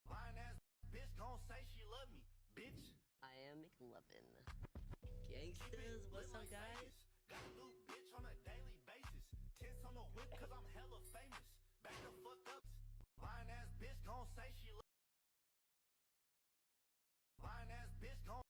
Lying ass bitch gon' say she love me, bitch. I am McLovin. Gangsters, what's up, guys? Got a new bitch on a daily basis. Tits on the whip cause I'm hella famous. Back the fuck up. Lying ass bitch gon' say she love me. Lying ass bitch gon'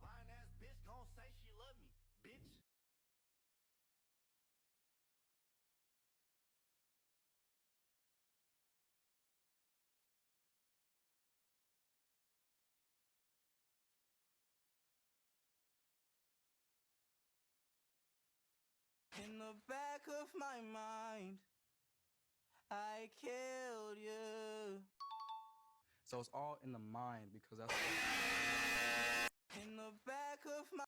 Lying ass bitch gon' say she love me, bitch. In the back of my mind, I killed you. So it's all in the mind because that's in the back of my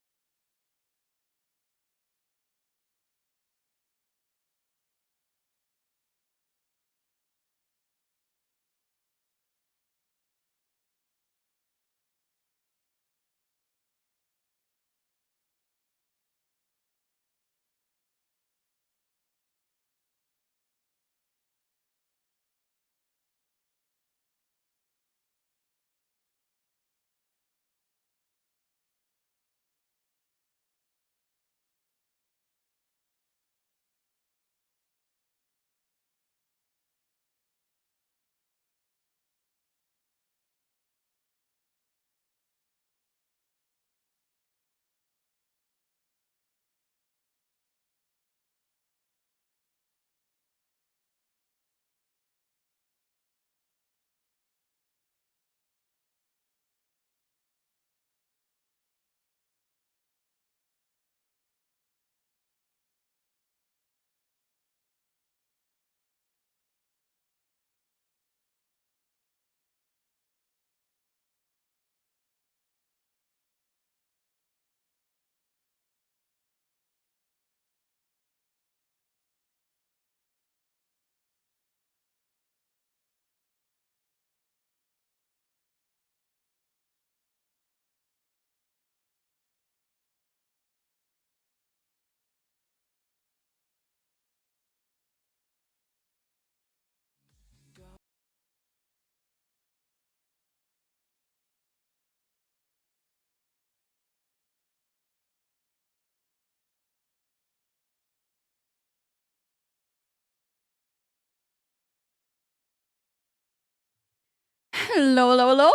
Hello, hello, hello.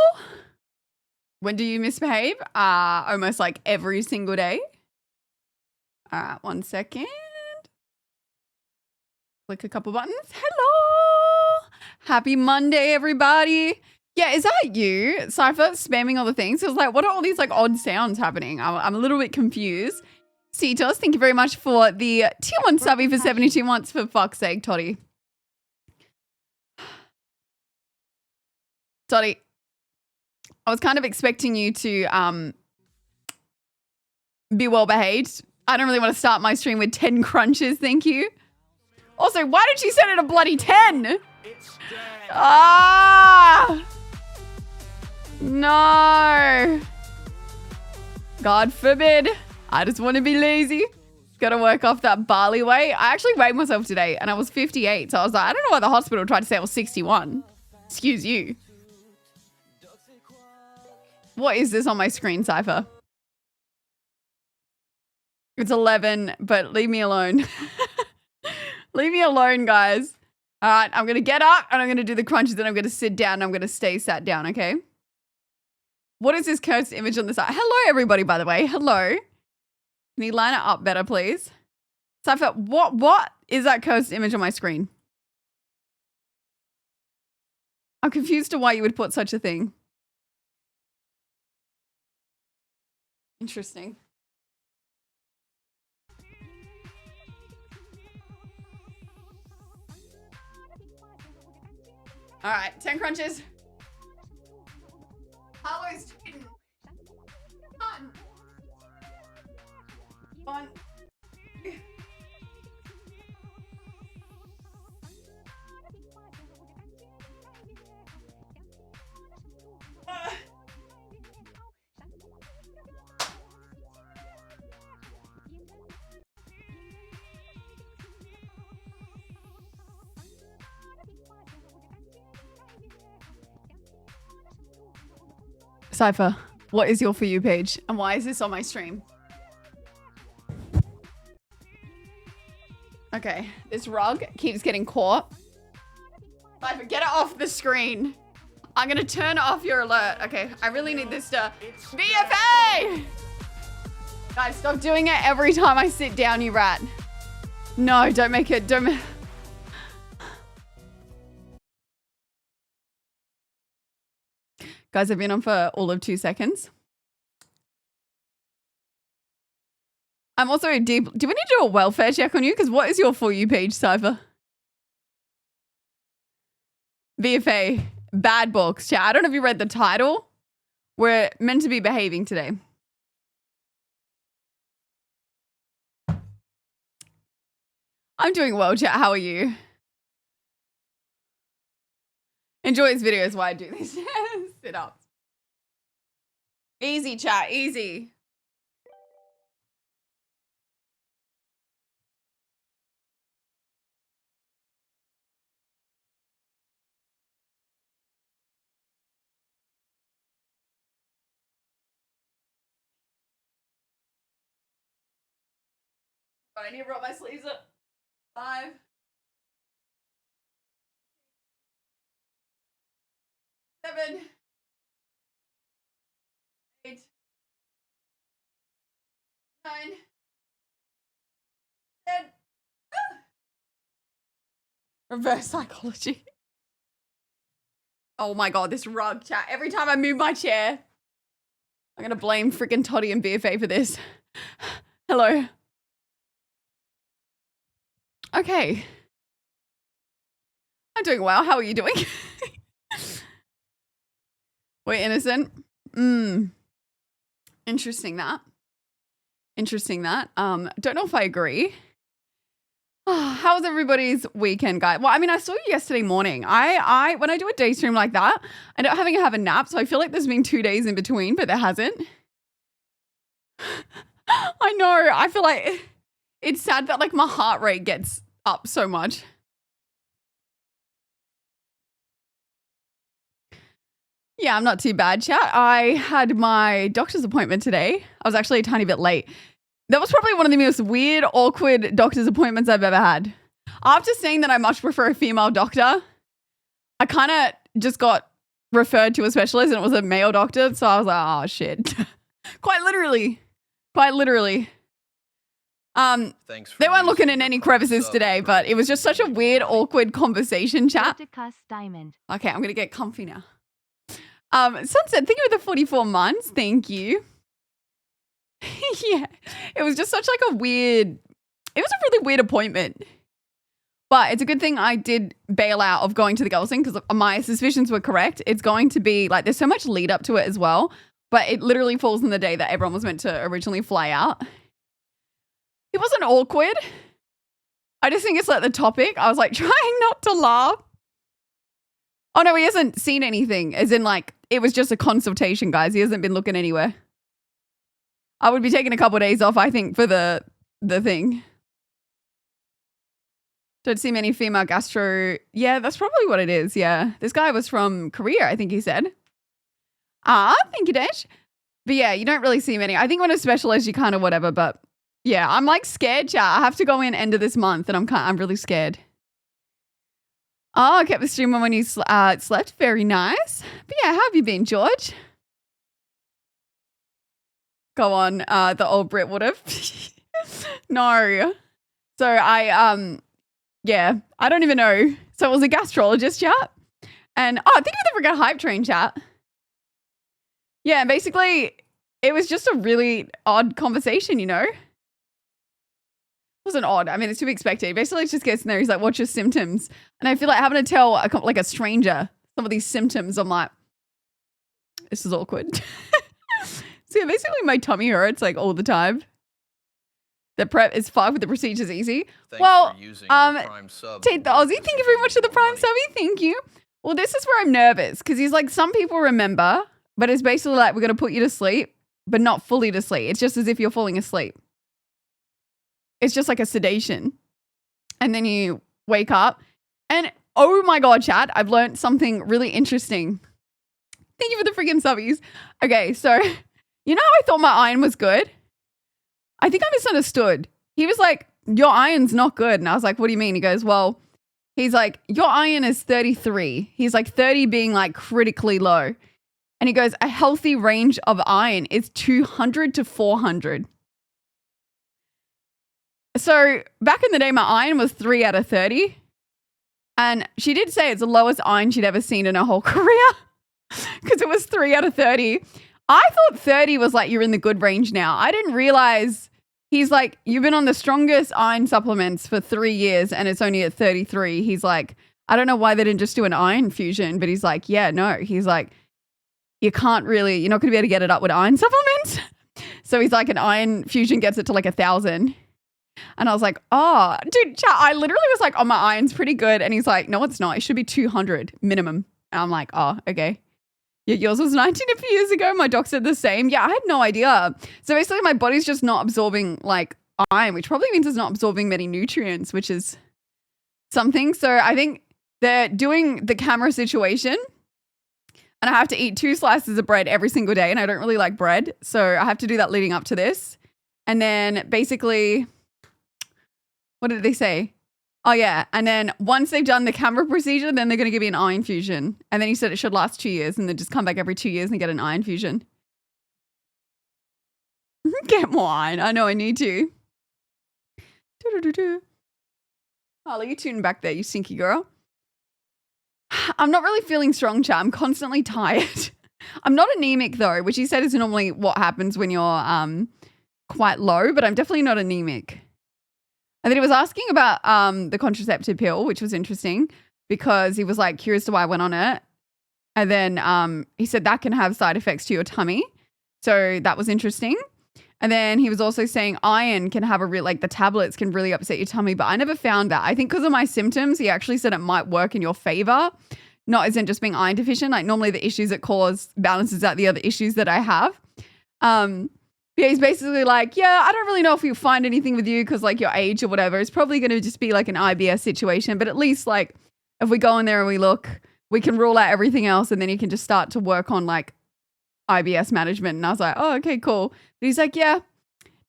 When do you misbehave? Almost like every single day. All right, 1 second. Click a couple buttons. Hello. Happy Monday, everybody. Yeah, is that you, Cypher, spamming all the things? It was like, what are all these like odd sounds happening? I'm a little bit confused. Cetos, thank you very much for the tier 1 subby for 72 months, for fuck's sake, Toddy. Toddy, I was kind of expecting you to be well behaved. I don't really want to start my stream with 10 crunches, thank you. Also, why did she send it a bloody 10? Ah! No. God forbid. I just want to be lazy. Gotta work off that barley weight. I actually weighed myself today and I was 58. So I was like, I don't know why the hospital tried to say I was 61. Excuse you. What is this on my screen, Cypher? It's 11, but leave me alone. Leave me alone, guys. All right, I'm going to get up and I'm going to do the crunches and I'm going to sit down and I'm going to stay sat down, okay? What is this cursed image on the side? Hello, everybody, by the way. Hello. Can you line it up better, please? Cypher, what is that cursed image on my screen? I'm confused to why you would put such a thing. Interesting. All right, 10 crunches. Hello's cheating. One. Cypher, what is your For You page? And why is this on my stream? Okay, this rug keeps getting caught. Cypher, get it off the screen. I'm gonna turn off your alert. Okay, I really need this to... BFA! Guys, stop doing it every time I sit down, you rat. No, don't make it, don't... Guys, I've been on for all of 2 seconds. I'm also deep... Do we need to do a welfare check on you? Because what is your For You page, Cypher? VFA. Bad books. Chat. I don't know if you read the title. We're meant to be behaving today. I'm doing well, chat. How are you? Enjoy this video is why I do this. Sit up. Easy, chat. Easy. I need to roll my sleeves up. 5. 7. 8. 9. 10. Reverse psychology. Oh my god, this rug, chat. Every time I move my chair, I'm gonna blame freaking Toddy and BFA for this. Hello. Okay. I'm doing well. How are you doing? We're innocent. Interesting that. Interesting that. Don't know if I agree. How was everybody's weekend, guys? Well, I mean, I saw you yesterday morning. I when I do a day stream like that, I end up having to have a nap, so I feel like there's been 2 days in between, but there hasn't. I know. I feel like it's sad that like my heart rate gets up so much. Yeah, I'm not too bad, chat. I had my doctor's appointment today. I was actually a tiny bit late. That was probably one of the most weird, awkward doctor's appointments I've ever had. After saying that I much prefer a female doctor, I kind of just got referred to a specialist and it was a male doctor. So I was like, oh shit. Quite literally. Thanks for They weren't looking using in your any Prime crevices sub today, for but it was just such a making weird, money. awkward conversation chat. Cuss Diamond. Okay, I'm gonna get comfy now. Sunset, thank you for the 44 months. Thank you. Yeah, it was just such like a weird. It was a really weird appointment. But it's a good thing I did bail out of going to the girls thing because my suspicions were correct. It's going to be like there's so much lead up to it as well. But it literally falls on the day that everyone was meant to originally fly out. It wasn't awkward. I just think it's like the topic. I was like trying not to laugh. Oh no, he hasn't seen anything. As in like, it was just a consultation, guys. He hasn't been looking anywhere. I would be taking a couple of days off, I think, for the thing. Don't see many female gastro. Yeah, that's probably what it is. Yeah. This guy was from Korea, I think he said. Thank you, Dash. But yeah, you don't really see many. I think when a specialist, you kind of whatever. But yeah, I'm like scared, chat. I have to go in end of this month and I'm really scared. Oh, I kept the stream on when you slept. Very nice. But yeah, how have you been, George? Go on. The old Brit would have. No. So yeah, I don't even know. So it was a gastrologist chat. And thank you for the freaking hype train chat. Yeah, basically it was just a really odd conversation, you know? It wasn't odd. I mean, it's to be expected. Basically, it just gets in there. He's like, what's your symptoms? And I feel like having to tell like a stranger some of these symptoms, I'm like, this is awkward. So yeah, basically my tummy hurts like all the time. The prep is fucked, but the procedure's easy. Thanks Well, for using your Prime sub Tate the for Aussie, thank you very much for the Prime money. subby. Thank you. Well, this is where I'm nervous because he's like, some people remember, but it's basically like, we're going to put you to sleep, but not fully to sleep. It's just as if you're falling asleep. It's just like a sedation. And then you wake up and oh my God, chat, I've learned something really interesting. Thank you for the freaking subbies. Okay, so you know how I thought my iron was good? I think I misunderstood. He was like, your iron's not good. And I was like, what do you mean? He goes, well, he's like, your iron is 33. He's like 30 being like critically low. And he goes, a healthy range of iron is 200 to 400. So back in the day, my iron was 3 out of 30. And she did say it's the lowest iron she'd ever seen in her whole career because it was 3 out of 30. I thought 30 was like, you're in the good range now. I didn't realize he's like, you've been on the strongest iron supplements for 3 years and it's only at 33. He's like, I don't know why they didn't just do an iron fusion, but he's like, yeah, no. He's like, you're not going to be able to get it up with iron supplements. So he's like, an iron fusion gets it to like 1,000. And I was like, oh, dude, chat, I literally was like, oh, my iron's pretty good. And he's like, no, it's not. It should be 200 minimum. And I'm like, oh, okay. Yeah, yours was 19 a few years ago. My doc said the same. Yeah, I had no idea. So basically my body's just not absorbing like iron, which probably means it's not absorbing many nutrients, which is something. So I think they're doing the camera situation and I have to eat 2 slices of bread every single day. And I don't really like bread. So I have to do that leading up to this. And then basically, what did they say? Oh, yeah. And then once they've done the camera procedure, then they're going to give you an iron fusion. And then he said it should last 2 years and then just come back every 2 years and get an iron fusion. Get more iron. I know I need to. Harley, you tune back there, you stinky girl. I'm not really feeling strong, chat. I'm constantly tired. I'm not anemic, though, which he said is normally what happens when you're quite low, but I'm definitely not anemic. And then he was asking about the contraceptive pill, which was interesting because he was like curious to why I went on it. And then he said that can have side effects to your tummy. So that was interesting. And then he was also saying iron can have the tablets can really upset your tummy. But I never found that. I think because of my symptoms, he actually said it might work in your favor. Not as in just being iron deficient. Like normally the issues it cause balances out the other issues that I have. Yeah, he's basically like, yeah, I don't really know if you'll find anything with you because like your age or whatever. It's probably going to just be like an IBS situation. But at least like if we go in there and we look, we can rule out everything else and then you can just start to work on like IBS management. And I was like, oh, okay, cool. But he's like, yeah,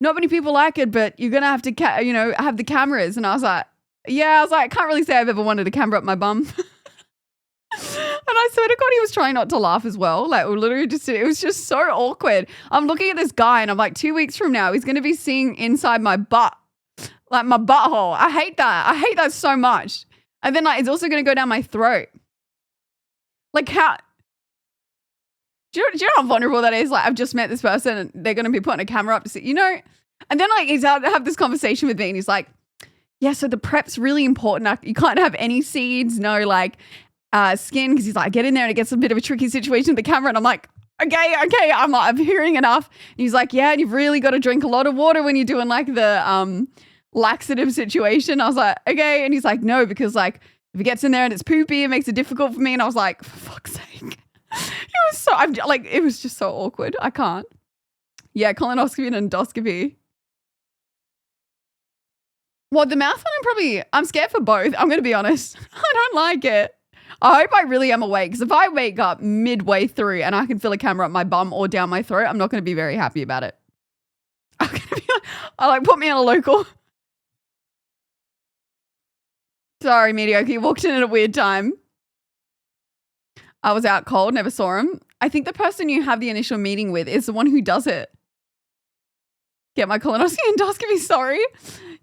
not many people like it, but you're going to have to, have the cameras. And I was like, I can't really say I've ever wanted a camera up my bum. And I swear to God, he was trying not to laugh as well. Like, we literally just, it was just so awkward. I'm looking at this guy and I'm like, 2 weeks from now, he's going to be seeing inside my butt, like my butthole. I hate that. I hate that so much. And then like, it's also going to go down my throat. Like how, do you know how vulnerable that is? Like, I've just met this person and they're going to be putting a camera up to see, you know? And then like, he's out to have this conversation with me and he's like, yeah, so the prep's really important. Like, you can't have any seeds, no like skin, because he's like, get in there and it gets a bit of a tricky situation with the camera. And I'm like, okay, I'm like, I'm hearing enough. And he's like, yeah, and you've really got to drink a lot of water when you're doing like the laxative situation. I was like, okay. And he's like, no, because like if it gets in there and it's poopy, it makes it difficult for me. And I was like, for fuck's sake. It was just so awkward. I can't. Yeah, colonoscopy and endoscopy. Well, the mouth one, I'm scared for both. I'm going to be honest. I don't like it. I hope I really am awake, because if I wake up midway through and I can feel a camera up my bum or down my throat, I'm not going to be very happy about it. I'm going to be like, put me on a local. Sorry, mediocre. You walked in at a weird time. I was out cold, never saw him. I think the person you have the initial meeting with is the one who does it. Get my colonoscopy endoscopy, sorry.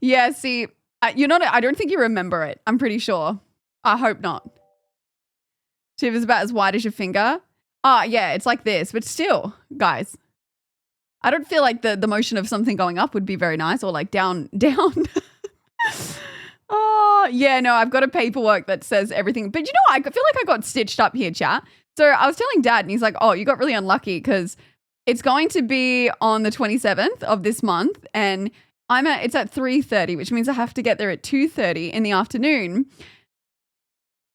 Yeah, see, I don't think you remember it. I'm pretty sure. I hope not. See if it's about as wide as your finger. Yeah, it's like this, but still, guys, I don't feel like the motion of something going up would be very nice, or like down. Oh, yeah, no, I've got a paperwork that says everything. But you know, I feel like I got stitched up here, chat. So I was telling Dad and he's like, oh, you got really unlucky because it's going to be on the 27th of this month and it's at 3:30, which means I have to get there at 2:30 in the afternoon.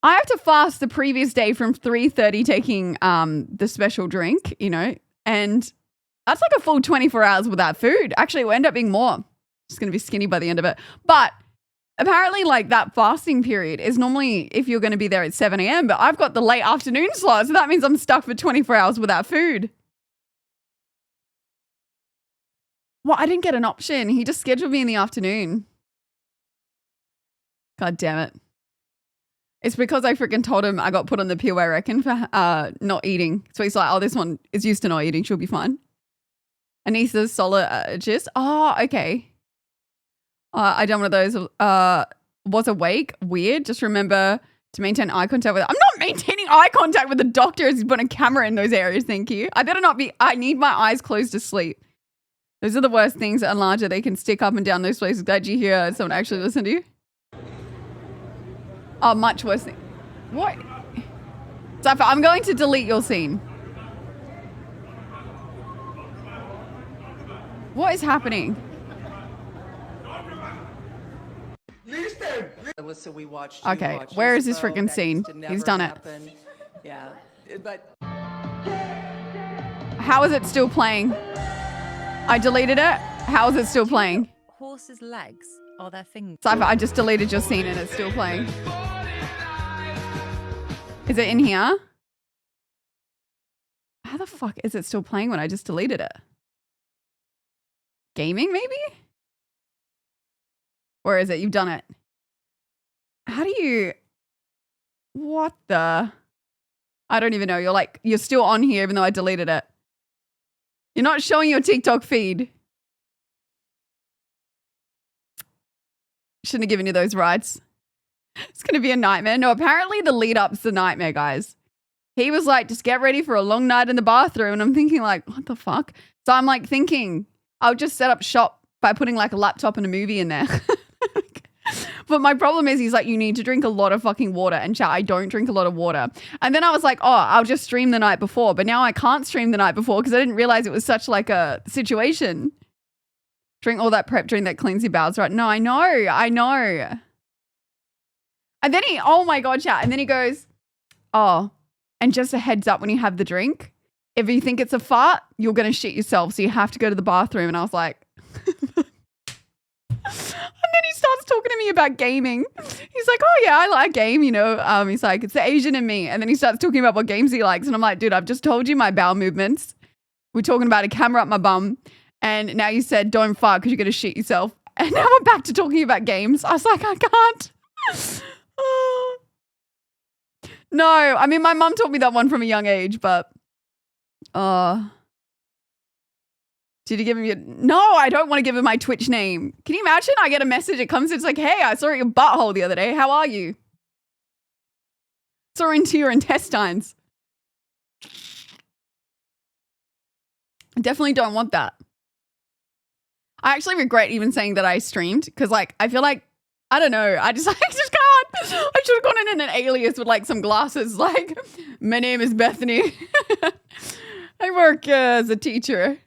I have to fast the previous day from 3:30 taking the special drink, you know, and that's like a full 24 hours without food. Actually, it will end up being more. Just going to be skinny by the end of it. But apparently, like, that fasting period is normally if you're going to be there at 7 a.m., but I've got the late afternoon slot, so that means I'm stuck for 24 hours without food. Well, I didn't get an option. He just scheduled me in the afternoon. God damn it. It's because I freaking told him I got put on the PO, I reckon, for not eating. So he's like, oh, this one is used to not eating. She'll be fine. Anissa's sologist. Oh, okay. I done one of those. Was awake. Weird. Just remember to maintain eye contact with. I'm not maintaining eye contact with the doctor as he's putting a camera in those areas. Thank you. I better not be. I need my eyes closed to sleep. Those are the worst things that are larger. They can stick up and down those places. Glad you hear someone actually listen to you. Oh, much worse thing. What? Cypher, I'm going to delete your scene. What is happening? Alyssa, we watched. Okay, where is this freaking scene? He's done it. Yeah, but how is it still playing? I deleted it. How is it still playing? Horses' legs are their fingers. Cypher, I just deleted your scene and it's still playing. Is it in here? How the fuck is it still playing when I just deleted it? Gaming, maybe? Or is it? You've done it. How do you... What the... I don't even know. You're still on here even though I deleted it. You're not showing your TikTok feed. Shouldn't have given you those rights. It's going to be a nightmare. No, apparently the lead up's the nightmare, guys. He was like, just get ready for a long night in the bathroom. And I'm thinking like, what the fuck? So I'm like thinking, I'll just set up shop by putting like a laptop and a movie in there. But my problem is he's like, you need to drink a lot of fucking water. And chat, I don't drink a lot of water. And then I was like, oh, I'll just stream the night before. But now I can't stream the night before because I didn't realize it was such like a situation. Drink all that prep drink that cleans your bowels, right? No, I know. And then oh my God, chat. And then he goes, oh, and just a heads up when you have the drink, if you think it's a fart, you're going to shit yourself. So you have to go to the bathroom. And I was like... And then he starts talking to me about gaming. He's like, oh yeah, I like game, you know. He's like, it's the Asian in me. And then he starts talking about what games he likes. And I'm like, dude, I've just told you my bowel movements. We're talking about a camera up my bum. And now you said don't fart because you're going to shit yourself. And now we're back to talking about games. I was like, I can't. No, I mean, my mum taught me that one from a young age, but did you give him your... No, I don't want to give him my Twitch name. Can you imagine? I get a message, it comes, it's like, hey, I saw your butthole the other day. How are you? Saw into your intestines. I definitely don't want that. I actually regret even saying that I streamed because, like, I feel like, I don't know, I just can't. I should have gone in an alias with, like, some glasses, like, my name is Bethany. I work as a teacher.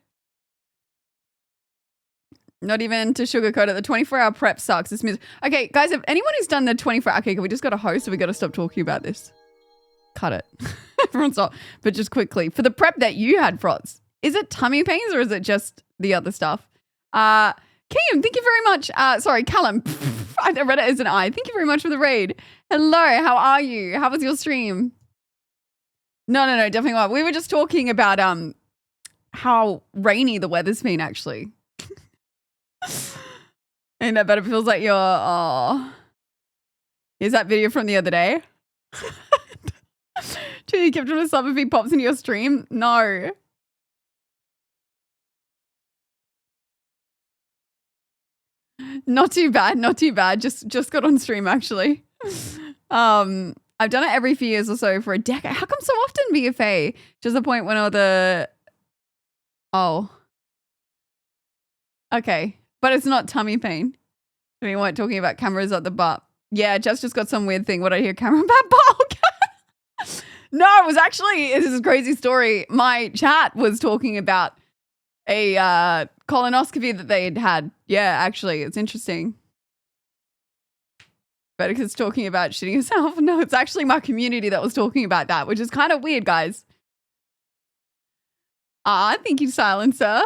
Not even to sugarcoat it. The 24-hour prep sucks. This okay, guys, if anyone who's done the 24... Okay, we just got a host, so we got to stop talking about this. Cut it. Everyone stop. But just quickly, for the prep that you had, Frots, is it tummy pains or is it just the other stuff? Kim, thank you very much. Sorry, Callum. I read it as an I. Thank you very much for the raid. Hello, how are you? How was your stream? No, definitely not. We were just talking about how rainy the weather's been, actually. And that better feels like you're... Oh. Here's that video from the other day. Do you keep trying to sub if he pops into your stream? No. Not too bad. Just got on stream, actually. I've done it every few years or so for a decade. How come so often, BFA? Just the point when all the... Oh. Okay. But it's not tummy pain. We weren't talking about cameras at the butt. Yeah, Jess just got some weird thing. What I hear, camera about butt. No, it was actually, this is a crazy story. My chat was talking about a colonoscopy that they had. Yeah, actually, it's interesting. Betica's talking about shitting herself. No, it's actually my community that was talking about that, which is kind of weird, guys. Thank you, Silencer.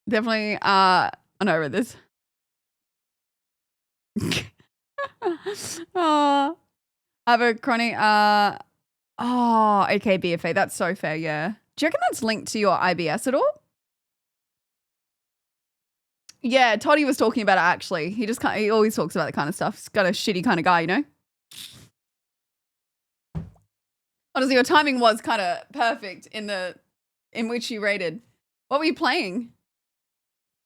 Definitely, I know I read this. Oh, I have a chronic, okay, BFA, that's so fair, yeah. Do you reckon that's linked to your IBS at all? Yeah, Toddy was talking about it, actually. He always talks about that kind of stuff. He's got a shitty kind of guy, you know? Honestly, your timing was kind of perfect in which you rated. What were you playing?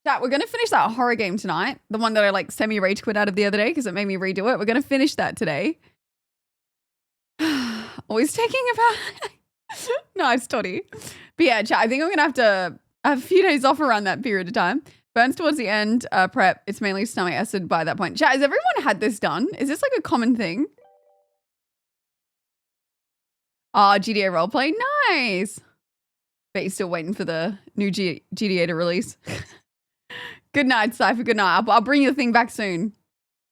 Chat, we're going to finish that horror game tonight. The one that I like semi-rage quit out of the other day because it made me redo it. We're going to finish that today. Always taking about... Nice, Toddy. But yeah, chat, I think I'm going to have to have a few days off around that period of time. Burns towards the end, prep. It's mainly stomach acid by that point. Chat, has everyone had this done? Is this like a common thing? GTA roleplay. Nice. Bet you're still waiting for the new GTA to release. Good night, Cypher. Good night. I'll bring your thing back soon.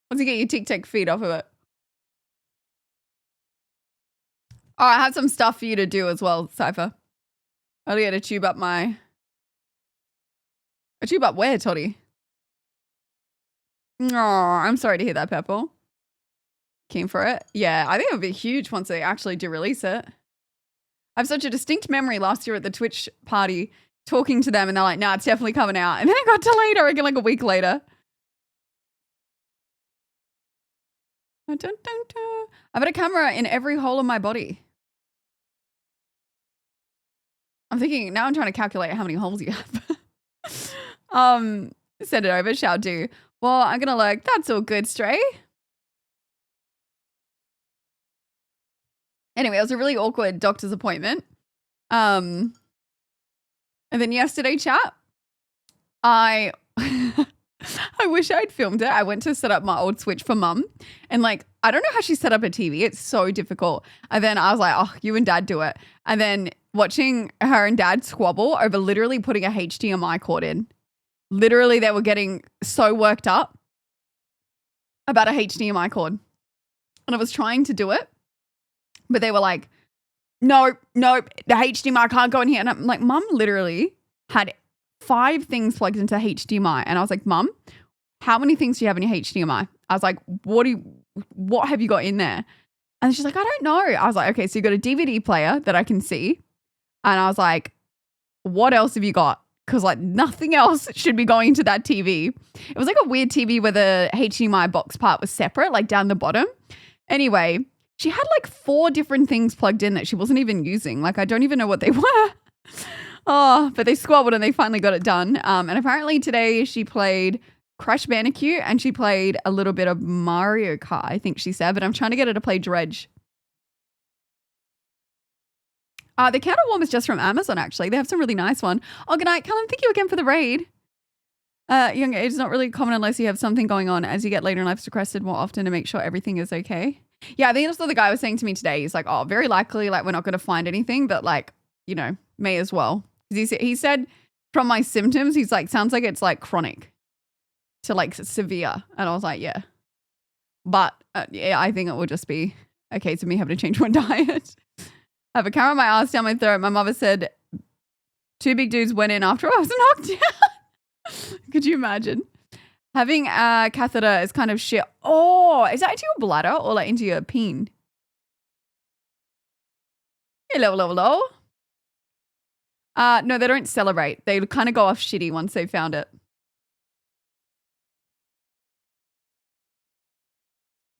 Once you get your TikTok feed off of it. Oh, I have some stuff for you to do as well, Cypher. I'll get to tube up my... A tube up where, Toddy? Oh, I'm sorry to hear that, Purple. Keen for it? Yeah, I think it'll be huge once they actually do release it. I have such a distinct memory last year at the Twitch party talking to them and they're like, nah, it's definitely coming out. And then it got delayed, I reckon, like a week later. I've got a camera in every hole in my body. I'm thinking, now I'm trying to calculate how many holes you have. Send it over, shall do. Well, I'm going to look. That's all good, Stray. Anyway, it was a really awkward doctor's appointment. And then yesterday, chat, I wish I'd filmed it. I went to set up my old Switch for mum. And like, I don't know how she set up a TV. It's so difficult. And then I was like, oh, you and dad do it. And then watching her and dad squabble over literally putting a HDMI cord in. Literally, they were getting so worked up about a HDMI cord. And I was trying to do it. But they were like, no, the HDMI can't go in here. And I'm like, mum literally had 5 things plugged into HDMI. And I was like, mum, how many things do you have in your HDMI? I was like, what have you got in there? And she's like, I don't know. I was like, okay, so you got a DVD player that I can see. And I was like, what else have you got? Because like nothing else should be going to that TV. It was like a weird TV where the HDMI box part was separate, like down the bottom. Anyway, she had like 4 different things plugged in that she wasn't even using. Like, I don't even know what they were. Oh, but they squabbled and they finally got it done. And apparently today she played Crash Bandicoot and she played a little bit of Mario Kart, I think she said. But I'm trying to get her to play Dredge. The candle warmer is just from Amazon, actually. They have some really nice one. Oh, good night, Callum. Thank you again for the raid. Young age is not really common unless you have something going on. As you get later in life, it's requested more often to make sure everything is okay. Yeah, I think that's what the guy was saying to me today. He's like, oh, very likely, like, we're not going to find anything, but, like, you know, may as well. He said from my symptoms, he's like, sounds like it's, like, chronic to, like, severe. And I was like, yeah. But, yeah, I think it will just be a case of me having to change my diet. I have a camera on my ass, down my throat. My mother said 2 big dudes went in after I was knocked out. Could you imagine? Having a catheter is kind of shit. Oh, is that into your bladder or like into your peen? Hello, hello, hello. No, they don't celebrate. They kind of go off shitty once they found it.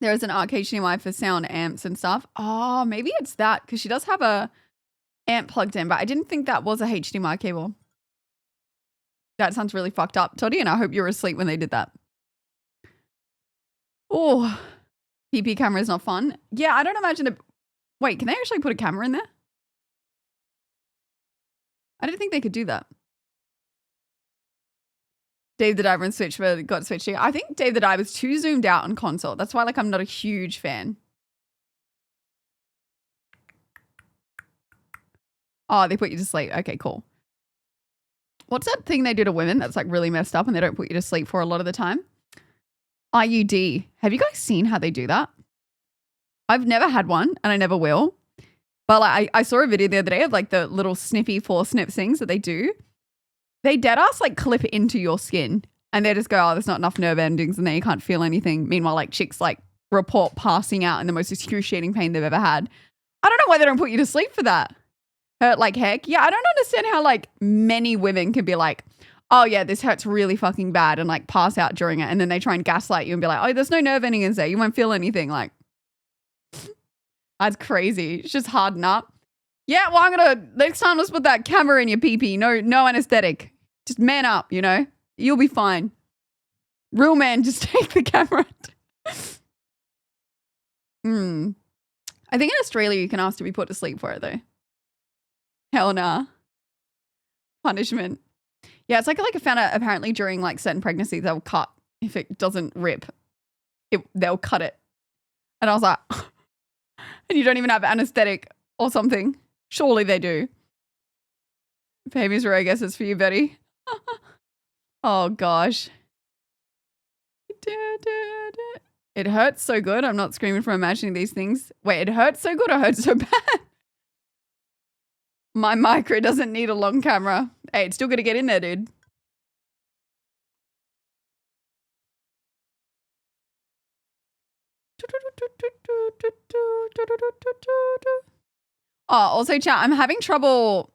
There is an ARC HDMI for sound amps and stuff. Oh, maybe it's that because she does have a amp plugged in, but I didn't think that was a HDMI cable. That sounds really fucked up, Toddy, and I hope you were asleep when they did that. Oh, PP camera is not fun. Yeah, I don't imagine it. Wait, can they actually put a camera in there? I didn't think they could do that. Dave the Diver and Switch, but got switched to. I think Dave the Diver is too zoomed out on console. That's why, like, I'm not a huge fan. Oh, they put you to sleep. Okay, cool. What's that thing they do to women that's like really messed up and they don't put you to sleep for a lot of the time? IUD. Have you guys seen how they do that? I've never had one and I never will. But like, I saw a video the other day of like the little snippy 4 snip things that they do. They dead ass like clip it into your skin and they just go, oh, there's not enough nerve endings and then you can't feel anything. Meanwhile, like chicks like report passing out in the most excruciating pain they've ever had. I don't know why they don't put you to sleep for that. Hurt like heck. Yeah, I don't understand how like many women can be like, oh yeah, this hurts really fucking bad and like pass out during it. And then they try and gaslight you and be like, oh, there's no nerve endings there. You won't feel anything. Like, that's crazy. It's just harden up. Yeah, well, next time let's put that camera in your pee-pee. No anesthetic. Just man up, you know? You'll be fine. Real man, just take the camera. I think in Australia you can ask to be put to sleep for it though. Hell nah. Punishment. Yeah, it's like I found out apparently during like certain pregnancies they'll cut if it doesn't rip. They'll cut it. And I was like, and you don't even have anesthetic or something. Surely they do. Baby's rare, I guess it's for you, Betty. Oh gosh. It hurts so good. I'm not screaming from imagining these things. Wait, it hurts so good or hurts so bad? My micro doesn't need a long camera. Hey, it's still going to get in there, dude. Oh, also, chat, I'm having trouble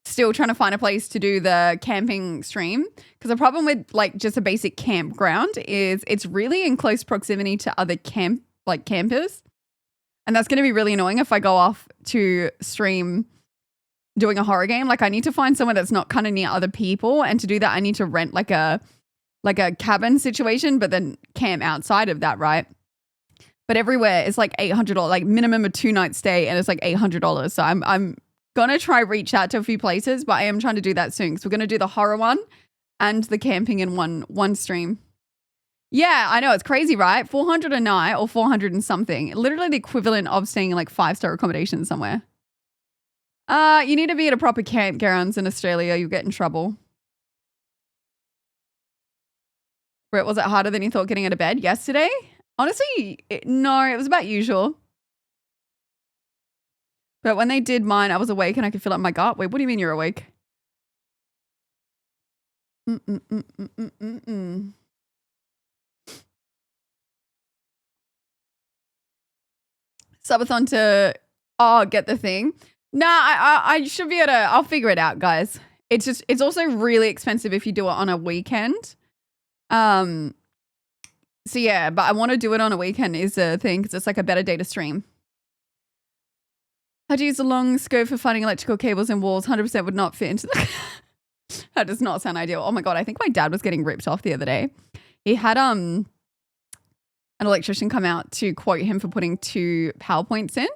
still trying to find a place to do the camping stream because the problem with like just a basic campground is it's really in close proximity to other campers. And that's going to be really annoying if I go off to stream doing a horror game. Like I need to find somewhere that's not kind of near other people. And to do that, I need to rent like a cabin situation, but then camp outside of that, right? But everywhere it's like $800, like minimum a 2-night stay, and it's like $800. So I'm gonna try reach out to a few places, but I am trying to do that soon. So we're gonna do the horror one and the camping in one stream. Yeah, I know, it's crazy, right? $400 a night or $400 and something. Literally the equivalent of staying in like 5-star accommodation somewhere. You need to be at a proper campgrounds in Australia. You'll get in trouble. Brett, was it harder than you thought getting out of bed yesterday? Honestly, no, it was about usual. But when they did mine, I was awake and I could feel it in my gut. Wait, what do you mean you're awake? Subathon to, get the thing. Nah, I should be able to, I'll figure it out, guys. It's also really expensive if you do it on a weekend. So yeah, but I want to do it on a weekend is the thing because it's like a better day to stream. How to use a long scope for finding electrical cables and walls 100% would not fit into the... That does not sound ideal. Oh my God, I think my dad was getting ripped off the other day. He had an electrician come out to quote him for putting 2 PowerPoints in.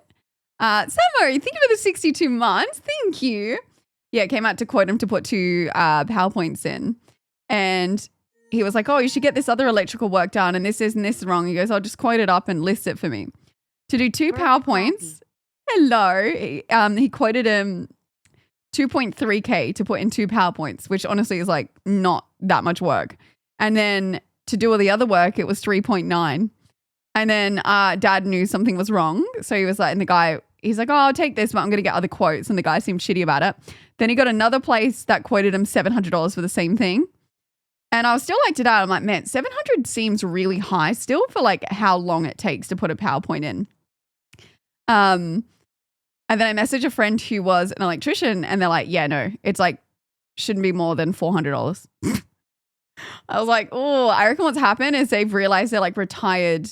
Samo, thank you for the 62 months. Thank you. Yeah, came out to quote him to put 2 PowerPoints in. And he was like, oh, you should get this other electrical work done and this and this is wrong. He goes, I'll just quote it up and list it for me. To do 2 PowerPoints. Hello. He quoted him 2.3K to put in 2 PowerPoints, which honestly is like not that much work. And then to do all the other work, it was 3.9. And then dad knew something was wrong. So he was like, and the guy, he's like, oh, I'll take this, but I'm going to get other quotes. And the guy seemed shitty about it. Then he got another place that quoted him $700 for the same thing. And I was still like to dad, I'm like, man, 700 seems really high still for like how long it takes to put a PowerPoint in. And then I messaged a friend who was an electrician and they're like, yeah, no, it's like, shouldn't be more than $400. I was like, oh, I reckon what's happened is they've realized they're like retired,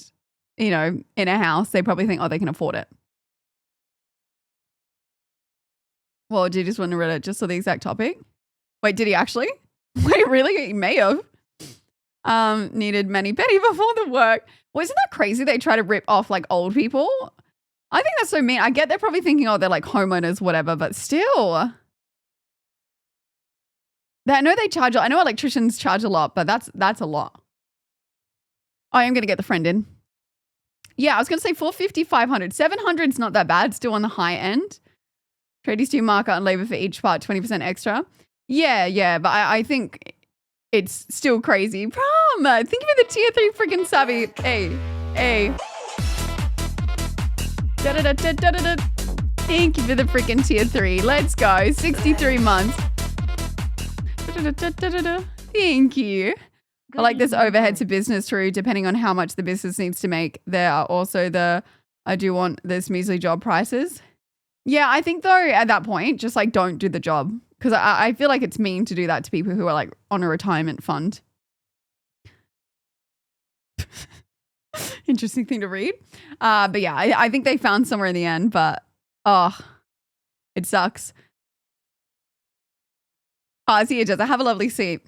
you know, in a house. They probably think, oh, they can afford it. Well, did you just want to read it just for the exact topic? Wait, did he actually? Wait, really? He may have. Needed mani pedi before the work. Well, isn't that crazy? They try to rip off like old people. I think that's so mean. I get they're probably thinking, oh, they're like homeowners, whatever, but still. I know they charge, I know electricians charge a lot, but that's a lot. Oh, I am going to get the friend in. Yeah, I was going to say 450, 500. 700 is not that bad. Still on the high end. Tradies do markup and labor for each part, 20% extra. Yeah, but I think it's still crazy. Prom, thank you for the tier 3 freaking subby. Hey. Da-da-da-da-da-da. Thank you for the freaking tier 3. Let's go. 63 months. Da-da-da-da-da-da. Thank you. I like this overhead to business true, depending on how much the business needs to make. There are also I do want this measly job prices. Yeah, I think though at that point, just like don't do the job. Because I feel like it's mean to do that to people who are like on a retirement fund. Interesting thing to read. But yeah, I think they found somewhere in the end, but it sucks. I see it does. I have a lovely seat.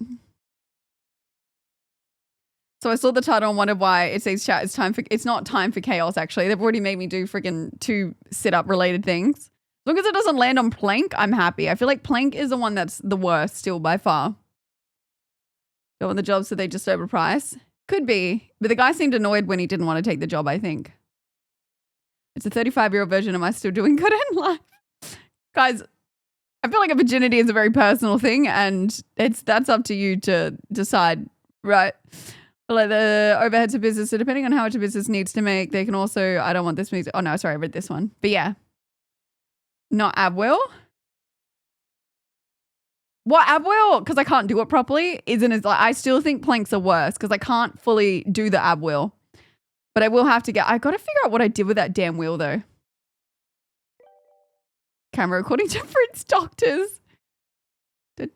So I saw the title and wondered why it says chat. It's not time for chaos, actually. They've already made me do freaking 2 sit-up related things. As long as it doesn't land on Plank, I'm happy. I feel like Plank is the one that's the worst still by far. Don't want the job so they just overprice. Could be. But the guy seemed annoyed when he didn't want to take the job, I think. It's a 35-year-old version. Am I still doing good in life? Guys, I feel like a virginity is a very personal thing and that's up to you to decide, right? Like the overheads of business. So depending on how much a business needs to make, they can also, I don't want this music. Oh no, sorry, I read this one. But yeah. Not Abwell. What Abwell? Because I can't do it properly. Isn't as like I still think planks are worse because I can't fully do the Abwell. But I will have to I got to figure out what I did with that damn wheel though. Camera according to Fritz Doctors. Got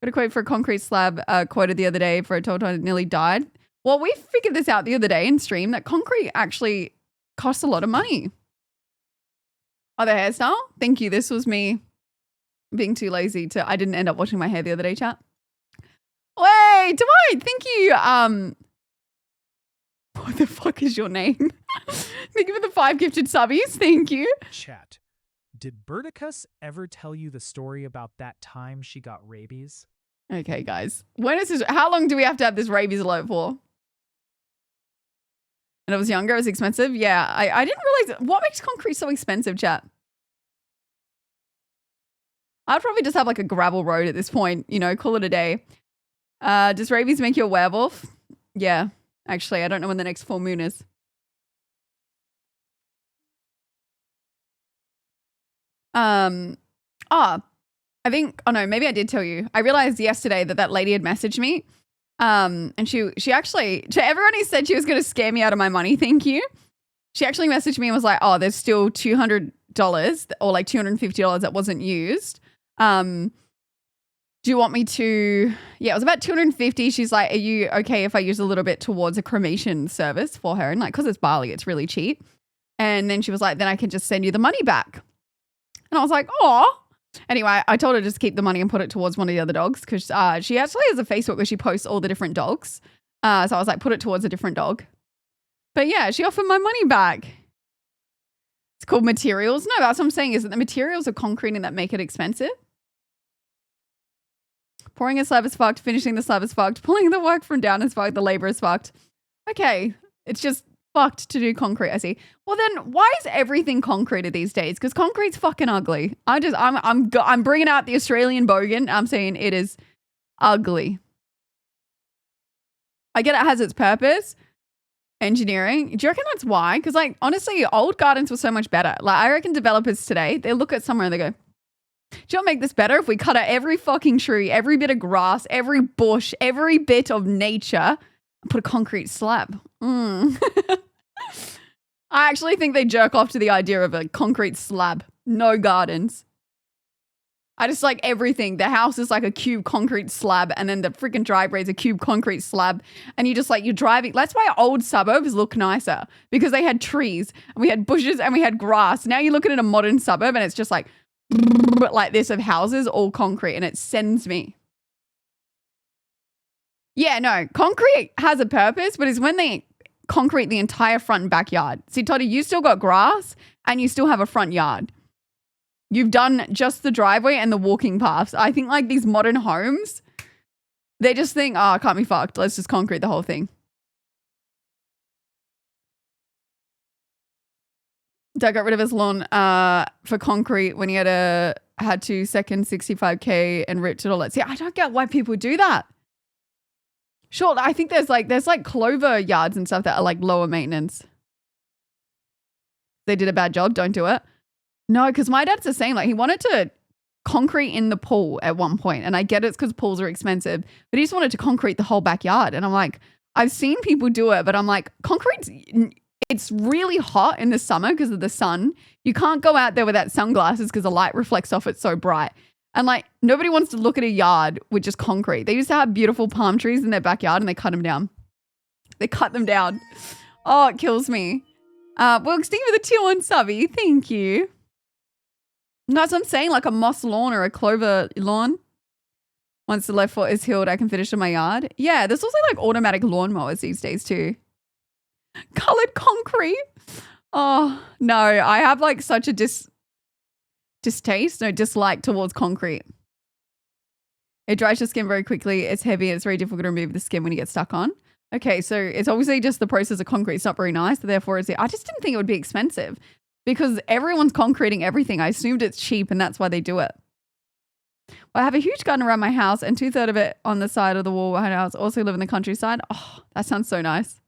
a quote for a concrete slab quoted the other day for a total time nearly died. Well, we figured this out the other day in stream that concrete actually costs a lot of money. Oh, the hairstyle? Thank you. This was me being too lazy I didn't end up washing my hair the other day, chat. Wait, Dwight, thank you. What the fuck is your name? Thank you for the 5 gifted subbies. Thank you. Chat. Did Berticus ever tell you the story about that time she got rabies? Okay, guys. How long do we have to have this rabies alert for? And I was younger, it was expensive. Yeah, I didn't realize what makes concrete so expensive, chat. I'd probably just have like a gravel road at this point, you know, call it a day. Does rabies make you a werewolf? Yeah, actually, I don't know when the next full moon is. I think, oh no, maybe I did tell you. I realized yesterday that lady had messaged me. And she actually, to everyone who said she was going to scare me out of my money, thank you. She actually messaged me and was like, oh, there's still $200 or like $250 that wasn't used. Do you want me to? Yeah, it was about 250. She's like, are you okay if I use a little bit towards a cremation service for her? And like, because it's Bali, it's really cheap. And then she was like, then I can just send you the money back. And I was like, oh. Anyway, I told her just keep the money and put it towards one of the other dogs because she actually has a Facebook where she posts all the different dogs. So I was like, put it towards a different dog. But yeah, she offered my money back. It's called materials. No, that's what I'm saying is that the materials of concreting that make it expensive. Pouring a slab is fucked. Finishing the slab is fucked. Pulling the work from down is fucked. The labor is fucked. Okay, it's just fucked to do concrete. I see. Well, then why is everything concreted these days? Because concrete's fucking ugly. I'm bringing out the Australian bogan. I'm saying it is ugly. I get it has its purpose. Engineering. Do you reckon that's why? Because like honestly, old gardens were so much better. Like I reckon developers today, they look at somewhere and they go, do you know what make this better? If we cut out every fucking tree, every bit of grass, every bush, every bit of nature, and put a concrete slab. I actually think they jerk off to the idea of a concrete slab. No gardens. I just like everything. The house is like a cube concrete slab and then the freaking driveway is a cube concrete slab. And you just like, you're driving. That's why old suburbs look nicer because they had trees and we had bushes and we had grass. Now you look at a modern suburb and it's just like this of houses, all concrete, and it sends me. Yeah, no, concrete has a purpose, but it's when they concrete the entire front and backyard. See, Toddy, you still got grass and you still have a front yard. You've done just the driveway and the walking paths. I think like these modern homes, they just think, oh, it can't be fucked. Let's just concrete the whole thing. Dad got rid of his lawn for concrete when he had to second 65K and ripped it all out. See, I don't get why people do that. Sure, I think there's like clover yards and stuff that are like lower maintenance. They did a bad job. Don't do it. No, because my dad's the same. Like he wanted to concrete in the pool at one point, and I get it's because pools are expensive, but he just wanted to concrete the whole backyard. And I'm like, I've seen people do it, but I'm like, concrete's it's really hot in the summer because of the sun. You can't go out there without sunglasses because the light reflects off it so bright. And like nobody wants to look at a yard with just concrete. They used to have beautiful palm trees in their backyard and they cut them down. They cut them down. Oh, it kills me. Well, Steve with a tier 1 subby. Thank you. That's what I'm saying, like a moss lawn or a clover lawn. Once the left foot is healed, I can finish in my yard. Yeah, there's also like automatic lawnmowers these days too. Colored concrete. Oh, no, I have like such a dislike towards concrete. It dries your skin very quickly. It's heavy. It's very difficult to remove the skin when you get stuck on. Okay, so it's obviously just the process of concrete. It's not very nice. Therefore, I just didn't think it would be expensive because everyone's concreting everything. I assumed it's cheap and that's why they do it. Well, I have a huge garden around my house and 2/3 of it on the side of the wall behind our house. Also live in the countryside. Oh, that sounds so nice.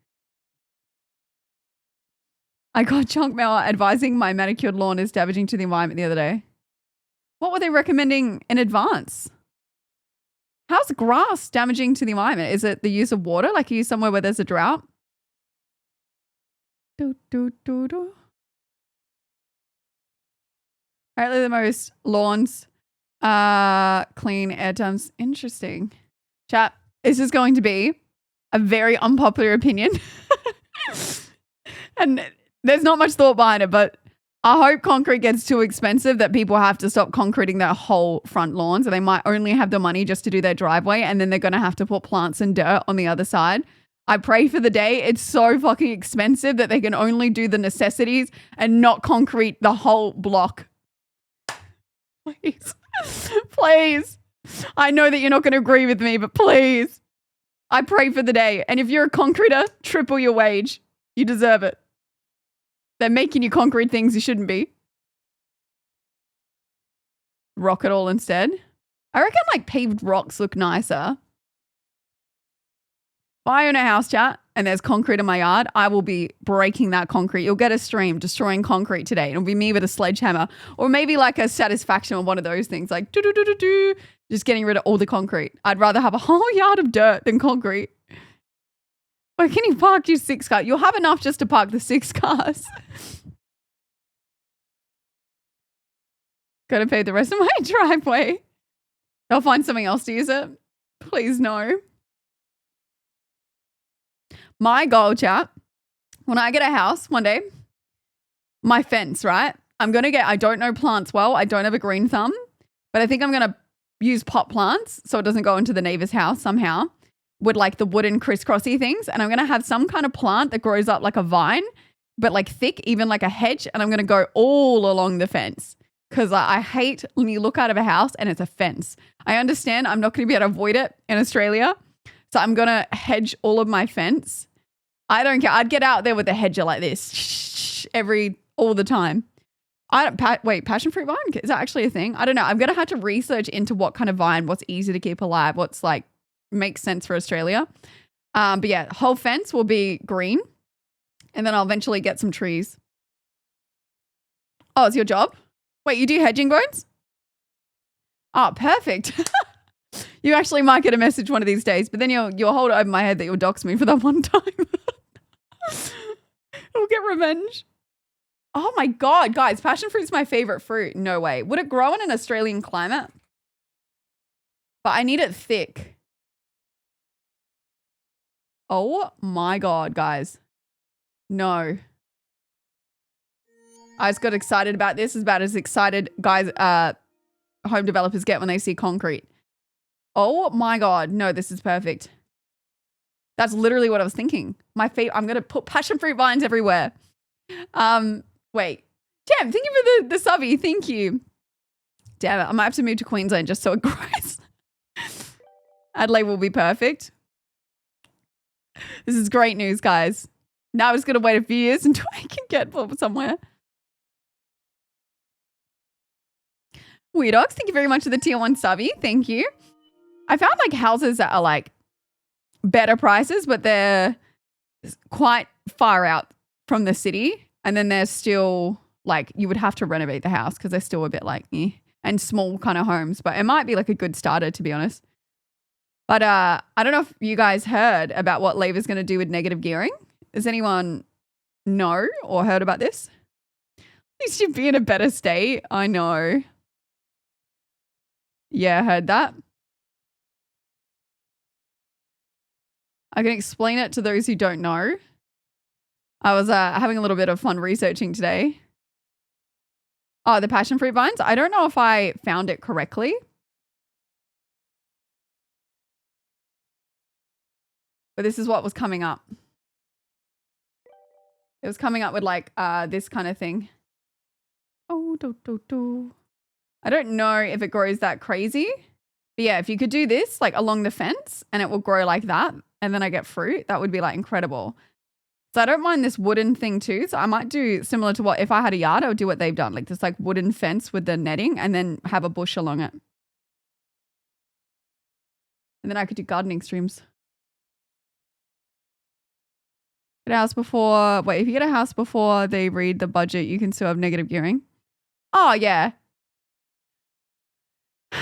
I got junk mail advising my manicured lawn is damaging to the environment the other day. What were they recommending in advance? How's grass damaging to the environment? Is it the use of water? Like are you somewhere where there's a drought? Apparently the most lawns clean air terms. Interesting. Chat, this is going to be a very unpopular opinion. And there's not much thought behind it, but I hope concrete gets too expensive that people have to stop concreting their whole front lawns and they might only have the money just to do their driveway and then they're going to have to put plants and dirt on the other side. I pray for the day it's so fucking expensive that they can only do the necessities and not concrete the whole block. Please. Please. I know that you're not going to agree with me, but please. I pray for the day. And if you're a concreter, triple your wage. You deserve it. They're making you concrete things you shouldn't be. Rock it all instead. I reckon like paved rocks look nicer. If I own a house, chat, and there's concrete in my yard, I will be breaking that concrete. You'll get a stream destroying concrete today. It'll be me with a sledgehammer. Or maybe like a satisfaction of one of those things like do-do-do-do-do. Just getting rid of all the concrete. I'd rather have a whole yard of dirt than concrete. Where can you park your 6 cars? You'll have enough just to park the 6 cars. Gotta pave the rest of my driveway. They'll find something else to use it. Please no. My goal, chat, when I get a house one day, my fence, right? I don't know plants well. I don't have a green thumb, but I think I'm going to use pot plants so it doesn't go into the neighbor's house somehow with like the wooden crisscrossy things. And I'm going to have some kind of plant that grows up like a vine, but like thick, even like a hedge. And I'm going to go all along the fence because I hate when you look out of a house and it's a fence. I understand I'm not going to be able to avoid it in Australia. So I'm going to hedge all of my fence. I don't care. I'd get out there with a hedger like this all the time. Wait, passion fruit vine? Is that actually a thing? I don't know. I'm going to have to research into what kind of vine, what's easy to keep alive, what's like makes sense for Australia. But yeah, whole fence will be green and then I'll eventually get some trees. Oh, it's your job? Wait, you do hedging, Bones? Oh, perfect. You actually might get a message one of these days, but then you'll hold it over my head that you'll dox me for that one time. We'll get revenge. Oh my God, guys, passion fruit's my favorite fruit. No way. Would it grow in an Australian climate? But I need it thick. Oh my God, guys. No. I just got excited about this. As about as excited guys, home developers get when they see concrete. Oh my God. No, this is perfect. That's literally what I was thinking. I'm going to put passion fruit vines everywhere. Wait. Damn, thank you for the subby. Thank you. Damn it. I might have to move to Queensland just so it grows. Adelaide will be perfect. This is great news, guys. Now I'm just going to wait a few years until I can get somewhere. Weirdox, thank you very much for the tier 1 subby. Thank you. I found like houses that are like better prices, but they're quite far out from the city. And then they're still like, you would have to renovate the house because they're still a bit like, and small kind of homes. But it might be like a good starter, to be honest. But I don't know if you guys heard about what Labor's going to do with negative gearing. Does anyone know or heard about this? You should be in a better state. I know. Yeah, heard that. I can explain it to those who don't know. I was having a little bit of fun researching today. Oh, the passion fruit vines. I don't know if I found it correctly. But this is what was coming up. It was coming up with like this kind of thing. Oh, I don't know if it grows that crazy. But yeah, if you could do this like along the fence and it will grow like that and then I get fruit, that would be like incredible. So I don't mind this wooden thing too. So I might do similar to what, if I had a yard, I would do what they've done. Like this like wooden fence with the netting and then have a bush along it. And then I could do gardening streams. Get a house before, wait, if you get a house before they read the budget, you can still have negative gearing. Oh yeah.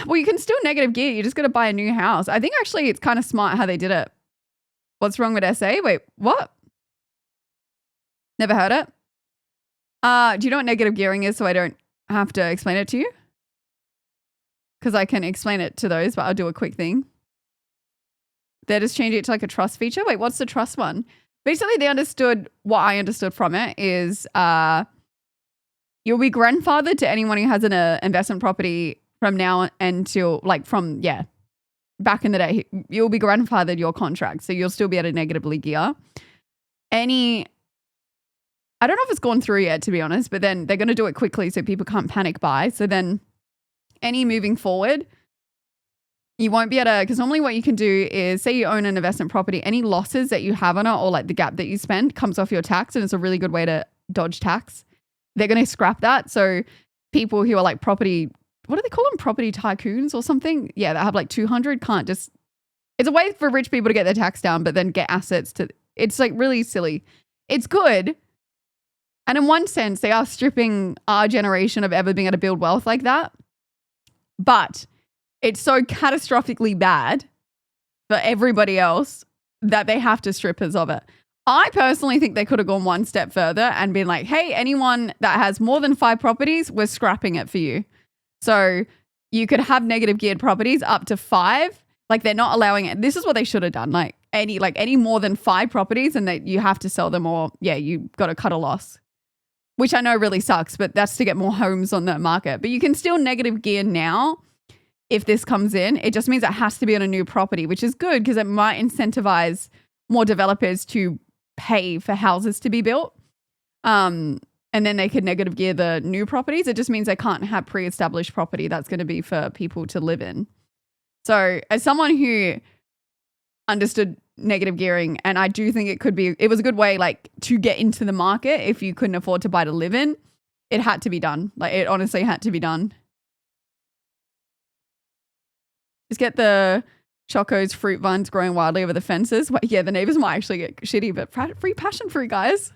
Well, you can still negative gear. You just got to buy a new house. I think actually it's kind of smart how they did it. What's wrong with SA? Wait, what? Never heard it. Do you know what negative gearing is so I don't have to explain it to you? Because I can explain it to those, but I'll do a quick thing. They're just changing it to like a trust feature. Wait, what's the trust one? Basically, they understood what I understood from it is you'll be grandfathered to anyone who has an investment property from now until like from, yeah, back in the day. You'll be grandfathered your contract. So you'll still be able to negatively gear. I don't know if it's gone through yet, to be honest, but then they're going to do it quickly so people can't panic buy. So then any moving forward, you won't be able to, because normally what you can do is say you own an investment property, any losses that you have on it or like the gap that you spend comes off your tax and it's a really good way to dodge tax. They're going to scrap that. So people who are like property, what do they call them? Property tycoons or something? Yeah, that have like 200 can't just, it's a way for rich people to get their tax down, but then get assets to, it's like really silly. It's good. And in one sense, they are stripping our generation of ever being able to build wealth like that. But it's so catastrophically bad for everybody else that they have to strip us of it. I personally think they could have gone one step further and been like, hey, anyone that has more than 5 properties, we're scrapping it for you. So you could have negative geared properties up to 5. Like they're not allowing it. This is what they should have done. Like any more than 5 properties and that you have to sell them, or you got to cut a loss, which I know really sucks, but that's to get more homes on the market. But you can still negative gear now if this comes in. It just means it has to be on a new property, which is good because it might incentivize more developers to pay for houses to be built. And then they could negative gear the new properties. It just means they can't have pre-established property that's going to be for people to live in. So as someone who understood negative gearing, and I do think it was a good way like to get into the market if you couldn't afford to buy to live in. It had to be done. Like it honestly had to be done. Just get the Choco's fruit vines growing wildly over the fences. Yeah, the neighbors might actually get shitty, but free passion fruit, guys.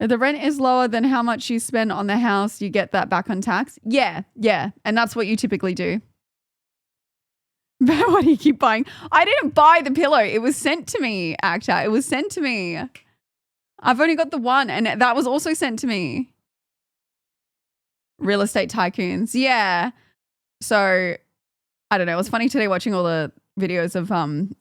If the rent is lower than how much you spend on the house, you get that back on tax. Yeah. And that's what you typically do. But what do you keep buying? I didn't buy the pillow. It was sent to me, Acta. It was sent to me. I've only got the one, and that was also sent to me. Real estate tycoons. Yeah. So, I don't know. It was funny today watching all the videos of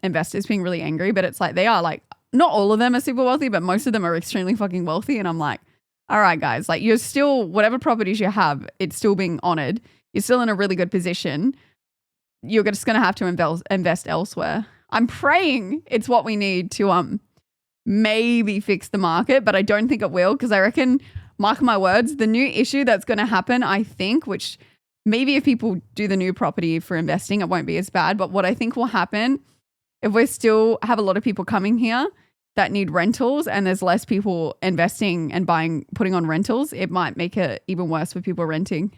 investors being really angry, but it's like they are like, not all of them are super wealthy, but most of them are extremely fucking wealthy. And I'm like, all right, guys, like you're still, whatever properties you have, it's still being honored. You're still in a really good position. You're just going to have to invest elsewhere. I'm praying it's what we need to maybe fix the market, but I don't think it will because I reckon, mark my words, the new issue that's going to happen, I think, which maybe if people do the new property for investing, it won't be as bad. But what I think will happen, if we still have a lot of people coming here that need rentals and there's less people investing and putting on rentals, it might make it even worse for people renting.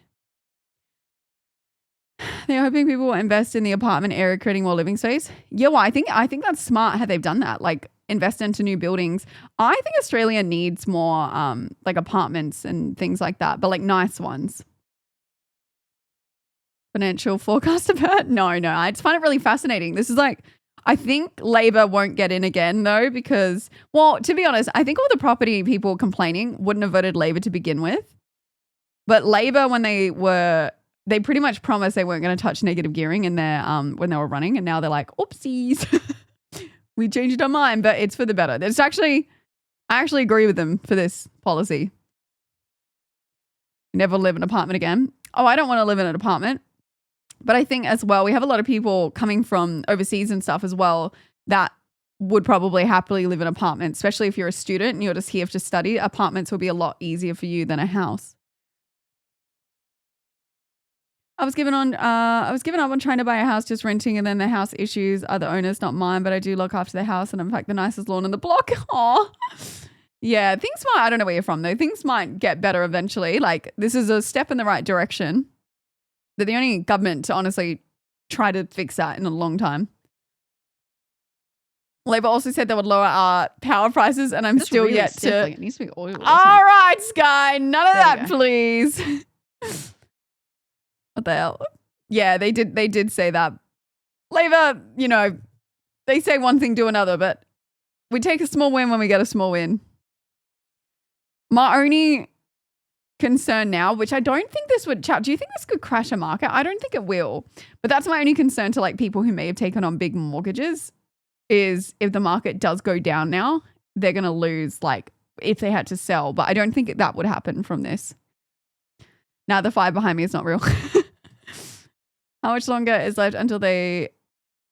They're hoping people will invest in the apartment area, creating more living space. Yeah, well, I think that's smart how they've done that. Like invest into new buildings. I think Australia needs more like apartments and things like that, but like nice ones. Financial forecast about? No. I just find it really fascinating. This is like, I think Labor won't get in again though, because, well, to be honest, I think all the property people complaining wouldn't have voted Labor to begin with. But Labor, when they pretty much promised they weren't going to touch negative gearing in their when they were running, and now they're like, oopsies, we changed our mind, but it's for the better. I actually agree with them for this policy. Never live in an apartment again. Oh, I don't want to live in an apartment. But I think as well, we have a lot of people coming from overseas and stuff as well that would probably happily live in apartments, especially if you're a student and you're just here to study. Apartments will be a lot easier for you than a house. I was given up on trying to buy a house, just renting, and then the house issues are the owners, not mine, but I do look after the house and I'm like the nicest lawn in the block. Aw. Yeah, things might, I don't know where you're from though. Things might get better eventually. Like this is a step in the right direction. They're the only government to honestly try to fix that in a long time. Labor also said they would lower our power prices, and I'm still really yet to. It needs to be oil. All right, Sky, none of that, please. What the hell? Yeah, they did say that. Labor, they say one thing, do another, but we take a small win when we get a small win. My only concern now, which I don't think this would, chat, do you think this could crash a market? I don't think it will, but that's my only concern to like people who may have taken on big mortgages is if the market does go down now, they're going to lose like if they had to sell, but I don't think that would happen from this. Now the fire behind me is not real. How much longer is left until they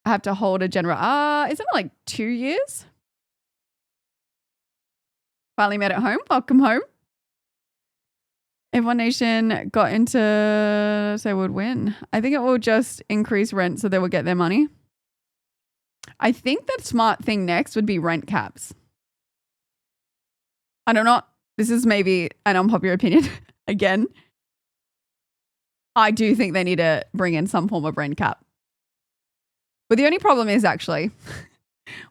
have to hold a general? Isn't it like 2 years? Finally made it home. Welcome home. If One Nation got into, say, would win. I think it will just increase rent so they will get their money. I think the smart thing next would be rent caps. I don't know. This is maybe an unpopular opinion. Again, I do think they need to bring in some form of rent cap. But the only problem is actually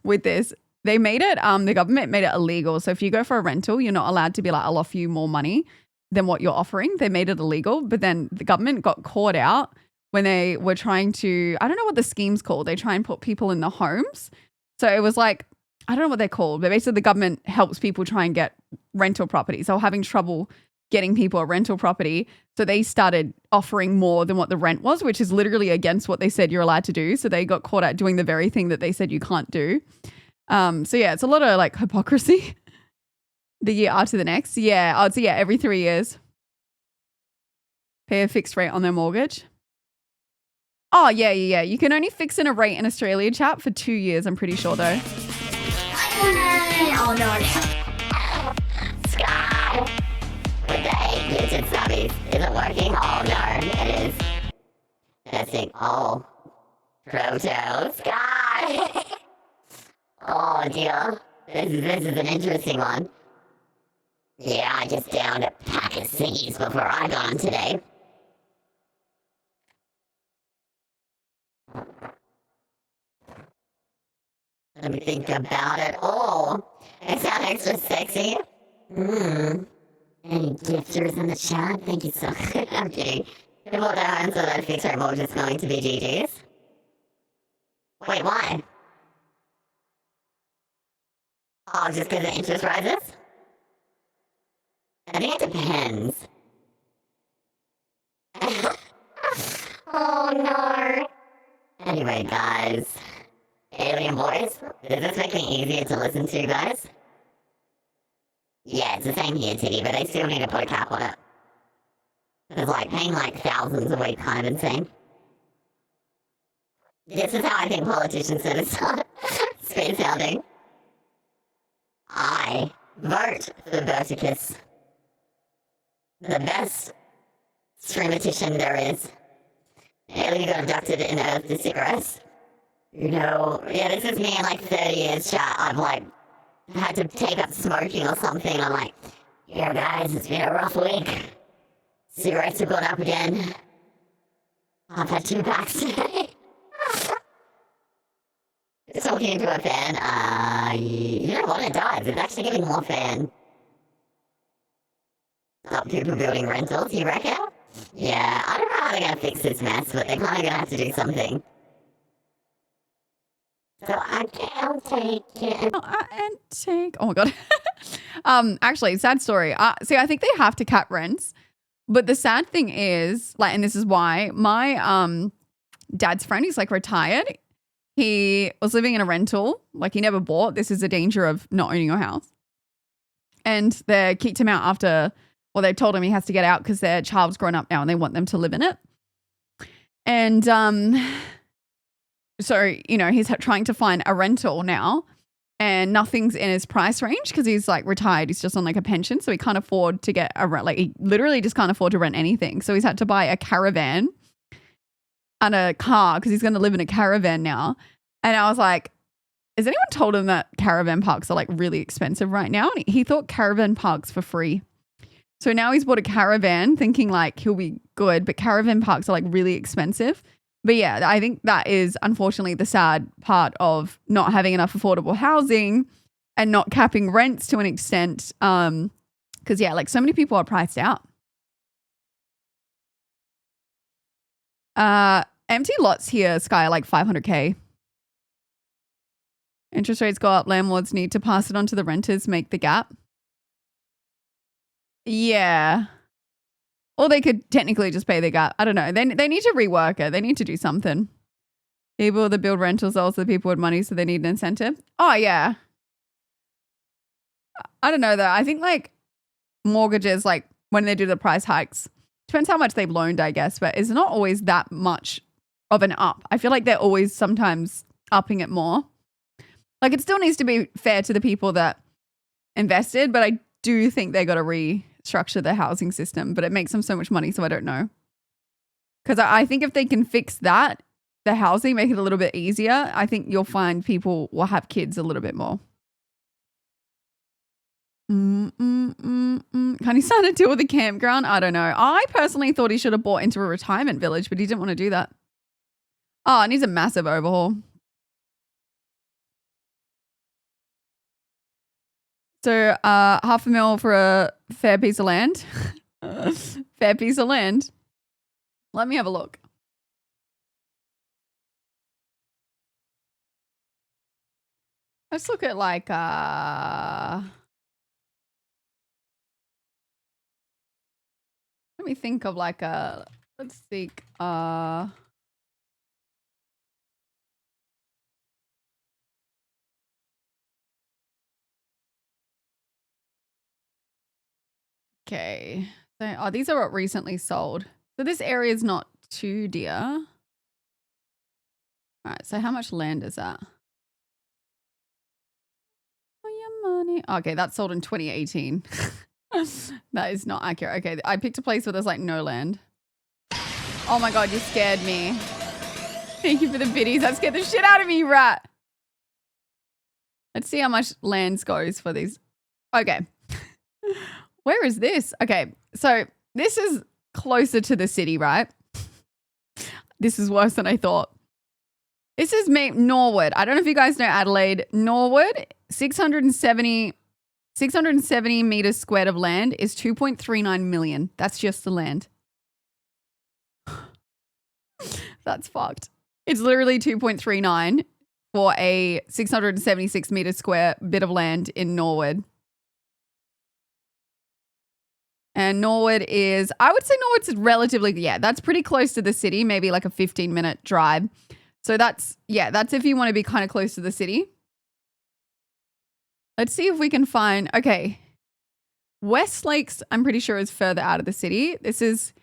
with this, they made it, the government made it illegal. So if you go for a rental, you're not allowed to be like, I'll offer you more money than what you're offering. They made it illegal, but then the government got caught out when they were trying to, I don't know what the scheme's called. They try and put people in the homes. So it was like, I don't know what they're called, but basically the government helps people try and get rental properties. They were having trouble getting people a rental property. So they started offering more than what the rent was, which is literally against what they said you're allowed to do. So they got caught out doing the very thing that they said you can't do. So yeah, it's a lot of like hypocrisy. The year after the next. Yeah. Oh, so yeah, every 3 years. Pay a fixed rate on their mortgage. Oh, yeah. You can only fix in a rate in Australia, chat, for 2 years, I'm pretty sure, though. Oh no. Sky. With the 8-digit subbies. Is it working? Oh no, it is. Testing. Oh. Proto. Sky. Oh dear. This is an interesting one. Yeah, I just downed a pack of ciggies before I got on today. Let me think about it. Oh, I sound extra sexy. Any gifters in the chat? Thank you so much. I'm kidding. If all their homes are that fixed rate mortgage is going to be GG's. Wait, why? Oh, just because the interest rises? I think it depends. Oh no. Anyway, guys. Alien Boys, does this make me easier to listen to, guys? Yeah, it's the same here, Titty, but they still need to put a cap on it. It's like paying like thousands a week, kind of insane. This is how I think politicians should start speed sounding. I vote for Verticus. The best streamatician there is. Alien got abducted in Earth to cigarettes. You know, yeah, this is me in like 30 years, chat. I've like had to take up smoking or something. I'm like, yeah, guys, it's been a rough week. Cigarettes have gone up again. I've had 2 packs today. Talking to a fan, you know what, it does. It's actually getting more fan. Stop people building rentals, you reckon? Yeah, I don't know how they're gonna fix this mess, but they're kinda gonna have to do something. So I can't take it. Oh my god. Actually, sad story. See, I think they have to cap rents, but the sad thing is, like, and this is why my dad's friend, he's like retired. He was living in a rental, like he never bought. This is a danger of not owning your house. And they kicked him out after, well, they told him he has to get out because their child's grown up now and they want them to live in it. And so, you know, he's trying to find a rental now and nothing's in his price range because he's like retired. He's just on like a pension. So he can't afford to get a rent. Like he literally just can't afford to rent anything. So he's had to buy a caravan and a car because he's going to live in a caravan now. And I was like, has anyone told him that caravan parks are like really expensive right now? And he thought caravan parks for free. So now he's bought a caravan thinking like he'll be good, but caravan parks are like really expensive. But yeah, I think that is unfortunately the sad part of not having enough affordable housing and not capping rents to an extent. Because yeah, like so many people are priced out. Empty lots here, Sky, are like 500K. Interest rates go up. Landlords need to pass it on to the renters, make the gap. Yeah. Or they could technically just pay the gap. I don't know. They need to rework it. They need to do something. People that build rentals are also the people with money, so they need an incentive. Oh, yeah. I don't know, though. I think, like, mortgages, like, when they do the price hikes, depends how much they've loaned, I guess, but it's not always that much of an up. I feel like they're always sometimes upping it more. Like, it still needs to be fair to the people that invested, but I do think they got to restructure the housing system, but it makes them so much money, so I don't know. Because I think if they can fix that, the housing, make it a little bit easier, I think you'll find people will have kids a little bit more. Can he sign a deal with the campground? I don't know. I personally thought he should have bought into a retirement village, but he didn't want to do that. Oh, it needs a massive overhaul. So $500,000 for a fair piece of land. Fair piece of land. Let me have a look. Let's look at like me think of like a, let's think, okay. So, oh, these are what recently sold. So this area is not too dear. All right. So how much land is that? Oh, your money. Okay, that sold in 2018. That is not accurate. Okay, I picked a place where there's like no land. Oh my God, you scared me. Thank you for the biddies. That scared the shit out of me, you rat. Let's see how much lands goes for these. Okay. Where is this? Okay, so this is closer to the city, right? This is worse than I thought. This is Norwood. I don't know if you guys know Adelaide. Norwood, 670 meters squared of land is 2.39 million. That's just the land. That's fucked. It's literally 2.39 for a 676 meter square bit of land in Norwood. And Norwood is, I would say Norwood's relatively, yeah, that's pretty close to the city, maybe like a 15-minute drive. So that's, yeah, that's if you want to be kind of close to the city. Let's see if we can find, okay. West Lakes, I'm pretty sure is further out of the city. This is,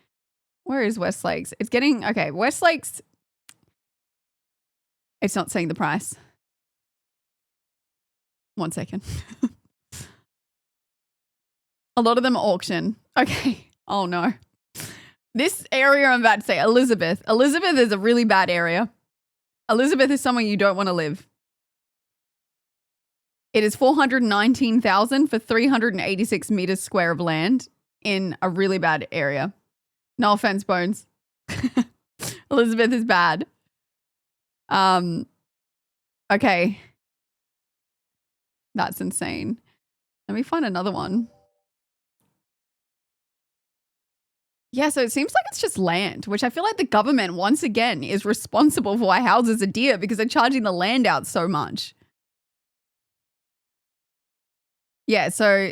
where is West Lakes? It's getting, okay, West Lakes, it's not saying the price. 1 second. A lot of them are auction. Okay. Oh no. This area I'm about to say, Elizabeth. Elizabeth is a really bad area. Elizabeth is somewhere you don't want to live. It is 419,000 for 386 meters square of land in a really bad area. No offense, Bones. Elizabeth is bad. Okay. That's insane. Let me find another one. Yeah, so it seems like it's just land, which I feel like the government, once again, is responsible for why houses are dear because they're charging the land out so much. Yeah, so,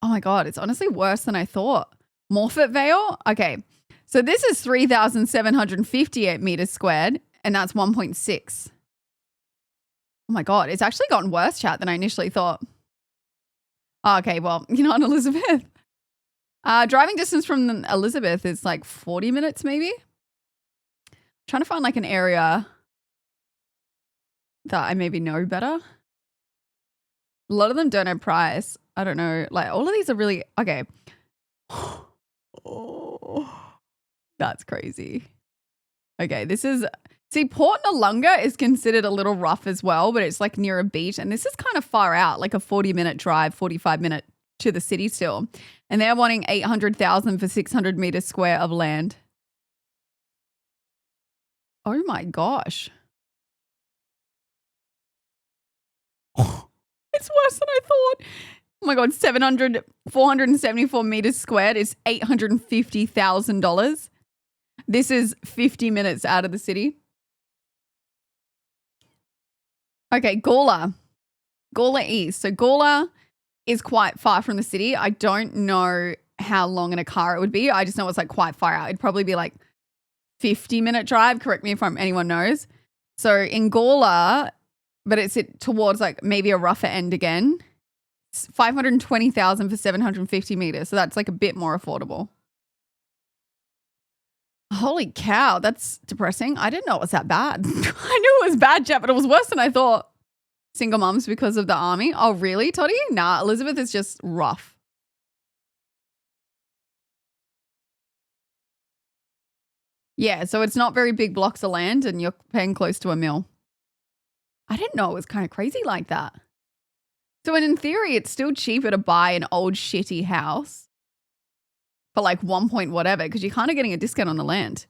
oh my God, it's honestly worse than I thought. Morphett Vale? Okay, so this is 3,758 meters squared, and that's 1.6. Oh my God, it's actually gotten worse, chat, than I initially thought. Oh, okay, well, you know what, Elizabeth? Driving distance from Elizabeth is like 40 minutes maybe. I'm trying to find like an area that I maybe know better. A lot of them don't have price. I don't know. Like all of these are really, okay. Oh, that's crazy. Okay, this is, see, Port Noarlunga is considered a little rough as well, but it's like near a beach. And this is kind of far out, like a 40-minute drive, 45-minute to the city still. And they're wanting 800,000 for 600 meters square of land. Oh my gosh. It's worse than I thought. Oh my God, 474 meters squared is $850,000. This is 50 minutes out of the city. Okay, Gawler. Gawler East. So Gawler is quite far from the city. I don't know how long in a car it would be. I just know it's like quite far out. It'd probably be like 50-minute drive. Correct me if anyone knows. So in Gawler, but it's towards like maybe a rougher end again. It's 520,000 for 750 meters. So that's like a bit more affordable. Holy cow, that's depressing. I didn't know it was that bad. I knew it was bad, Jet, but it was worse than I thought. Single moms because of the army. Oh, really, Toddy? Nah, Elizabeth is just rough. Yeah, so it's not very big blocks of land and you're paying close to $1 million. I didn't know it was kind of crazy like that. So in theory, it's still cheaper to buy an old shitty house for like 1 point whatever because you're kind of getting a discount on the land.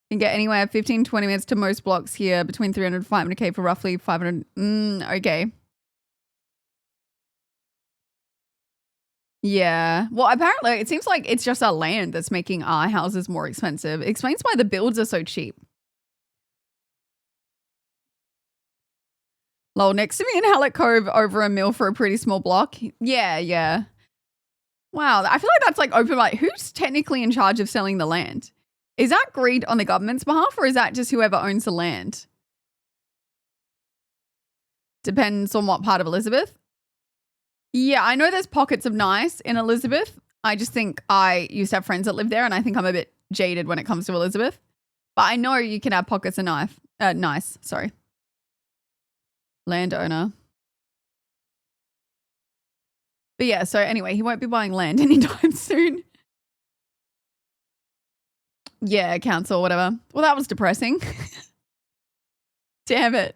You can get anywhere 15, 20 minutes to most blocks here between 300 and 500K for roughly 500. Okay. Yeah. Well, apparently it seems like it's just our land that's making our houses more expensive. It explains why the builds are so cheap. Lol, next to me in Hallett Cove over $1 million for a pretty small block. Yeah, yeah. Wow. I feel like that's like open, like who's technically in charge of selling the land? Is that greed on the government's behalf or is that just whoever owns the land? Depends on what part of Elizabeth. Yeah, I know there's pockets of nice in Elizabeth. I just think I used to have friends that live there and I think I'm a bit jaded when it comes to Elizabeth. But I know you can have pockets of nice. Sorry. Landowner. But yeah, so anyway, he won't be buying land anytime soon. Yeah, council, whatever. Well, that was depressing. Damn it.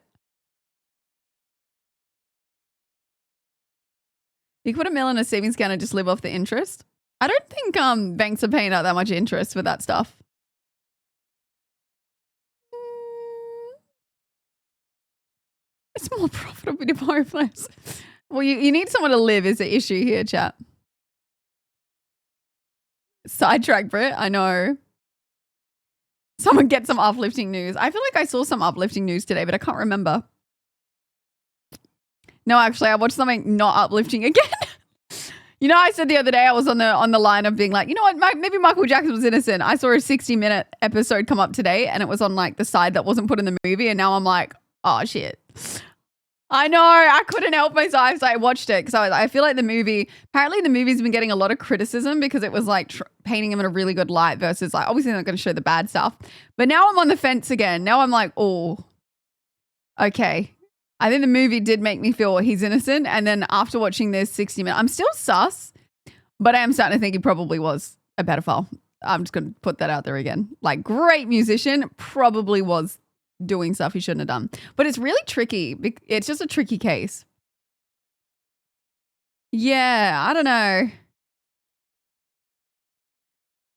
You could put $1 million in a savings account and just live off the interest. I don't think banks are paying out that much interest for that stuff. It's more profitable to borrow place. Well, you need someone to live is the issue here, chat. Sidetrack, Brit. I know. Someone get some uplifting news. I feel like I saw some uplifting news today, but I can't remember. No, actually, I watched something not uplifting again. You know, I said the other day I was on the line of being like, you know what, maybe Michael Jackson was innocent. I saw a 60-minute episode come up today and it was on like the side that wasn't put in the movie. And now I'm like, oh, shit. I know. I couldn't help myself. So I watched it because I feel like apparently the movie's been getting a lot of criticism because it was like painting him in a really good light versus like, obviously they're not going to show the bad stuff. But now I'm on the fence again. Now I'm like, oh, okay. I think the movie did make me feel he's innocent. And then after watching this 60 minutes, I'm still sus, but I am starting to think he probably was a pedophile. I'm just going to put that out there again. Like, great musician, probably was doing stuff he shouldn't have done. But it's really tricky. It's just a tricky case. Yeah, I don't know.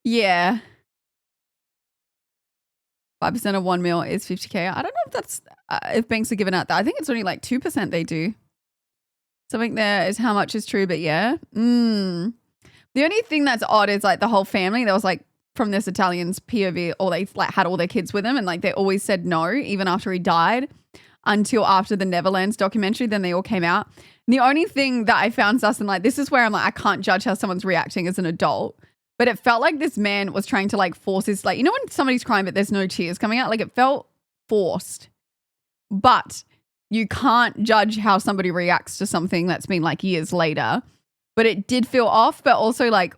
Yeah. 5% of 1 mil is 50K. I don't know if that's, if banks are giving out that. I think it's only like 2% they do. Something there is how much is true, but yeah. The only thing that's odd is like the whole family. There was like, from this Italian's POV, or they like had all their kids with him and like they always said no, even after he died, until after the Neverlands documentary, then they all came out. And the only thing that I found sus, and like this is where I'm like, I can't judge how someone's reacting as an adult, but it felt like this man was trying to like force his, like, you know when somebody's crying but there's no tears coming out? Like it felt forced. But you can't judge how somebody reacts to something that's been like years later. But it did feel off, but also like,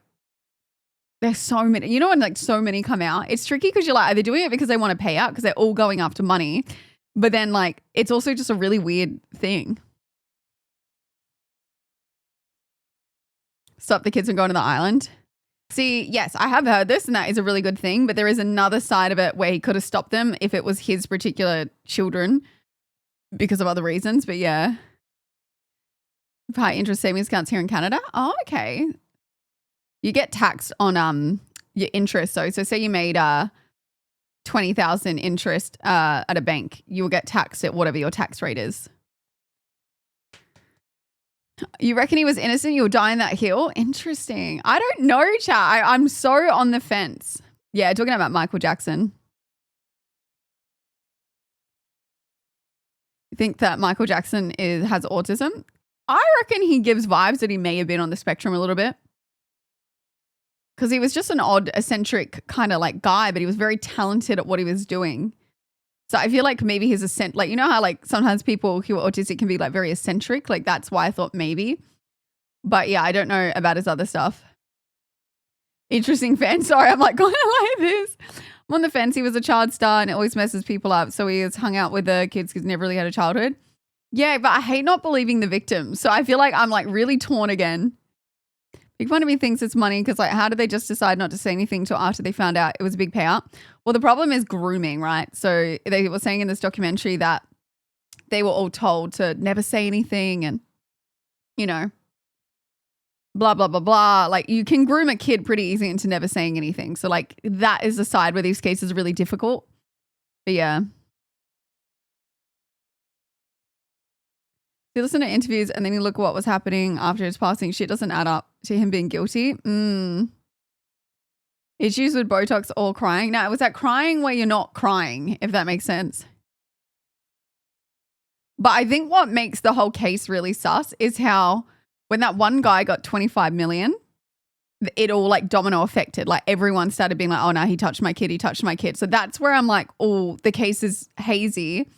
there's so many, you know, when like so many come out, it's tricky because you're like, are they doing it because they want to pay out because they're all going after money? But then like, it's also just a really weird thing. Stop the kids from going to the island. See, yes, I have heard this and that is a really good thing, but there is another side of it where he could have stopped them if it was his particular children because of other reasons. But yeah. High interest savings accounts here in Canada. Oh, okay. You get taxed on your interest. So say you made 20,000 interest at a bank, you will get taxed at whatever your tax rate is. You reckon he was innocent? You'll die in that hill? Interesting. I don't know, chat. I'm so on the fence. Yeah, talking about Michael Jackson. You think that Michael Jackson has autism? I reckon he gives vibes that he may have been on the spectrum a little bit. Because he was just an odd, eccentric kind of like guy, but he was very talented at what he was doing. So I feel like maybe he's like, you know how like sometimes people who are autistic can be like very eccentric? Like that's why I thought maybe. But yeah, I don't know about his other stuff. Interesting fan. Sorry, I'm like going like this. I'm on the fence. He was a child star and it always messes people up. So he has hung out with the kids because he never really had a childhood. Yeah, but I hate not believing the victim. So I feel like I'm like really torn again. Big Fun of Me thinks it's money because like how did they just decide not to say anything till after they found out it was a big payout? Well, the problem is grooming, right? So they were saying in this documentary that they were all told to never say anything and, you know, blah, blah, blah, blah. Like you can groom a kid pretty easy into never saying anything. So like that is the side where these cases are really difficult. But yeah. You listen to interviews and then you look at what was happening after his passing. Shit doesn't add up to him being guilty. Issues with Botox or crying. No, it was that crying where you're not crying, if that makes sense. But I think what makes the whole case really sus is how when that one guy got 25 million it all like domino affected. Like everyone started being like, oh no, he touched my kid, he touched my kid. So that's where I'm like, oh, the case is hazy,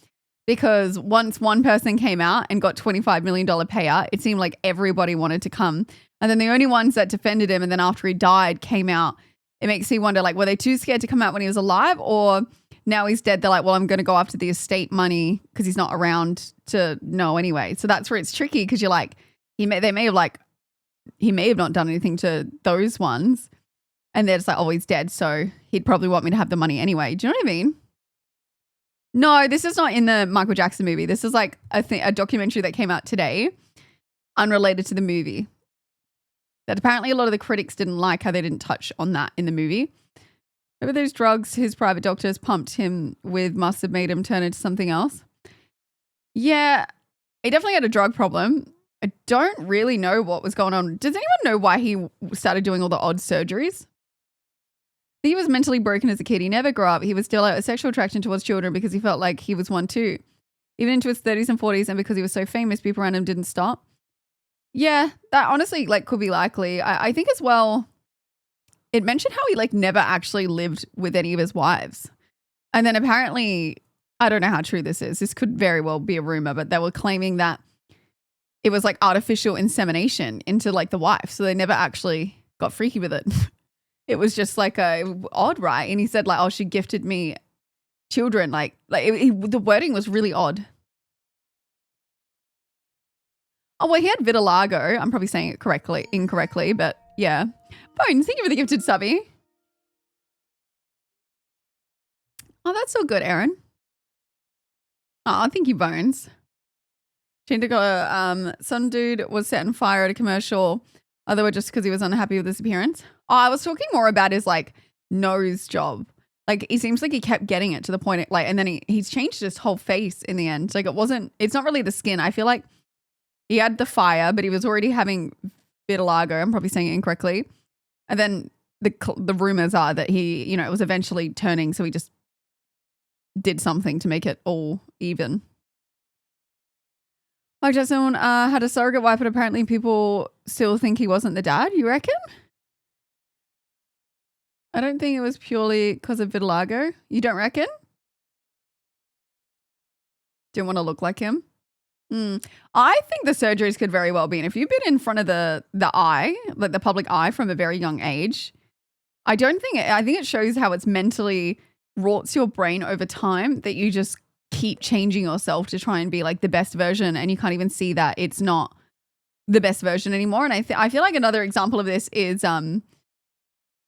because once one person came out and got $25 million payout, it seemed like everybody wanted to come. And then the only ones that defended him and then after he died came out. It makes me wonder, like, were they too scared to come out when he was alive, or now he's dead, they're like, well, I'm going to go after the estate money because he's not around to know anyway. So that's where it's tricky, because you're like, he may have not done anything to those ones. And they're just like, oh, he's dead, so he'd probably want me to have the money anyway. Do you know what I mean? No, this is not in the Michael Jackson movie. This is like a documentary that came out today, unrelated to the movie. That apparently a lot of the critics didn't like how they didn't touch on that in the movie. Maybe those drugs his private doctors pumped him with must have made him turn into something else. Yeah, he definitely had a drug problem. I don't really know what was going on. Does anyone know why he started doing all the odd surgeries? He was mentally broken as a kid. He never grew up. He was still a sexual attraction towards children because he felt like he was one too. Even into his 30s and 40s, and because he was so famous, people around him didn't stop. Yeah, that honestly like could be likely. I think as well, it mentioned how he like never actually lived with any of his wives. And then apparently, I don't know how true this is. This could very well be a rumor, but they were claiming that it was like artificial insemination into like the wife. So they never actually got freaky with it. It was just like odd, right? And he said like, oh, she gifted me children. The wording was really odd. Oh, well, he had vitiligo. I'm probably saying it incorrectly, but yeah. Bones, thank you for the gifted subby. Oh, that's so good, Aaron. Oh, thank you, Bones. Some dude was set on fire at a commercial. Otherwise, just because he was unhappy with his appearance. Oh, I was talking more about his like nose job. Like he seems like he kept getting it to the point and then he's changed his whole face in the end. Like it's not really the skin. I feel like he had the fire, but he was already having vitiligo. I'm probably saying it incorrectly. And then the rumors are that he, it was eventually turning. So he just did something to make it all even. Mike Jackson had a surrogate wife, but apparently people still think he wasn't the dad. You reckon? I don't think it was purely because of vitiligo. You don't reckon? Didn't want to look like him? I think the surgeries could very well be. And if you've been in front of the eye, like the public eye from a very young age, I think it shows how it's mentally rots your brain over time that you just keep changing yourself to try and be like the best version, and you can't even see that it's not the best version anymore. And I feel like another example of this is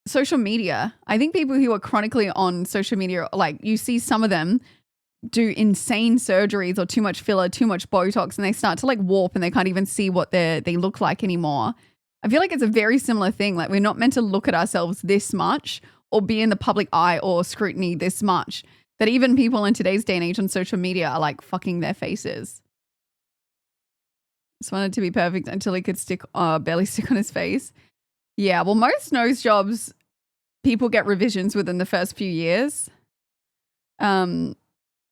social media. I think people who are chronically on social media, like you see some of them do insane surgeries or too much filler, too much Botox, and they start to like warp and they can't even see what they look like anymore. I feel like it's a very similar thing. Like we're not meant to look at ourselves this much or be in the public eye or scrutiny this much, that even people in today's day and age on social media are like fucking their faces. Just wanted to be perfect until he could barely stick on his face. Yeah, well, most nose jobs, people get revisions within the first few years.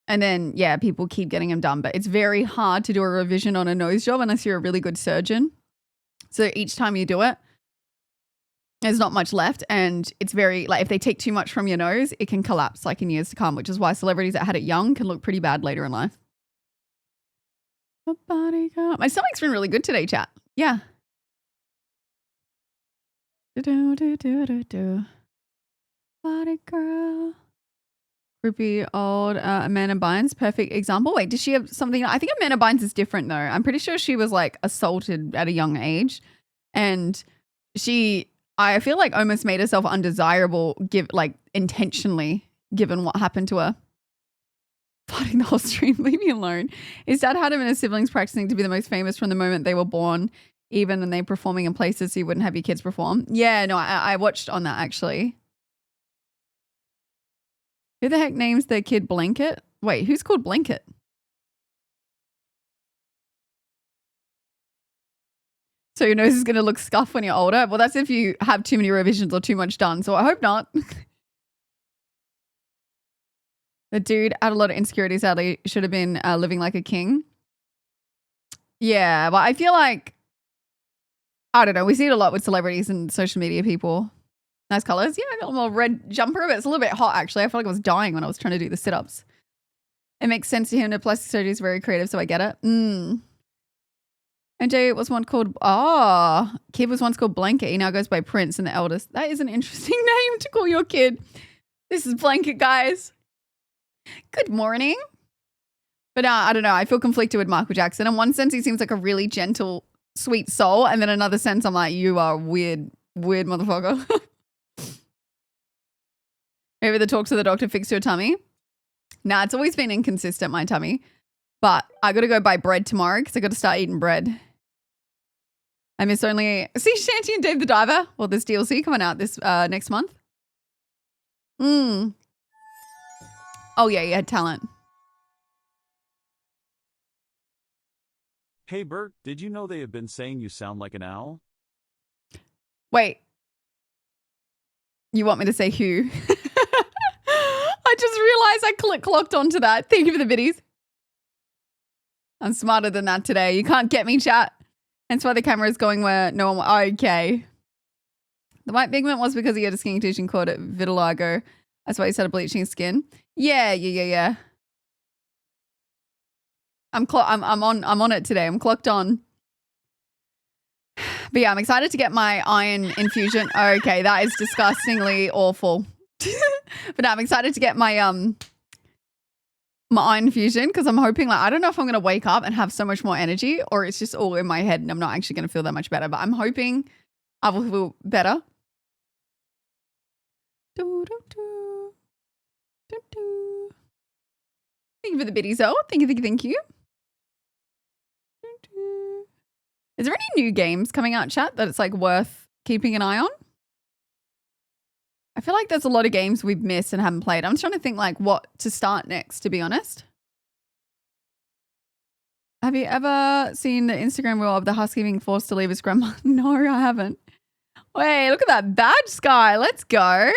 And then, yeah, people keep getting them done. But it's very hard to do a revision on a nose job unless you're a really good surgeon. So each time you do it, there's not much left. And it's very, like, if they take too much from your nose, it can collapse, like, in years to come, which is why celebrities that had it young can look pretty bad later in life. My stomach's been really good today, chat. Yeah. Body girl. Groupie old Amanda Bynes, perfect example. Wait, does she have something? I think Amanda Bynes is different though. I'm pretty sure she was like assaulted at a young age, and I feel like almost made herself undesirable, intentionally, given what happened to her. Fighting the whole stream, leave me alone. His dad had him and his siblings practicing to be the most famous from the moment they were born, even when they performing in places so you wouldn't have your kids perform. Yeah, no, I watched on that actually. Who the heck names their kid Blanket? Wait, who's called Blanket? So your nose is going to look scuffed when you're older? Well, that's if you have too many revisions or too much done. So I hope not. The dude had a lot of insecurities. Sadly, should have been living like a king. Yeah, but I feel like I don't know. We see it a lot with celebrities and social media people. Nice colors. Yeah, I got a little red jumper, but it's a little bit hot actually. I felt like I was dying when I was trying to do the sit-ups. It makes sense to him. The plastic surgery is very creative, so I get it. MJ was once called, kid was once called Blanket. He now goes by Prince and the eldest. That is an interesting name to call your kid. This is Blanket, guys. Good morning. But I don't know. I feel conflicted with Michael Jackson. In one sense, he seems like a really gentle, sweet soul. And then in another sense, I'm like, you are weird motherfucker. Maybe the talk to the doctor fixed your tummy. Nah, it's always been inconsistent, my tummy. But I got to go buy bread tomorrow because I got to start eating bread. I miss only... See Shanty and Dave the Diver? Well, there's DLC coming out this next month. Oh, yeah, you had talent. Hey, Bert, did you know they have been saying you sound like an owl? Wait. You want me to say who? I just realized I clocked onto that. Thank you for the biddies. I'm smarter than that today. You can't get me, chat. Hence why the camera is going where no one... Okay. The white pigment was because he had a skin condition called vitiligo. That's why he started bleaching his skin. Yeah. I'm on it today. I'm clocked on. But yeah, I'm excited to get my iron infusion. Okay, that is disgustingly awful. But no, I'm excited to get my my iron infusion because I'm hoping, like, I don't know if I'm going to wake up and have so much more energy or it's just all in my head and I'm not actually going to feel that much better. But I'm hoping I will feel better. Thank you for the biddies, though. Thank you. Is there any new games coming out, chat, that it's like worth keeping an eye on? I feel like there's a lot of games we've missed and haven't played. I'm just trying to think like what to start next, to be honest. Have you ever seen the Instagram reel of the husky being forced to leave his grandma? No, I haven't. Wait, look at that badge, Sky. Let's go.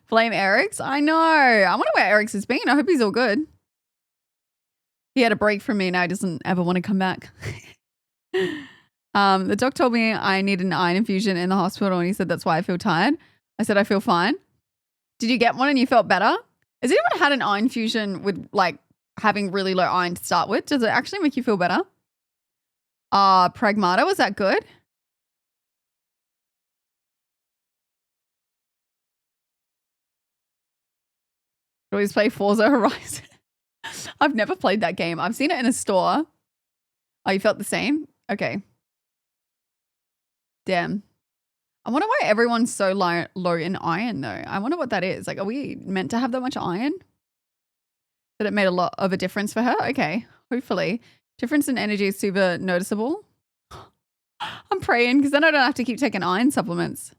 Blame Eric's. I know. I wonder where Eric's has been. I hope he's all good. He had a break from me. Now he doesn't ever want to come back. The doc told me I need an iron infusion in the hospital and he said that's why I feel tired. I said I feel fine. Did you get one and you felt better? Has anyone had an iron infusion with like having really low iron to start with? Does it actually make you feel better? Pragmata, was that good? Always play Forza Horizon. I've never played that game. I've seen it in a store. Oh, you felt the same? Okay. Damn. I wonder why everyone's so low in iron, though. I wonder what that is. Like, are we meant to have that much iron? That it made a lot of a difference for her? Okay, hopefully. Difference in energy is super noticeable. I'm praying because then I don't have to keep taking iron supplements.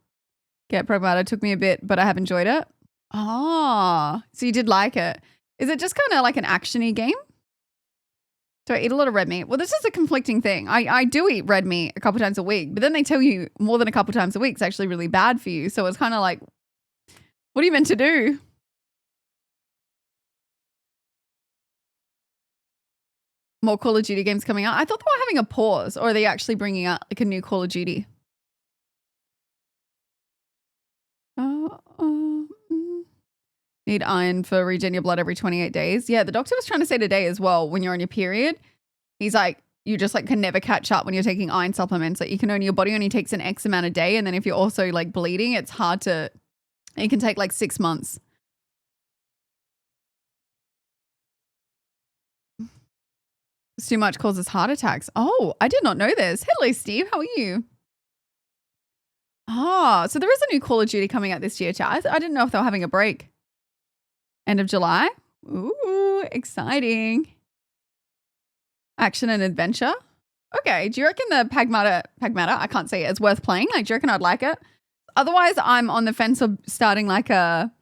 Get Pragmata took me a bit, but I have enjoyed it. Oh, so you did like it. Is it just kind of like an action-y game? Do I eat a lot of red meat? Well, this is a conflicting thing. I do eat red meat a couple times a week, but then they tell you more than a couple times a week is actually really bad for you. So it's kind of like, what are you meant to do? More Call of Duty games coming out. I thought they were having a pause, or are they actually bringing out like a new Call of Duty? Need iron for regen your blood every 28 days. Yeah, the doctor was trying to say today as well, when you're on your period, he's like, you just like can never catch up when you're taking iron supplements. Like your body only takes an X amount a day. And then if you're also like bleeding, it's hard to, it can take like 6 months. It's too much causes heart attacks. Oh, I did not know this. Hello, Steve. How are you? Oh, so there is a new Call of Duty coming out this year, chat. I didn't know if they were having a break. End of July. Ooh, exciting. Action and adventure. Okay, do you reckon the Pragmata, I can't say it, is worth playing? Like, do you reckon I'd like it? Otherwise, I'm on the fence of starting like a...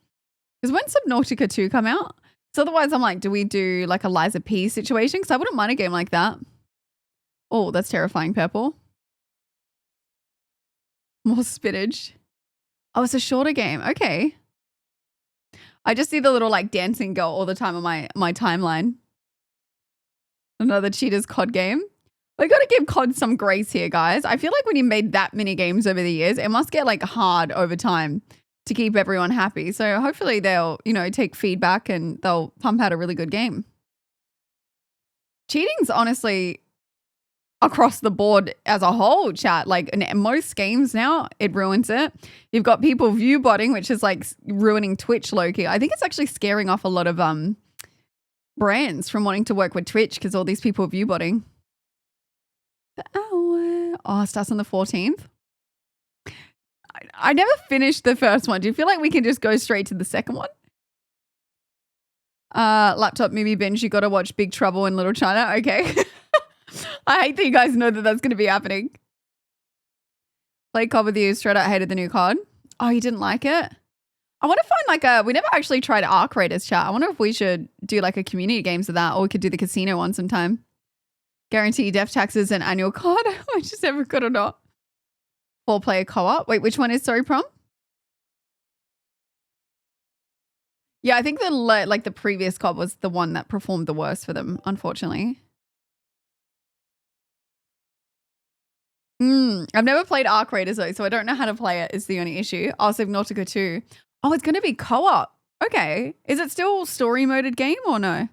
Because when Subnautica 2 come out? So otherwise, I'm like, do we do like a Liza P situation? Because I wouldn't mind a game like that. Oh, that's terrifying, Purple. More spittage. Oh, it's a shorter game. Okay. I just see the little like dancing girl all the time on my timeline. Another Cheetah's COD game. We got to give COD some grace here, guys. I feel like when you made that many games over the years, it must get like hard over time to keep everyone happy. So hopefully they'll, take feedback and they'll pump out a really good game. Cheating's honestly across the board as a whole, chat. Like in most games now, it ruins it. You've got people view botting, which is like ruining Twitch low-key. I think it's actually scaring off a lot of brands from wanting to work with Twitch because all these people view botting. Oh, starts on the 14th. I never finished the first one. Do you feel like we can just go straight to the second one? Laptop movie binge. You got to watch Big Trouble in Little China. Okay. I hate that you guys know that that's going to be happening. Played COD with you. Straight out hated the new COD. Oh, you didn't like it? I want to find we never actually tried Arc Raiders, chat. I wonder if we should do like a community games of that, or we could do the casino one sometime. Guarantee death taxes and annual COD, which is ever good or not. 4-player co-op. Wait, which one is sorry, Prom? Yeah, I think the previous COD was the one that performed the worst for them, unfortunately. I've never played Arc Raiders though, so I don't know how to play it is the only issue. Oh, Subnautica 2. Oh, it's going to be co-op. Okay. Is it still story moded game or no?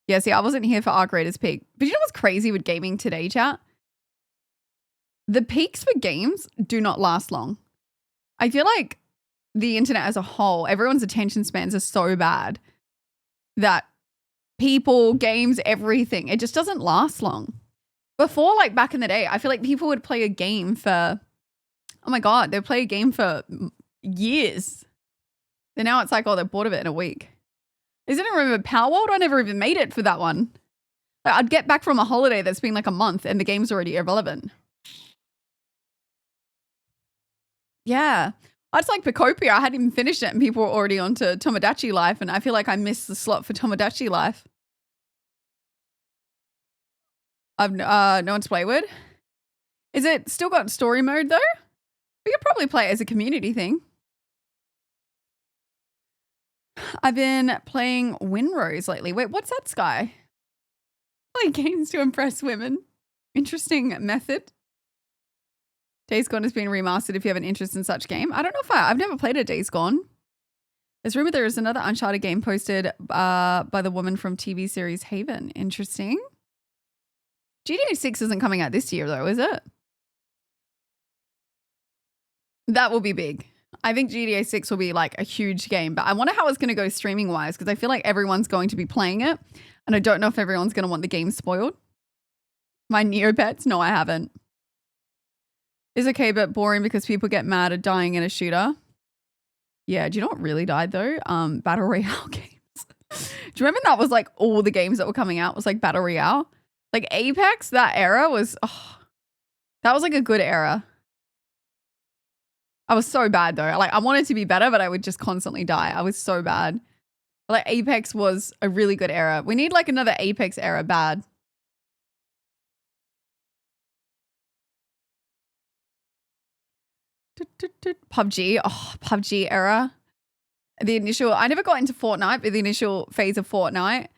Yeah, see, I wasn't here for Arc Raiders peak. But you know what's crazy with gaming today, chat? The peaks for games do not last long. I feel like the internet as a whole, everyone's attention spans are so bad that people, games, everything, it just doesn't last long. Before, like back in the day, I feel like people would play a game for, oh my God, they'd play a game for years. And now it's like, oh, they're bored of it in a week. Isn't it remember Power World? I never even made it for that one. Like, I'd get back from a holiday that's been like a month and the game's already irrelevant. Yeah. I just like Picopia. I hadn't even finished it and people were already on to Tomodachi Life and I feel like I missed the slot for Tomodachi Life. I've no one's played with. Is it still got story mode though? We could probably play it as a community thing. I've been playing Winrose lately. Wait, what's that, Sky? Play games to impress women. Interesting method. Days Gone has been remastered if you have an interest in such game. I don't know if I've never played a Days Gone. There's rumor there is another Uncharted game posted by the woman from TV series Haven. Interesting. GTA 6 isn't coming out this year though, is it? That will be big. I think GTA 6 will be like a huge game, but I wonder how it's going to go streaming wise because I feel like everyone's going to be playing it and I don't know if everyone's going to want the game spoiled. My Neopets? No, I haven't. Is okay, but boring because people get mad at dying in a shooter. Yeah, do you know what really died though? Battle Royale games. Do you remember that was like all the games that were coming out was like Battle Royale? Like Apex, that era was, that was like a good era. I was so bad though. Like I wanted to be better, but I would just constantly die. I was so bad. Like Apex was a really good era. We need like another Apex era bad. PUBG. Oh, PUBG era. The initial, I never got into Fortnite, but the initial phase of Fortnite.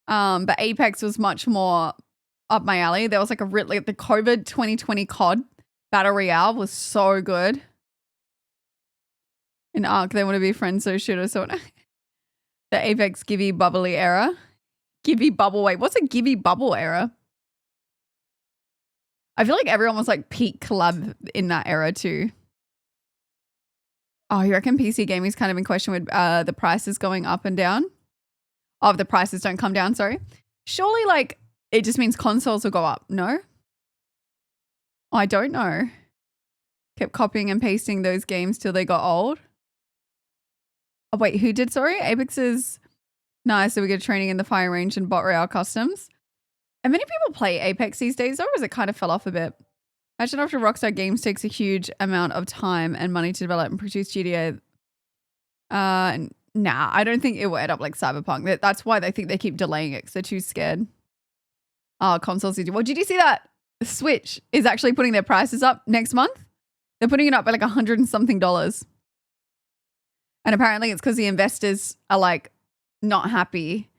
But Apex was much more up my alley. There was like the COVID 2020 COD Battle Royale was so good. In Ark, they want to be friends, so shooter. So the Apex Gibby Bubbly era. Gibby Bubble. Wait, what's a Gibby Bubble era? I feel like everyone was like peak collab in that era too. Oh, you reckon PC gaming is kind of in question with the prices going up and down? Oh, if the prices don't come down, sorry. Surely like it just means consoles will go up. No? Oh, I don't know. Kept copying and pasting those games till they got old. Oh, wait, who did? Sorry? Apex is nice. So we get training in the fire range and bot royale customs. And many people play Apex these days, or has it kind of fell off a bit? Imagine after Rockstar Games takes a huge amount of time and money to develop and produce GTA. Nah, I don't think it will end up like Cyberpunk. That's why they think they keep delaying it because they're too scared. Oh, consoles. Well, did you see that Switch is actually putting their prices up next month? They're putting it up by like $100 and something. And apparently it's because the investors are like not happy.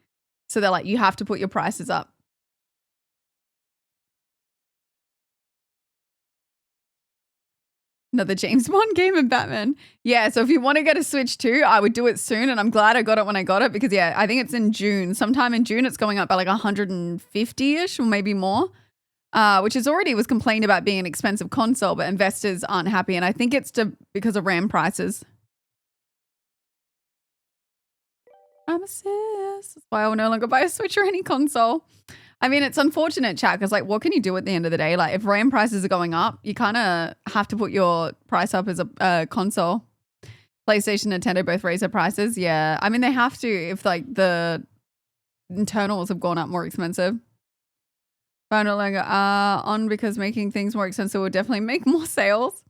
So they're like, you have to put your prices up. Another James Bond game and Batman. Yeah, so if you want to get a Switch too, I would do it soon. And I'm glad I got it when I got it because, yeah, I think it's in June. Sometime in June, it's going up by like 150-ish or maybe more, which is already was complained about being an expensive console, but investors aren't happy. And I think it's because of RAM prices. Promises. That's why I will no longer buy a Switch or any console. I mean, it's unfortunate, chat, because, like, what can you do at the end of the day? Like, if RAM prices are going up, you kind of have to put your price up as a console. PlayStation, Nintendo both raise their prices. Yeah. I mean, they have to if, like, the internals have gone up more expensive. But no longer on because making things more expensive will definitely make more sales.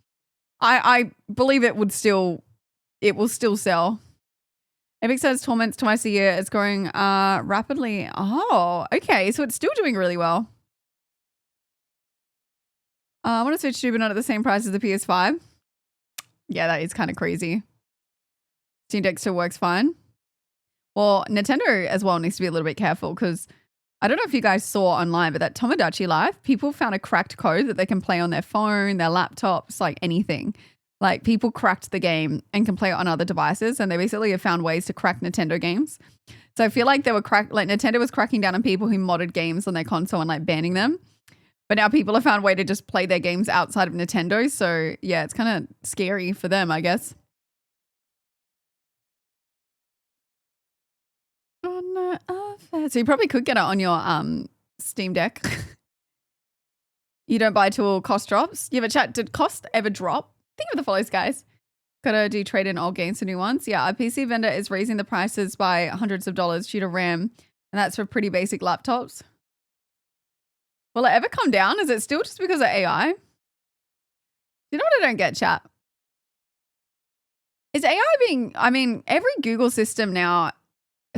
I believe it will still sell. Epic says Torments twice a year. It's growing rapidly. Oh, okay. So it's still doing really well. I want to Switch 2, but not at the same price as the PS5. Yeah, that is kind of crazy. Steam Deck still works fine. Well, Nintendo as well needs to be a little bit careful because I don't know if you guys saw online, but that Tomodachi Life, people found a cracked code that they can play on their phone, their laptops, like anything. Like, people cracked the game and can play it on other devices, and they basically have found ways to crack Nintendo games. So I feel like Nintendo was cracking down on people who modded games on their console and like banning them. But now people have found a way to just play their games outside of Nintendo. So yeah, it's kind of scary for them, I guess. So you probably could get it on your Steam Deck. You don't buy till cost drops. You have a chat. Did cost ever drop? Think of the follows, guys. Gotta do trade in old games for new ones. Yeah, our PC vendor is raising the prices by hundreds of dollars due to RAM, and that's for pretty basic laptops. Will it ever come down? Is it still just because of AI? You know what I don't get, chat? Is AI being, I mean, every Google system now,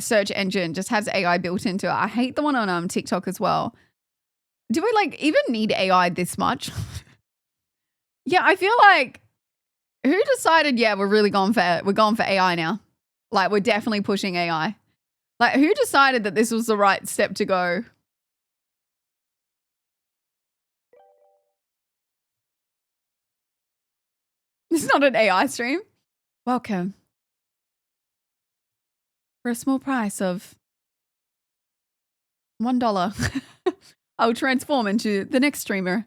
search engine just has AI built into it. I hate the one on TikTok as well. Do we like even need AI this much? Yeah, I feel like who decided, yeah, we're going for AI now? Like, we're definitely pushing AI. Like, who decided that this was the right step to go? It's not an AI stream. Welcome. For a small price of $1, I'll transform into the next streamer.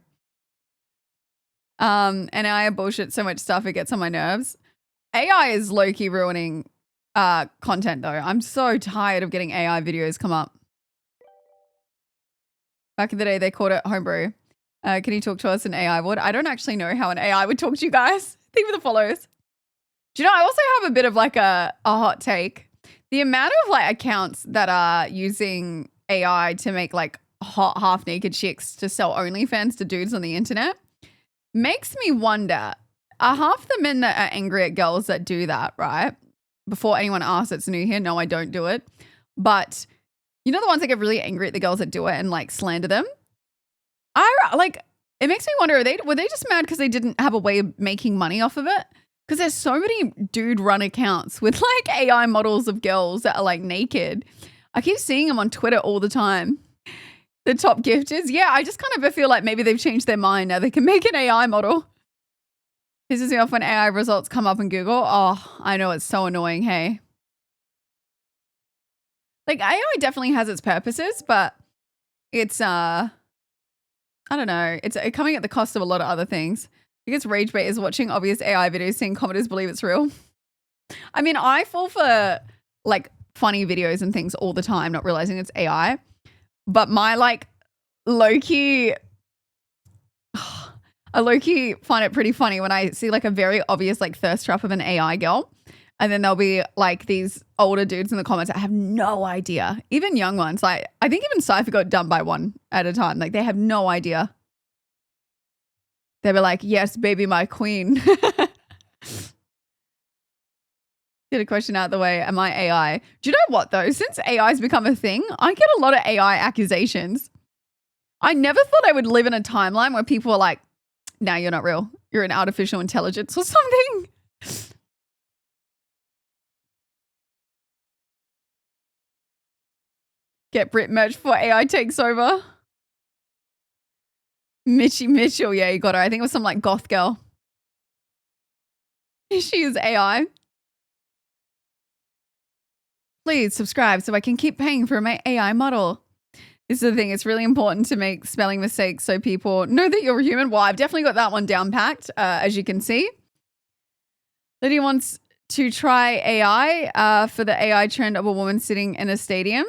And I bullshit so much stuff, it gets on my nerves. AI is low-key ruining content, though. I'm so tired of getting AI videos come up. Back in the day, they called it homebrew. Can you talk to us in AI would? I don't actually know how an AI would talk to you guys. Think of the follows. Do you know, I also have a bit of like a hot take. The amount of like accounts that are using AI to make like hot half-naked chicks to sell OnlyFans to dudes on the internet makes me wonder, are half the men that are angry at girls that do that, right? Before anyone asks, it's new here. No, I don't do it. But you know the ones that get really angry at the girls that do it and like slander them? It makes me wonder, were they just mad because they didn't have a way of making money off of it? Because there's so many dude-run accounts with like AI models of girls that are like naked. I keep seeing them on Twitter all the time. The top gifters. Yeah, I just kind of feel like maybe they've changed their mind. Now they can make an AI model. Pisses me off when AI results come up in Google. Oh, I know, it's so annoying, hey. Like, AI definitely has its purposes, but it's, I don't know. It's coming at the cost of a lot of other things. Because rage bait is watching obvious AI videos, seeing commenters believe it's real. I mean, I fall for, like, funny videos and things all the time, not realizing it's AI. But my like low-key, I low-key find it pretty funny when I see like a very obvious like thirst trap of an AI girl. And then there'll be like these older dudes in the comments that have no idea. Even young ones. Like I think even Cypher got done by one at a time. Like they have no idea. They'll be like, yes, baby, my queen. Get a question out of the way. Am I AI? Do you know what though? Since AI's become a thing, I get a lot of AI accusations. I never thought I would live in a timeline where people are like, nah, you're not real. You're an artificial intelligence or something. Get Brit merch before AI takes over. Mitchie Mitchell. Yeah, you got her. I think it was some like goth girl. She is AI. Please subscribe so I can keep paying for my AI model. This is the thing. It's really important to make spelling mistakes so people know that you're human. Well, I've definitely got that one down packed, as you can see. Lydia wants to try AI for the AI trend of a woman sitting in a stadium.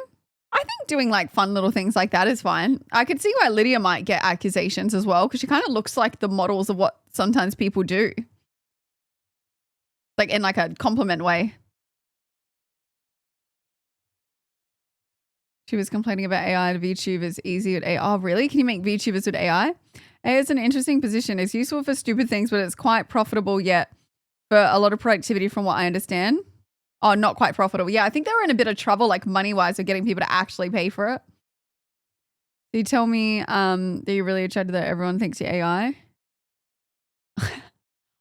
I think doing like fun little things like that is fine. I could see why Lydia might get accusations as well because she kind of looks like the models of what sometimes people do. Like in like a compliment way. She was complaining about AI. VTubers easy with AI. Oh, really? Can you make VTubers with AI? AI is an interesting position. It's useful for stupid things, but it's quite profitable yet for a lot of productivity from what I understand. Oh, not quite profitable. Yeah, I think they were in a bit of trouble, like money-wise, of getting people to actually pay for it. So you tell me that you're really excited that everyone thinks you're AI?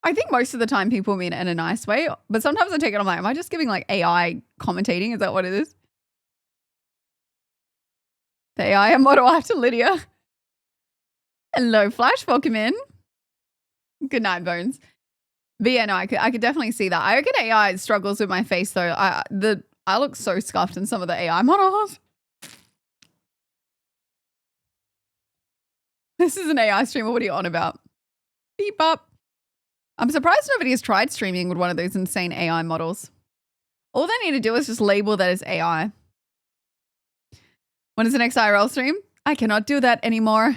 I think most of the time people mean it in a nice way, but sometimes I take it, I'm like, am I just giving like AI commentating? Is that what it is? The AI model after Lydia. Hello, Flash. Welcome in. Good night, Bones. But yeah, no, I could definitely see that. I reckon AI struggles with my face though. I look so scuffed in some of the AI models. This is an AI streamer. What are you on about? Beep up. I'm surprised nobody has tried streaming with one of those insane AI models. All they need to do is just label that as AI. When is the next IRL stream? I cannot do that anymore.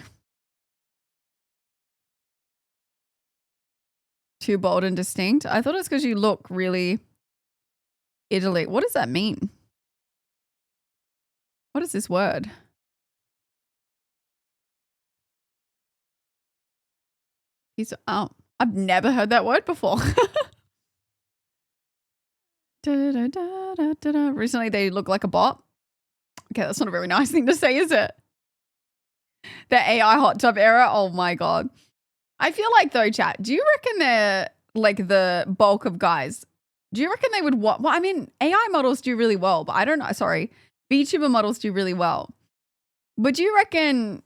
Too bold and distinct. I thought it was because you look really Italy. What does that mean? What is this word? Oh, I've never heard that word before. Recently, they look like a bot. Okay, that's not a very nice thing to say, is it? The AI hot tub era. Oh my God. I feel like though, chat, do you reckon they're like the bulk of guys? Do you reckon they would what? Well, I mean, AI models do really well, but I don't know. Sorry. VTuber models do really well. But do you reckon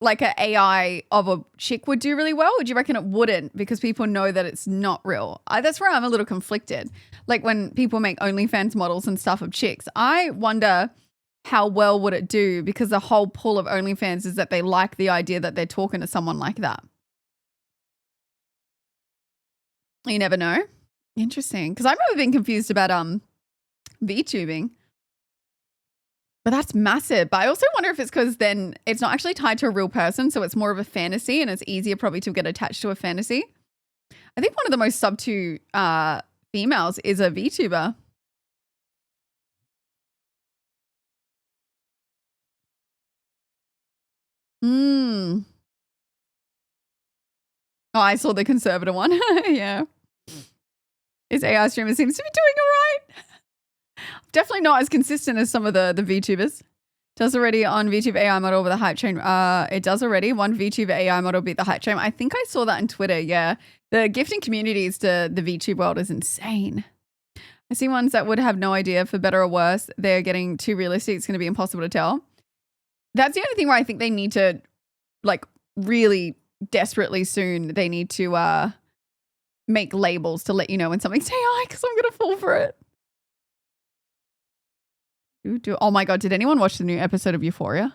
like an AI of a chick would do really well? Or do you reckon it wouldn't because people know that it's not real? That's where I'm a little conflicted. Like when people make OnlyFans models and stuff of chicks, I wonder how well would it do because the whole pull of OnlyFans is that they like the idea that they're talking to someone like that. You never know. Interesting. Because I remember being confused about VTubing. But that's massive. But I also wonder if it's because then it's not actually tied to a real person. So it's more of a fantasy and it's easier probably to get attached to a fantasy. I think one of the most sub to females is a VTuber. Oh, I saw the conservative one. Yeah. His AI streamer seems to be doing all right. Definitely not as consistent as some of the VTubers. Does already on VTuber AI model with a hype train. It does already. One VTuber AI model beat the hype train. I think I saw that on Twitter. Yeah. The gifting communities to the VTube world is insane. I see ones that would have no idea, for better or worse. They're getting too realistic. It's going to be impossible to tell. That's the only thing where I think they need to, like, really desperately soon, they need to make labels to let you know when something's AI because I'm going to fall for it. Oh my God, did anyone watch the new episode of Euphoria?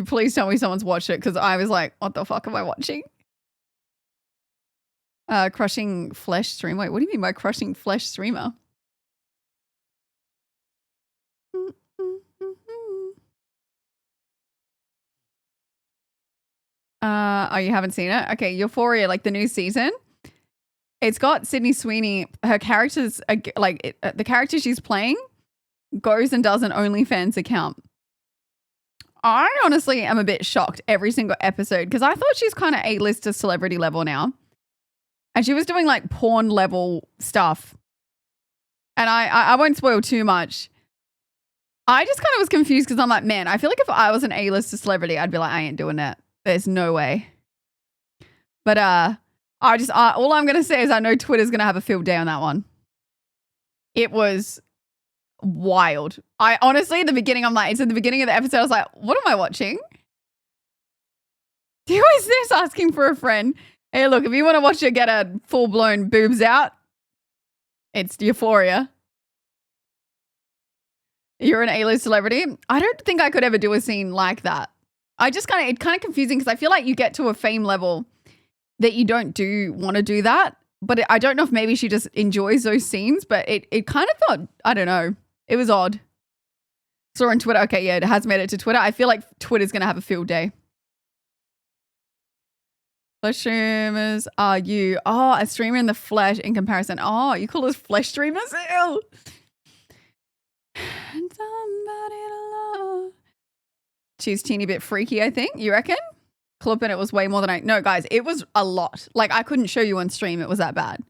Please tell me someone's watched it because I was like, what the fuck am I watching? Crushing Flesh stream. Wait, what do you mean by crushing flesh streamer? Oh, you haven't seen it? Okay, Euphoria, like the new season. It's got Sydney Sweeney. Her characters, the character she's playing goes and does an OnlyFans account. I honestly am a bit shocked every single episode because I thought she's kind of A-lister celebrity level now. And she was doing like porn level stuff. And I won't spoil too much. I just kind of was confused because I'm like, man, I feel like if I was an A-lister celebrity, I'd be like, I ain't doing that. There's no way. But all I'm going to say is I know Twitter's going to have a field day on that one. It was wild. I honestly, at the beginning, it's at the beginning of the episode, I was like, what am I watching? Who is this asking for a friend? Hey, look, if you want to watch her get a full-blown boobs out, it's Euphoria. You're an A-list celebrity. I don't think I could ever do a scene like that. It's kind of confusing because I feel like you get to a fame level that you don't want to do that. But I don't know if maybe she just enjoys those scenes, but it kind of felt, I don't know. It was odd. Saw on Twitter. Okay, yeah, it has made it to Twitter. I feel like Twitter's going to have a field day. Flesh streamers are you? Oh, a streamer in the flesh in comparison. Oh, you call us flesh streamers? Ew. Somebody to love. She's teeny bit freaky, I think. You reckon? Clip and it was way more than no, guys, it was a lot. Like, I couldn't show you on stream. It was that bad.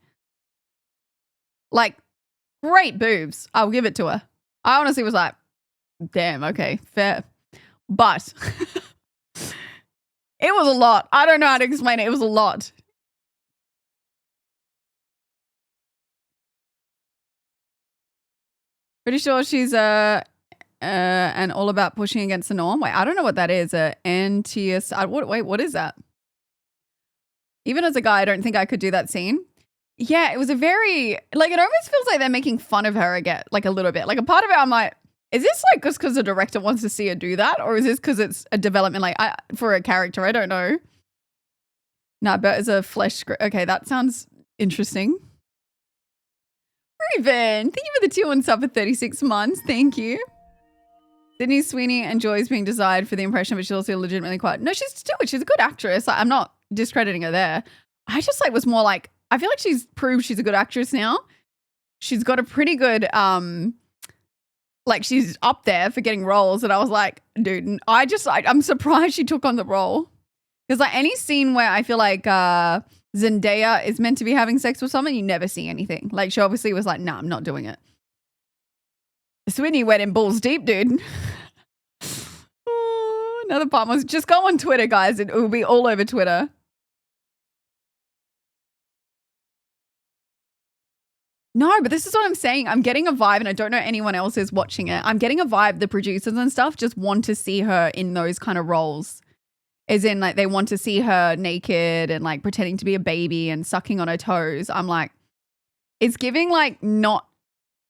Like, great boobs. I'll give it to her. I honestly was like, damn, okay, fair. But it was a lot. I don't know how to explain it. It was a lot. Pretty sure she's and all about pushing against the norm. Wait, I don't know what that is. Wait, what is that? Even as a guy, I don't think I could do that scene. Yeah, it was a very, like, it almost feels like they're making fun of her again, like a little bit. Like a part of it, I'm like, is this like just because the director wants to see her do that? Or is this because it's a development like for a character? I don't know. No, but it's a flesh script. Okay, that sounds interesting. Raven, thank you for the 2 and sub for 36 months. Thank you. Sydney Sweeney enjoys being desired for the impression, but she's also legitimately quite. No, she's a good actress. Like, I'm not discrediting her there. I just was more like, I feel like she's proved she's a good actress now. She's got a pretty good, like she's up there for getting roles. And I was like, dude, I'm surprised she took on the role. Because like any scene where I feel like Zendaya is meant to be having sex with someone, you never see anything. Like she obviously was like, nah, I'm not doing it. Sweeney went in balls deep, dude. Oh, another part was just go on Twitter, guys. It will be all over Twitter. No, but this is what I'm saying. I'm getting a vibe, and I don't know anyone else is watching it. I'm getting a vibe the producers and stuff just want to see her in those kind of roles. As in, like, they want to see her naked and, like, pretending to be a baby and sucking on her toes. I'm like, it's giving, like, not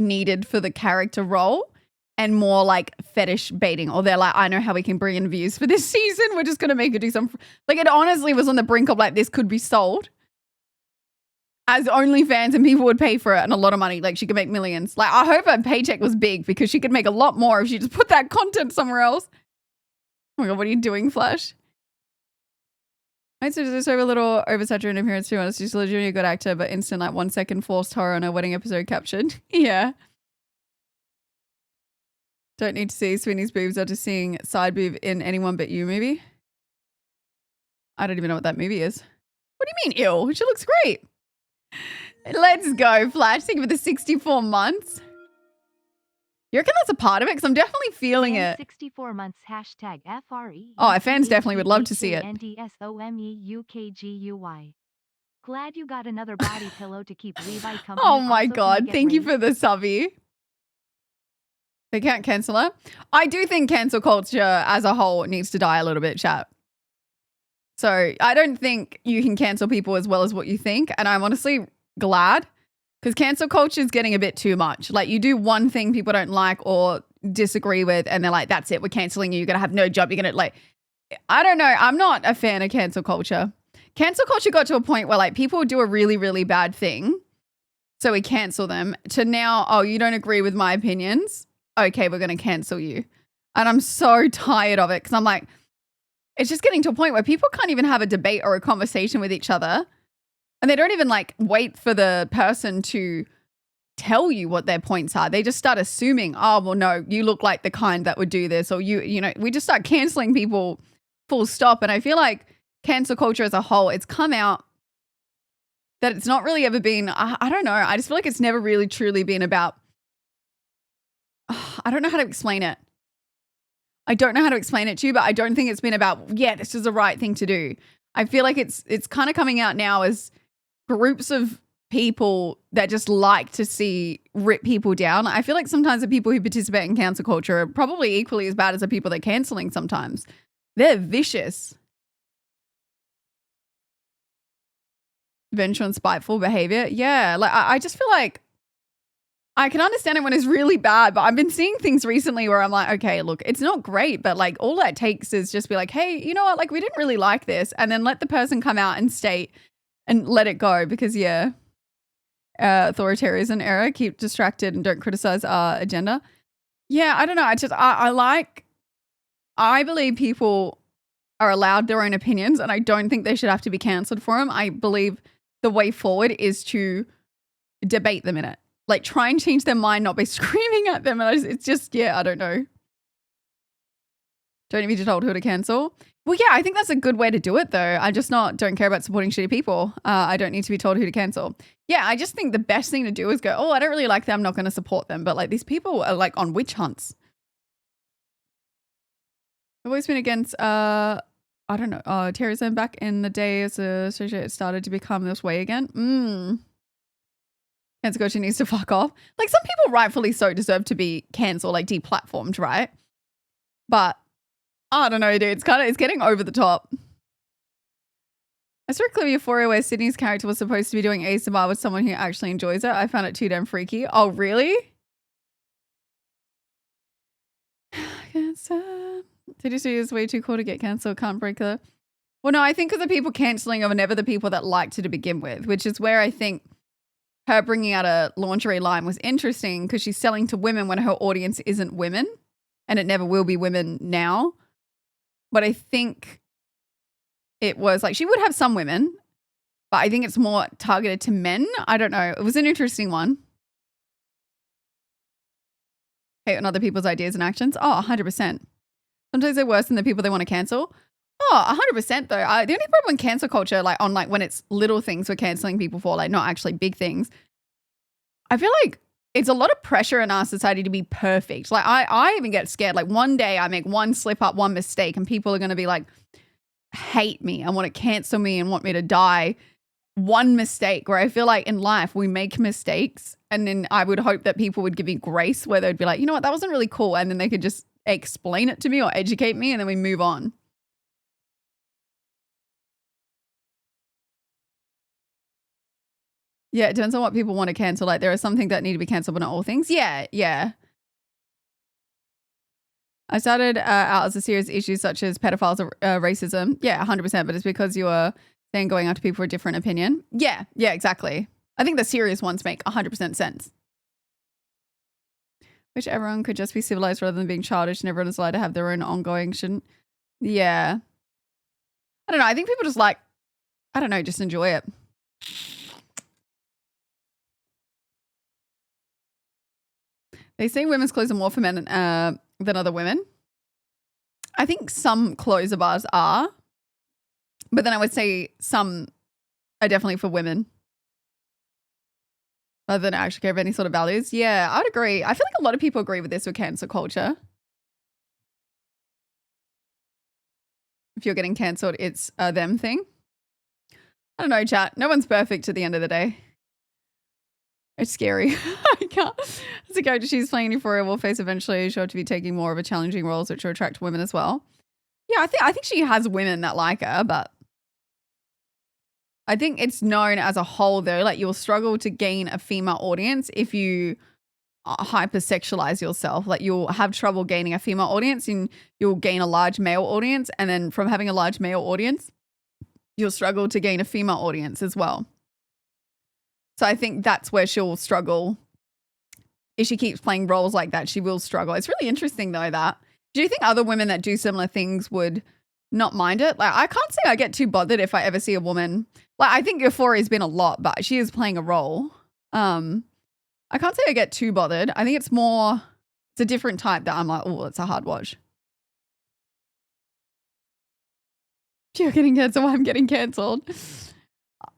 needed for the character role and more, like, fetish baiting. Or they're like, I know how we can bring in views for this season. We're just going to make her do some... Like, it honestly was on the brink of, like, this could be sold as OnlyFans and people would pay for it and a lot of money. Like, she could make millions. Like, I hope her paycheck was big because she could make a lot more if she just put that content somewhere else. Oh my God, what are you doing, Flash? Right, so there's a little oversaturated appearance too. Honestly, she's legitimately a good actor, but instant, like, 1 second forced horror on a wedding episode captured. Yeah. Don't need to see Sweeney's boobs after seeing side boob in Anyone But You movie. I don't even know what that movie is. What do you mean, ill? She looks great. Let's go, Flash. Think of the 64 months. You reckon that's a part of it? Because I'm definitely feeling it. 64 months hashtag FRE. Oh, our fans definitely would love to see it. NDSOMEUKGUY. Glad you got another body pillow to keep Levi company. Oh my God. Thank you for the subby. They can't cancel her. I do think cancel culture as a whole needs to die a little bit, chat. So I don't think you can cancel people as well as what you think. And I'm honestly glad. Because cancel culture is getting a bit too much. Like, you do one thing people don't like or disagree with, and they're like, that's it, we're canceling you. You're going to have no job. You're going to, like, I don't know. I'm not a fan of cancel culture. Cancel culture got to a point where, like, people would do a really, really bad thing. So we cancel them to now, oh, you don't agree with my opinions? Okay, we're going to cancel you. And I'm so tired of it because I'm like, it's just getting to a point where people can't even have a debate or a conversation with each other. And they don't even, like, wait for the person to tell you what their points are. They just start assuming, oh, well, no, you look like the kind that would do this. Or you know, we just start canceling people full stop. And I feel like cancel culture as a whole, it's come out that it's not really ever been, I don't know. I just feel like it's never really truly been about, I don't know how to explain it. I don't know how to explain it to you, but I don't think it's been about, yeah, this is the right thing to do. I feel like it's kind of coming out now as groups of people that just like to see rip people down. I feel like sometimes the people who participate in cancel culture are probably equally as bad as the people they're canceling sometimes. They're vicious. vengeful and spiteful behavior. Yeah, like I just feel like I can understand it when it's really bad, but I've been seeing things recently where I'm like, okay, look, it's not great, but like all that takes is just be like, hey, you know what? Like we didn't really like this, and then let the person come out and state and let it go because authoritarianism era, keep distracted and don't criticize our agenda. Yeah, I don't know. I believe people are allowed their own opinions, and I don't think they should have to be cancelled for them. I believe the way forward is to debate them in it. Like, try and change their mind, not by screaming at them. And it's just, I don't know. Don't need to be told who to cancel. Well, yeah, I think that's a good way to do it, though. I just don't care about supporting shitty people. I don't need to be told who to cancel. Yeah, I just think the best thing to do is go, oh, I don't really like them. I'm not going to support them. But, like, these people are, like, on witch hunts. I've always been against, I don't know, terrorism back in the day as a associate. It started to become this way again. Cancel culture needs to fuck off. Like, some people rightfully so deserve to be cancelled, like deplatformed, right? But I don't know, dude. It's getting over the top. I saw a clip of Euphoria where Sydney's character was supposed to be doing ASMR with someone who actually enjoys it. I found it too damn freaky. Oh, really? Cancel. TDC is way too cool to get cancelled. Can't break her. Well, no, I think of the people cancelling are never the people that liked her to begin with, which is where I think her bringing out a lingerie line was interesting because she's selling to women when her audience isn't women, and it never will be women now. But I think it was like she would have some women, but I think it's more targeted to men. I don't know. It was an interesting one. Hate on other people's ideas and actions. Oh, 100%. Sometimes they're worse than the people they want to cancel. Oh, 100% though. The only problem in cancel culture, like on like when it's little things we're canceling people for, like not actually big things. I feel like it's a lot of pressure in our society to be perfect. Like I even get scared. Like one day I make one slip up, one mistake, and people are going to be like, hate me and want to cancel me and want me to die. One mistake, where I feel like in life we make mistakes, and then I would hope that people would give me grace where they'd be like, you know what, that wasn't really cool. And then they could just explain it to me or educate me, and then we move on. Yeah, it depends on what people want to cancel. Like there are some things that need to be canceled, but not all things. Yeah. I started out as a serious issue such as pedophiles or racism. Yeah, 100%. But it's because you were saying going after people for a different opinion. Yeah, exactly. I think the serious ones make 100% sense. Wish everyone could just be civilized rather than being childish, and everyone is allowed to have their own ongoing shouldn't. Yeah. I don't know. I think people just like, I don't know, just enjoy it. They say women's clothes are more for men than other women. I think some clothes of ours are, but then I would say some are definitely for women rather than actually care of any sort of values. Yeah, I would agree. I feel like a lot of people agree with this with cancel culture. If you're getting cancelled, it's a them thing. I don't know, chat. No one's perfect at the end of the day. It's scary. I can't. As a character she's playing Euphoria will face eventually, she'll have to be taking more of a challenging roles which will attract women as well. Yeah, I think she has women that like her, but I think it's known as a whole though, like you'll struggle to gain a female audience if you hypersexualize yourself. Like you'll have trouble gaining a female audience and you'll gain a large male audience, and then from having a large male audience, you'll struggle to gain a female audience as well. So I think that's where she'll struggle. If she keeps playing roles like that, she will struggle. It's really interesting though that. Do you think other women that do similar things would not mind it? Like I can't say I get too bothered if I ever see a woman. Like I think Euphoria's been a lot, but she is playing a role. I can't say I get too bothered. I think it's a different type that I'm like, oh, it's a hard watch. You're getting cancelled, I'm getting cancelled.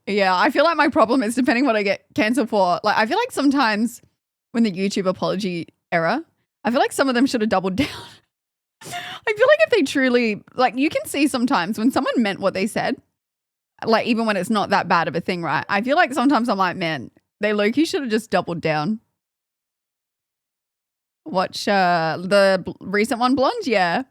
Yeah, I feel like my problem is depending what I get cancelled for. Like, I feel like sometimes when the YouTube apology era, I feel like some of them should have doubled down. I feel like if they truly, like, you can see sometimes when someone meant what they said, like, even when it's not that bad of a thing, right? I feel like sometimes I'm like, man, they low-key should have just doubled down. Watch the recent one, Blonde? Yeah.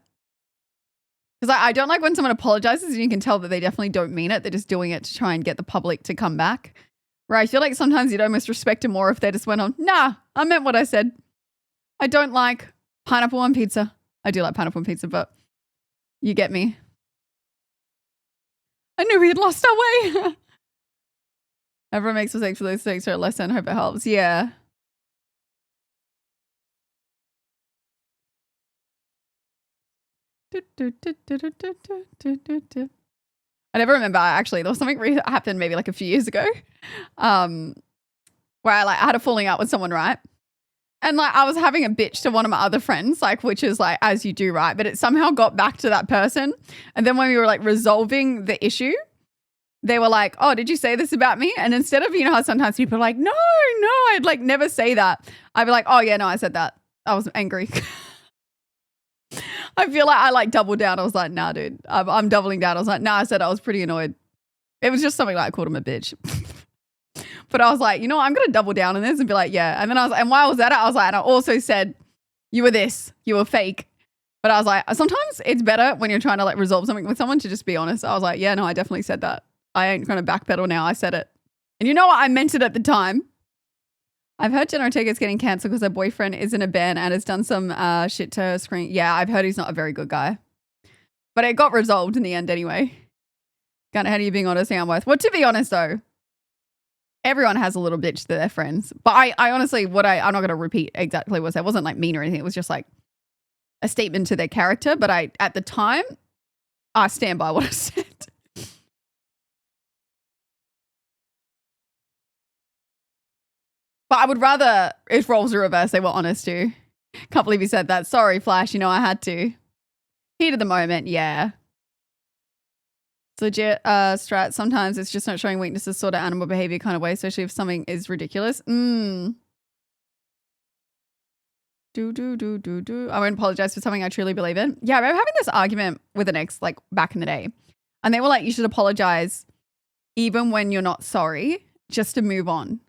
Because I don't like when someone apologizes and you can tell that they definitely don't mean it. They're just doing it to try and get the public to come back. Where I feel like sometimes you'd almost respect them more if they just went on, nah, I meant what I said. I don't like pineapple on pizza. I do like pineapple on pizza, but you get me. I knew we had lost our way. Everyone makes mistakes for those mistakes are a lesson. Hope it helps. Yeah. I never remember, actually. There was something that happened maybe like a few years ago where I had a falling out with someone, right? And like I was having a bitch to one of my other friends, like, which is like, as you do, right? But it somehow got back to that person. And then when we were like resolving the issue, they were like, oh, did you say this about me? And instead of, you know how sometimes people are like, no, I'd like never say that. I'd be like, oh yeah, no, I said that. I was angry. I feel like I like doubled down. I was like, nah, dude, I'm doubling down. I was like, nah, I said I was pretty annoyed. It was just something like I called him a bitch. But I was like, you know what? I'm going to double down on this and be like, yeah. And then I was like, and while I was at it, I was like, and I also said, you were this, you were fake. But I was like, sometimes it's better when you're trying to like resolve something with someone to just be honest. I was like, yeah, no, I definitely said that. I ain't going to backpedal now. I said it. And you know what? I meant it at the time. I've heard Jenna Ortega's getting cancelled because her boyfriend is in a band and has done some shit to her screen. Yeah, I've heard he's not a very good guy. But it got resolved in the end anyway. How are you being honest? I'm worth. Well, to be honest though, everyone has a little bitch to their friends. But I honestly, I'm not going to repeat exactly what I said. It wasn't like mean or anything. It was just like a statement to their character. But at the time, I stand by what I said. But I would rather, if roles are reversed, they were honest too. Can't believe you said that. Sorry, Flash. You know I had to. Heat of the moment, yeah. It's legit, Strat. Sometimes it's just not showing weaknesses, sort of animal behavior kind of way, especially if something is ridiculous. I won't apologize for something I truly believe in. Yeah, I remember having this argument with an ex like back in the day. And they were like, you should apologize even when you're not sorry, just to move on.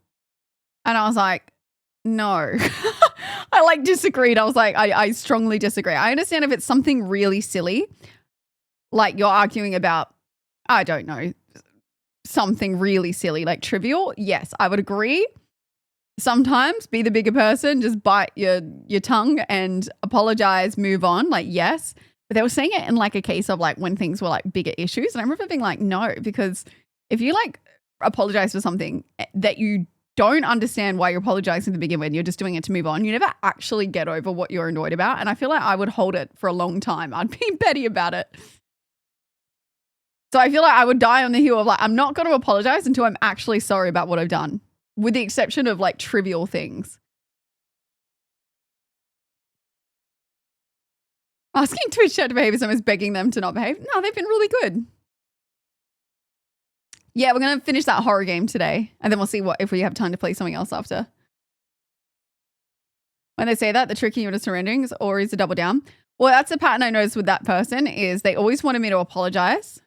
And I was like, no. I like disagreed. I was like, I strongly disagree. I understand if it's something really silly, like you're arguing about, I don't know, something really silly, like trivial. Yes, I would agree. Sometimes be the bigger person, just bite your tongue and apologize, move on. Like, yes. But they were saying it in like a case of like when things were like bigger issues. And I remember being like, no, because if you like apologize for something that you don't understand why you're apologizing to begin with, you're just doing it to move on, you never actually get over what you're annoyed about. And I feel like I would hold it for a long time. I'd be petty about it. So I feel like I would die on the hill of like, I'm not going to apologize until I'm actually sorry about what I've done, with the exception of like trivial things. Asking Twitch chat to behave as someone's begging them to not behave. No, they've been really good. Yeah, we're going to finish that horror game today. And then we'll see if we have time to play something else after. When they say that, the tricky unit surroundings or is a double down. Well, that's the pattern I noticed with that person is they always wanted me to apologize.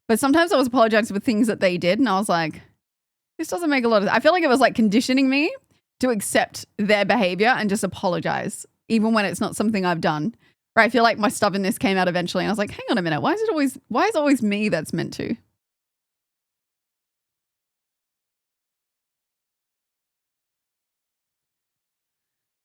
But sometimes I was apologizing for things that they did. And I was like, this doesn't make a lot of sense. I feel like it was like conditioning me to accept their behavior and just apologize, even when it's not something I've done. Where I feel like my stubbornness came out eventually. And I was like, hang on a minute. Why is it always me that's meant to?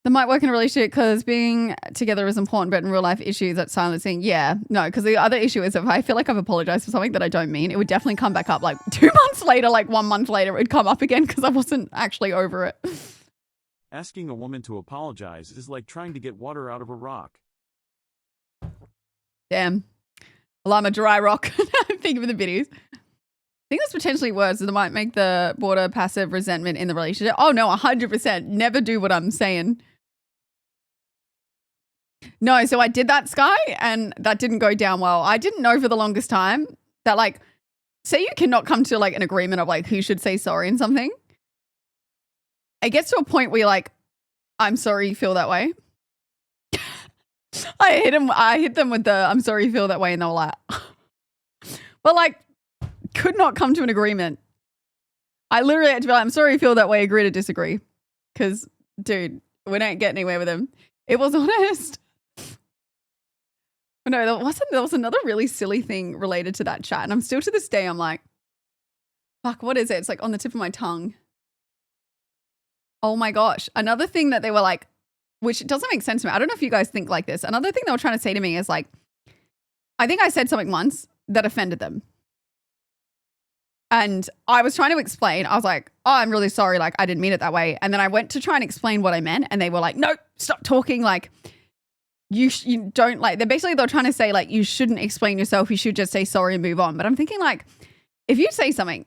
That might work in a relationship because being together is important, but in real life issues, that's silencing. Yeah, no, because the other issue is if I feel like I've apologized for something that I don't mean, it would definitely come back up like 2 months later, like 1 month later, it would come up again because I wasn't actually over it. Asking a woman to apologize is like trying to get water out of a rock. Damn. Well, I'm a dry rock. Think of the videos. I think that's potentially worse. It might make the border passive resentment in the relationship. Oh, no, 100%. Never do what I'm saying. No, so I did that, Sky, and that didn't go down well. I didn't know for the longest time that, like, say you cannot come to, like, an agreement of, like, who should say sorry and something. It gets to a point where you're like, I'm sorry you feel that way. I hit them with the, I'm sorry you feel that way, and they were like, but, like, could not come to an agreement. I literally had to be like, I'm sorry you feel that way, agree to disagree. Because, dude, we don't get anywhere with him. It was honest. No, there was another really silly thing related to that chat. And I'm still to this day, I'm like, fuck, what is it? It's like on the tip of my tongue. Oh my gosh. Another thing that they were like, which doesn't make sense to me. I don't know if you guys think like this. Another thing they were trying to say to me is like, I think I said something once that offended them. And I was trying to explain. I was like, oh, I'm really sorry. Like, I didn't mean it that way. And then I went to try and explain what I meant. And they were like, no, stop talking. Like, you don't like, they're trying to say like, you shouldn't explain yourself. You should just say sorry and move on. But I'm thinking like, if you say something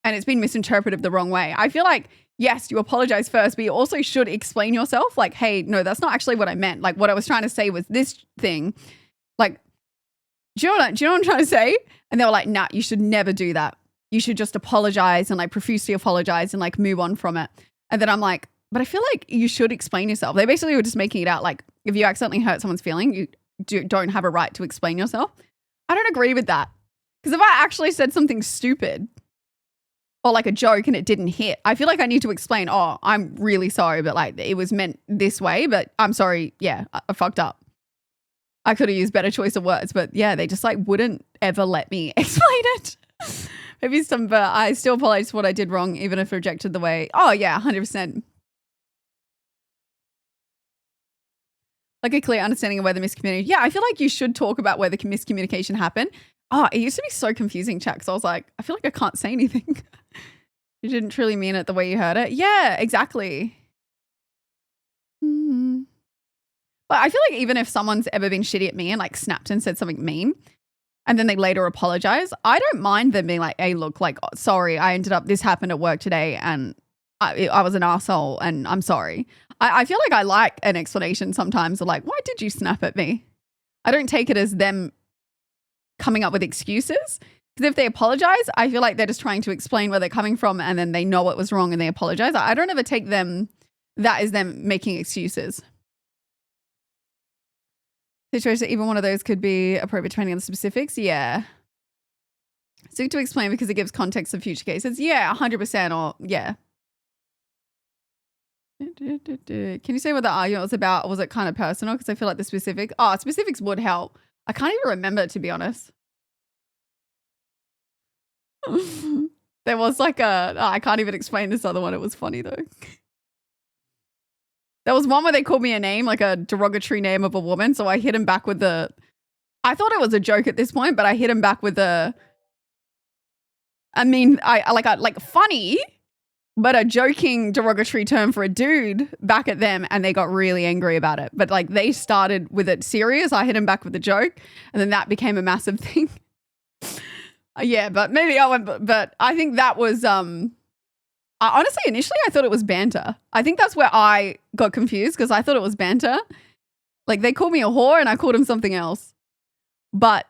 and it's been misinterpreted the wrong way, I feel like, yes, you apologize first, but you also should explain yourself. Like, hey, no, that's not actually what I meant. Like, what I was trying to say was this thing. Like, do you know what I'm trying to say? And they were like, nah, you should never do that. You should just apologize and like profusely apologize and like move on from it. And then I'm like, but I feel like you should explain yourself. They basically were just making it out like, if you accidentally hurt someone's feeling, you don't have a right to explain yourself. I don't agree with that. Because if I actually said something stupid or like a joke and it didn't hit, I feel like I need to explain, oh, I'm really sorry, but like it was meant this way, but I'm sorry. Yeah, I fucked up. I could have used better choice of words, but yeah, they just like wouldn't ever let me explain it. Maybe but I still apologize for what I did wrong, even if rejected the way. Oh yeah, 100%. Like a clear understanding of where the miscommunication. Yeah, I feel like you should talk about where the miscommunication happened. Oh, it used to be so confusing, chat. So I was like, I feel like I can't say anything. You didn't truly mean it the way you heard it. Yeah, exactly. Mm-hmm. But I feel like even if someone's ever been shitty at me and like snapped and said something mean, and then they later apologize, I don't mind them being like, hey, look, like, oh, sorry, this happened at work today and I was an asshole and I'm sorry. I feel like I like an explanation sometimes of like, why did you snap at me? I don't take it as them coming up with excuses. Because if they apologize, I feel like they're just trying to explain where they're coming from and then they know what was wrong and they apologize. I don't ever take that is them making excuses. Situation, even one of those could be appropriate depending on the specifics. Yeah. Seek to explain because it gives context of future cases. Yeah, 100% or yeah. Can you say what the argument was about? Or was it kind of personal? Because I feel like the specifics would help. I can't even remember, to be honest. There was like I can't even explain this other one. It was funny though. There was one where they called me a name, like a derogatory name of a woman. So I hit him back with I thought it was a joke at this point, but I hit him back with funny, but a joking derogatory term for a dude back at them. And they got really angry about it. But like they started with it serious. I hit him back with a joke and then that became a massive thing. Yeah, but maybe I went, but I think that was, honestly, initially I thought it was banter. I think that's where I got confused because I thought it was banter. Like they called me a whore and I called him something else. But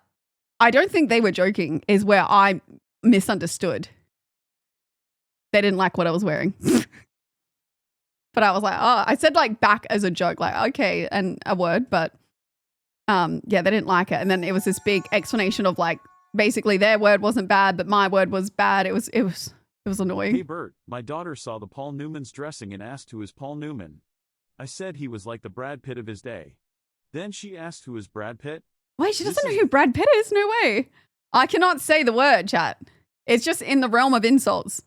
I don't think they were joking is where I misunderstood. They didn't like what I was wearing. But I was like, oh, I said like back as a joke, like, okay, and a word, but yeah, they didn't like it. And then it was this big explanation of like, basically their word wasn't bad, but my word was bad. It was annoying. Hey Bert, my daughter saw the Paul Newman's dressing and asked who is Paul Newman. I said he was like the Brad Pitt of his day. Then she asked who is Brad Pitt. Wait, she doesn't know who Brad Pitt is? No way. I cannot say the word, chat. It's just in the realm of insults.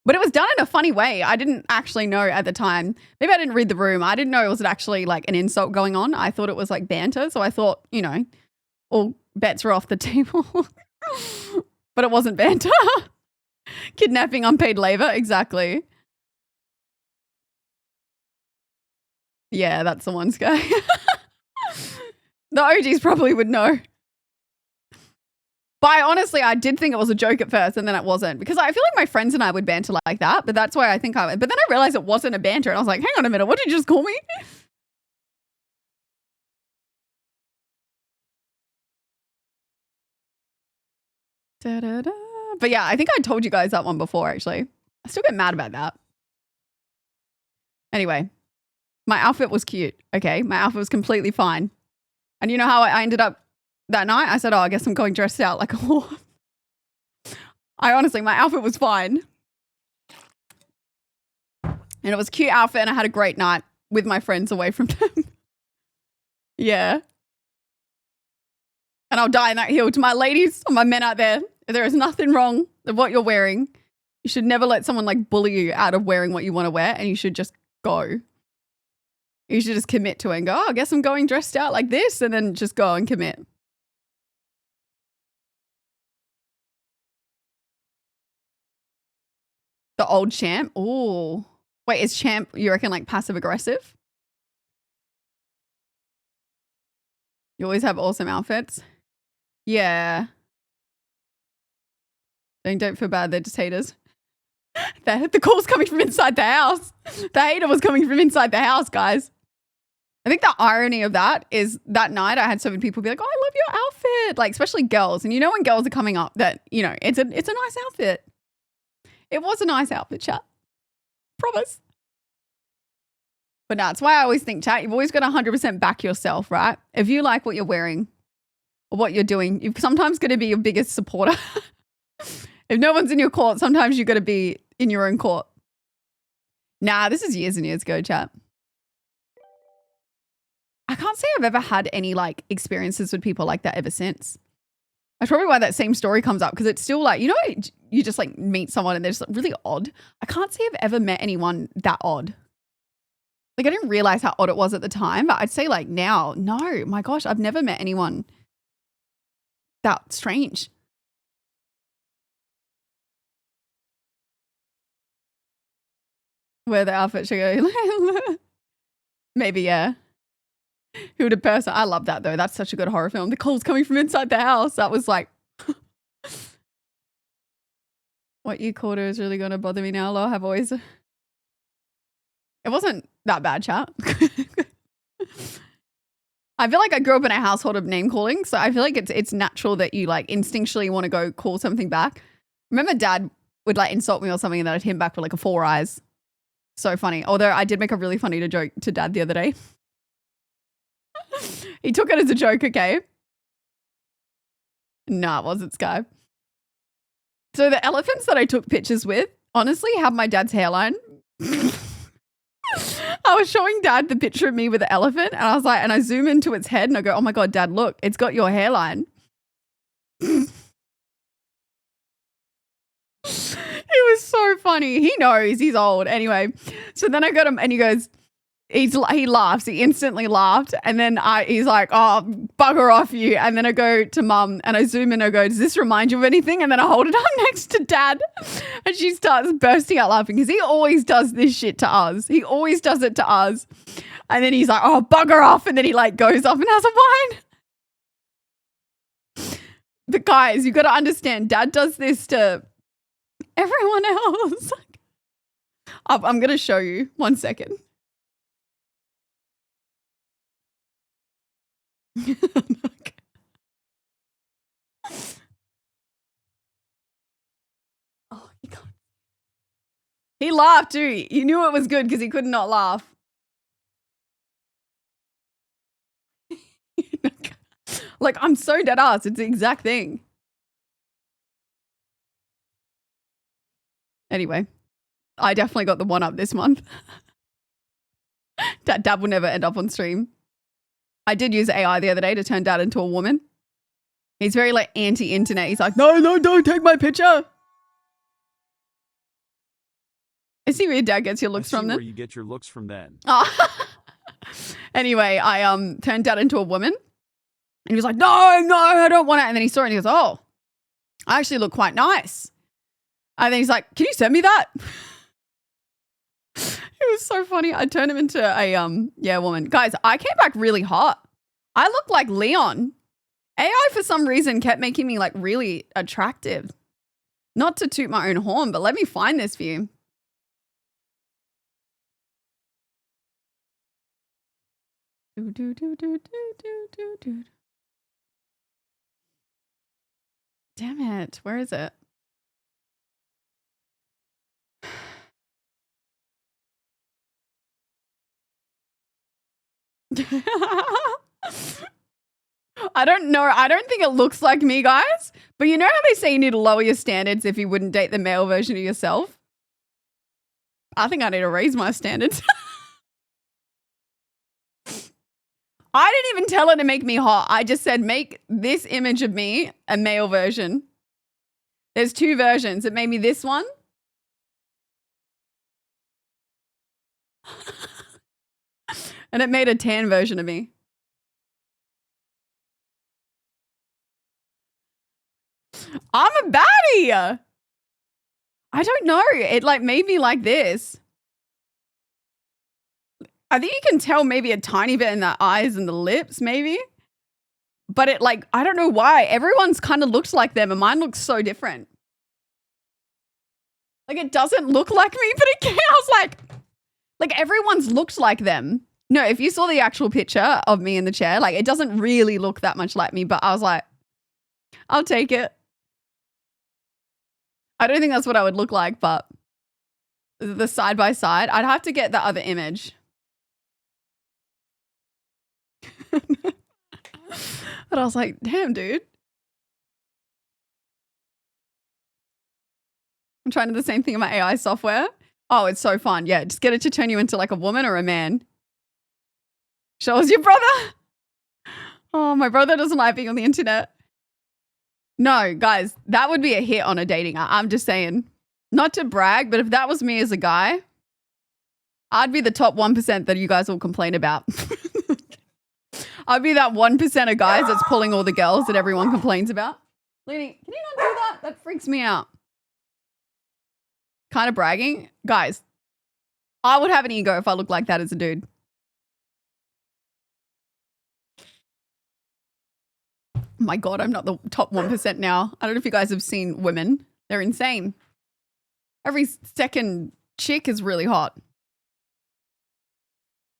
But it was done in a funny way. I didn't actually know at the time. Maybe I didn't read the room. I didn't know it was actually like an insult going on. I thought it was like banter. So I thought, all bets were off the table. But it wasn't banter. Kidnapping unpaid labor, exactly. Yeah, that's the one, Sky. The OGs probably would know. But honestly, I did think it was a joke at first and then it wasn't. Because I feel like my friends and I would banter like that. But that's why I think but then I realized it wasn't a banter. And I was like, hang on a minute, what did you just call me? Da-da-da. But yeah, I think I told you guys that one before, actually. I still get mad about that. Anyway, my outfit was cute. Okay, my outfit was completely fine. And you know how I ended up that night? I said, oh, I guess I'm going dressed out like a whore. My outfit was fine. And it was a cute outfit and I had a great night with my friends away from them. Yeah. And I'll die in that hill. To my ladies, or my men out there, there is nothing wrong with what you're wearing. You should never let someone like bully you out of wearing what you want to wear, and you should just go. You should just commit to it and go, oh, I guess I'm going dressed out like this, and then just go and commit. The old champ. Oh, wait, is champ, you reckon, like passive aggressive? You always have awesome outfits. Yeah. Don't feel bad, they're just haters. The call's coming from inside the house. The hater was coming from inside the house, guys. I think the irony of that is that night I had so many people be like, oh, I love your outfit. Like, especially girls. And you know when girls are coming up that, you know, it's a nice outfit. It was a nice outfit, chat. Promise. But no, it's why I always think, chat, you've always got to 100% back yourself, right? If you like what you're wearing or what you're doing, you've sometimes got to be your biggest supporter. If no one's in your court, sometimes you've got to be in your own court. Nah, this is years and years ago, chat. I can't say I've ever had any like experiences with people like that ever since. That's probably why that same story comes up, because it's still like, you know, you just like meet someone and they're just really odd. I can't say I've ever met anyone that odd. Like I didn't realize how odd it was at the time, but I'd say like now, no, my gosh, I've never met anyone that strange. Where the outfit should go. Maybe, yeah. Who would a person? I love that though. That's such a good horror film. The call's coming from inside the house. That was like, what you called her is really going to bother me now. I've always. It wasn't that bad, chat. I feel like I grew up in a household of name calling, so I feel like it's natural that you like instinctually want to go call something back. Remember, Dad would like insult me or something, and then I'd hit him back with like a 4 eyes. So funny. Although I did make a really funny joke to Dad the other day. He took it as a joke, okay? Nah, it wasn't, Sky. So the elephants that I took pictures with, honestly, have my dad's hairline. I was showing Dad the picture of me with the elephant, and I was like, and I zoom into its head and I go, oh my God, Dad, look, it's got your hairline. It was so funny. He knows, he's old. Anyway, so then I got him and he goes, he laughs. He instantly laughed. And then he's like, oh, bugger off you. And then I go to Mum and I zoom in and I go, does this remind you of anything? And then I hold it up next to Dad and she starts bursting out laughing because he always does this shit to us. He always does it to us. And then he's like, oh, bugger off. And then he like goes off and has a wine. But guys, you got to understand, Dad does this to everyone else. I'm going to show you. 1 second. Oh, you can't. He laughed too. He knew it was good because he could not laugh. Like, I'm so dead ass. It's the exact thing. Anyway, I definitely got the one up this month. Dad will never end up on stream. I did use AI the other day to turn Dad into a woman. He's very like anti-internet. He's like, no, don't take my picture. I see where your dad gets your looks from then. Where you get your looks from then. Anyway, I turned Dad into a woman. And he was like, no, I don't want it. And then he saw it and he goes, oh, I actually look quite nice. And then he's like, can you send me that? It was so funny. I turned him into a woman. Guys, I came back really hot. I looked like Leon. AI for some reason kept making me like really attractive. Not to toot my own horn, but let me find this for you. Damn it. Where is it? I don't know. I don't think it looks like me, guys. But you know how they say you need to lower your standards if you wouldn't date the male version of yourself? I think I need to raise my standards. I didn't even tell her to make me hot. I just said, make this image of me a male version. There's 2 versions. It made me this one. And it made a tan version of me. I'm a baddie. I don't know. It like made me like this. I think you can tell maybe a tiny bit in the eyes and the lips, maybe. But it like, I don't know why. Everyone's kind of looks like them and mine looks so different. Like it doesn't look like me, but it can. I was like everyone's looked like them. No, if you saw the actual picture of me in the chair, like it doesn't really look that much like me, but I was like, I'll take it. I don't think that's what I would look like, but the side by side, I'd have to get the other image. But I was like, damn, dude. I'm trying to do the same thing in my AI software. Oh, it's so fun. Yeah, just get it to turn you into like a woman or a man. Show us your brother. Oh, my brother doesn't like being on the internet. No, guys, that would be a hit on a dating app. I'm just saying. Not to brag, but if that was me as a guy, I'd be the top 1% that you guys will complain about. I'd be that 1% of guys that's pulling all the girls that everyone complains about. Lady, can you not do that? That freaks me out. Kind of bragging. Guys, I would have an ego if I looked like that as a dude. My God, I'm not the top 1% now. I don't know if you guys have seen women. They're insane. Every second chick is really hot.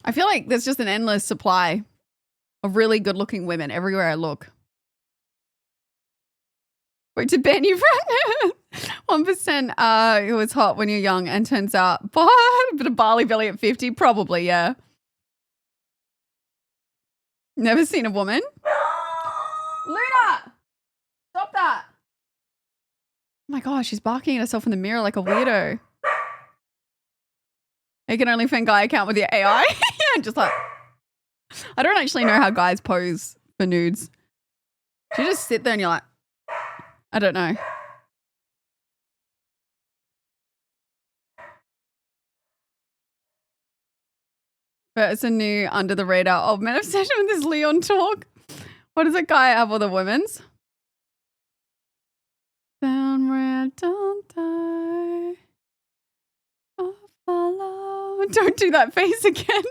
I feel like there's just an endless supply of really good looking women everywhere I look. Wait to ban you from 1% who is hot when you're young and turns out a bit of barley belly at 50. Probably, yeah. Never seen a woman. Luna! Stop that. Oh my gosh, she's barking at herself in the mirror like a weirdo. You can only find guy account with your AI. Yeah, just like, I don't actually know how guys pose for nudes. You just sit there and you're like, I don't know. But it's a new under the radar. Oh, men obsession with this Leon talk. What does that guy have with the women's? Down red, don't die. Oh, follow. Don't do that face again.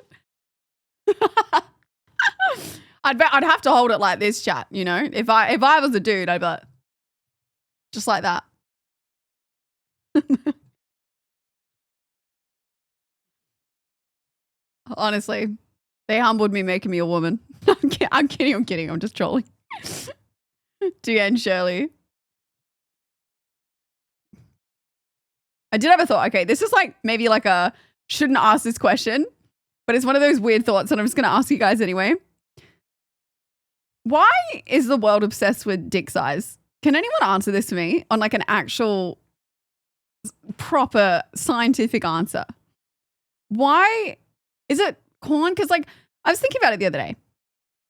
I'd have to hold it like this, chat. You know, if I was a dude, I'd be like, just like that. Honestly, they humbled me, making me a woman. I'm kidding. I'm just trolling. Deanne Shirley. I did have a thought. Okay, this is like maybe like a shouldn't ask this question, but it's one of those weird thoughts, and I'm just going to ask you guys anyway. Why is the world obsessed with dick size? Can anyone answer this for me on like an actual proper scientific answer? Why is it corn? Because like I was thinking about it the other day.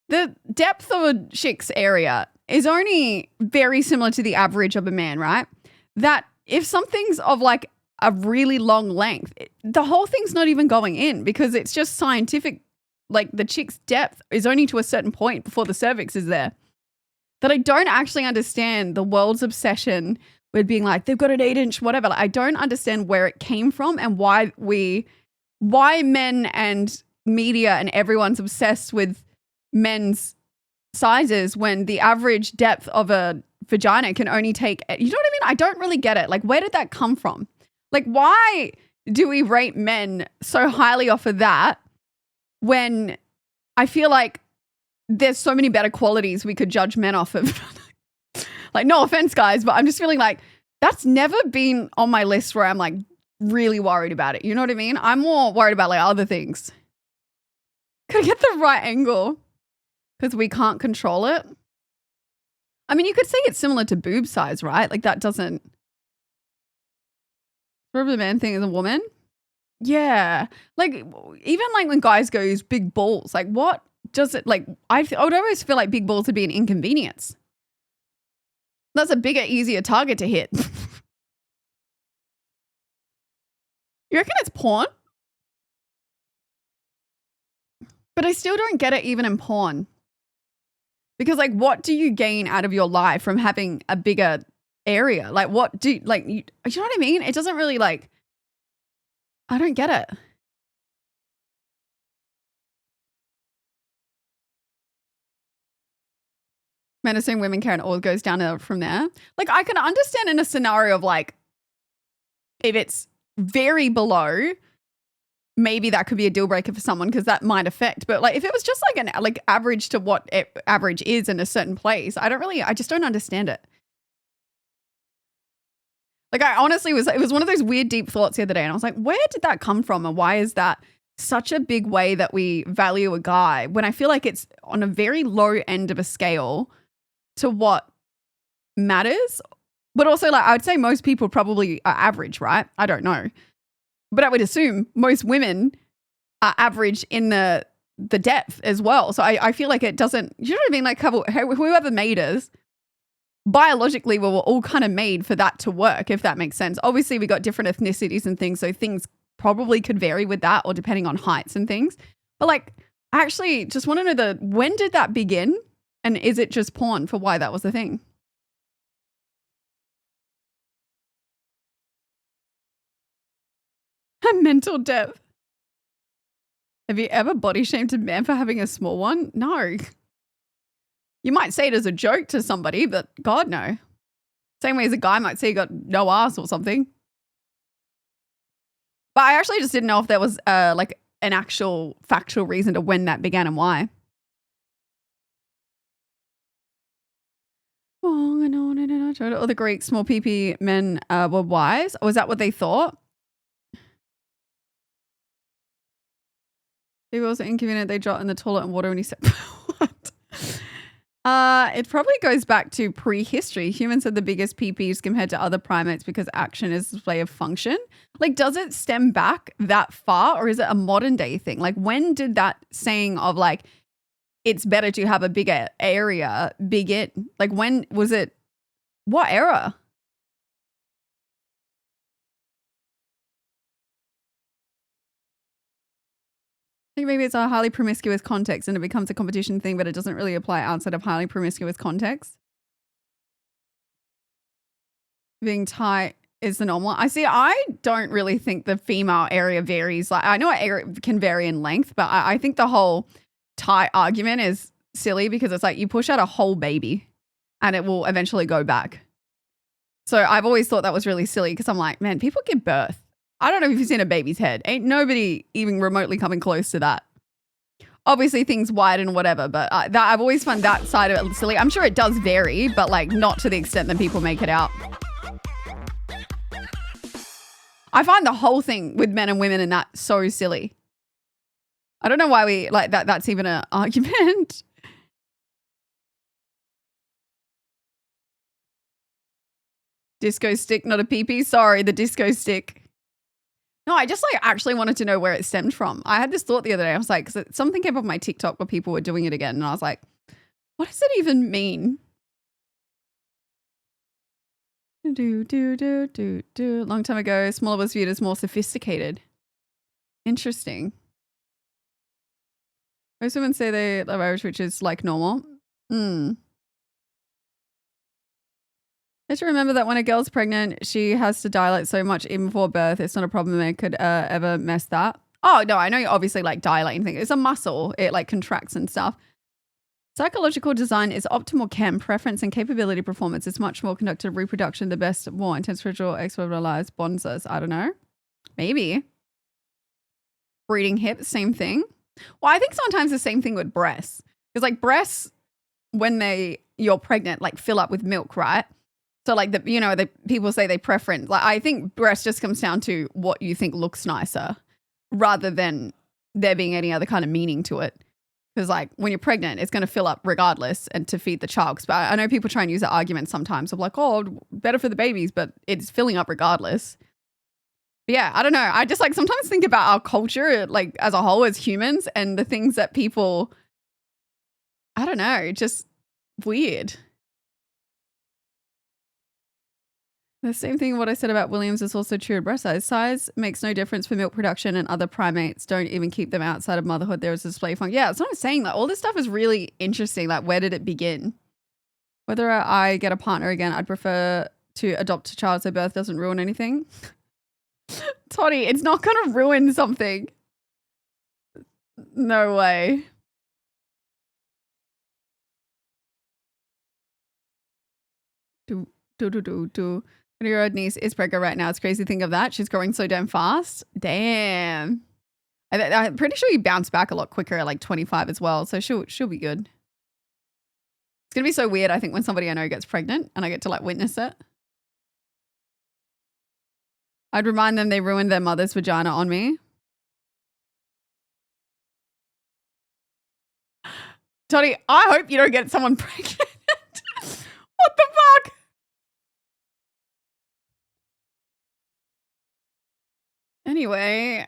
The depth of a chick's area is only very similar to the average of a man, right? That if something's of like a really long length, the whole thing's not even going in because it's just scientific. Like the chick's depth is only to a certain point before the cervix is there. That I don't actually understand the world's obsession with being like, they've got an 8-inch, whatever. Like, I don't understand where it came from and why men and media and everyone's obsessed with men's sizes when the average depth of a vagina can only take, you know what I mean? I don't really get it. Like, where did that come from? Like, why do we rate men so highly off of that when I feel like there's so many better qualities we could judge men off of? Like, no offense, guys, but I'm just feeling like that's never been on my list where I'm like really worried about it. You know what I mean? I'm more worried about like other things. Gotta get the right angle because we can't control it. I mean, you could say it's similar to boob size, right? Like that doesn't. Whatever the man thing is a woman. Yeah. Like even like when guys go use big balls, like what does it like, I would always feel like big balls would be an inconvenience. That's a bigger, easier target to hit. You reckon it's porn? But I still don't get it even in porn. Because like, what do you gain out of your life from having a bigger area? Like what do, like, you know what I mean? It doesn't really like, I don't get it. Men assume women care and all goes down from there. Like I can understand in a scenario of like, if it's very below, maybe that could be a deal breaker for someone because that might affect. But like if it was just like an like average to what average is in a certain place, I just don't understand it. Like I honestly it was one of those weird deep thoughts the other day and I was like, where did that come from and why is that such a big way that we value a guy when I feel like it's on a very low end of a scale to what matters? But also like I would say most people probably are average, right? I don't know. But I would assume most women are average in the depth as well. So I feel like it doesn't, you know what I mean? Like whoever made us, biologically we were all kind of made for that to work, if that makes sense. Obviously we got different ethnicities and things, so things probably could vary with that or depending on heights and things. But like I actually just want to know when did that begin? And is it just porn for why that was the thing? Mental depth. Have you ever body shamed a man for having a small one? No. You might say it as a joke to somebody, but God, no. Same way as a guy might say you got no ass or something. But I actually just didn't know if there was like an actual factual reason to when that began and why. All the Greek small PP men were wise. Was that what they thought? People also inconvenient. They drop in the toilet and water when he said, what? It probably goes back to prehistory. Humans had the biggest PPs compared to other primates because action is a display of function. Like, does it stem back that far or is it a modern day thing? Like, when did that saying of like, it's better to have a bigger area begin? Like, when was it? What era? I think maybe it's a highly promiscuous context and it becomes a competition thing, but it doesn't really apply outside of highly promiscuous context. Being tight is the normal. I don't really think the female area varies. Like I know it can vary in length, but I think the whole tight argument is silly because it's like you push out a whole baby and it will eventually go back. So I've always thought that was really silly because I'm like, man, people give birth. I don't know if you've seen a baby's head. Ain't nobody even remotely coming close to that. Obviously things widen and whatever, but I've always found that side of it silly. I'm sure it does vary, but like not to the extent that people make it out. I find the whole thing with men and women and that so silly. I don't know why we like that. That's even an argument. Disco stick, not a pee-pee. Sorry, the disco stick. No, I just like actually wanted to know where it stemmed from. I had this thought the other day. I was like, because something came up on my TikTok where people were doing it again. And I was like, what does it even mean? Long time ago, smaller was viewed as more sophisticated. Interesting. Most women say they love Irish, which is like normal. Let's remember that when a girl's pregnant, she has to dilate so much even before birth. It's not a problem. It could ever mess that. Oh, no, I know you obviously like dilating things. It's a muscle. It like contracts and stuff. Psychological design is optimal chem, preference and capability performance. It's much more conductive reproduction, the best, more intense ritual, experimentalized bonzas. I don't know. Maybe. Breeding hips, same thing. Well, I think sometimes the same thing with breasts. Because like breasts, when you're pregnant, like fill up with milk, right? So like the people say they preference. Like I think breast just comes down to what you think looks nicer, rather than there being any other kind of meaning to it. Because like when you're pregnant, it's going to fill up regardless, and to feed the child. But I know people try and use that argument sometimes of like, oh, better for the babies, but it's filling up regardless. But yeah, I don't know. I just like sometimes think about our culture like as a whole as humans and the things that people I don't know, just weird. The same thing what I said about Williams is also true of breast size. Size makes no difference for milk production, and other primates don't even keep them outside of motherhood. There is a display function. Yeah, that's what I'm saying. Like, all this stuff is really interesting. Like, where did it begin? Whether I get a partner again, I'd prefer to adopt a child so birth doesn't ruin anything. Toddy, it's not going to ruin something. No way. Do. 20-year-old niece is pregnant right now. It's crazy to think of that. She's growing so damn fast. Damn. I'm pretty sure you bounce back a lot quicker at like 25 as well. So she'll be good. It's going to be so weird, I think, when somebody I know gets pregnant and I get to like witness it. I'd remind them they ruined their mother's vagina on me. Toddy, I hope you don't get someone pregnant. What the fuck? Anyway.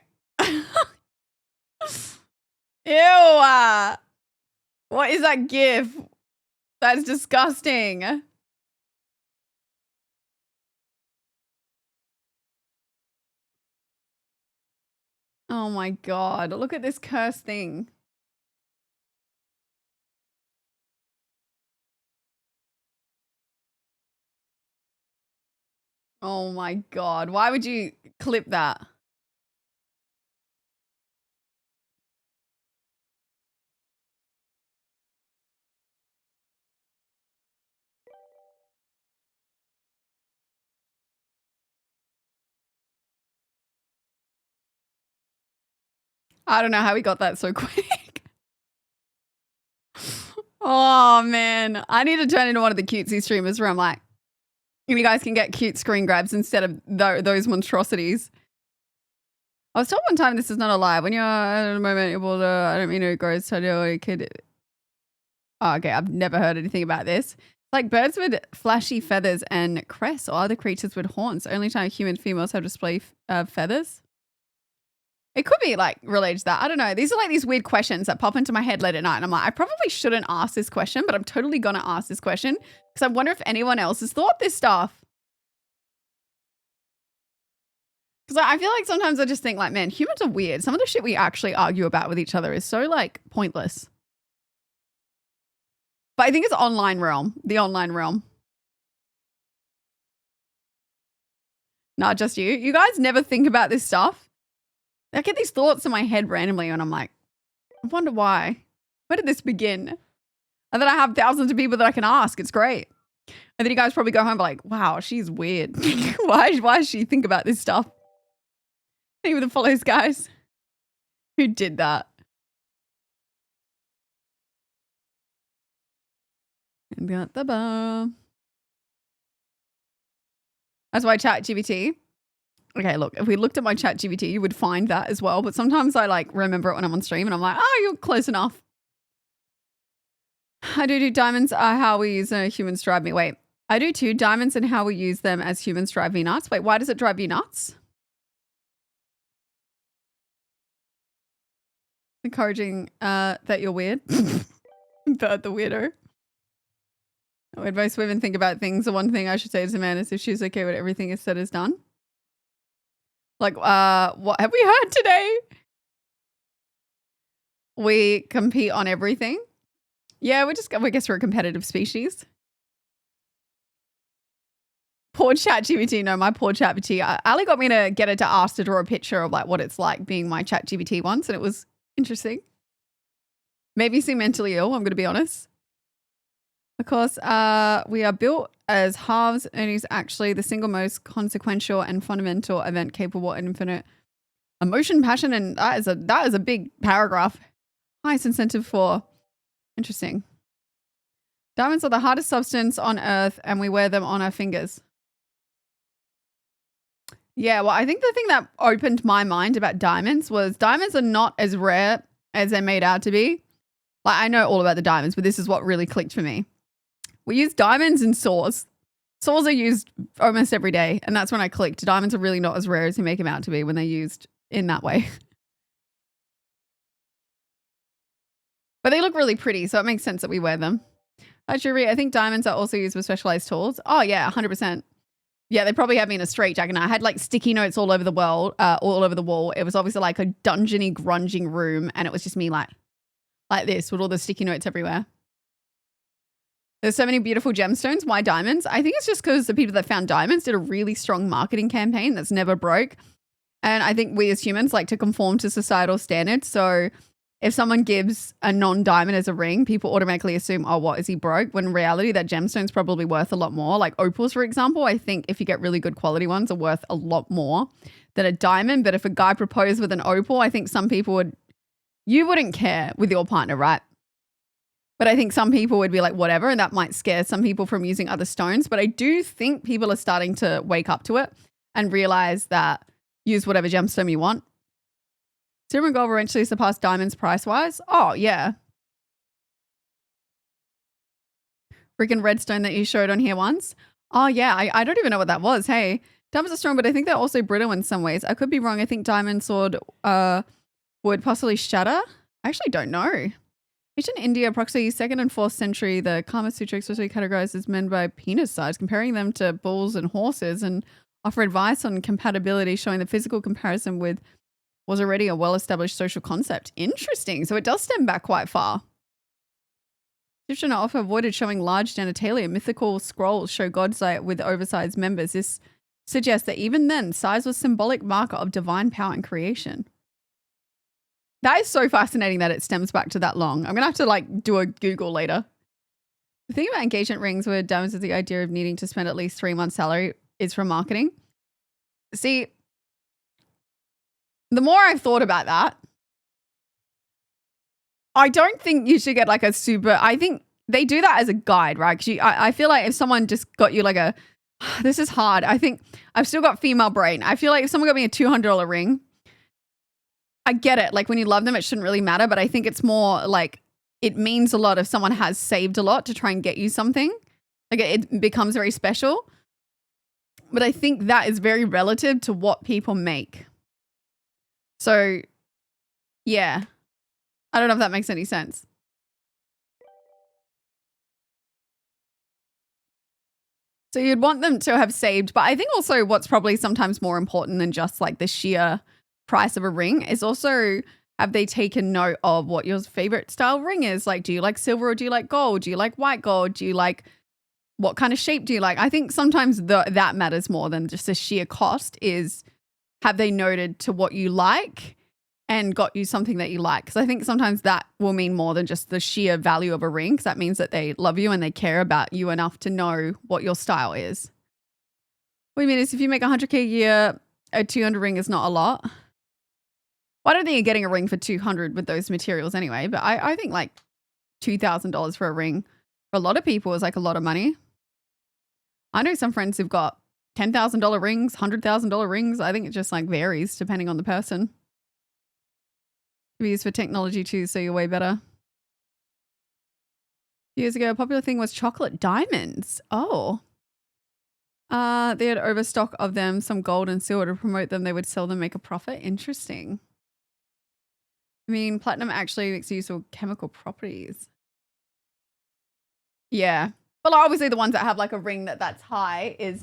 Ew. What is that gif? That's disgusting. Oh my God. Look at this cursed thing. Oh my God. Why would you clip that? I don't know how we got that so quick. Oh man. I need to turn into one of the cutesy streamers where I'm like, you guys can get cute screen grabs instead of those monstrosities. I was told one time this is not a lie. When you're at a moment able to, I don't mean it grows to a kid. Oh, okay, I've never heard anything about this. Like birds with flashy feathers and crests or other creatures with horns. Only time human females have display feathers. It could be like related to that. I don't know. These are like these weird questions that pop into my head late at night. And I'm like, I probably shouldn't ask this question, but I'm totally going to ask this question because I wonder if anyone else has thought this stuff. Because I feel like sometimes I just think like, man, humans are weird. Some of the shit we actually argue about with each other is so like pointless. But I think it's the online realm. Not just you. You guys never think about this stuff. I get these thoughts in my head randomly and I'm like, I wonder why. Where did this begin? And then I have thousands of people that I can ask. It's great. And then you guys probably go home like, wow, she's weird. Why does she think about this stuff? Think of the follows, guys. Who did that? And got the bomb. That's why ChatGPT. Okay, look, if we looked at my ChatGPT, you would find that as well. But sometimes I like remember it when I'm on stream and I'm like, oh, you're close enough. I do diamonds are how we use humans drive me. Wait, I do too. Diamonds and how we use them as humans drive me nuts. Wait, why does it drive you nuts? Encouraging that you're weird. But the weirdo. When most women think about things, the one thing I should say to a man is if she's okay with everything is said is done. Like, what have we heard today? We compete on everything. Yeah, I guess we're a competitive species. Poor ChatGPT. No, my poor ChatGPT. Ali got me to get it to ask to draw a picture of like what it's like being my ChatGPT once, and it was interesting. Made me seem mentally ill, I'm going to be honest. Of course, we are built as halves, and is actually the single most consequential and fundamental event capable of infinite emotion, passion, and that is a big paragraph. Highest incentive for. Interesting. Diamonds are the hardest substance on Earth, and we wear them on our fingers. Yeah, well, I think the thing that opened my mind about diamonds was diamonds are not as rare as they're made out to be. Like, I know all about the diamonds, but this is what really clicked for me. We use diamonds in saws. Saws are used almost every day, and that's when I clicked. Diamonds are really not as rare as you make them out to be when they're used in that way. But they look really pretty, so it makes sense that we wear them. Jewelry, I think diamonds are also used with specialized tools. Oh, yeah, 100%. Yeah, they probably had me in a straitjacket. I had like sticky notes all over the world, all over the wall. It was obviously like a dungeony, grunging room, and it was just me like this with all the sticky notes everywhere. There's so many beautiful gemstones. Why diamonds? I think it's just because the people that found diamonds did a really strong marketing campaign that's never broke. And I think we as humans like to conform to societal standards. So if someone gives a non-diamond as a ring, people automatically assume, oh, what, is he broke? When in reality, that gemstone's probably worth a lot more. Like opals, for example, I think if you get really good quality ones, are worth a lot more than a diamond. But if a guy proposed with an opal, I think some people you wouldn't care with your partner, right? But I think some people would be like, whatever, and that might scare some people from using other stones. But I do think people are starting to wake up to it and realize that use whatever gemstone you want. Silver and gold will eventually surpass diamonds price-wise. Oh, yeah. Freaking redstone that you showed on here once. Oh, yeah. I don't even know what that was. Hey, diamonds are strong, but I think they're also brittle in some ways. I could be wrong. I think diamond sword would possibly shatter. I actually don't know. Ancient India, approximately 2nd and 4th century, the Kama Sutra especially categorizes men by penis size, comparing them to bulls and horses, and offer advice on compatibility, showing the physical comparison with was already a well-established social concept. Interesting. So it does stem back quite far. Egyptian often avoided showing large genitalia. Mythical scrolls show gods with oversized members. This suggests that even then, size was a symbolic marker of divine power and creation. That is so fascinating that it stems back to that long. I'm going to have to like do a Google later. The thing about engagement rings with diamonds is the idea of needing to spend at least 3 months' salary is from marketing. See, the more I've thought about that, I don't think you should get like a super, I think they do that as a guide, right? Because I feel like if someone just got you like a, this is hard. I think I've still got female brain. I feel like if someone got me a $200 ring, I get it. Like when you love them, it shouldn't really matter. But I think it's more like it means a lot if someone has saved a lot to try and get you something. Like it becomes very special. But I think that is very relative to what people make. So, yeah. I don't know if that makes any sense. So you'd want them to have saved. But I think also what's probably sometimes more important than just like the sheer price of a ring is also, have they taken note of what your favorite style ring is? Like, do you like silver or do you like gold? Do you like white gold? Do you like, what kind of shape do you like? I think sometimes that matters more than just the sheer cost is, have they noted to what you like and got you something that you like? Because I think sometimes that will mean more than just the sheer value of a ring, because that means that they love you and they care about you enough to know what your style is. What I mean is if you make 100K a year, a 200 ring is not a lot. Well, I don't think you're getting a ring for 200 with those materials anyway, but I think like $2,000 for a ring for a lot of people is like a lot of money. I know some friends who've got $10,000 rings, $100,000 rings. I think it just like varies depending on the person. Can be used for technology too, so you're way better. Years ago, a popular thing was chocolate diamonds. Oh. They had overstock of them, some gold and silver to promote them. They would sell them, make a profit. Interesting. I mean, platinum actually makes use of chemical properties. Yeah. Well, obviously the ones that have like a ring that's high is,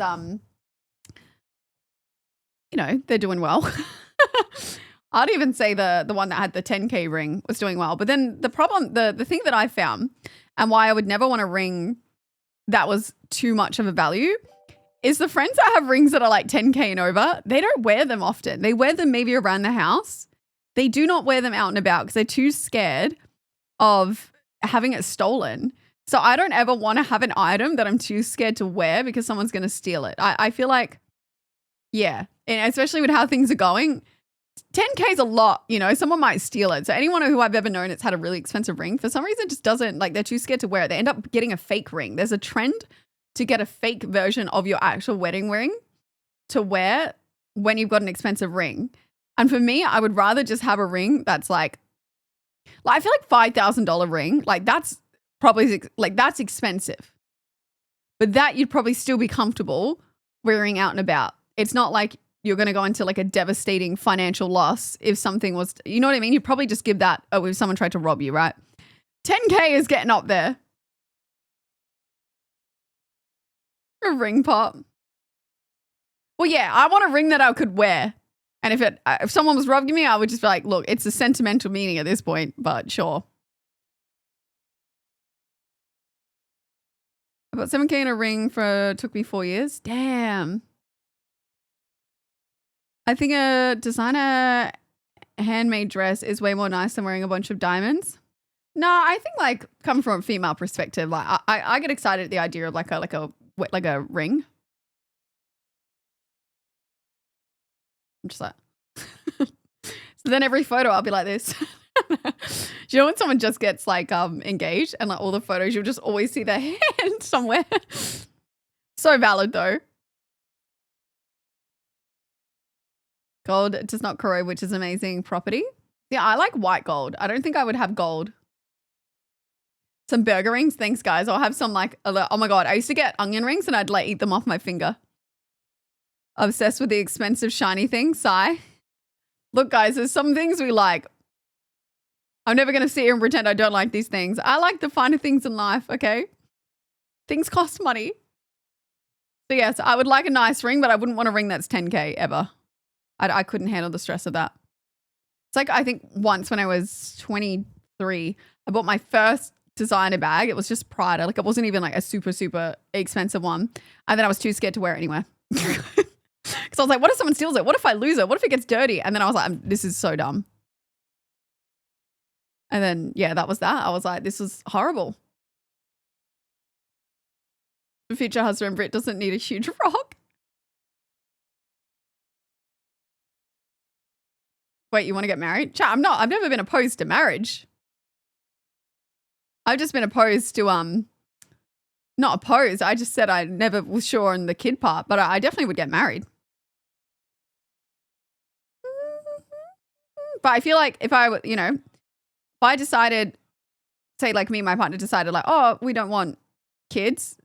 you know, they're doing well. I'd even say the one that had the 10K ring was doing well. But then the problem, the thing that I found and why I would never want a ring that was too much of a value is the friends that have rings that are like 10K and over, they don't wear them often. They wear them maybe around the house. They do not wear them out and about because they're too scared of having it stolen. So I don't ever want to have an item that I'm too scared to wear because someone's going to steal it. I feel like, yeah, and especially with how things are going, 10K is a lot, you know, someone might steal it. So anyone who I've ever known that's had a really expensive ring, for some reason just doesn't, like they're too scared to wear it. They end up getting a fake ring. There's a trend to get a fake version of your actual wedding ring to wear when you've got an expensive ring. And for me, I would rather just have a ring that's like I feel like $5,000 ring, like that's probably, like that's expensive. But that you'd probably still be comfortable wearing out and about. It's not like you're going to go into like a devastating financial loss if something was, you know what I mean? You'd probably just give that if someone tried to rob you, right? 10K is getting up there. A ring pop. Well, yeah, I want a ring that I could wear. And if someone was rubbing me, I would just be like, look, it's a sentimental meaning at this point, but sure. I got 7K in a ring took me 4 years. Damn. I think a designer handmade dress is way more nice than wearing a bunch of diamonds. No, I think like coming from a female perspective, like I get excited at the idea of like a ring. I'm just like, so then every photo I'll be like this. Do you know when someone just gets like engaged and like all the photos you'll just always see their hand somewhere? So valid though. Gold does not corrode, which is amazing property. Yeah, I like white gold. I don't think I would have gold. Some burger rings. Thanks, guys. I'll have some like, oh my God. I used to get onion rings and I'd like eat them off my finger. Obsessed with the expensive shiny things. Sigh. Look, guys, there's some things we like. I'm never going to sit here and pretend I don't like these things. I like the finer things in life, okay? Things cost money. So yes, I would like a nice ring, but I wouldn't want a ring that's 10K ever. I couldn't handle the stress of that. It's like, I think once when I was 23, I bought my first designer bag. It was just Prada. Like it wasn't even like a super, super expensive one. And then I was too scared to wear it anywhere. Because I was like, what if someone steals it? What if I lose it? What if it gets dirty? And then I was like, this is so dumb. And then, yeah, that was that. I was like, this was horrible. The future husband, Brit, doesn't need a huge rock. Wait, you want to get married? Chat, I've never been opposed to marriage. I've just been opposed to, not opposed. I just said I never was sure on the kid part, but I definitely would get married. But I feel like if I, you know, if I decided, say like me and my partner decided like, oh, we don't want kids.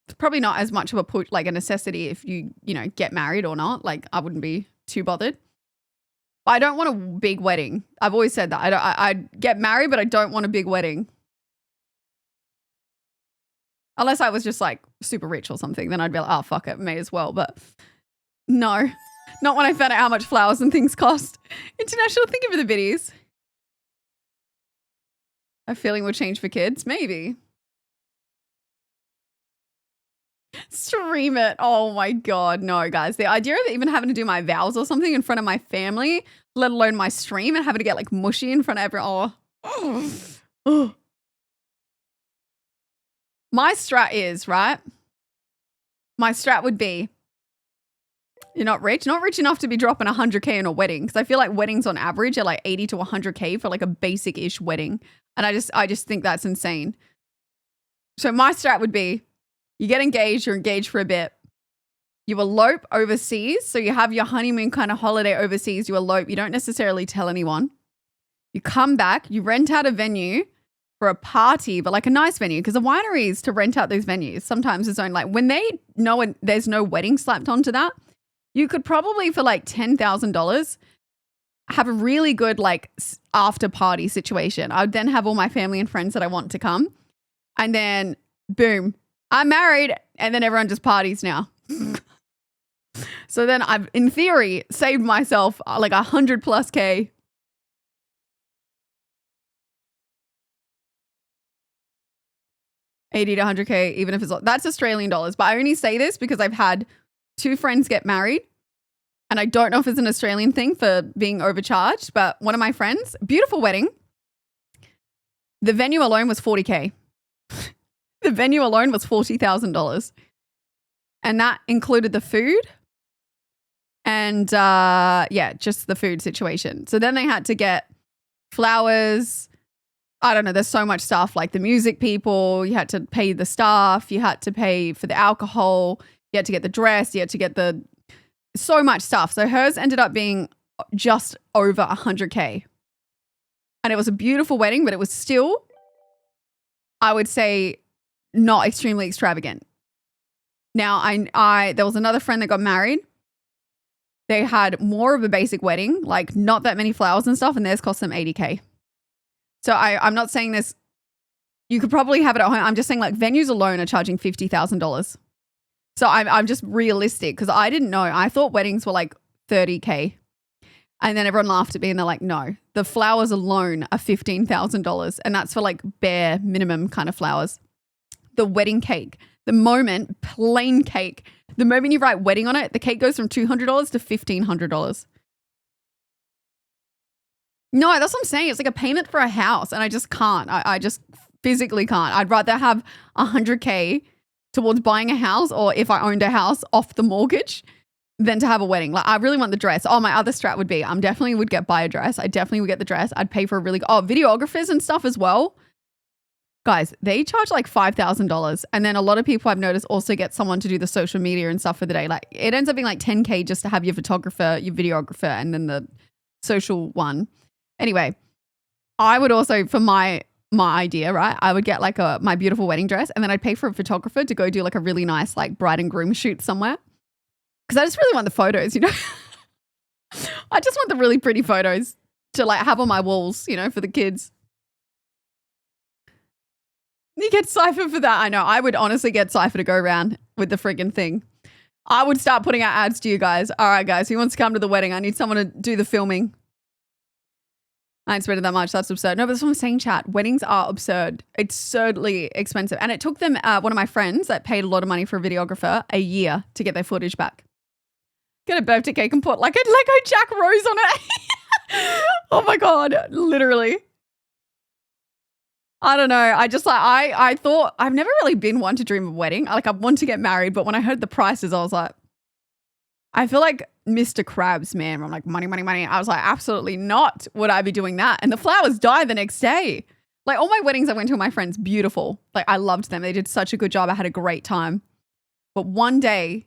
It's probably not as much of a push, like a necessity if you know, get married or not. Like I wouldn't be too bothered. But I don't want a big wedding. I've always said that. I'd get married, but I don't want a big wedding. Unless I was just like super rich or something, then I'd be like, oh, fuck it, may as well. But no, not when I found out how much flowers and things cost. International, thank you for the biddies. A feeling will change for kids? Maybe. Stream it. Oh my God. No, guys. The idea of even having to do my vows or something in front of my family, let alone my stream, and having to get like mushy in front of everyone. Oh. My strat is, right? My strat would be, you're not rich enough to be dropping 100K in a wedding. Because I feel like weddings on average are like 80 to 100K for like a basic-ish wedding. And I just think that's insane. So my strat would be, you get engaged, you're engaged for a bit. You elope overseas. So you have your honeymoon kind of holiday overseas. You elope. You don't necessarily tell anyone. You come back. You rent out a venue for a party, but like a nice venue. Because the wineries to rent out those venues, sometimes it's only like when they know there's no wedding slapped onto that, you could probably for like $10,000 have a really good like after party situation. I would then have all my family and friends that I want to come. And then boom. I'm married, and then everyone just parties now. So then I've, in theory, saved myself like 100+K. $80 to 100K, even if it's, that's Australian dollars. But I only say this because I've had 2 friends get married, and I don't know if it's an Australian thing for being overcharged, but one of my friends, beautiful wedding. The venue alone was 40K. The venue alone was $40,000. And that included the food and, yeah, just the food situation. So then they had to get flowers. I don't know. There's so much stuff like the music people. You had to pay the staff. You had to pay for the alcohol. You had to get the dress. You had to get so much stuff. So hers ended up being just over 100K. And it was a beautiful wedding, but it was still, I would say, not extremely extravagant. Now, there was another friend that got married. They had more of a basic wedding, like not that many flowers and stuff, and theirs cost them 80K. So I'm not saying this. You could probably have it at home. I'm just saying like venues alone are charging $50,000. So I'm just realistic because I didn't know. I thought weddings were like $30K. And then everyone laughed at me and they're like, no, the flowers alone are $15,000. And that's for like bare minimum kind of flowers. The wedding cake, plain cake, the moment you write wedding on it, the cake goes from $200 to $1,500. No, that's what I'm saying. It's like a payment for a house and I just can't. I just physically can't. I'd rather have $100K towards buying a house or if I owned a house off the mortgage than to have a wedding. Like I really want the dress. Oh, my other strat would be definitely would buy a dress. I definitely would get the dress. I'd pay for a videographers and stuff as well. Guys, they charge like $5,000. And then a lot of people I've noticed also get someone to do the social media and stuff for the day. Like it ends up being like $10K just to have your photographer, your videographer, and then the social one. Anyway, I would also, for my idea, right? I would get like my beautiful wedding dress and then I'd pay for a photographer to go do like a really nice like bride and groom shoot somewhere. Because I just really want the photos, you know? I just want the really pretty photos to like have on my walls, you know, for the kids. You get Cypher for that. I know. I would honestly get Cypher to go around with the friggin' thing. I would start putting out ads to you guys. All right, guys, who wants to come to the wedding? I need someone to do the filming. I ain't spending that much. That's absurd. No, but that's what I'm saying, chat. Weddings are absurd. It's absurdly expensive. And it took them, one of my friends that paid a lot of money for a videographer, a year to get their footage back. Get a birthday cake and put like a Lego Jack Rose on it. Oh my God. Literally. I don't know. I just like, I thought, I've never really been one to dream of a wedding. I want to get married, but when I heard the prices, I was like, I feel like Mr. Krabs, man. I'm like, money, money, money. I was like, absolutely not would I be doing that. And the flowers die the next day. Like all my weddings I went to with my friends, beautiful. Like I loved them. They did such a good job. I had a great time. But one day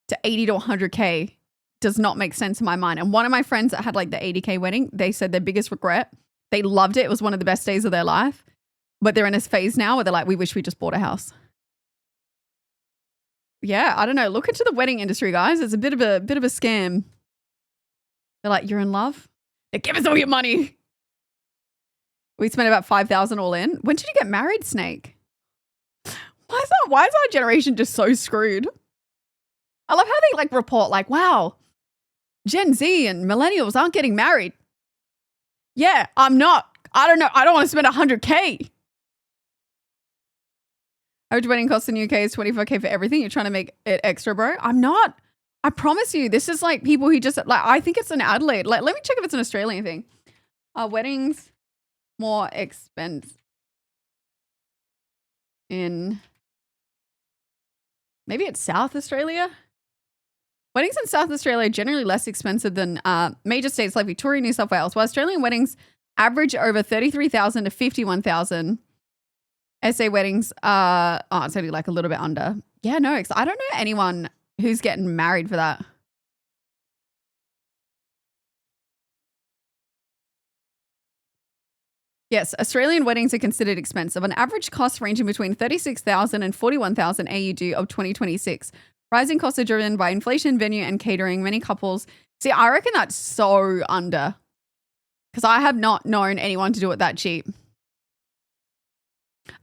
to 80 to 100K does not make sense in my mind. And one of my friends that had like the 80K wedding, they said their biggest regret, they loved it. It was one of the best days of their life. But they're in this phase now where they're like, we wish we just bought a house. Yeah, I don't know. Look into the wedding industry, guys. It's a bit of a scam. They're like, you're in love? Yeah, give us all your money. We spent about $5,000 all in. When did you get married, Snake? Why is our generation just so screwed? I love how they like report like, wow, Gen Z and millennials aren't getting married. Yeah, I'm not. I don't know. I don't want to spend 100K. Average wedding costs in the UK is 24K for everything. You're trying to make it extra, bro. I'm not. I promise you, this is like people who just like, I think it's in Adelaide. Like, let me check if it's an Australian thing. Are weddings more expensive in, maybe it's South Australia? Weddings in South Australia are generally less expensive than major states like Victoria, New South Wales, while Australian weddings average over 33,000 to 51,000. SA weddings are, it's only like a little bit under. Yeah, no, I don't know anyone who's getting married for that. Yes, Australian weddings are considered expensive. On average costs ranging between 36,000 and 41,000 AUD of 2026. Rising costs are driven by inflation, venue, and catering. Many couples, see, I reckon that's so under. Because I have not known anyone to do it that cheap.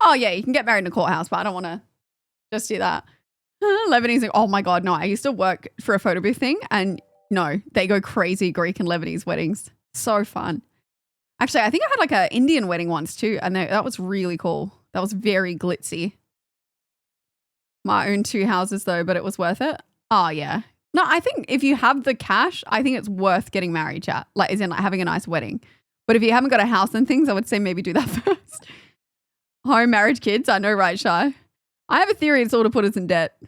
Oh, yeah, you can get married in a courthouse, but I don't want to just do that. Lebanese, like, oh my God, no. I used to work for a photo booth thing, and no, they go crazy Greek and Lebanese weddings. So fun. Actually, I think I had like an Indian wedding once too, and that was really cool. That was very glitzy. My own 2 houses though, but it was worth it. Oh, yeah. No, I think if you have the cash, I think it's worth getting married, chat. Like, as in like having a nice wedding. But if you haven't got a house and things, I would say maybe do that first. Home, marriage, kids. I know, right, Shy? I have a theory it's all to put us in debt.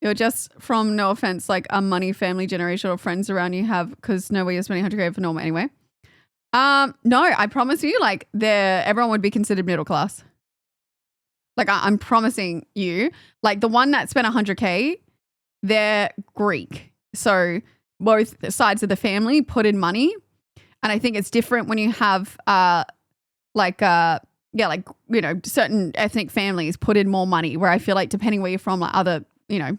You're just from, no offense, like a money family generation or friends around you have, because nowhere you're spending 100K for normal anyway. No, I promise you, like, everyone would be considered middle class. Like, I'm promising you, like the one that spent 100K, they're Greek. So both sides of the family put in money. And I think it's different when you have, certain ethnic families put in more money, where I feel like depending where you're from, like other,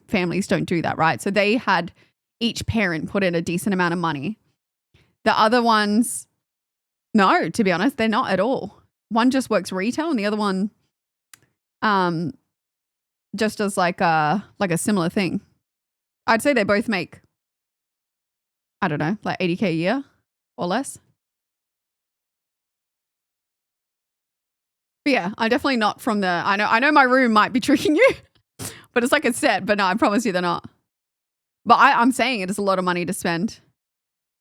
families don't do that, right? So they had each parent put in a decent amount of money. The other ones, No, to be honest, they're not at all. One just works retail and the other one just does like a similar thing. I'd say they both make, I don't know, like 80K a year or less. But yeah, I'm definitely not from the, I know my room might be tricking you, but it's like a set, but no, I promise you they're not. But I'm saying it is a lot of money to spend.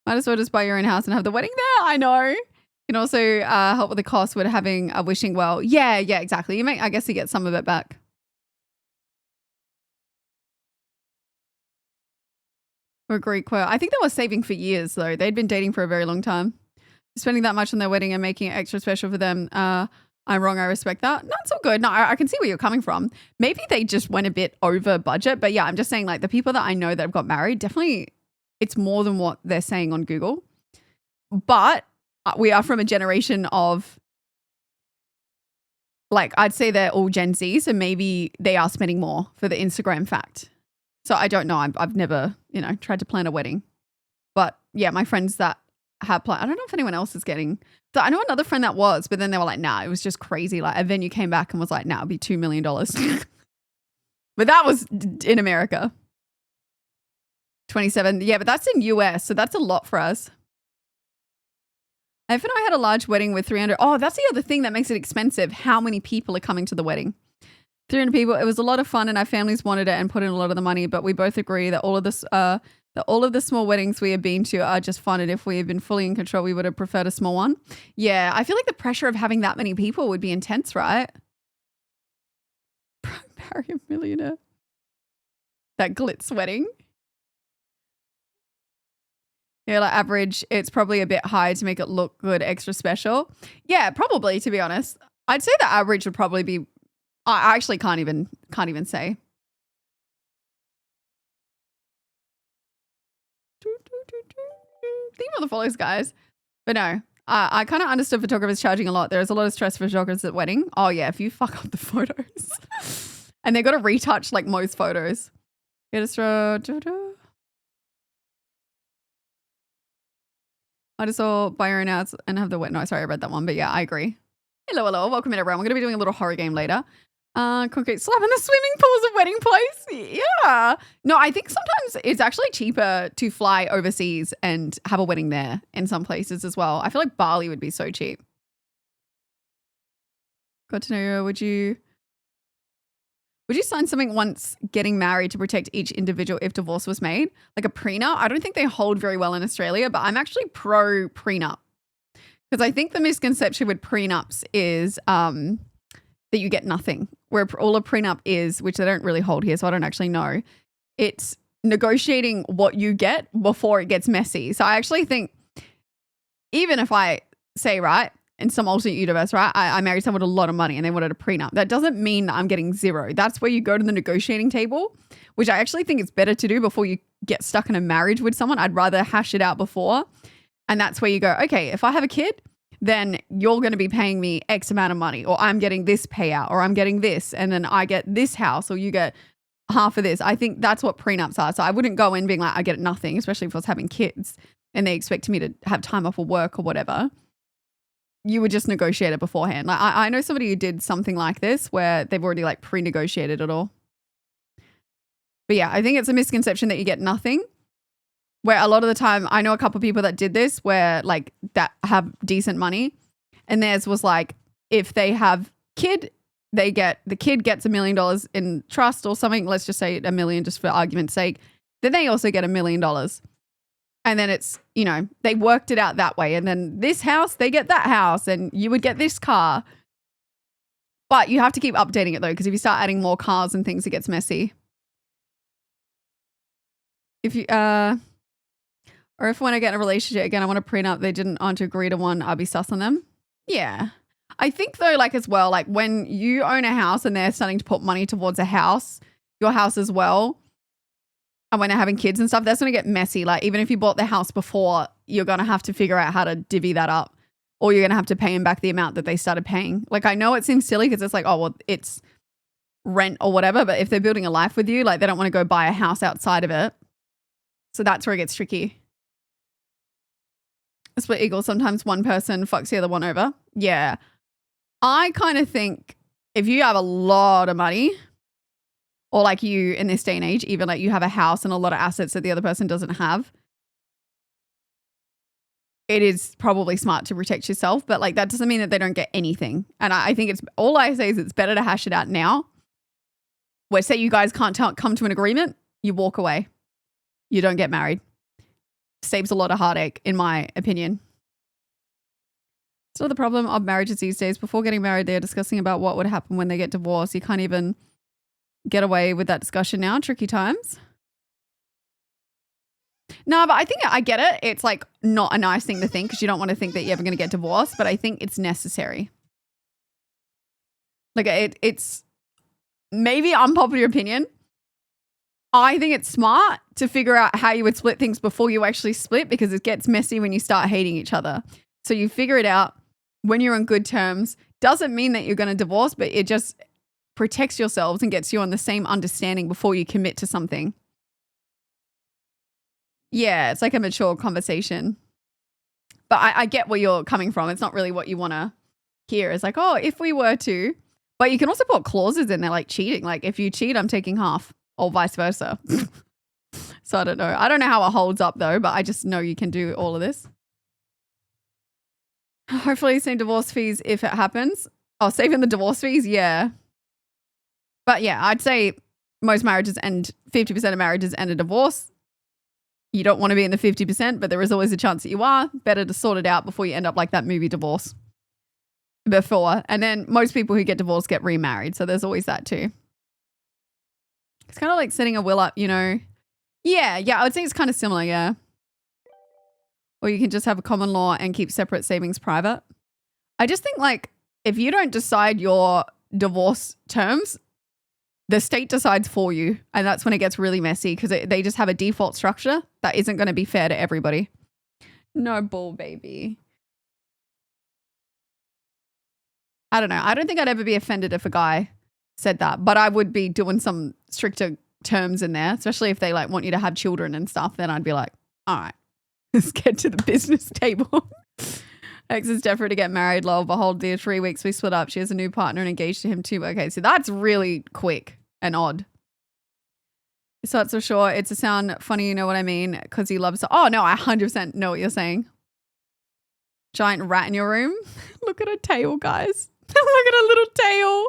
Might as well just buy your own house and have the wedding there. I know. You can also help with the cost with having a wishing well. Yeah, exactly. I guess you get some of it back. For a Greek quote. I think they were saving for years though. They'd been dating for a very long time. Spending that much on their wedding and making it extra special for them. I'm wrong. I respect that. No, it's all good. No, I can see where you're coming from. Maybe they just went a bit over budget. But yeah, I'm just saying like the people that I know that have got married, definitely it's more than what they're saying on Google. But we are from a generation of like, I'd say they're all Gen Z. So maybe they are spending more for the Instagram fact. So I don't know. I've never, tried to plan a wedding. But yeah, my friends that have planned, I don't know if anyone else is getting. So I know another friend that was, but then they were like, nah, it was just crazy. Like a venue came back and was like, nah, it'll be $2 million. But that was in America. 27. Yeah, but that's in US. So that's a lot for us. If I had a large wedding with 300. Oh, that's the other thing that makes it expensive. How many people are coming to the wedding? 300 people. It was a lot of fun and our families wanted it and put in a lot of the money. But we both agree that all of the small weddings we have been to are just fun. And if we had been fully in control, we would have preferred a small one. Yeah, I feel like the pressure of having that many people would be intense, right? Marry a millionaire. That glitz wedding. Yeah, like average, it's probably a bit high to make it look good, extra special. Yeah, probably, to be honest. I'd say the average would probably be, I actually can't even say. Think about the follows, guys. But no, I kind of understood photographers charging a lot. There's a lot of stress for photographers at wedding. Oh yeah, if you fuck up the photos. And they got to retouch like most photos. You just I just saw buy your own house and have the wedding. No, sorry, I read that one. But yeah, I agree. Hello. Welcome in everyone. We're going to be doing a little horror game later. Concrete slab in the swimming pools of wedding place. Yeah. No, I think sometimes it's actually cheaper to fly overseas and have a wedding there in some places as well. I feel like Bali would be so cheap. Got to know, would you sign something once getting married to protect each individual if divorce was made? Like a prenup? I don't think they hold very well in Australia, but I'm actually pro prenup. Because I think the misconception with prenups is that you get nothing. Where all a prenup is, which they don't really hold here, so I don't actually know, it's negotiating what you get before it gets messy. So I actually think even if I say, right, in some alternate universe, right, I married someone with a lot of money and they wanted a prenup, that doesn't mean that I'm getting zero. That's where you go to the negotiating table, which I actually think it's better to do before you get stuck in a marriage with someone. I'd rather hash it out before. And that's where you go, okay, if I have a kid, then you're going to be paying me X amount of money, or I'm getting this payout, or I'm getting this, and then I get this house, or you get half of this. I think that's what prenups are. So I wouldn't go in being like, I get nothing, especially if I was having kids and they expect me to have time off of work or whatever. You would just negotiate it beforehand. Like I know somebody who did something like this where they've already like pre-negotiated it all. But yeah, I think it's a misconception that you get nothing. Where a lot of the time, I know a couple of people that did this where like that have decent money, and theirs was like if they have the kid gets $1 million in trust or something. Let's just say $1 million, just for argument's sake. Then they also get $1 million, and then it's they worked it out that way. And then this house, they get that house, and you would get this car. But you have to keep updating it though, because if you start adding more cars and things, it gets messy. If you or if when I get in a relationship again, I want a prenup, they didn't want to agree to one, I'll be sus on them. Yeah. I think though, like as well, like when you own a house and they're starting to put money towards a house, your house as well, and when they're having kids and stuff, that's going to get messy. Like even if you bought the house before, you're going to have to figure out how to divvy that up, or you're going to have to pay them back the amount that they started paying. Like I know it seems silly because it's like, oh, well, it's rent or whatever. But if they're building a life with you, like they don't want to go buy a house outside of it. So that's where it gets tricky. split equal. Sometimes one person fucks the other one over. Yeah. I kind of think if you have a lot of money, or like you in this day and age, even like you have a house and a lot of assets that the other person doesn't have, it is probably smart to protect yourself. But like that doesn't mean that they don't get anything. And I think all I say is it's better to hash it out now. Where say you guys can't come to an agreement, you walk away. You don't get married. Saves a lot of heartache, in my opinion. So the problem of marriages these days, before getting married, they're discussing about what would happen when they get divorced. You can't even get away with that discussion now. Tricky times. No, but I think I get it. It's like not a nice thing to think because you don't want to think that you're ever going to get divorced, but I think it's necessary. Like it's maybe unpopular opinion. I think it's smart to figure out how you would split things before you actually split because it gets messy when you start hating each other. So you figure it out when you're on good terms. Doesn't mean that you're going to divorce, but it just protects yourselves and gets you on the same understanding before you commit to something. Yeah, it's like a mature conversation. But I get where you're coming from. It's not really what you want to hear. It's like, oh, if we were to. But you can also put clauses in there like cheating. Like if you cheat, I'm taking half or vice versa. So I don't know. I don't know how it holds up though, but I just know you can do all of this. Hopefully same divorce fees if it happens. Oh, saving the divorce fees? Yeah. But yeah, I'd say most marriages end, 50% of marriages end in divorce. You don't want to be in the 50%, but there is always a chance that you are. Better to sort it out before you end up like that movie Divorce. Before. And then most people who get divorced get remarried. So there's always that too. It's kind of like setting a will up, you know. Yeah, I would say it's kind of similar, yeah. Or you can just have a common law and keep separate savings private. I just think like if you don't decide your divorce terms, the state decides for you. And that's when it gets really messy because they just have a default structure that isn't going to be fair to everybody. No bull, baby. I don't know. I don't think I'd ever be offended if a guy said that, but I would be doing some stricter terms in there, especially if they like want you to have children and stuff. Then I'd be like, all right, let's get to the business table. Ex is desperate to get married. Lol, behold, the 3 weeks we split up. She has a new partner and engaged to him too. Okay, so that's really quick and odd. So it's so sure it's a sound funny, you know what I mean? Because he loves. Oh no, I 100% know what you're saying. Giant rat in your room. Look at her tail, guys. Look at her little tail.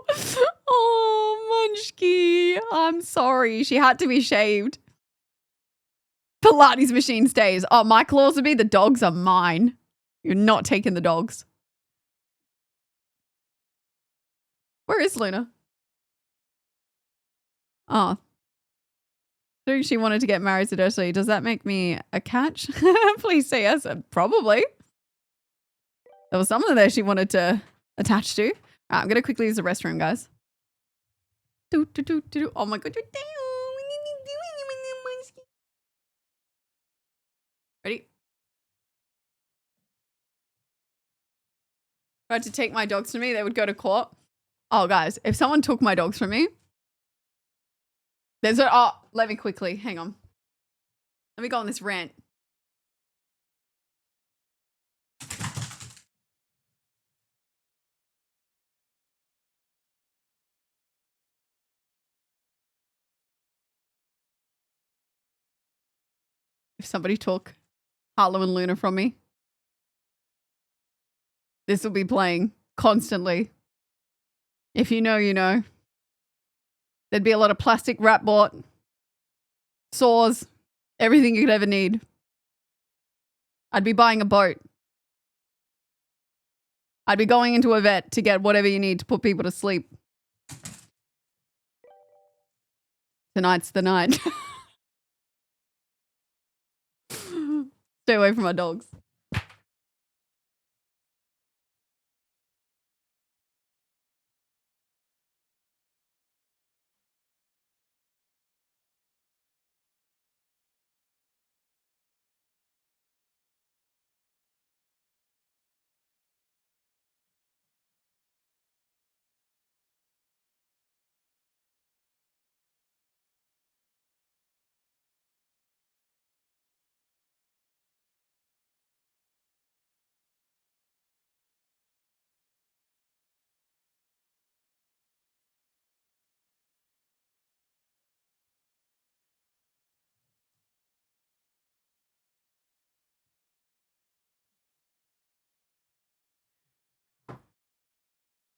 Oh, Munchkie. I'm sorry. She had to be shaved. Pilates machine stays. Oh, my claws would be the dogs are mine. You're not taking the dogs. Where is Luna? Oh. I think she wanted to get married to Dursley. Does that make me a catch? Please say yes. Probably. There was someone there she wanted to attach to. I'm going to quickly use the restroom, guys. Oh my god, you're down. Ready? If I had to take my dogs from me, they would go to court. Oh, guys, if someone took my dogs from me, let me quickly, hang on. Let me go on this rant. If somebody took Harlow and Luna from me, this will be playing constantly. If you know, you know. There'd be a lot of plastic wrap bought, saws, everything you could ever need. I'd be buying a boat. I'd be going into a vet to get whatever you need to put people to sleep. Tonight's the night. Stay away from my dogs.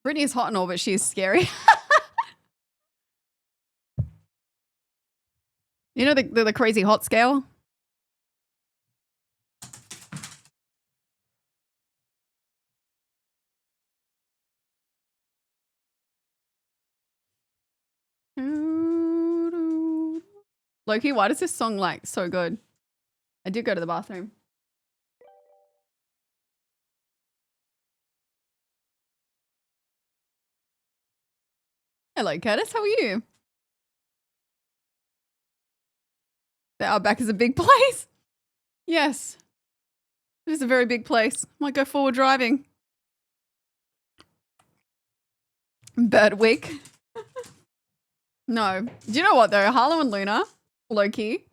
Brittany is hot and all, but she is scary. You know the crazy hot scale? Loki, why does this song like so good? I did go to the bathroom. Hello, Curtis. How are you? The Outback is a big place. Yes. It is a very big place. Might go forward driving. Bird week. No. Do you know what though? Harlow and Luna, Loki,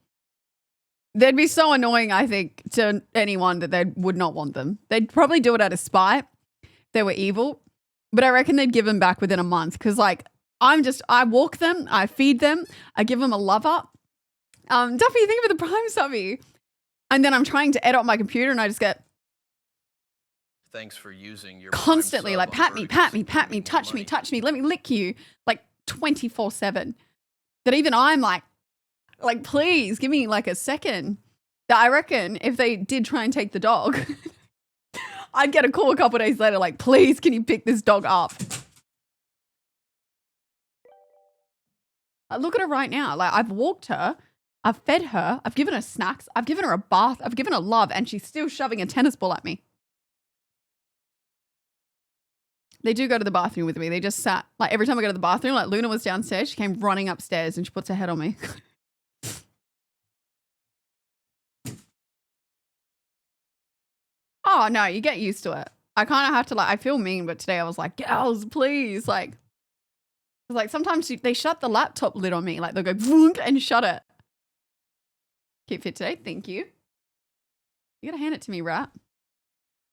they'd be so annoying, I think, to anyone that they would not want them. They'd probably do it out of spite. They were evil. But I reckon they'd give them back within a month because like I walk them, I feed them, I give them a love up. Duffy, think of the Prime subby. And then I'm trying to edit on my computer and I just get Thanks for using your constantly Prime like sub pat on me, Burger pat King me, to pat give me, more touch me, money. touch me, let me lick you like 24/7. That even I'm like please give me like a second. That I reckon if they did try and take the dog, I'd get a call a couple of days later like, please can you pick this dog up? Look at her right now. Like I've walked her, I've fed her, I've given her snacks, I've given her a bath, I've given her love, and she's still shoving a tennis ball at me. They do go to the bathroom with me. They just sat, like every time I go to the bathroom, like Luna was downstairs, she came running upstairs and she puts her head on me. Oh no, you get used to it. I kind of have to I feel mean, but today I was like, girls, please. Like sometimes they shut the laptop lid on me. Like they'll go voonk and shut it. Keep fit today. Thank you. You gotta hand it to me, rat.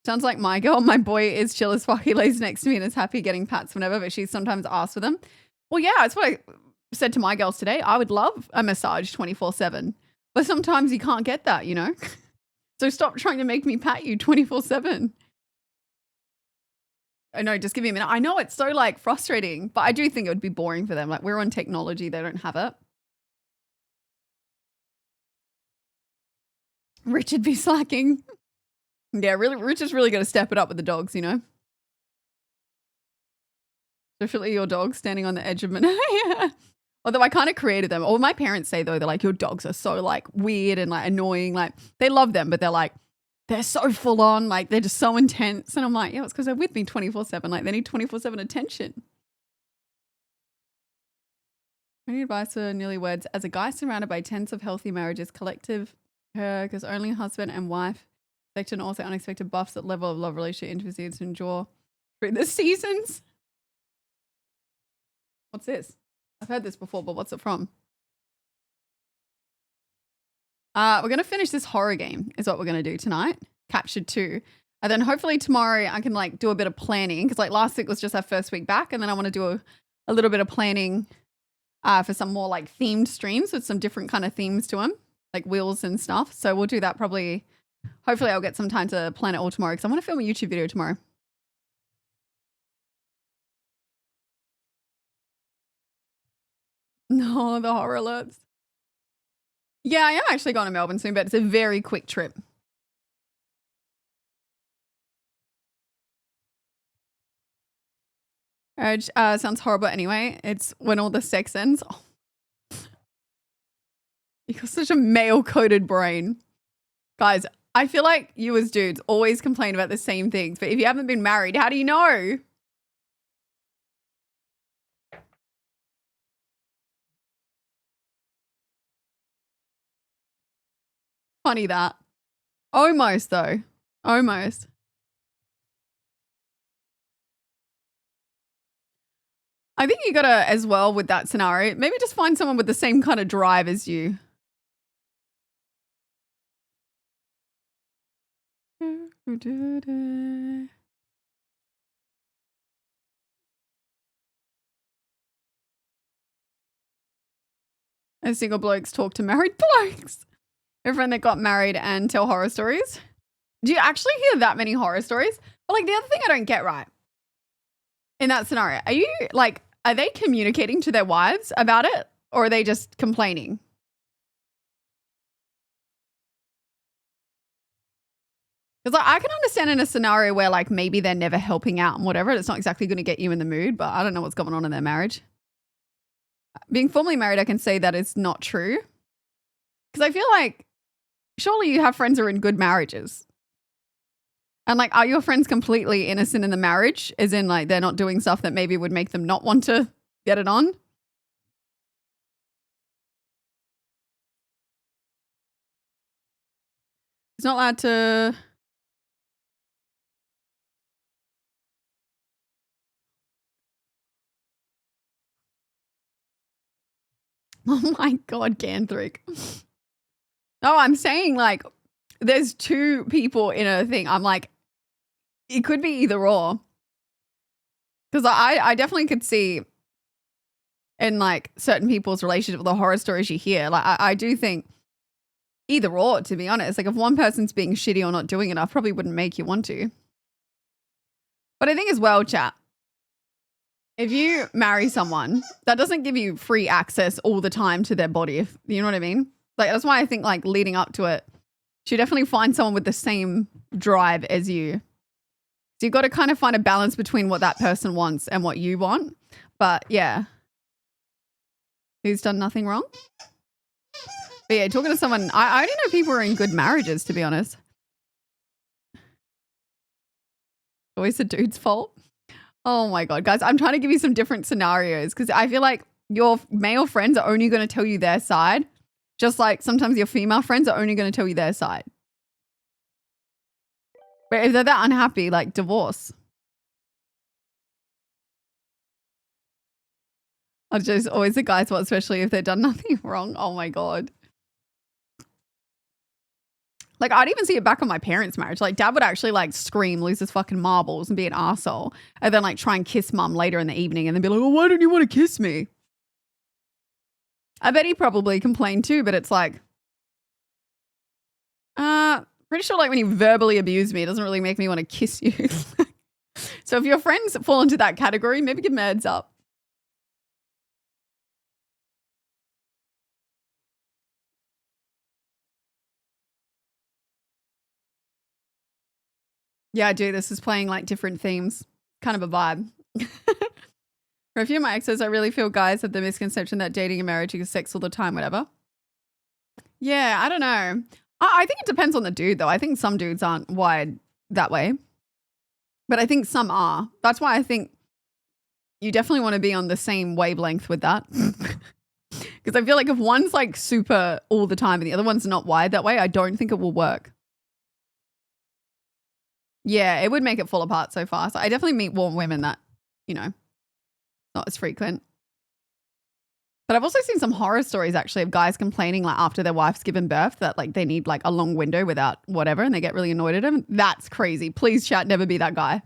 Sounds like my girl. My boy is chill as fuck. He lays next to me and is happy getting pats whenever, but she sometimes asks for them. Well, yeah, that's what I said to my girls today. I would love a massage 24/7, but sometimes you can't get that, you know? So stop trying to make me pat you 24/7. I know, just give me a minute. I know it's so like frustrating, but I do think it would be boring for them. Like we're on technology, they don't have it. Richard be slacking. Yeah, really, Richard's really going to step it up with the dogs, you know? Especially your dog standing on the edge of yeah. Although I kind of created them. All my parents say, though, they're like, your dogs are so, like, weird and, like, annoying. Like, they love them, but they're, like, they're so full on. Like, they're just so intense. And I'm like, yeah, it's because they're with me 24/7. Like, they need 24/7 attention. Any advice for newlyweds? As a guy surrounded by tens of healthy marriages, collective her, because only husband and wife expect and also unexpected buffs at level of love, relationship, intimacy to endure through the seasons. What's this? I've heard this before, but what's it from? We're going to finish this horror game is what we're going to do tonight. Captured 2. And then hopefully tomorrow I can like do a bit of planning because like last week was just our first week back. And then I want to do a little bit of planning for some more like themed streams with some different kind of themes to them, like wheels and stuff. So we'll do that probably. Hopefully I'll get some time to plan it all tomorrow because I want to film a YouTube video tomorrow. No, the horror alerts. Yeah, I am actually going to Melbourne soon, but it's a very quick trip. Urge sounds horrible anyway. It's when all the sex ends. Oh. You got such a male-coded brain. Guys, I feel like you as dudes always complain about the same things, but if you haven't been married, how do you know? Funny that. Almost though. Almost. I think you gotta, as well with that scenario, maybe just find someone with the same kind of drive as you. As single blokes talk to married blokes. A friend that got married and tell horror stories. Do you actually hear that many horror stories? But like the other thing I don't get right. in that scenario, are they communicating to their wives about it, or are they just complaining? Because I can understand in a scenario where like maybe they're never helping out and whatever, it's not exactly going to get you in the mood, but I don't know what's going on in their marriage. Being formally married, I can say that it's not true. Because I feel like surely you have friends who are in good marriages. And like, are your friends completely innocent in the marriage? As in like they're not doing stuff that maybe would make them not want to get it on? It's not allowed to... Oh my God, Ganthrick. No, I'm saying like there's two people in a thing. I'm like, it could be either or. Because I definitely could see in like certain people's relationship with the horror stories you hear. Like I do think either or, to be honest. Like if one person's being shitty or not doing enough, probably wouldn't make you want to. But I think as well, chat, if you marry someone, that doesn't give you free access all the time to their body. If you know what I mean? Like that's why I think like leading up to it, you definitely find someone with the same drive as you. So you've got to kind of find a balance between what that person wants and what you want. But yeah. Who's done nothing wrong? But yeah, talking to someone, I only know people who are in good marriages, to be honest. Always the dude's fault. Oh my God, guys, I'm trying to give you some different scenarios because I feel like your male friends are only going to tell you their side, just like sometimes your female friends are only going to tell you their side. But if they're that unhappy, like divorce. I'll just always the guy's fault, especially if they've done nothing wrong. Oh my God. Like, I'd even see it back on my parents' marriage. Like, dad would actually, like, scream, lose his fucking marbles and be an arsehole. And then, like, try and kiss mum later in the evening and then be like, well, why don't you want to kiss me? I bet he probably complained too, but it's like, pretty sure, like, when you verbally abuse me, it doesn't really make me want to kiss you. So if your friends fall into that category, maybe give them a heads up. Yeah, I do. This is playing like different themes. Kind of a vibe. For a few of my exes, I really feel guys have the misconception that dating and marriage is sex all the time, whatever. Yeah, I don't know. I think it depends on the dude, though. I think some dudes aren't wired that way. But I think some are. That's why I think you definitely want to be on the same wavelength with that. Because I feel like if one's like super all the time and the other one's not wired that way, I don't think it will work. Yeah, it would make it fall apart so fast. I definitely meet warm women that, you know, not as frequent. But I've also seen some horror stories actually of guys complaining like after their wife's given birth that like they need like a long window without whatever and they get really annoyed at him. That's crazy. Please, chat, never be that guy.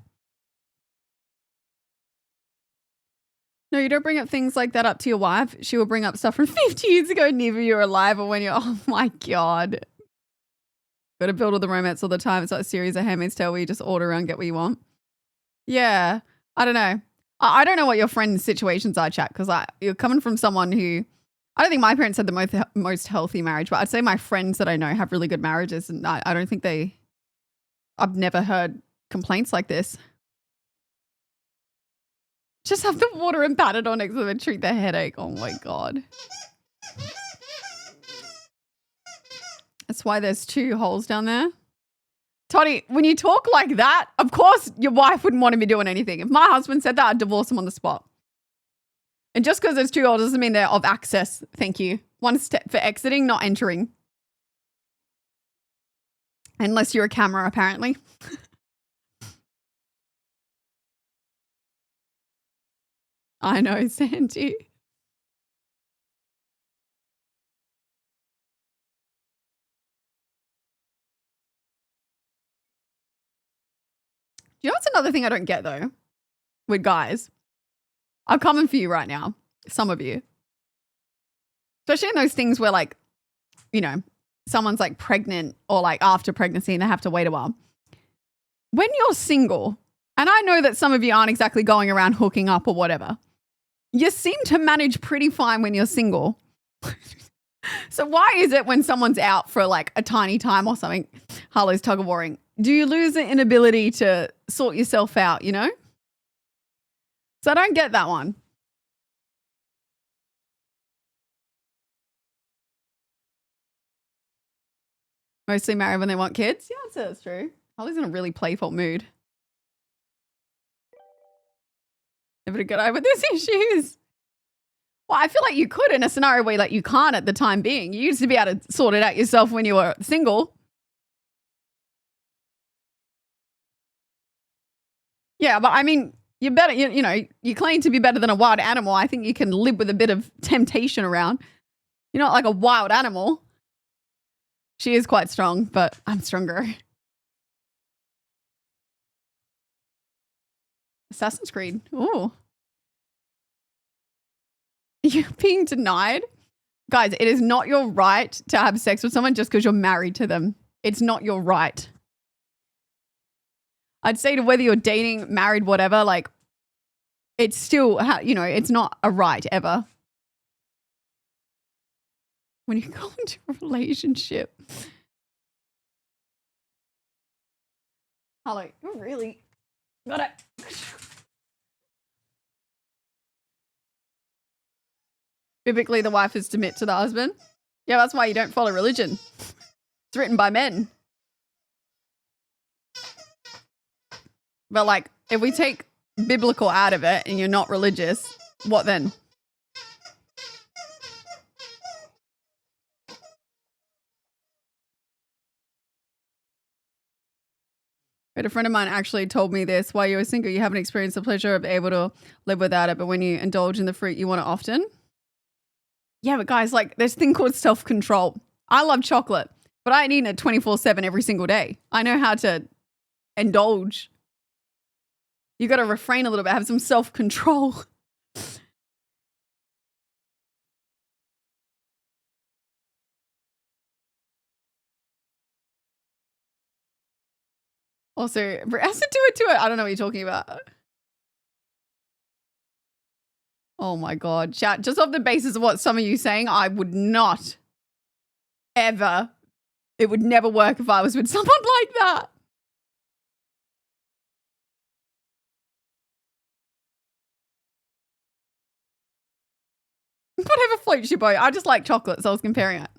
No, you don't bring up things like that up to your wife. She will bring up stuff from 50 years ago, neither you're alive or when you're, oh my God. Got to build all the romance all the time. It's like a series of Handmaid's Tale where you just order around, get what you want. Yeah, I don't know. I don't know what your friends' situations are, chat, because you're coming from someone who, I don't think my parents had the most healthy marriage, but I'd say my friends that I know have really good marriages, and I don't think I've never heard complaints like this. Just have the water and pat it on next to them and treat their headache. Oh my God. That's why there's 2 holes down there. Toddy, when you talk like that, of course your wife wouldn't want to be doing anything. If my husband said that, I'd divorce him on the spot. And just because there's 2 holes doesn't mean they're of access. Thank you. 1 step for exiting, not entering. Unless you're a camera, apparently. I know, Sandy. You know what's another thing I don't get, though, with guys? I'm coming for you right now, some of you. Especially in those things where, like, you know, someone's, like, pregnant or, like, after pregnancy and they have to wait a while. When you're single and I know that some of you aren't exactly going around hooking up or whatever. You seem to manage pretty fine when you're single. So why is it when someone's out for like a tiny time or something, Harlow's tug of warring, do you lose the inability to sort yourself out, you know? So I don't get that one. Mostly married when they want kids? Yeah, I'd say that's true. Holly's in a really playful mood. Never to get over these issues. Well, I feel like you could in a scenario where like you can't at the time being. You used to be able to sort it out yourself when you were single. Yeah, but I mean, you're better, you know, you claim to be better than a wild animal. I think you can live with a bit of temptation around. You're not like a wild animal. She is quite strong, but I'm stronger. Assassin's Creed. Ooh. You're being denied. Guys, it is not your right to have sex with someone just because you're married to them. It's not your right. I'd say to whether you're dating, married, whatever, like, it's still, you know, it's not a right ever. When you go into a relationship. Hello, you really got it. Biblically, the wife is to submit to the husband. Yeah, that's why you don't follow religion. It's written by men. But like, if we take biblical out of it and you're not religious, what then? But a friend of mine actually told me this. While you were single, you haven't experienced the pleasure of able to live without it. But when you indulge in the fruit, you want it often. Yeah, but guys, like there's a thing called self-control. I love chocolate, but I ain't eating it 24/7 every single day. I know how to indulge. You got to refrain a little bit, have some self-control. Also, has to do it to it. I don't know what you're talking about. Oh my God. Chat, just off the basis of what some of you saying, I would not ever, it would never work if I was with someone like that. Whatever floats your boat. I just like chocolate, so I was comparing it.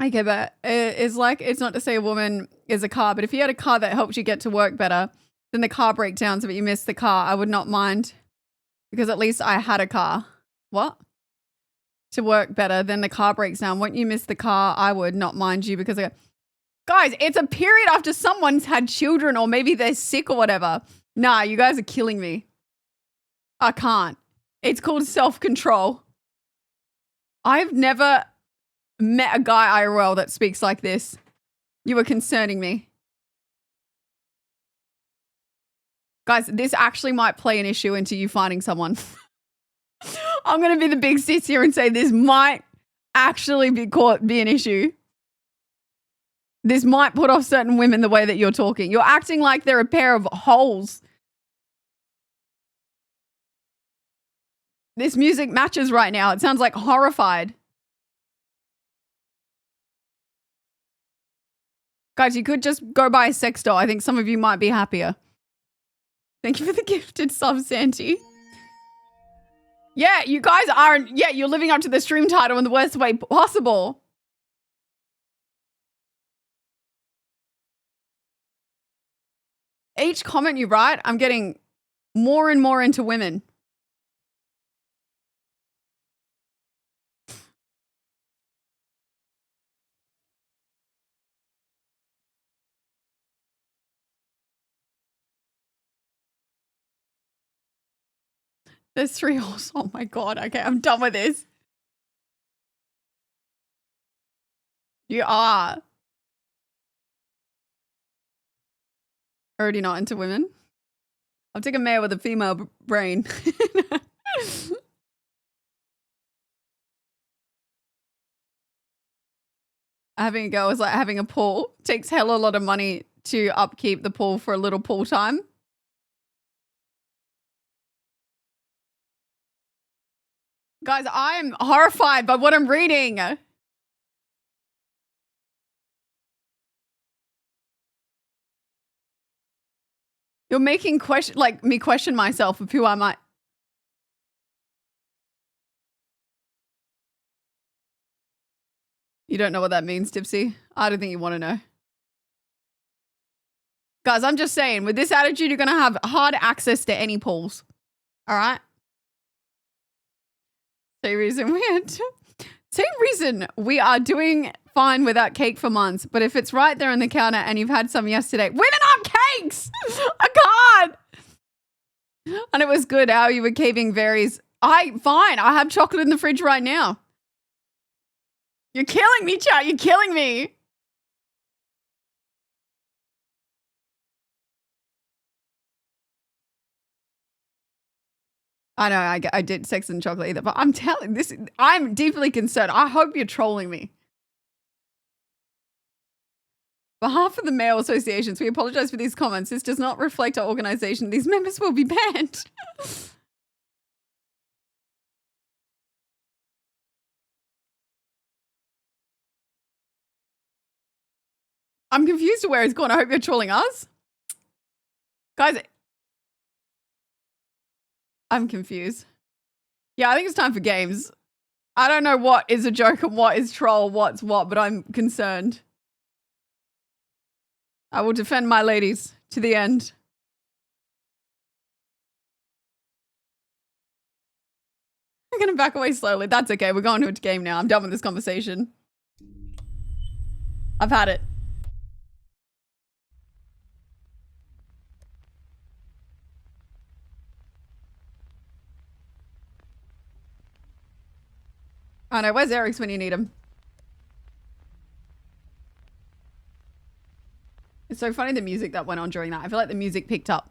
Okay, but it's like, it's not to say a woman is a car, but if you had a car that helped you get to work better, then the car breakdowns, but you missed the car, I would not mind because at least I had a car. What? To work better, then the car breaks down. Won't you miss the car? I would not mind you because guys, it's a period after someone's had children or maybe they're sick or whatever. Nah, you guys are killing me. I can't. It's called self-control. I've never met a guy IRL that speaks like this. You are concerning me. Guys, this actually might play an issue into you finding someone. I'm going to be the big sis here and say this might actually be an issue. This might put off certain women the way that you're talking. You're acting like they're a pair of holes. This music matches right now. It sounds like horrified. Guys, you could just go buy a sex doll. I think some of you might be happier. Thank you for the gifted sub, Santi. Yeah, you guys aren't. Yeah, you're living up to the stream title in the worst way possible. Each comment you write, I'm getting more and more into women. There's 3 holes. Oh my God. Okay, I'm done with this. You are. Already not into women. I'll take a male with a female brain. having a girl is like having a pool. Takes hella lot of money to upkeep the pool for a little pool time. Guys, I'm horrified by what I'm reading. You're making me question myself of who I might. You don't know what that means, Tipsy? I don't think you want to know. Guys, I'm just saying, with this attitude, you're going to have hard access to any pools. All right? Same reason we are doing fine without cake for months. But if it's right there on the counter and you've had some yesterday, women aren't cakes! I can't! And it was good how you were caving varies. Fine, I have chocolate in the fridge right now. You're killing me, chat. You're killing me. I know I did sex and chocolate either, but I'm telling this, I'm deeply concerned. I hope you're trolling me. On behalf of the male associations, we apologize for these comments. This does not reflect our organization. These members will be banned. I'm confused to where it's gone. I hope you're trolling us. Guys, I'm confused. Yeah, I think it's time for games. I don't know what is a joke and what is troll, what's what, but I'm concerned. I will defend my ladies to the end. I'm going to back away slowly. That's okay. We're going to a game now. I'm done with this conversation. I've had it. I know. Where's Eric's when you need him? It's so funny the music that went on during that. I feel like the music picked up.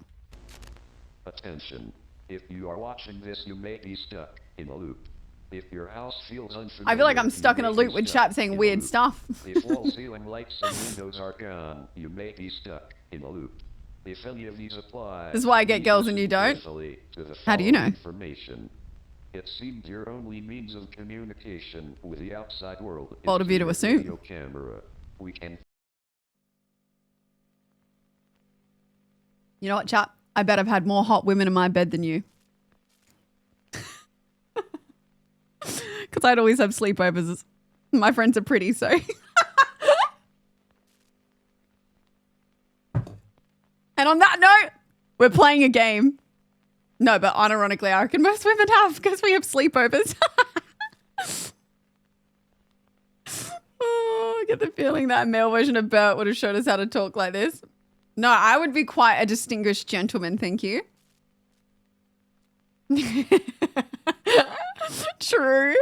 Attention. If you are watching this, you may be stuck in a loop. If your house feels unfamiliar, I feel like I'm stuck in a loop with chat saying weird stuff. If all ceiling lights and windows are gone, you may be stuck in a loop. If any of these apply, this is why I get girls and you don't. How do you know? Information. It seemed your only means of communication with the outside world. Bold of you to assume. Video camera. We can. You know what, chat? I bet I've had more hot women in my bed than you. Because I'd always have sleepovers. My friends are pretty, so. And on that note, we're playing a game. No, but unironically, I reckon most women have because we have sleepovers. Oh, I get the feeling that a male version of Bert would have showed us how to talk like this. No, I would be quite a distinguished gentleman, thank you. True.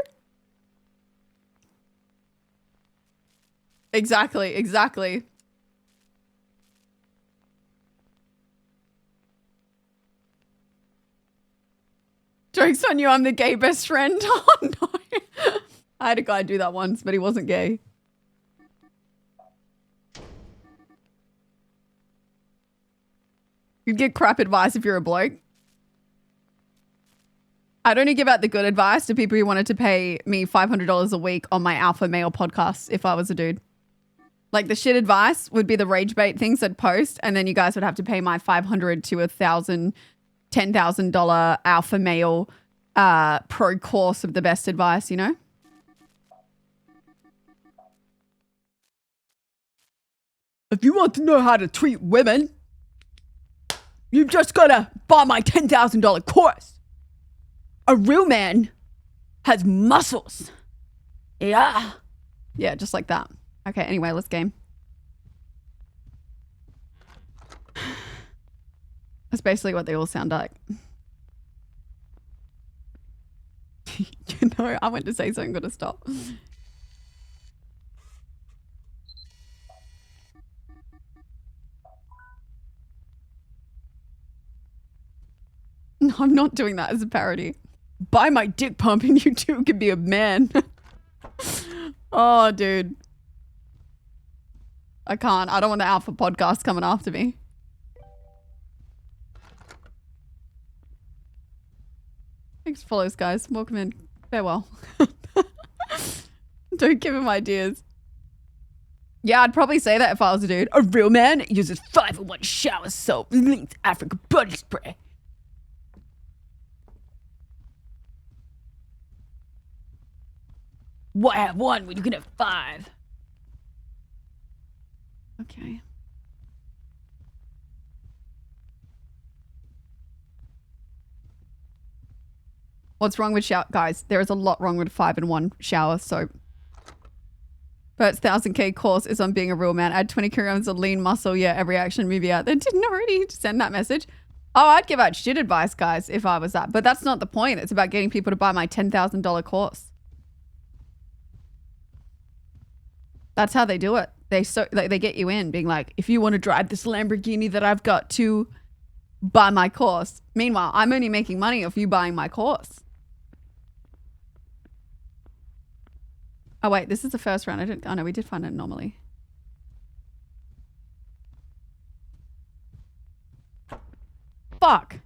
Exactly, exactly. Joke's on you, I'm the gay best friend. Oh no. I had a guy do that once, but he wasn't gay. You'd get crap advice if you're a bloke. I'd only give out the good advice to people who wanted to pay me $500 a week on my alpha male podcast if I was a dude. Like the shit advice would be the rage bait things I'd post, and then you guys would have to pay my $500 to $1,000, $10,000 alpha male pro course of the best advice, you know? If you want to know how to treat women, you've just got to buy my $10,000 course. A real man has muscles. Yeah. Yeah, just like that. Okay, anyway, let's game. That's basically what they all sound like. You know, I went to say something, gotta stop. No, I'm not doing that as a parody. Buy my dick pump and you too can be a man. Oh, dude. I can't. I don't want the Alpha podcast coming after me. Thanks for follows, guys. Welcome in. Farewell. Don't give him ideas. Yeah, I'd probably say that if I was a dude. A real man uses 5-in-1 shower soap linked to Africa body spray. Why have one when you can have 5? Okay. What's wrong with shower? Guys, there is a lot wrong with 5-in-1 shower soap. Bert's 1000k course is on being a real man. Add 20 kilograms of lean muscle. Yeah, every action movie out there. Didn't already send that message. Oh, I'd give out shit advice, guys, if I was that. But that's not the point. It's about getting people to buy my $10,000 course. That's how they do it. They get you in, being like, if you want to drive this Lamborghini that I've got to buy my course. Meanwhile, I'm only making money off you buying my course. Oh wait, this is the first round. Oh no, we did find an anomaly. Fuck.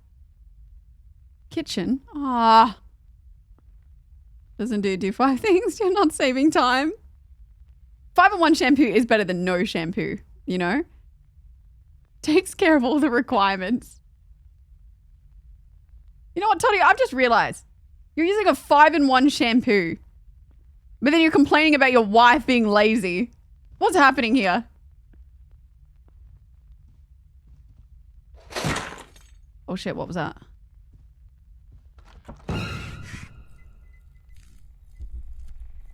Kitchen. Ah. Doesn't do 5 things. You're not saving time. 5-in-1 shampoo is better than no shampoo, you know? Takes care of all the requirements. You know what, Toddy? I've just realized. You're using a 5-in-1 shampoo. But then you're complaining about your wife being lazy. What's happening here? Oh shit, what was that?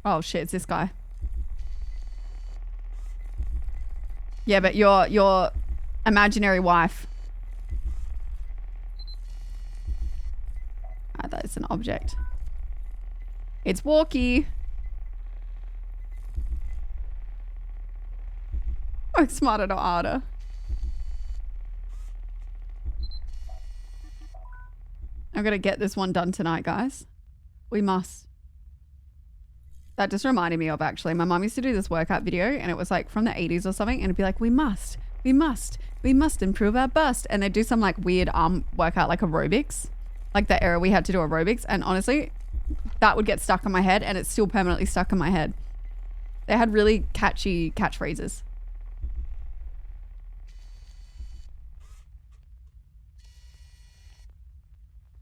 Oh shit, it's this guy. Yeah, but your imaginary wife. Ah, that is an object. It's Walkie. Work smarter, not harder. I'm gonna get this one done tonight, guys. We must. That just reminded me of, actually, my mum used to do this workout video and it was like from the 80s or something, and it'd be like, we must improve our bust. And they'd do some like weird arm workout, like aerobics, like that era we had to do aerobics. And honestly, that would get stuck in my head, and it's still permanently stuck in my head. They had really catchy catchphrases.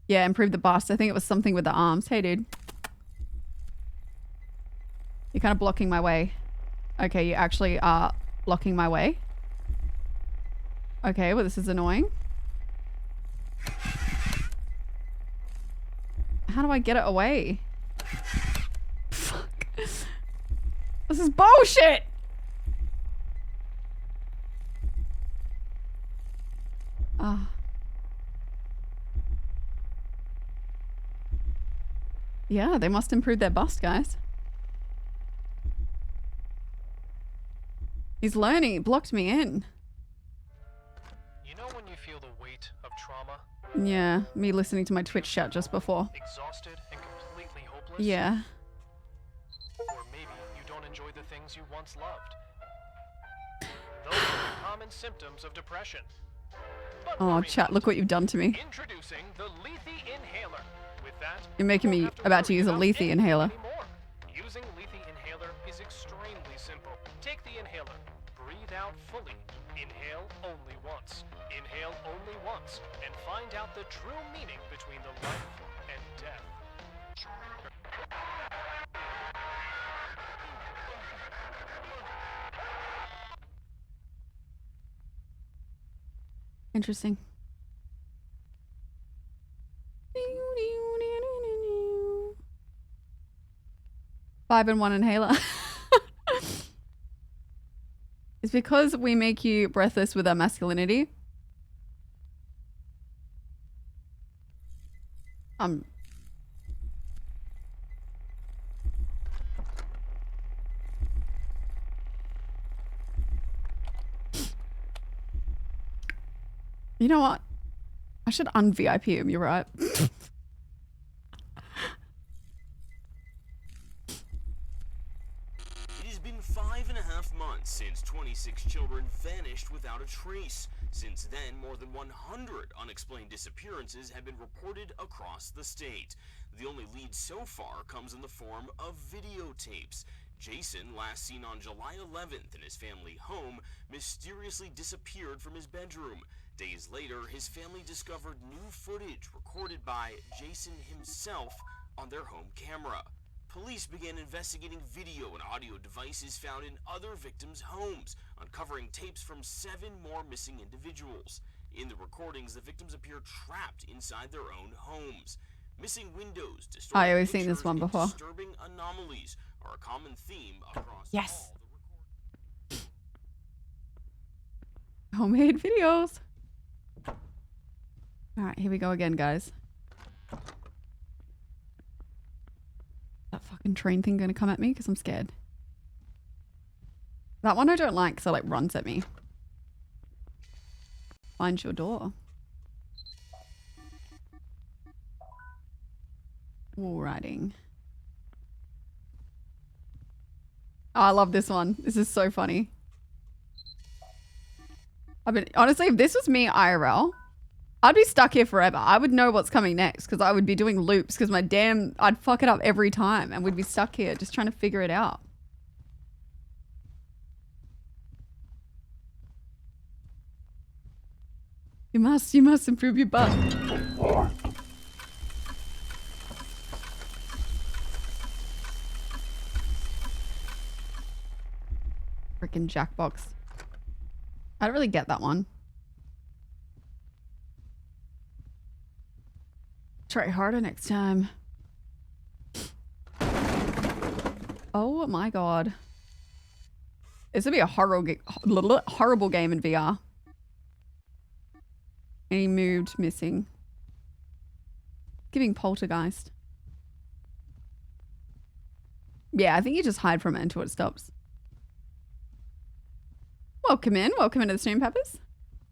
Yeah, improve the bust. I think it was something with the arms. Hey, dude. You're kind of blocking my way. Okay, you actually are blocking my way. Okay, well, this is annoying. How do I get it away? Fuck. This is bullshit! Ah. Yeah, they must improve their bust, guys. He's learning. He blocked me in. You know when you feel the weight of trauma? Yeah, me listening to my Twitch chat just before. Exhausted and completely hopeless? Yeah. Or maybe you don't enjoy the things you once loved. Those are the common symptoms of depression. But Oh, chat, look what you've done to me. introducing the Lethe Inhaler. With that, You're making me about to use a Lethe inhaler. using Lethe Inhaler is extremely simple. Take the inhaler, breathe out fully, inhale only once, inhale only once, and find out the true meaning between the life and death. Interesting. 5-in-1 inhaler. It's because we make you breathless with our masculinity. You know what? I should un-VIP him, you're right. It has been 5.5 2.5 months since 26 children vanished without a trace. Since then, more than 100 unexplained disappearances have been reported across the state. The only lead so far comes in the form of videotapes. Jason, last seen on July 11th in his family home, mysteriously disappeared from his bedroom. Days later, his family discovered new footage recorded by Jason himself on their home camera. Police began investigating video and audio devices found in other victims' homes, uncovering tapes from 7 more missing individuals. In the recordings, the victims appear trapped inside their own homes. Missing windows, distorted I've seen this pictures, one and before. disturbing anomalies are a common theme across Yes. all the recordings. Homemade videos. All right, here we go again, guys. That fucking train thing gonna come at me because I'm scared. That one I don't like because it like runs at me. Find your door. Wall riding. Oh, I love this one. This is so funny. Honestly, if this was me IRL, I'd be stuck here forever. I would know what's coming next because I would be doing loops because I'd fuck it up every time and we'd be stuck here just trying to figure it out. You must improve your butt. Freaking Jackbox. I don't really get that one. Try harder next time. Oh my god. This would be a horrible game in VR. Any moved, missing. Giving Poltergeist. Yeah, I think you just hide from it until it stops. Welcome in. Welcome into the stream, Peppers.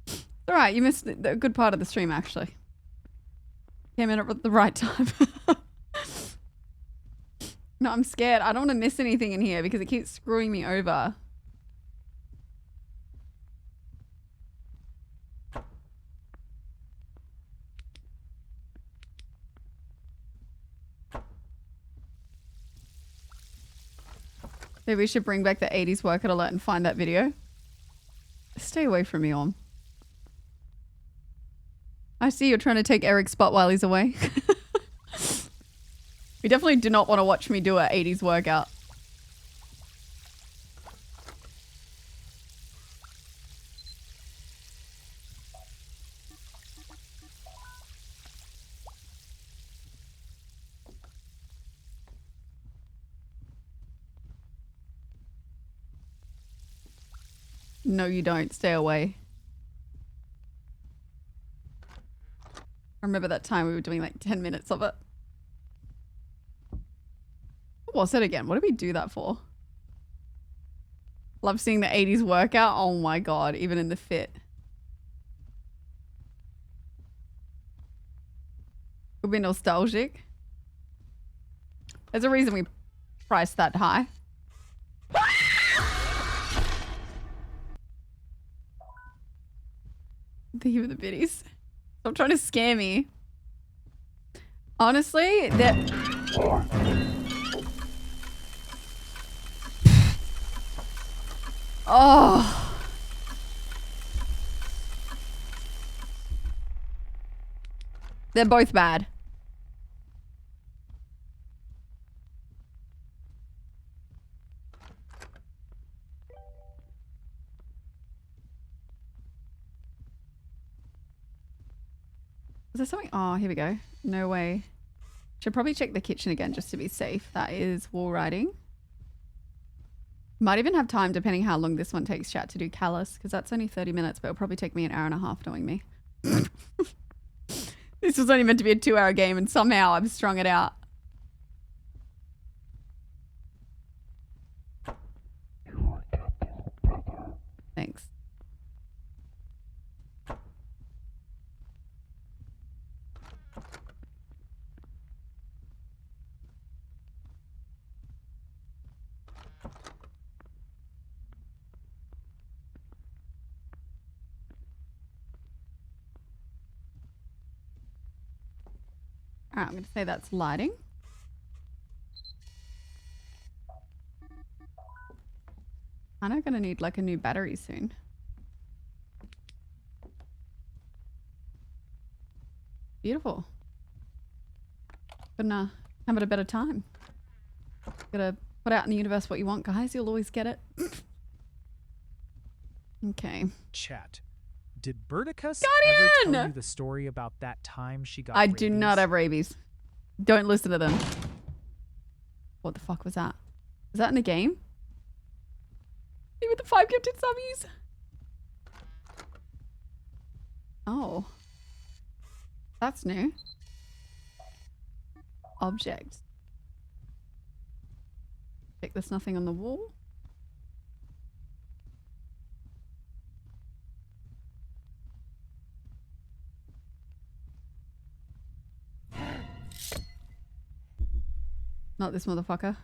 It's alright, you missed the good part of the stream, actually. Came in at the right time. No, I'm scared. I don't want to miss anything in here because it keeps screwing me over. Maybe we should bring back the 80s workout alert and find that video. Stay away from me, Orm. I see you're trying to take Eric's spot while he's away. You definitely do not want to watch me do an 80s workout. No, you don't. Stay away. I remember that time we were doing like 10 minutes of it. What was it again? What did we do that for? Love seeing the 80s workout. Oh my god, even in the fit. Could be nostalgic. There's a reason we priced that high. Thank you for the biddies. Stop trying to scare me. Honestly, that... Oh. They're both bad. Is there something? Oh, here we go. No way. Should probably check the kitchen again just to be safe. That is wall riding. Might even have time, depending how long this one takes, chat, to do Callus, because that's only 30 minutes, but it'll probably take me an hour and a half knowing me. This was only meant to be a 2-hour game, and somehow I've strung it out. Thanks. Alright, I'm gonna say that's lighting. I'm gonna need like a new battery soon. Beautiful. Couldn't have it a better time. Gotta put out in the universe what you want, guys. You'll always get it. Okay. Chat. Did Burdicus Guardian! ever tell you the story about that time she got I rabies? do not have rabies. Don't listen to them. What the fuck was that? Was that in the game? Me with the 5 gifted subbies? Oh. That's new. Object. Check there's nothing on the wall. Not this motherfucker.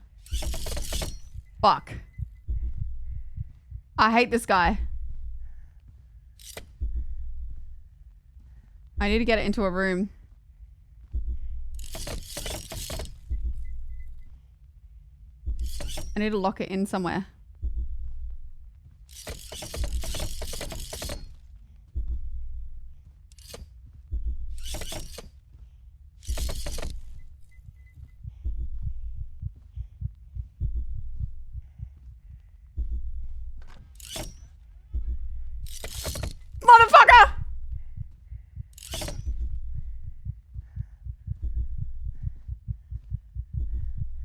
Fuck. I hate this guy. I need to get it into a room. I need to lock it in somewhere. Motherfucker!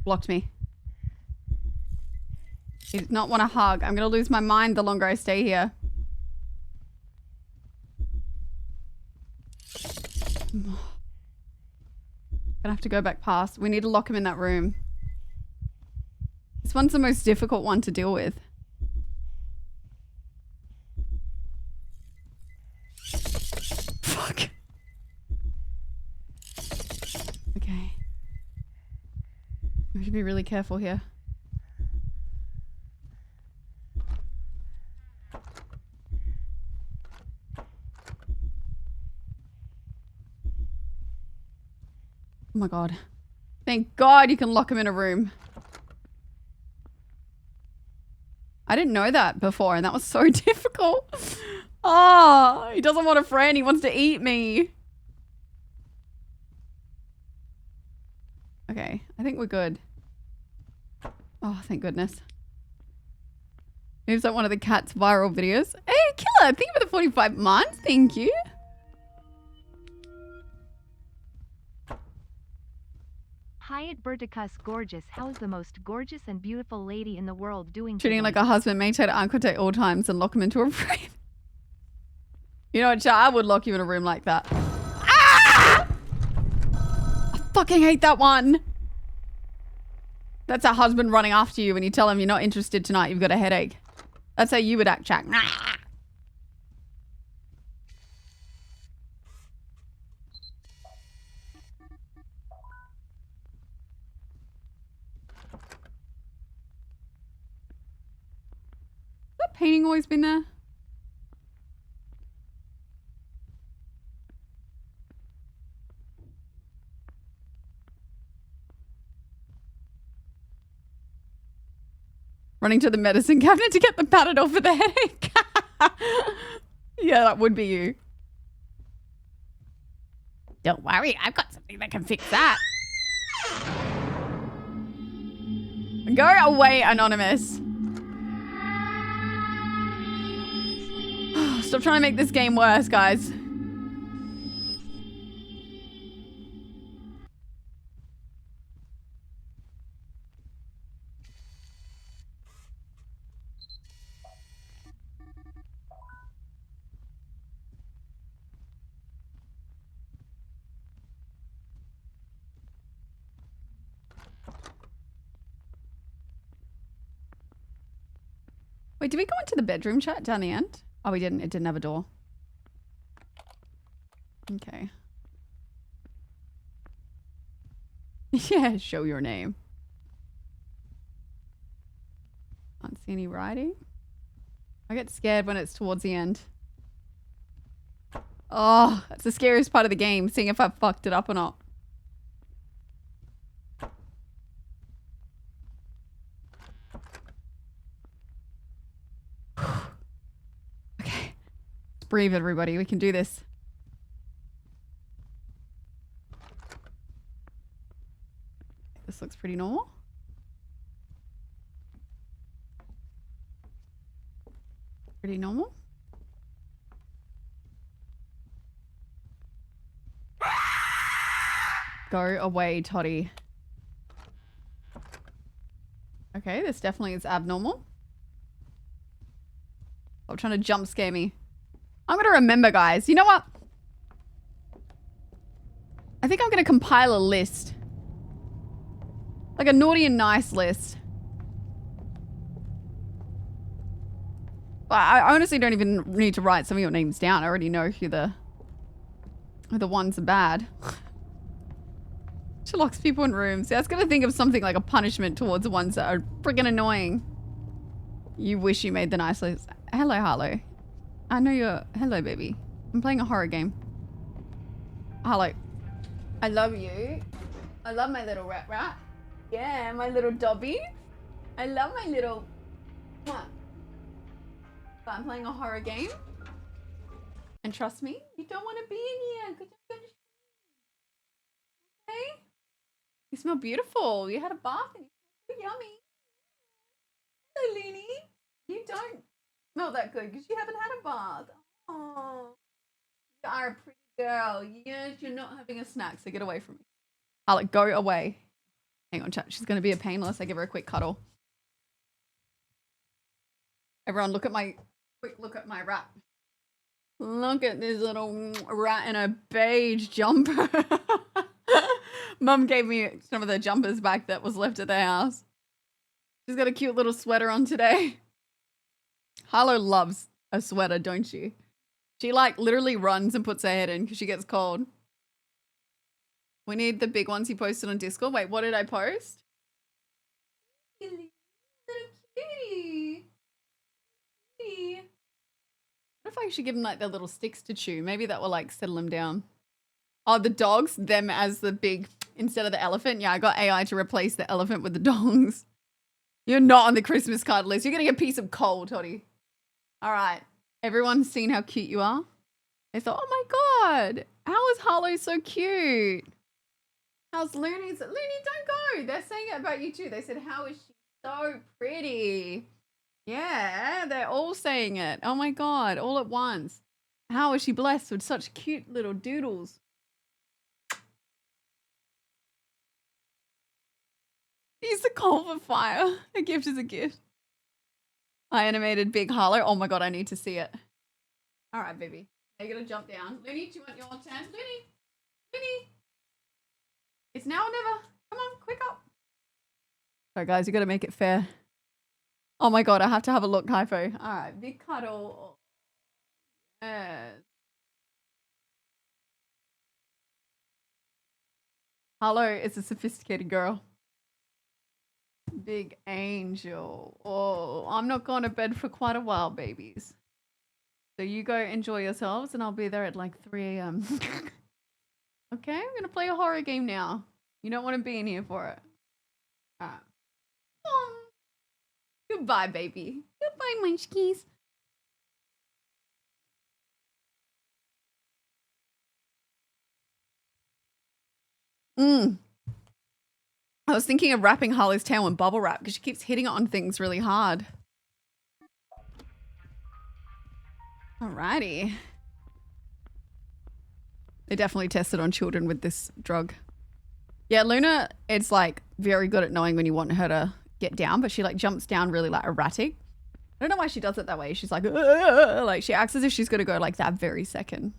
Blocked me. He does not want a hug. I'm gonna lose my mind the longer I stay here. Gonna have to go back past. We need to lock him in that room. This one's the most difficult one to deal with. Fuck. Okay. We should be really careful here. Oh my god. Thank God you can lock him in a room. I didn't know that before and that was so difficult. Oh, he doesn't want a friend. He wants to eat me. Okay, I think we're good. Oh, thank goodness. Moves like one of the cat's viral videos. Hey, Killer, thank you for the 45 months. Thank you. Hyatt Burticus gorgeous. How's the most gorgeous and beautiful lady in the world doing Treating today? like a husband, maintain eye contact at all times and lock him into a room. You know what, Chad? I would lock you in a room like that. Ah! I fucking hate that one. That's a husband running after you when you tell him you're not interested tonight, you've got a headache. That's how you would act, Jack. Has that painting always been there? Running to the medicine cabinet to get the Panadol for the headache. Yeah, that would be you. Don't worry, I've got something that can fix that. Go away, Anonymous. Stop trying to make this game worse, guys. Wait, did we go into the bedroom chat down the end? Oh, we didn't. It didn't have a door. Okay. Yeah, show your name. Can't see any writing. I get scared when it's towards the end. Oh, that's the scariest part of the game, seeing if I fucked it up or not. breathe, everybody. We can do this. This looks pretty normal. Pretty normal. Go away, Toddy. Okay, this definitely is abnormal. Stop trying to jump scare me. I'm gonna remember, guys. You know what? I think I'm gonna compile a list. Like a naughty and nice list. I honestly don't even need to write some of your names down. I already know who the ones are bad. She locks people in rooms. Yeah, I was gonna think of something like a punishment towards the ones that are friggin' annoying. You wish you made the nice list. Hello, Harlow. I know you're... Hello, baby. I'm playing a horror game. Harlow. I love you. I love my little rat. Yeah, my little Dobby. I love my little... What? But I'm playing a horror game. And trust me, you don't want to be in here. Okay? You smell beautiful. You had a bath and you smell yummy. Hello, Looney. You don't smell that good because you haven't had a bath. Oh, you are a pretty girl. Yes, you're not having a snack, so get away from me. I'll go away. Hang on, chat. She's going to be a pain unless I give her a quick cuddle. Everyone, look at my... Quick look at my rat. Look at this little rat in a beige jumper. Mum gave me some of the jumpers back that was left at the house. She's got a cute little sweater on today. Harlow loves a sweater, don't she? She like literally runs and puts her head in because she gets cold. We need the big ones he posted on Discord. Wait, what did I post? Little cutie. What if I should give them like their little sticks to chew? Maybe that will like settle them down. Oh, the dogs, them as the big, instead of the elephant. Yeah, I got AI to replace the elephant with the dogs. You're not on the Christmas card list. You're getting a piece of coal, Toddy. All right. Everyone's seen how cute you are? They thought, oh my God, how is Harlow so cute? How's Looney? Looney, don't go. They're saying it about you too. They said, how is she so pretty? Yeah, they're all saying it. Oh my God, all at once. How is she blessed with such cute little doodles? Use the coal for fire. A gift is a gift. I animated Big Harlow. Oh my God, I need to see it. All right, baby. Are you gonna jump down? Looney, do you want your turn? Looney! Looney! It's now or never. Come on, quick up. Sorry guys, you gotta make it fair. Oh my God, I have to have a look, Hypho. All right, big cuddle. Yes. Harlow is a sophisticated girl. Big angel. Oh, I'm not going to bed for quite a while, babies. So you go enjoy yourselves and I'll be there at like 3 a.m. Okay, I'm going to play a horror game now. You don't want to be in here for it. All right. Goodbye, baby. Goodbye, munchkies. I was thinking of wrapping Harlow's tail in bubble wrap because she keeps hitting it on things really hard. Alrighty. They definitely tested on children with this drug. Yeah, Luna, it's like very good at knowing when you want her to get down, but she like jumps down really like erratic. I don't know why she does it that way. She's like she acts as if she's gonna go like that very second.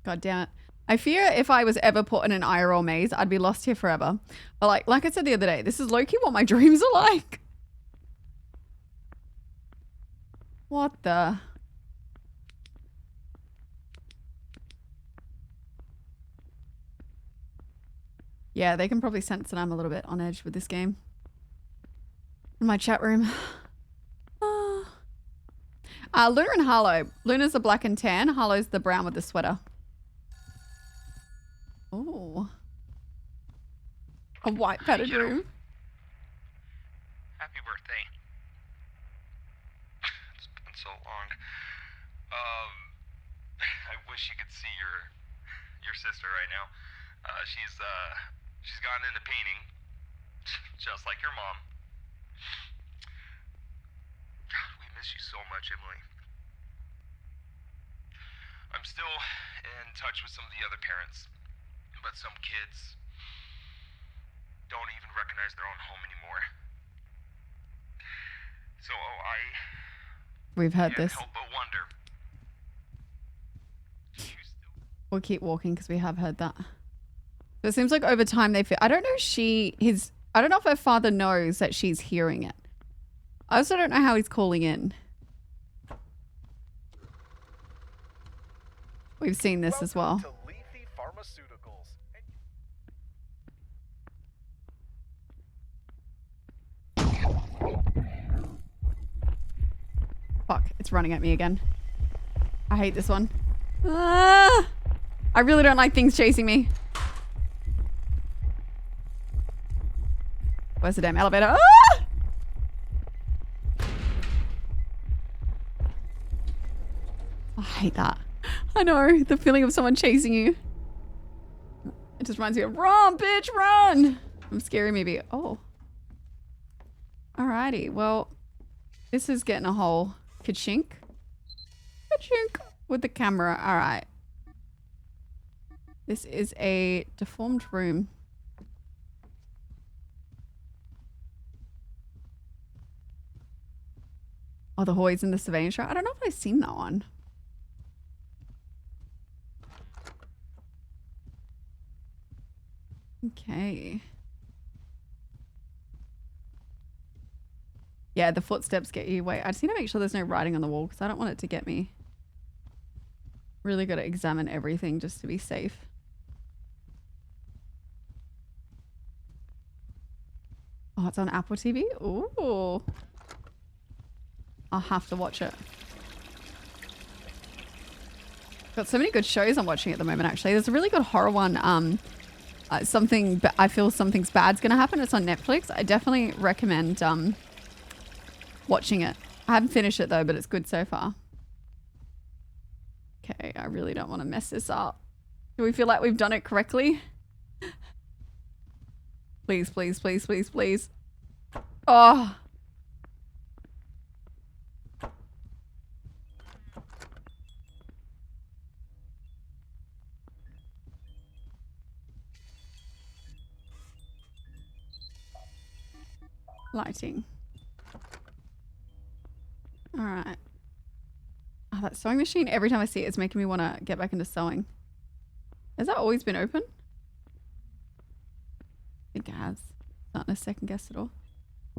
God damn it. I fear if I was ever put in an IRL maze, I'd be lost here forever. But like I said the other day, this is low-key what my dreams are like. What the? Yeah, they can probably sense that I'm a little bit on edge with this game. In my chat room. Luna and Harlow. Luna's the black and tan. Harlow's the brown with the sweater. Oh. A white padded room. Happy birthday. It's been so long. I wish you could see your sister right now. She's gotten into painting, just like your mom. God, we miss you so much, Emily. I'm still in touch with some of the other parents, but some kids don't even recognize their own home anymore. So We've heard can't this. help but wonder. We'll keep walking because we have heard that. So it seems like over time they feel. I don't know I don't know if her father knows that she's hearing it. I also don't know how he's calling in. We've seen this as well. Fuck, it's running at me again. I hate this one. Ah! I really don't like things chasing me. Where's the damn elevator? Ah! I hate that. I know, the feeling of someone chasing you. It just reminds me of run, bitch, run! From Scary Movie. Oh. Alrighty, well, this is getting a whole ka-chink. Ka-chink with the camera. Alright. This is a deformed room. Oh, the Hoys in the Surveillance Show. I don't know if I've seen that one. Okay. Yeah, the footsteps get you. Wait, I just need to make sure there's no writing on the wall because I don't want it to get me. Really got to examine everything just to be safe. Oh, it's on Apple TV? Ooh. I'll have to watch it. Got so many good shows I'm watching at the moment, actually. There's a really good horror one. I feel something's bad's gonna happen. It's on Netflix. I definitely recommend watching it. I haven't finished it though, but it's good so far. Okay, I really don't want to mess this up. Do we feel like we've done it correctly? Please, please, please, please, please. Oh. Lighting. All right. Oh, that sewing machine, every time I see it, it's making me want to get back into sewing. Has that always been open? I think it has. Not in a second guess at all.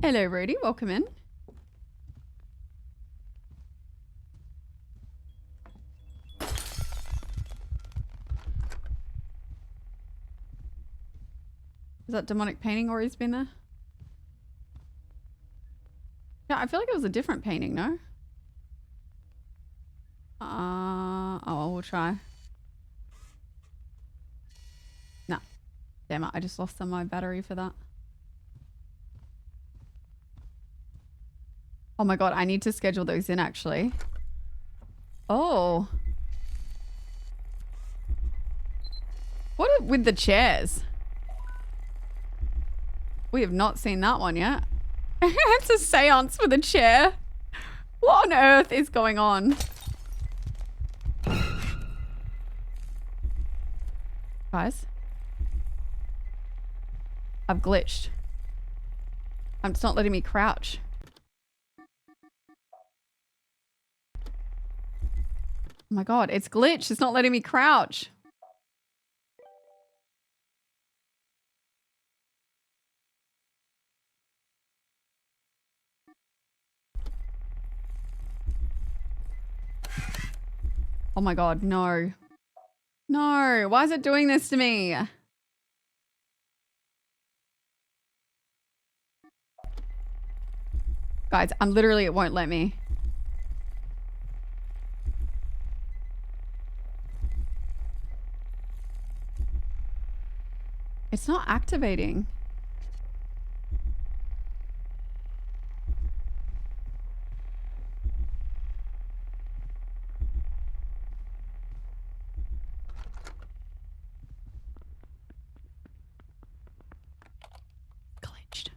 Hello, Rudy. Welcome in. Is that demonic painting always been there? Yeah, I feel like it was a different painting, no? Oh, we'll try. No. Damn it, I just lost some of my battery for that. Oh my god, I need to schedule those in actually. Oh. What with the chairs? We have not seen that one yet. It's a seance with a chair. What on earth is going on? Guys. I've glitched. It's not letting me crouch. Oh my god, it's glitched. It's not letting me crouch. Oh my god, no. No, why is it doing this to me? Guys, I'm literally, it won't let me. It's not activating. Glitched.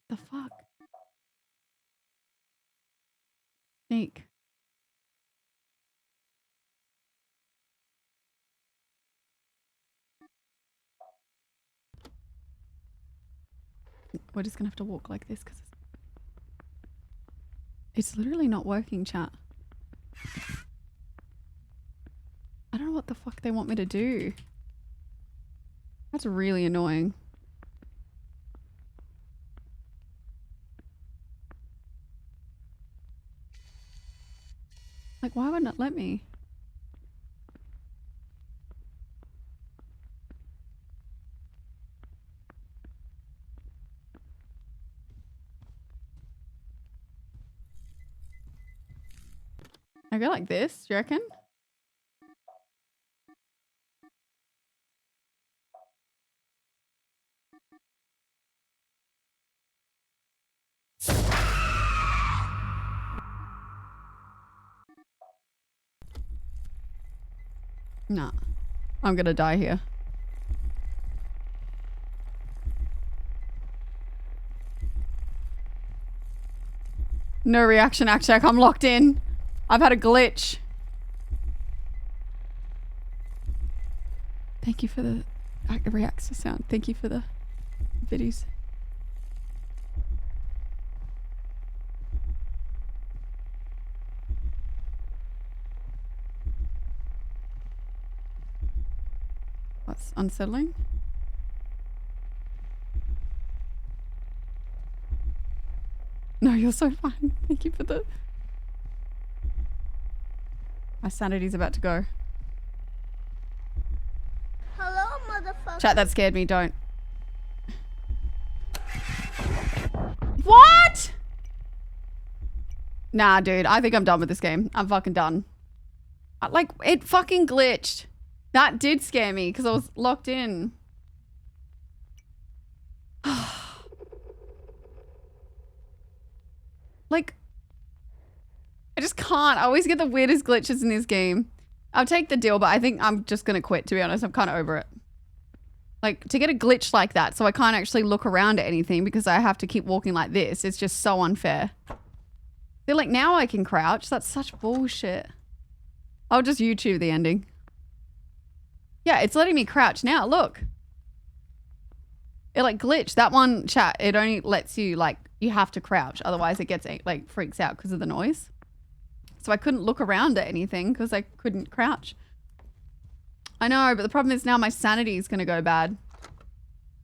The fuck? Sneak. We're just gonna have to walk like this because it's literally not working, chat. I don't know what the fuck they want me to do. That's really annoying. Like, why wouldn't it let me? I go like this, do you reckon? Nah. I'm gonna die here. No reaction, Akshak. I'm locked in. I've had a glitch. Thank you for the reacts to sound. Thank you for the videos. That's unsettling. No, you're so fine. Thank you for the... My sanity's about to go. Hello, motherfucker. Chat, that scared me. Don't. What? Nah, dude. I think I'm done with this game. I'm fucking done. Like, it fucking glitched. That did scare me because I was locked in. Like, I just can't. I always get the weirdest glitches in this game. I'll take the deal, but I think I'm just going to quit, to be honest. I'm kind of over it. Like, to get a glitch like that so I can't actually look around at anything because I have to keep walking like this. It's just so unfair. Feel like now I can crouch. That's such bullshit. I'll just YouTube the ending. Yeah, it's letting me crouch now. Look. It like glitched. That one, chat, it only lets you like, you have to crouch. Otherwise it gets like freaks out because of the noise. So I couldn't look around at anything because I couldn't crouch. I know, but the problem is now my sanity is going to go bad.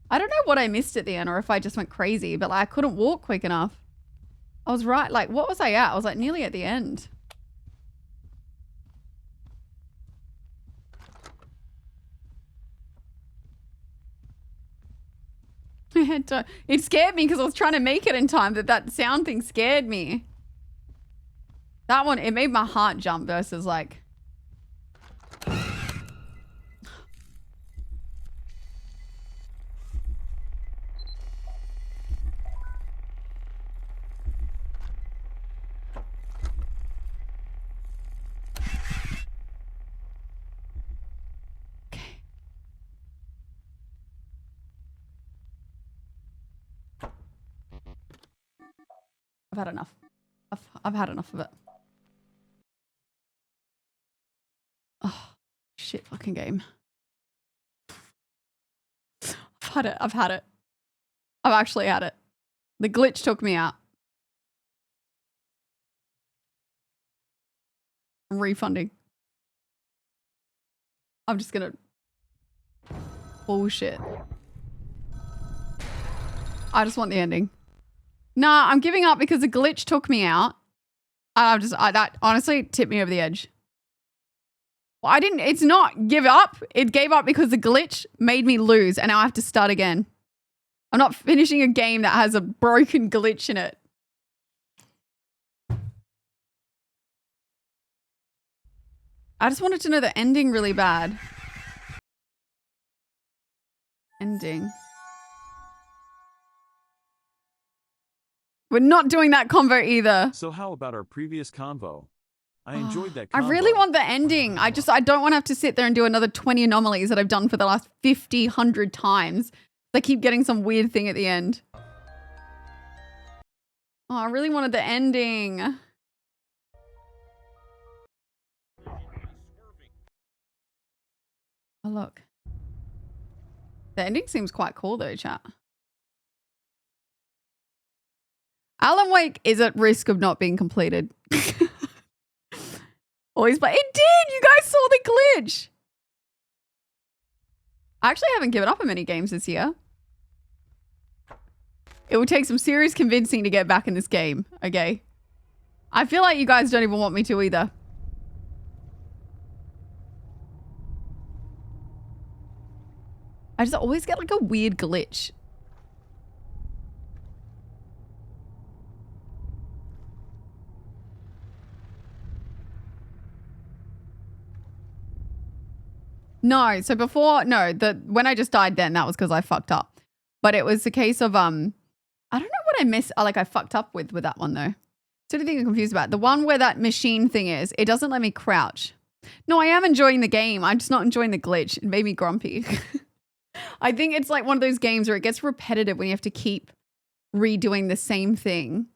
I don't know what I missed at the end or if I just went crazy, but like, I couldn't walk quick enough. I was right. Like, what was I at? I was like nearly at the end. It scared me because I was trying to make it in time, but that sound thing scared me. That one, it made my heart jump versus like... I've had enough. I've had enough of it. Oh, shit fucking game. I've had it. I've had it. I've actually had it. The glitch took me out. I'm refunding. I'm just gonna... Bullshit. I just want the ending. Nah, I'm giving up because the glitch took me out. That honestly tipped me over the edge. Well, it's not give up. It gave up because the glitch made me lose and now I have to start again. I'm not finishing a game that has a broken glitch in it. I just wanted to know the ending really bad. Ending. We're not doing that convo either. So how about our previous convo? I enjoyed that I convo. really want the ending. I don't want to have to sit there and do another 20 anomalies that I've done for the last 50, 100 times. I keep getting some weird thing at the end. Oh, I really wanted the ending. Oh, look. The ending seems quite cool though, chat. Alan Wake is at risk of not being completed. Always, but it did! You guys saw the glitch! I actually haven't given up on many games this year. It will take some serious convincing to get back in this game, okay? I feel like you guys don't even want me to either. I just always get like a weird glitch. No, so before, no, when I just died then, that was because I fucked up. But it was a case of, I don't know what I missed, I fucked up with that one though. So the thing I'm confused about, the one where that machine thing is, it doesn't let me crouch. No, I am enjoying the game. I'm just not enjoying the glitch. It made me grumpy. I think it's like one of those games where it gets repetitive when you have to keep redoing the same thing.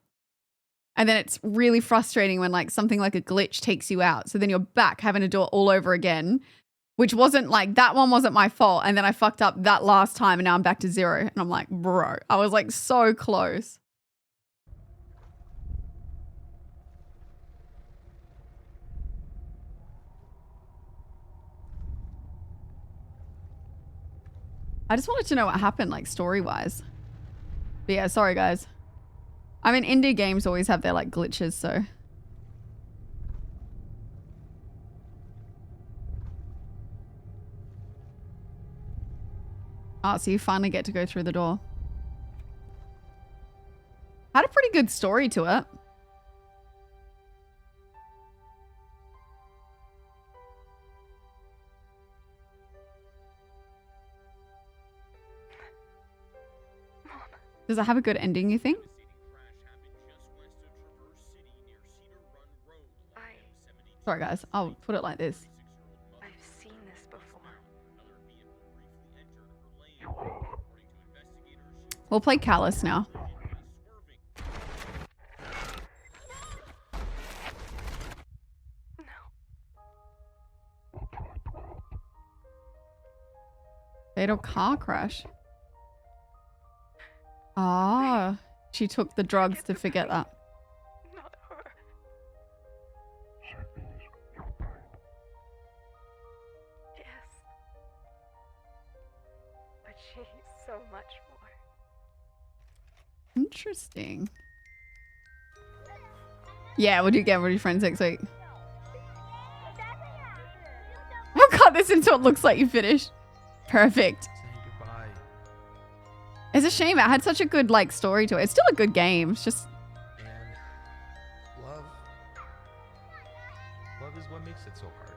And then it's really frustrating when like something like a glitch takes you out. So then you're back having to do it all over again. Which wasn't like, that one wasn't my fault. And then I fucked up that last time and now I'm back to 0. And I'm like, bro, I was like so close. I just wanted to know what happened, like story-wise. But yeah, sorry guys. I mean, indie games always have their like glitches, so... Oh, so you finally get to go through the door. Had a pretty good story to it. Does it have a good ending, you think? Sorry guys, I'll put it like this. We'll play Callus now. Fatal car crash. Ah, she took the drugs to forget that. So much more. Interesting. Yeah, we'll do Get Ready Friends next week. We'll cut this until it looks like you finished. Perfect. It's a shame. It had such a good like story to it. It's still a good game. It's just... And love is what makes it so hard.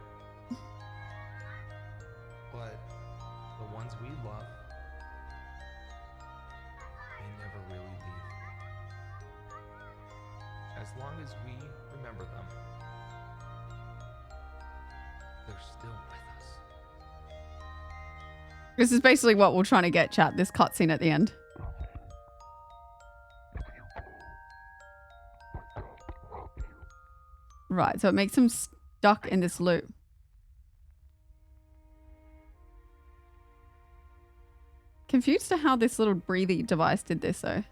But the ones we love, they never really leave. As long as we remember them, they're still with us. This is basically what we're trying to get, chat. This cutscene at the end. Right, so it makes him stuck in this loop. Confused to how this little breathing device did this though.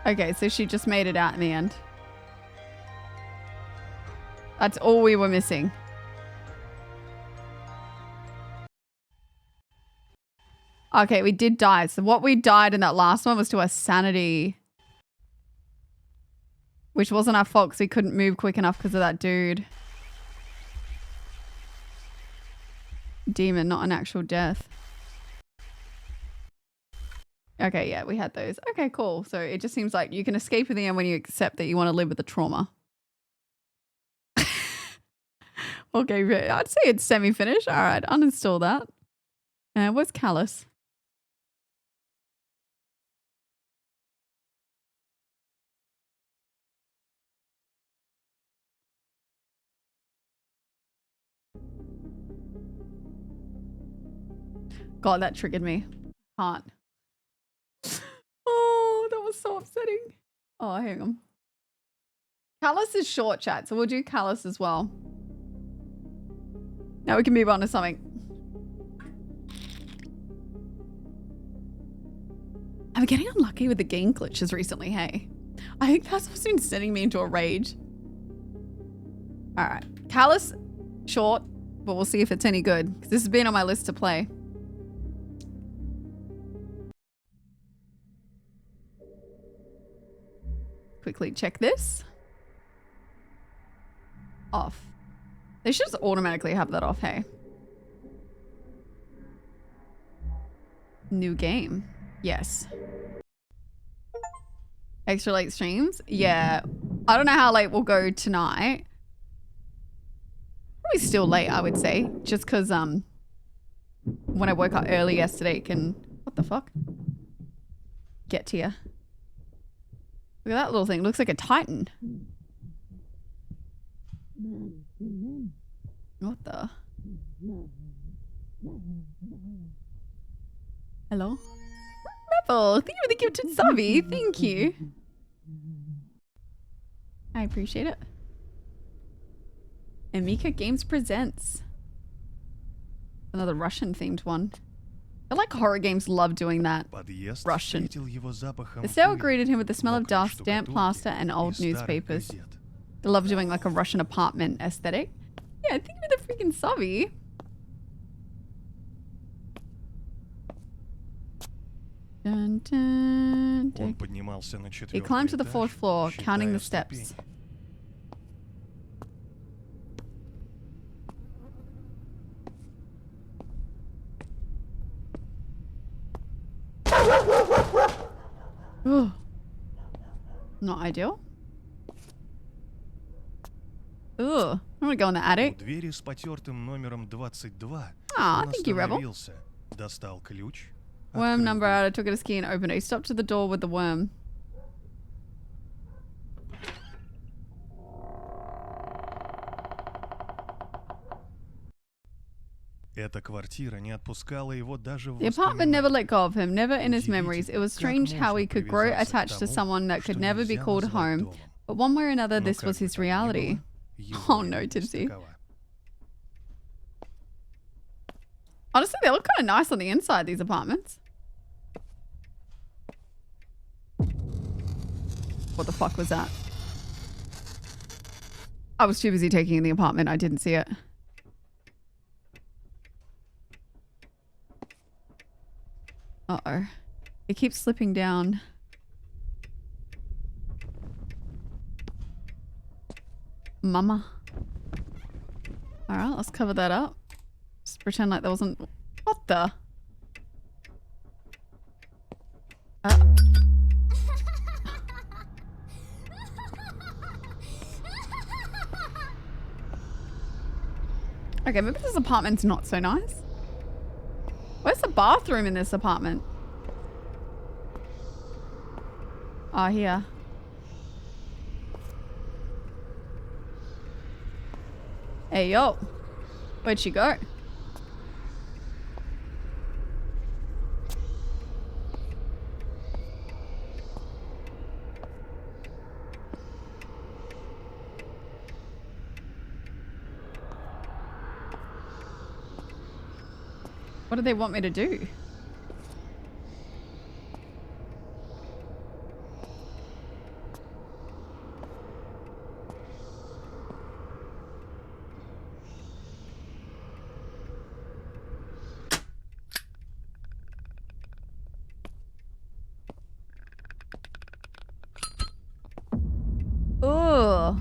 Okay, so she just made it out in the end. That's all we were missing. Okay, we did die. So what we died in that last one was to our sanity. Which wasn't our fault because we couldn't move quick enough because of that dude. Demon, not an actual death. Okay, yeah, we had those. Okay, cool. So it just seems like you can escape in the end when you accept that you want to live with the trauma. Okay, I'd say it's semi-finished. All right, uninstall that. Where's Callus? God, that triggered me. Can't. Oh, that was so upsetting. Oh, hang on. Callus is short, chat, so we'll do Callus as well. Now we can move on to something. I'm getting unlucky with the game glitches recently, hey? I think that's what's been sending me into a rage. All right. Callus, short, but we'll see if it's any good. Because this has been on my list to play. Quickly check this. Off. They should just automatically have that off, hey? New game. Yes. Extra late streams? Yeah. I don't know how late we'll go tonight. Probably still late, I would say. Just because when I woke up early yesterday can... What the fuck? Get to you. Look at that little thing. It looks like a Titan. What the? Hello? Rebel, thank you for the gifted subby. Thank you. I appreciate it. Amika Games presents another Russian themed one. I like horror games love doing that. Russian. The sailor greeted him with the smell of dust, damp plaster, and old newspapers. They love doing like a Russian apartment aesthetic. Yeah, think of the freaking subby. Dun, dun, dun. He climbed to the 4th floor, counting the steps. Ugh. Not ideal. Ugh. I'm gonna go in the attic. Двери с потертым номером 22. Aw, thank you, Rebel. Достал ключ. Worm number out. I took it a ski and opened it. He stopped at the door with the worm. Эта квартира не отпускала его даже в The apartment never let go of him, never in his memories. It was strange how he could grow attached to someone that could never be called home. But one way or another, this was his reality. Oh no, Tipsy. Honestly, they look kind of nice on the inside, these apartments. What the fuck was that? I was too busy taking in the apartment. I didn't see it. Uh-oh. It keeps slipping down. Mama. Alright, let's cover that up. Just pretend like there wasn't... What the? Okay, maybe this apartment's not so nice. Where's the bathroom in this apartment? Oh, here. Hey, yo. Where'd she go? What do they want me to do? Ugh.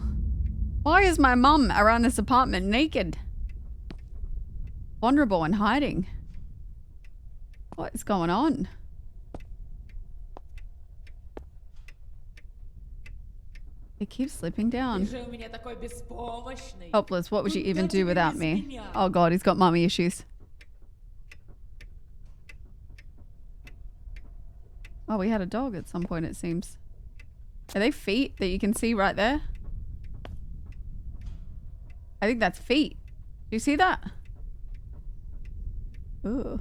Why is my mum around this apartment naked? Vulnerable and hiding. What is going on? It keeps slipping down. Ты же у меня такой беспомощный. Helpless. What would you even Куда do тебе without без me? меня? Oh god, he's got mommy issues. Oh, we had a dog at some point, it seems. Are they feet that you can see right there? I think that's feet. Do you see that? Ooh.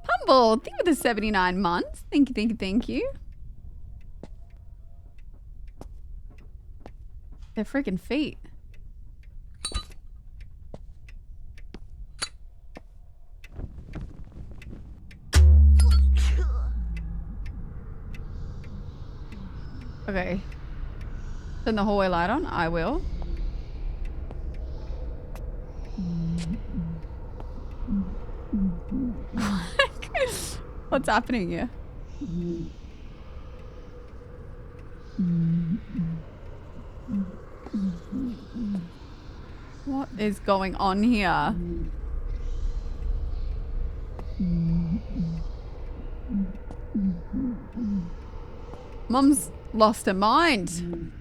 Pumble, thank you for the 79 months. Thank you, thank you, thank you. They're freaking feet. Okay. Turn the hallway light on. I will. What's happening here? What is going on here? Mum's lost her mind.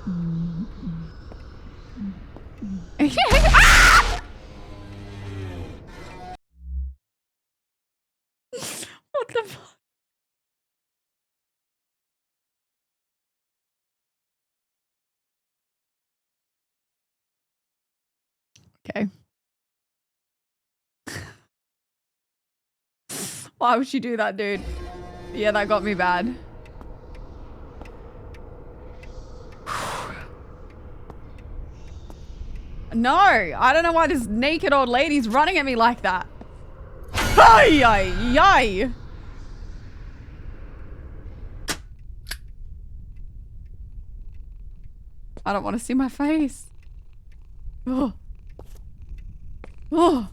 Ah! What the fuck? Okay. Why would she do that, dude? Yeah, that got me bad. No, I don't know why this naked old lady's running at me like that. Ay, ay, ay. I don't want to see my face. Oh. Oh.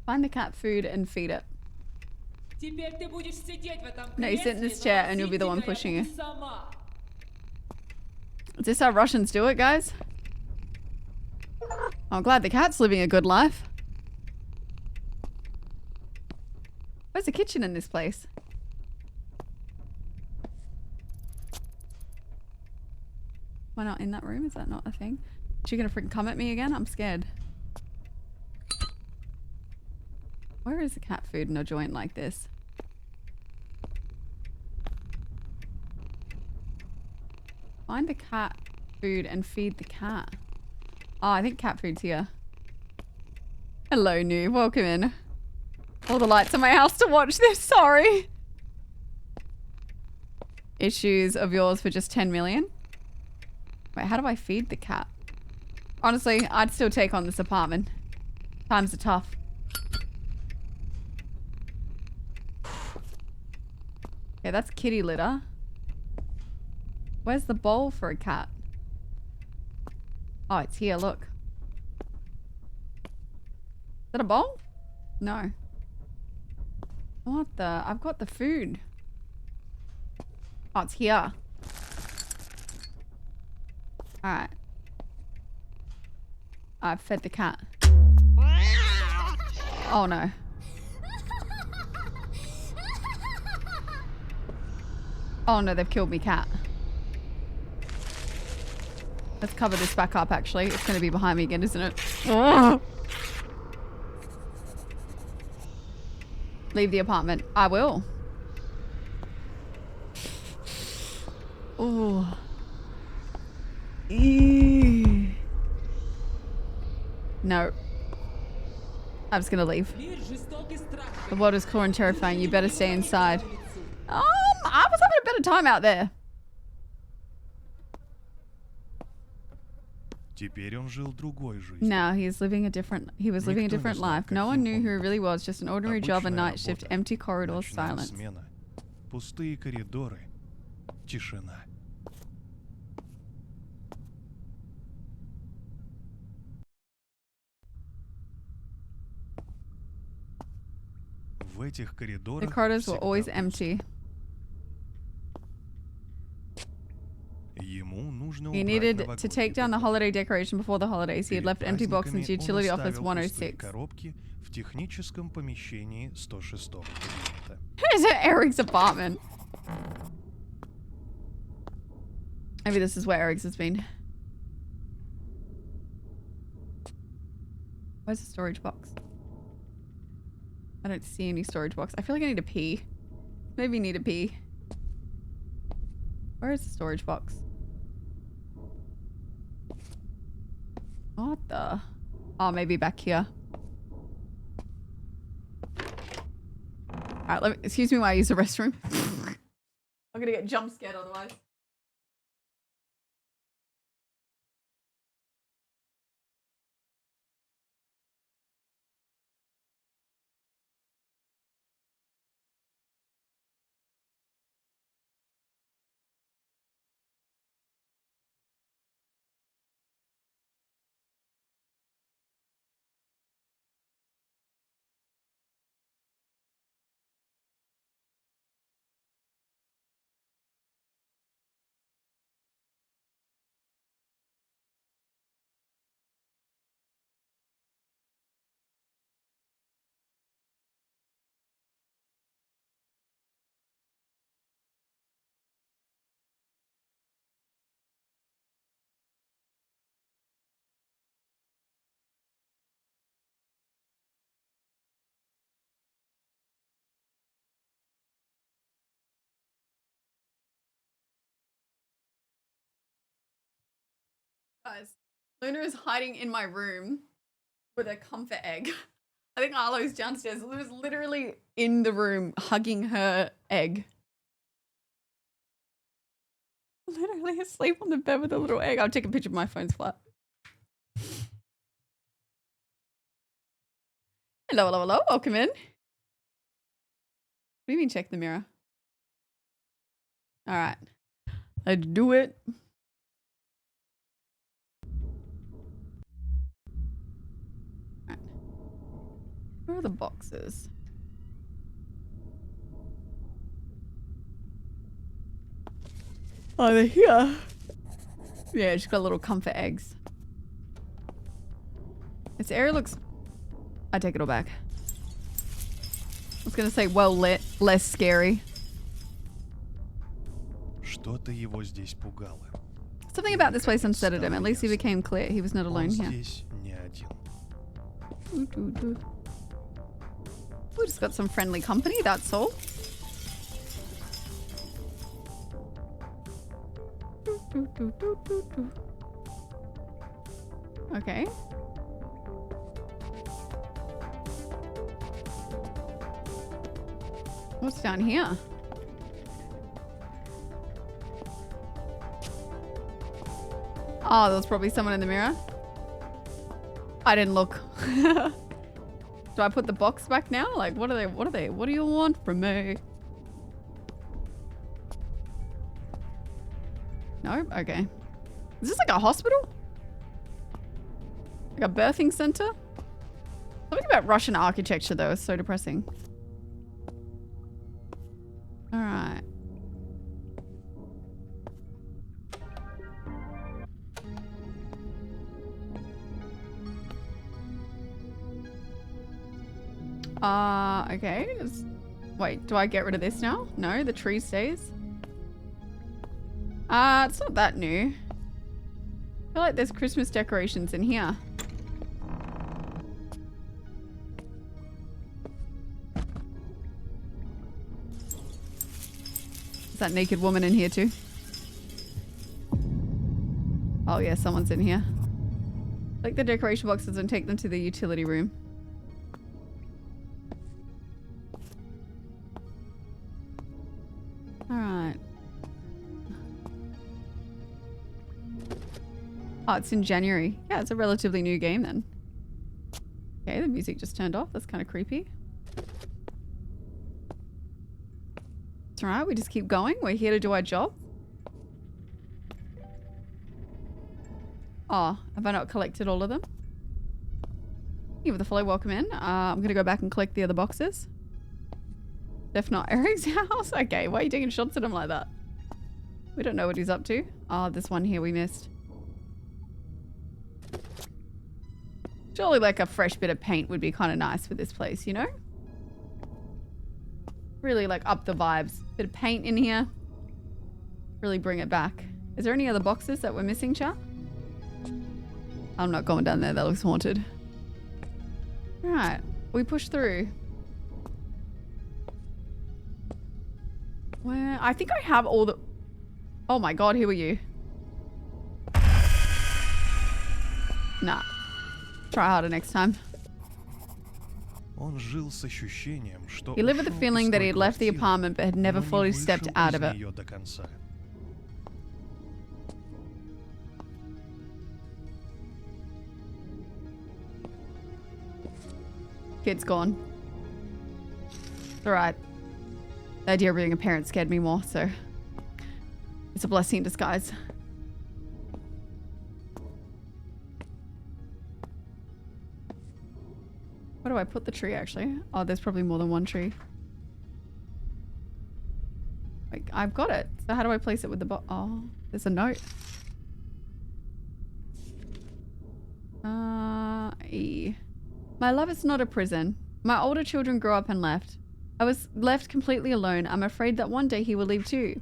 Find the cat food and feed it. No, you sit in this chair and you'll be the one pushing you. Is this how Russians do it, guys? I'm glad the cat's living a good life. Where's the kitchen in this place? Why not in that room? Is that not a thing? Is she gonna freaking come at me again? I'm scared. Where is the cat food in a joint like this? Find the cat food and feed the cat. Oh, I think cat food's here. Hello, new. Welcome in. All the lights in my house to watch this. Sorry. Issues of yours for just 10 million? Wait, how do I feed the cat? Honestly, I'd still take on this apartment. Times are tough. Okay, that's kitty litter. Where's the bowl for a cat? Oh, it's here, look. Is that a bowl? No. What the? I've got the food. Oh, it's here. Alright. I've fed the cat. Oh no. Oh no, they've killed me cat. Let's cover this back up actually. It's going to be behind me again, isn't it? Oh. Leave the apartment. I will. Oh. No. I'm just going to leave. The world is cruel and terrifying. You better stay inside. I was having a better time out there. Теперь он жил другой жизнью. Now he was living a different life. No one knew who he really was. Just an ordinary job, a night shift, empty corridors, silence. Смена. Пустые коридоры. Тишина. В этих коридорах The corridors were always empty. Ему нужно He убрать needed to новогодний take down the holiday decoration before the holidays. He had Перед left empty box in праздниками the utility он office оставил пустые 106. коробки в техническом помещении 106 кабинета. Is it Eric's apartment? Maybe this is where Eric's has been. Where's the storage box? I don't see any storage box. I feel like I need to pee. Maybe need to pee. Where is the storage box? What the? Oh, maybe back here. Alright, excuse me while I use the restroom. I'm gonna get jump scared otherwise. Guys, Luna is hiding in my room with a comfort egg. I think Arlo's downstairs. Luna's literally in the room hugging her egg. Literally asleep on the bed with a little egg. I'll take a picture of my phone's flat. Hello, hello, hello. Welcome in. What do you mean check the mirror? All right. Let's do it. Where are the boxes? Oh, they're here. Yeah, just got little comfort eggs. This area looks... I take it all back. I was gonna say well lit, less scary. Что-то его здесь пугало. Something about this place unsettled him. At least he became clear. He was not alone Он here. здесь не один. We just got some friendly company, that's all. Okay. What's down here? Oh, there was probably someone in the mirror. I didn't look. Do I put the box back now? Like, what do you want from me? No? Okay. Is this like a hospital? Like a birthing center? Something about Russian architecture though is so depressing. Alright. Okay. Wait, do I get rid of this now? No, the tree stays. It's not that new. I feel like there's Christmas decorations in here. Is that naked woman in here too? Oh yeah, someone's in here. Take the decoration boxes and take them to the utility room. Alright. Oh, it's in January. Yeah, it's a relatively new game then. Okay, the music just turned off. That's kind of creepy. It's alright, we just keep going. We're here to do our job. Oh, have I not collected all of them? Give the follow, welcome in. I'm going to go back and collect the other boxes. If not Eric's house? Okay, why are you taking shots at him like that? We don't know what he's up to. Oh, this one here we missed. Surely like a fresh bit of paint would be kind of nice for this place, you know? Really like up the vibes. Bit of paint in here. Really bring it back. Is there any other boxes that we're missing, chat? I'm not going down there. That looks haunted. Alright. We push through. Where? I think I have all the... Oh my god, who are you? Nah. Try harder next time. Он жил с ощущением, что He lived with the ушел feeling из that той he had left the квартиры, apartment but had never но не fully stepped вышел out из of it. неё до конца. Kid's gone. It's alright. The idea of being a parent scared me more, so it's a blessing in disguise. Where do I put the tree actually? Oh, there's probably more than one tree. Like, I've got it. So how do I place it with the oh, there's a note. E. My love is not a prison. My older children grew up and left. I was left completely alone. I'm afraid that one day he will leave too.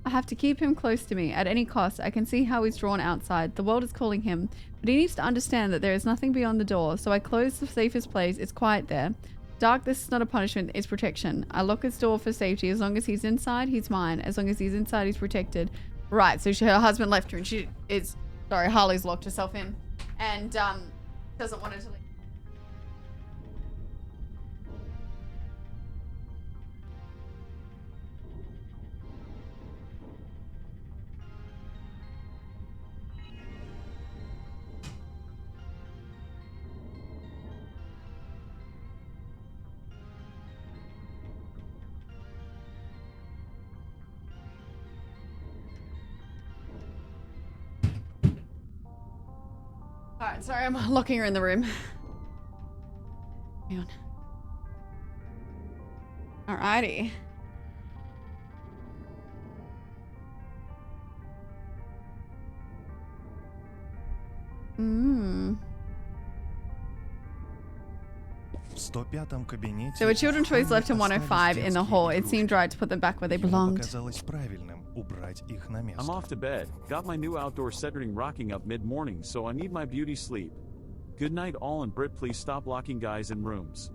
I have to keep him close to me at any cost. I can see how he's drawn outside. The world is calling him, but he needs to understand that there is nothing beyond the door. So I close the safest place. It's quiet there. Darkness is not a punishment, it's protection. I lock his door for safety. As long as he's inside, he's mine. As long as he's inside, he's protected. Right, so her husband left her and she is... Sorry, Harley's locked herself in. And doesn't want her to leave. Alright, sorry, I'm locking her in the room. Hang on. Alrighty. В 105-м кабинете There were children's toys left in остались 105 in the детские hall. It игрушки. seemed right to put them back where they Ему belonged. показалось правильным убрать их на место. I'm off to bed. Got my new outdoor setting rocking up mid-morning, so I need my beauty sleep. Good night all, and Brit, please stop locking guys in rooms.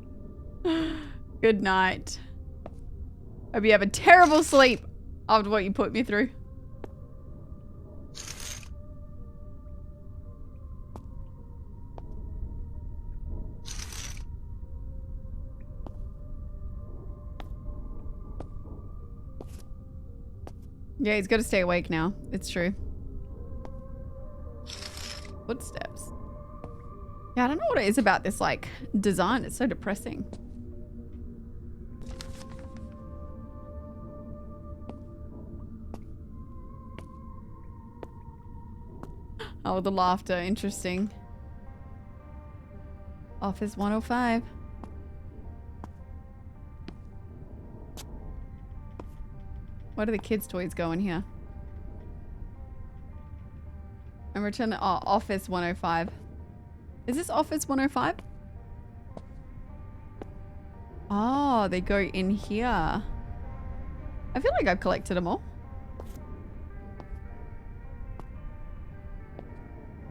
Good night. Hope you have a terrible sleep after what you put me through. Yeah, he's got to stay awake now. It's true. Footsteps. Yeah, I don't know what it is about this, like, design. It's so depressing. Oh, the laughter. Interesting. Office 105. Where do the kids' toys go in here? And return the Office 105. Is this Office 105? Oh, they go in here. I feel like I've collected them all.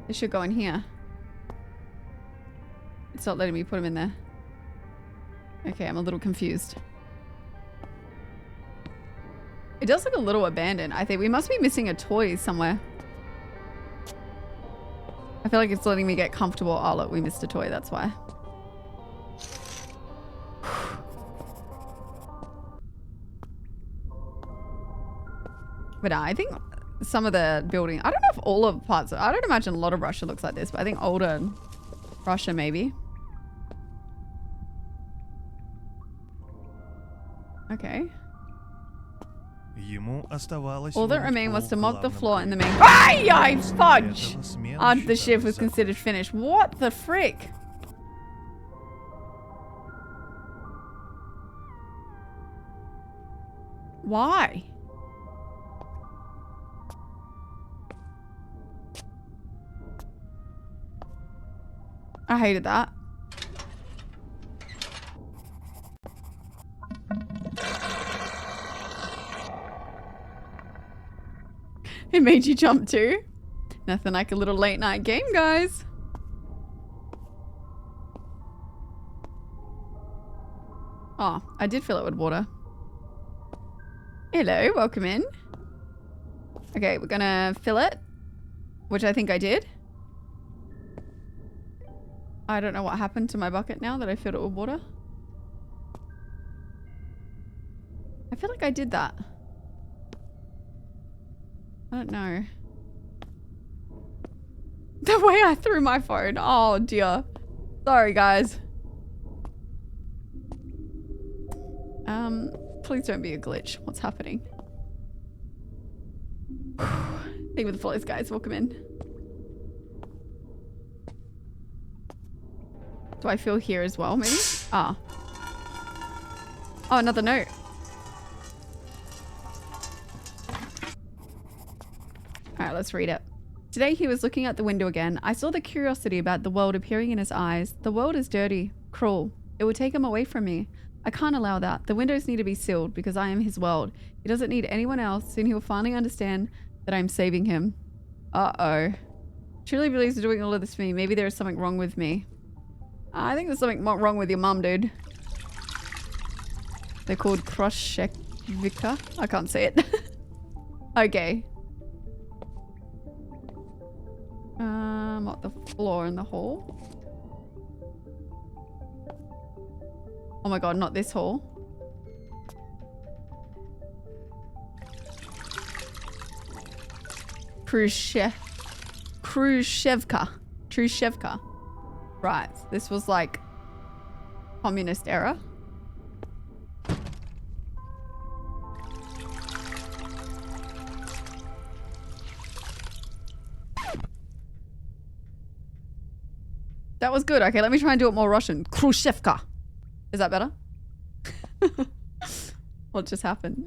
They should go in here. It's not letting me put them in there. Okay, I'm a little confused. It does look a little abandoned. I think we must be missing a toy somewhere. I feel like it's letting me get comfortable. Oh, look, we missed a toy. That's why. But I think some of the building, I don't know if all of parts, I don't imagine a lot of Russia looks like this, but I think older Russia maybe. Okay. Ему оставалось All that вымыть remained was пол to в mop the главном floor in the main. коридоре. Ay, После fudge! этого смена After the shift считалась was considered finished. What the frick? Why? I hated that. It made you jump too? Nothing like a little late night game, guys. Oh, I did fill it with water. Hello, welcome in. Okay, we're gonna fill it, which I think I did. I don't know what happened to my bucket now that I filled it with water. I feel like I did that. I don't know. The way I threw my phone. Oh dear. Sorry guys. Please don't be a glitch. What's happening? Think with the flows, guys. Welcome in. Do I feel here as well, maybe? Ah. Oh, another note. Alright, let's read it. Today he was looking out the window again. I saw the curiosity about the world appearing in his eyes. The world is dirty, cruel. It would take him away from me. I can't allow that. The windows need to be sealed because I am his world. He doesn't need anyone else. Soon he will finally understand that I'm saving him. Uh-oh. Truly believes you're doing all of this for me. Maybe there is something wrong with me. I think there's something wrong with your mum, dude. They're called Krushevka. I can't say it. Okay. What the floor in the hall? Oh my god, not this hall. Krushevka. Right, this was like communist era. That was good. Okay, let me try and do it more Russian. Krushevka. Is that better? What just happened?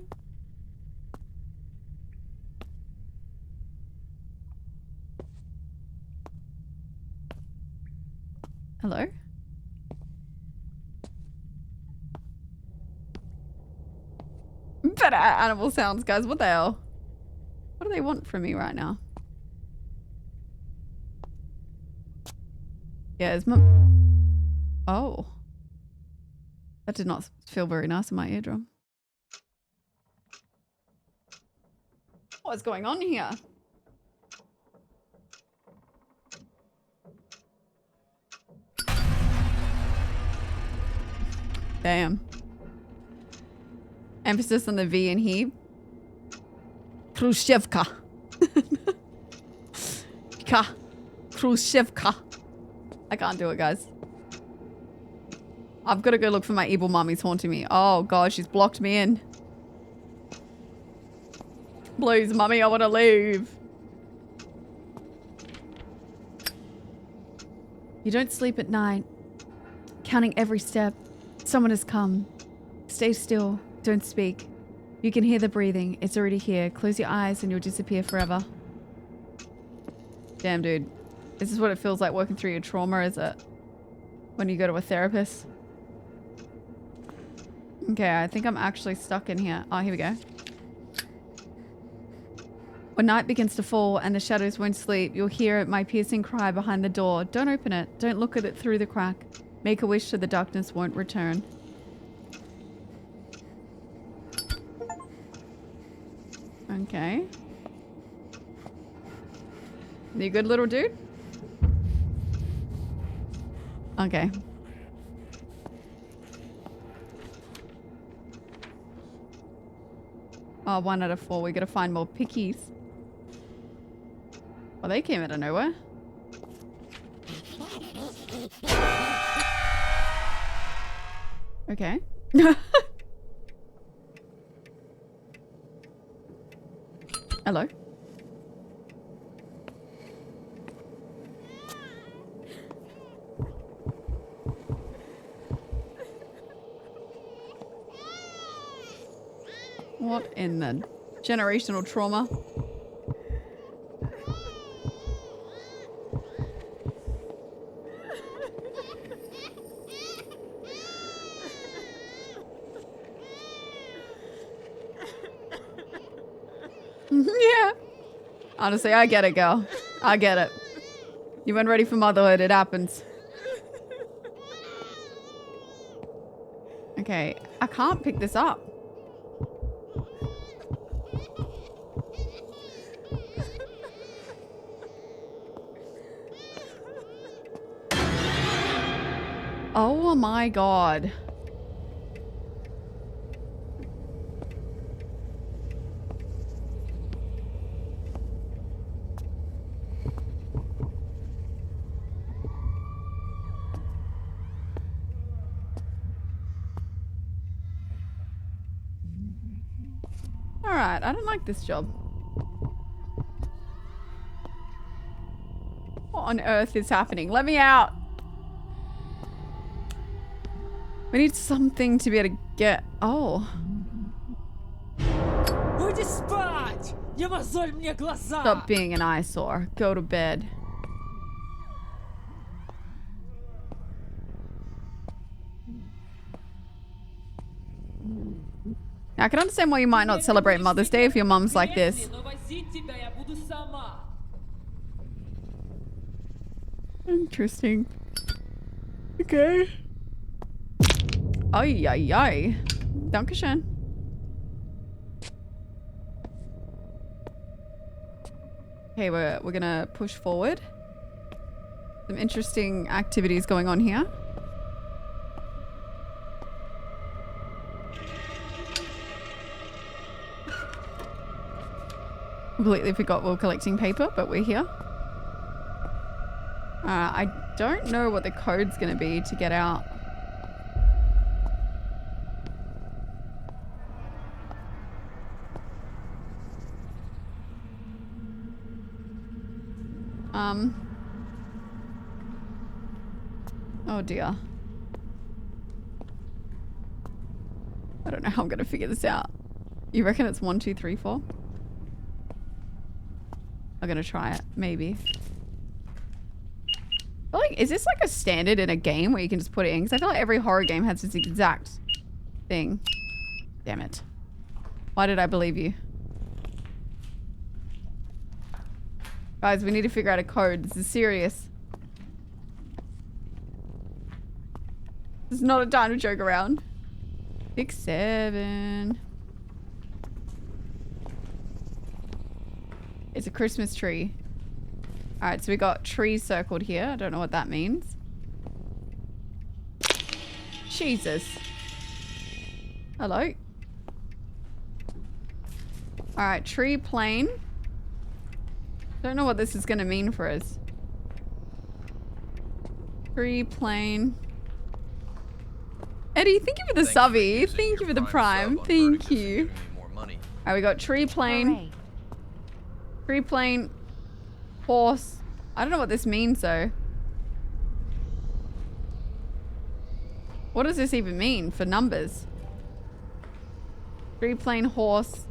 Hello? Better animal sounds, guys. What the hell? What do they want from me right now? Yeah, is mum... Oh. That did not feel very nice in my eardrum. What's going on here? Damn. Emphasis on the V in he. Krushevka. Krushevka. I can't do it, guys. I've got to go look for my evil mum. He's haunting me. Oh, God, she's blocked me in. Please, mummy, I want to leave. You don't sleep at night. Counting every step. Someone has come. Stay still. Don't speak. You can hear the breathing. It's already here. Close your eyes and you'll disappear forever. Damn, dude. This is what it feels like working through your trauma, is it? When you go to a therapist. Okay, I think I'm actually stuck in here. Oh, here we go. When night begins to fall and the shadows won't sleep, you'll hear my piercing cry behind the door. Don't open it. Don't look at it through the crack. Make a wish so the darkness won't return. Okay. You good, little dude? Okay. Oh, 1 out of 4. We gotta find more pickies. Well, they came out of nowhere. Okay. Hello. What in the generational trauma? Honestly, I get it, girl. I get it. You weren't ready for motherhood. It happens. Okay, I can't pick this up. Oh my god. Alright, I don't like this job. What on earth is happening? Let me out! We need something to be able to get... Oh. Уйди спать! Не мозоль мне глаза! Stop being an eyesore. Go to bed. Now, I can understand why you might not celebrate Mother's Day if your mum's like this. Но возить тебя я буду сама. Interesting. Okay. Ay, ay, ay. Dankeschön. Okay, we're gonna push forward. Some interesting activities going on here. Completely forgot we were collecting paper, but we're here. I don't know what the code's gonna be to get out. Oh dear. I don't know how I'm gonna figure this out. You reckon it's 1, 2, 3, 4? I'm gonna try it, maybe. I feel like, is this like a standard in a game where you can just put it in? Because I feel like every horror game has this exact thing. Damn it. Why did I believe you? Guys, we need to figure out a code. This is serious. This is not a time to joke around. 6, 7. It's a Christmas tree. Alright, so we got trees circled here. I don't know what that means. Jesus. Hello? Alright, tree plane. Don't know what this is going to mean for us. Tree plane. Eddie, thank you for the subby. Thank you for the prime. Thank you. Alright, we got tree plane. Tree plane. Horse. I don't know what this means though. What does this even mean for numbers? Tree plane, horse.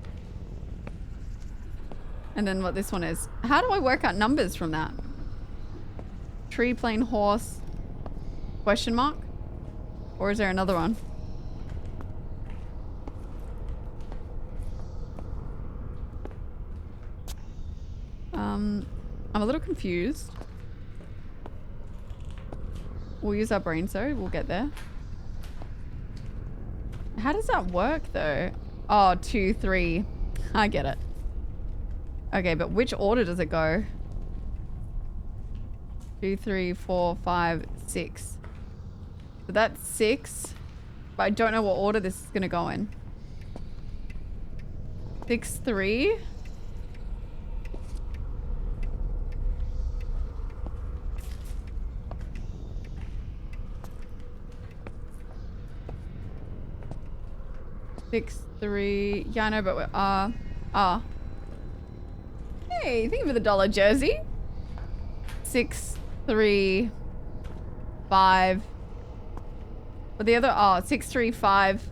And then what this one is. How do I work out numbers from that? Tree plane, horse. Question mark? Or is there another one? I'm a little confused. We'll use our brains though. We'll get there. How does that work though? Oh, 2, 3. I get it. Okay, but which order does it go? 2, 3, 4, 5, 6. So that's 6. But I don't know what order this is going to go in. 6, 3. Six, 3. Yeah, I know, but we're, Hey, thank you for the $1 jersey. 6, 3, 5. But the other, 6, 3, 5.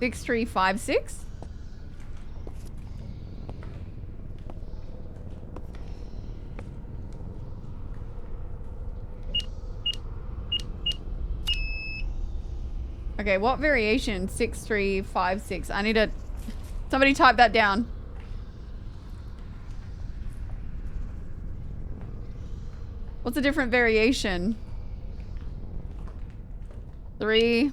6, 3, 5, 6. Okay, what variation? 6, 3, 5, 6. I need to... Somebody type that down. What's a different variation? 3.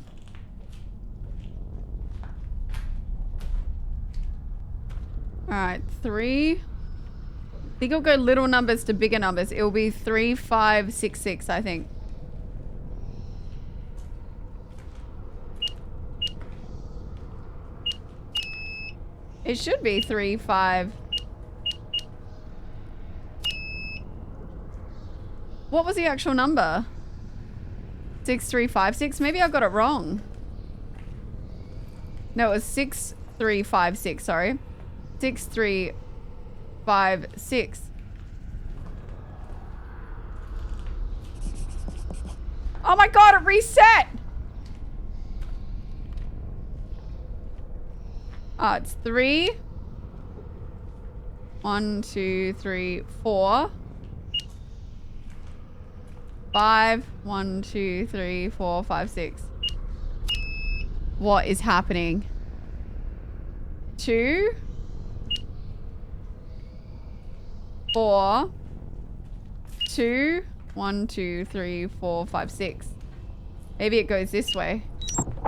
Alright, 3. I think it'll go little numbers to bigger numbers. It'll be 3, 5, 6, 6, I think. It should be 3, 5. What was the actual number? 6, 3, 5, 6? Maybe I got it wrong. No, it was 6, 3, 5, 6, sorry. 6, 3, 5, 6. Oh my god, it reset! Oh, it's 3. 1, 2, 3, 4. 5. 1, 2, 3, 4, 5, 6. What is happening? 2. 4. 2. 1, 2, 3, 4, 5, 6. Maybe it goes this way.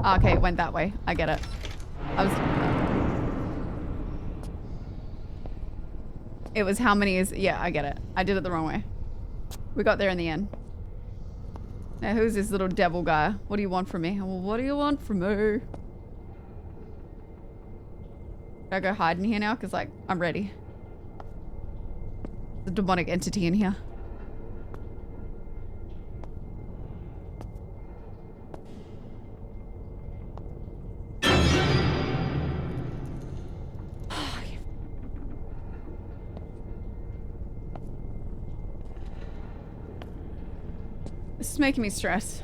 Oh, okay, it went that way. I get it. It was how many is... Yeah, I get it. I did it the wrong way. We got there in the end. Now, who's this little devil guy? What do you want from me? Well, what do you want from me? Should I go hide in here now? Because, like, I'm ready. There's a demonic entity in here. This is making me stress.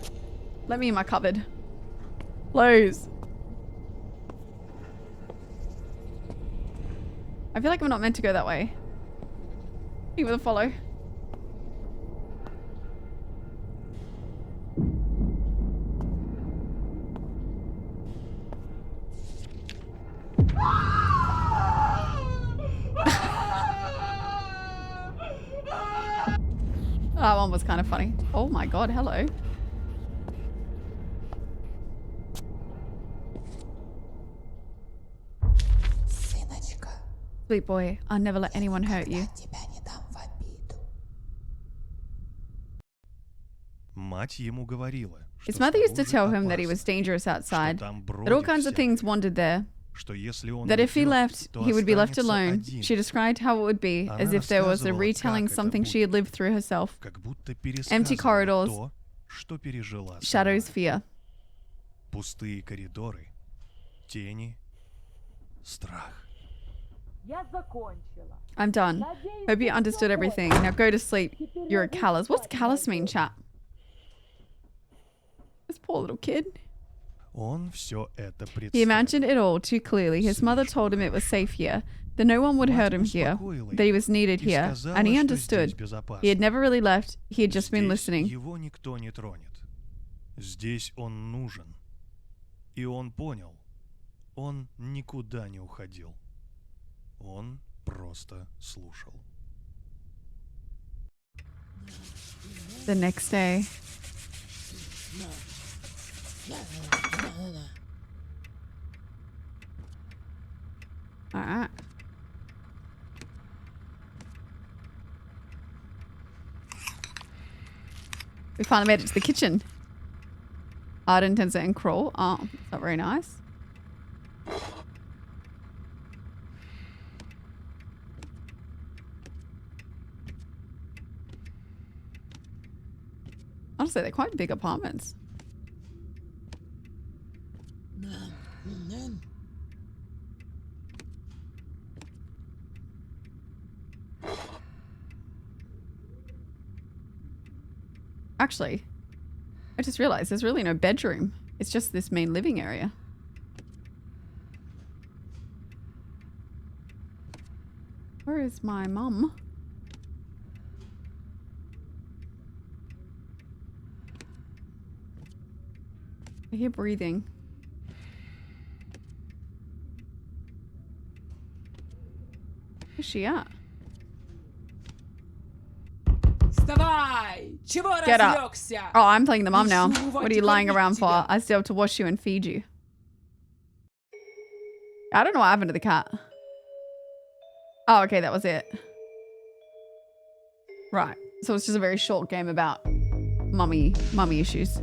Let me in my cupboard. Please. I feel like I'm not meant to go that way. You with a follow. That one was kind of funny. Oh my god, hello. Sweet boy, I'll never let anyone hurt you. Мать ему говорила, His mother used to tell him that he was dangerous outside, that all kinds of things wandered there, that if he left, he would be left alone. She described how it would be, as if there was a retelling something she had lived through herself. Empty corridors, shadows, fear. Пустые коридоры, тени, страх. I'm done. Hope you understood everything. Now go to sleep. You're a callous. What's callous mean, chat? This poor little kid. Он все это He imagined it all too clearly. His mother told him it was safe here, that no one would hurt him here, that he was needed here, and he understood. He had never really left. He had just been listening. Его никто не тронет. Здесь он нужен. И он понял. Он никуда не уходил. Он просто слушал. The next day. Alright. We finally made it to the kitchen. Arden tends to crawl. Oh, that's not very nice. Honestly, they're quite big apartments. Actually, I just realized there's really no bedroom. It's just this main living area. Where is my mum? I hear breathing. Where's she at? Вставай! Чего Get up. разлегся? Oh, I'm playing the mom now. Ничего, What are you lying around for? тебя. I still have to wash you and feed you. I don't know what happened to the cat. Oh, okay, that was it. Right. So it's just a very short game about mummy issues. I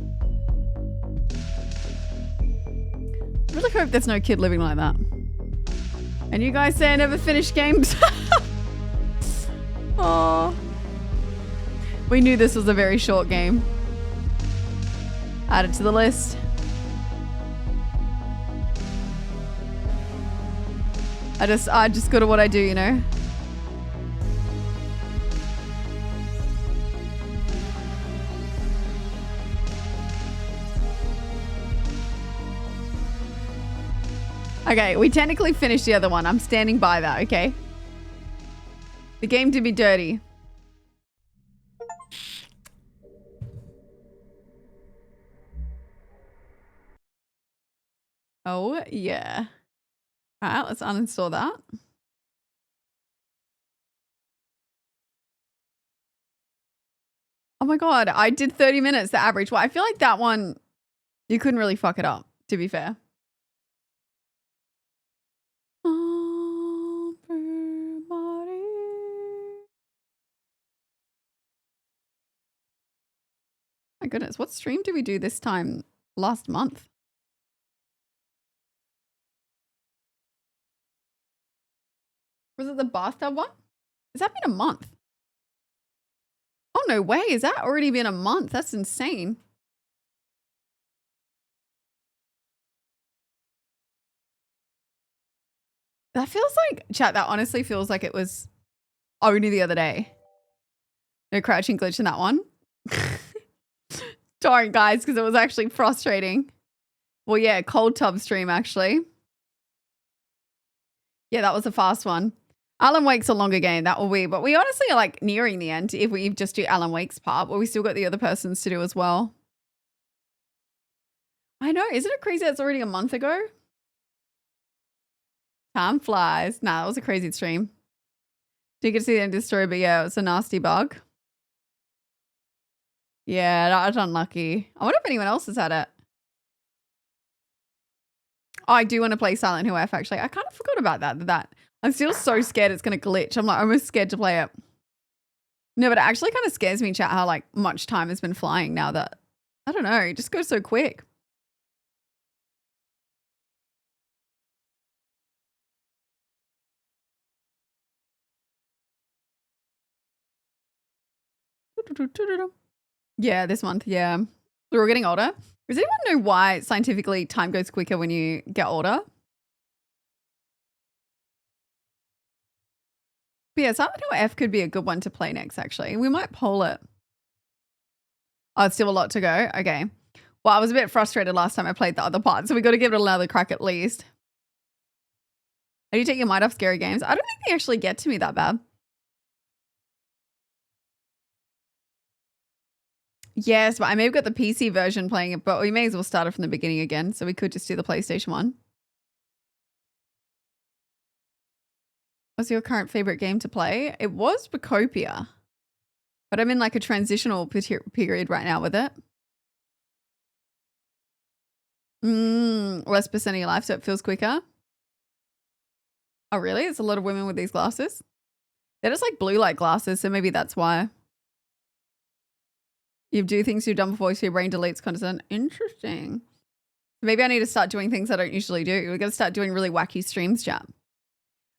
really hope there's no kid living like that. And you guys say I never finish games. Oh. We knew this was a very short game. Add it to the list. I just good at what I do, you know? Okay, we technically finished the other one. I'm standing by that, okay? The game did me dirty. Oh, yeah. All right, let's uninstall that. Oh my God, I did 30 minutes, the average. Well, I feel like that one, you couldn't really fuck it up, to be fair. My goodness, what stream did we do this time last month? Was it the bathtub one? Has that been a month? Oh, no way. Has that already been a month? That's insane. That feels like, chat, that honestly feels like it was only the other day. No crouching glitch in that one. Don't, guys, because it was actually frustrating. Well, yeah, cold tub stream, actually. Yeah, that was a fast one. Alan Wake's a longer game, that will be. But we honestly are like nearing the end if we just do Alan Wake's part, but we still got the other persons to do as well. I know, isn't it crazy it's already a month ago? Time flies. Nah, that was a crazy stream. Didn't get to see the end of the story, but yeah, it was a nasty bug. Yeah, that was unlucky. I wonder if anyone else has had it. Oh, I do want to play Silent Hill F, actually. I kind of forgot about that. I'm still so scared it's going to glitch. I'm like almost scared to play it. No, but it actually kind of scares me, chat, how like much time has been flying now that, I don't know, it just goes so quick. Yeah, this month, yeah. We're all getting older. Does anyone know why scientifically time goes quicker when you get older? But yeah, Silent Hill F could be a good one to play next, actually. We might poll it. Oh, it's still a lot to go? Okay. Well, I was a bit frustrated last time I played the other part, so we got to give it another crack at least. How do you take your mind off scary games? I don't think they actually get to me that bad. Yes, but I may have got the PC version playing it, but we may as well start it from the beginning again, so we could just do the PlayStation one. What's your current favorite game to play? It was Bacopia, but I'm in like a transitional period right now with it. Less percent of your life, so it feels quicker. Oh, really? It's a lot of women with these glasses. They're just like blue light glasses, so maybe that's why. You do things you've done before, so your brain deletes content. Interesting. Maybe I need to start doing things I don't usually do. We're going to start doing really wacky streams, chat.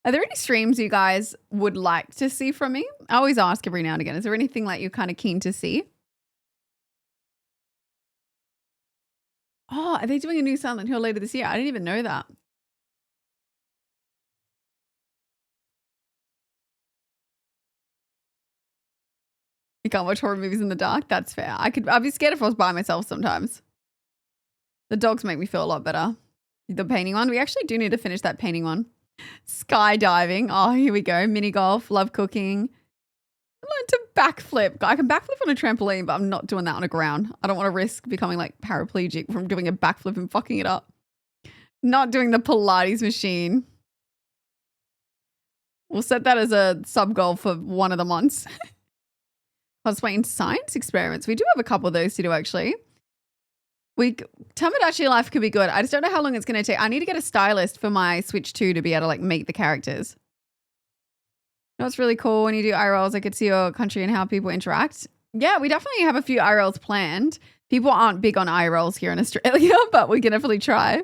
Are there any streams you guys would like to see from me? I always ask every now and again. Is there anything like you're kind of keen to see? Oh, are they doing a new Silent Hill later this year? I didn't even know that. You can't watch horror movies in the dark? That's fair. I'd be scared if I was by myself sometimes. The dogs make me feel a lot better. The painting one. We actually do need to finish that painting one. Skydiving. Oh, here we go. Mini golf. Love cooking. I learned to backflip. I can backflip on a trampoline, but I'm not doing that on a ground. I don't want to risk becoming like paraplegic from doing a backflip and fucking it up. Not doing the Pilates machine. We'll set that as a sub goal for one of the months. Cosplaying science experiments. We do have a couple of those to do actually. Tamagotchi life could be good. I just don't know how long it's going to take. I need to get a stylist for my Switch 2 to be able to like make the characters. You know what's really cool when you do IRLs? I could see your country and how people interact. Yeah, we definitely have a few IRLs planned. People aren't big on IRLs here in Australia, but we can definitely try.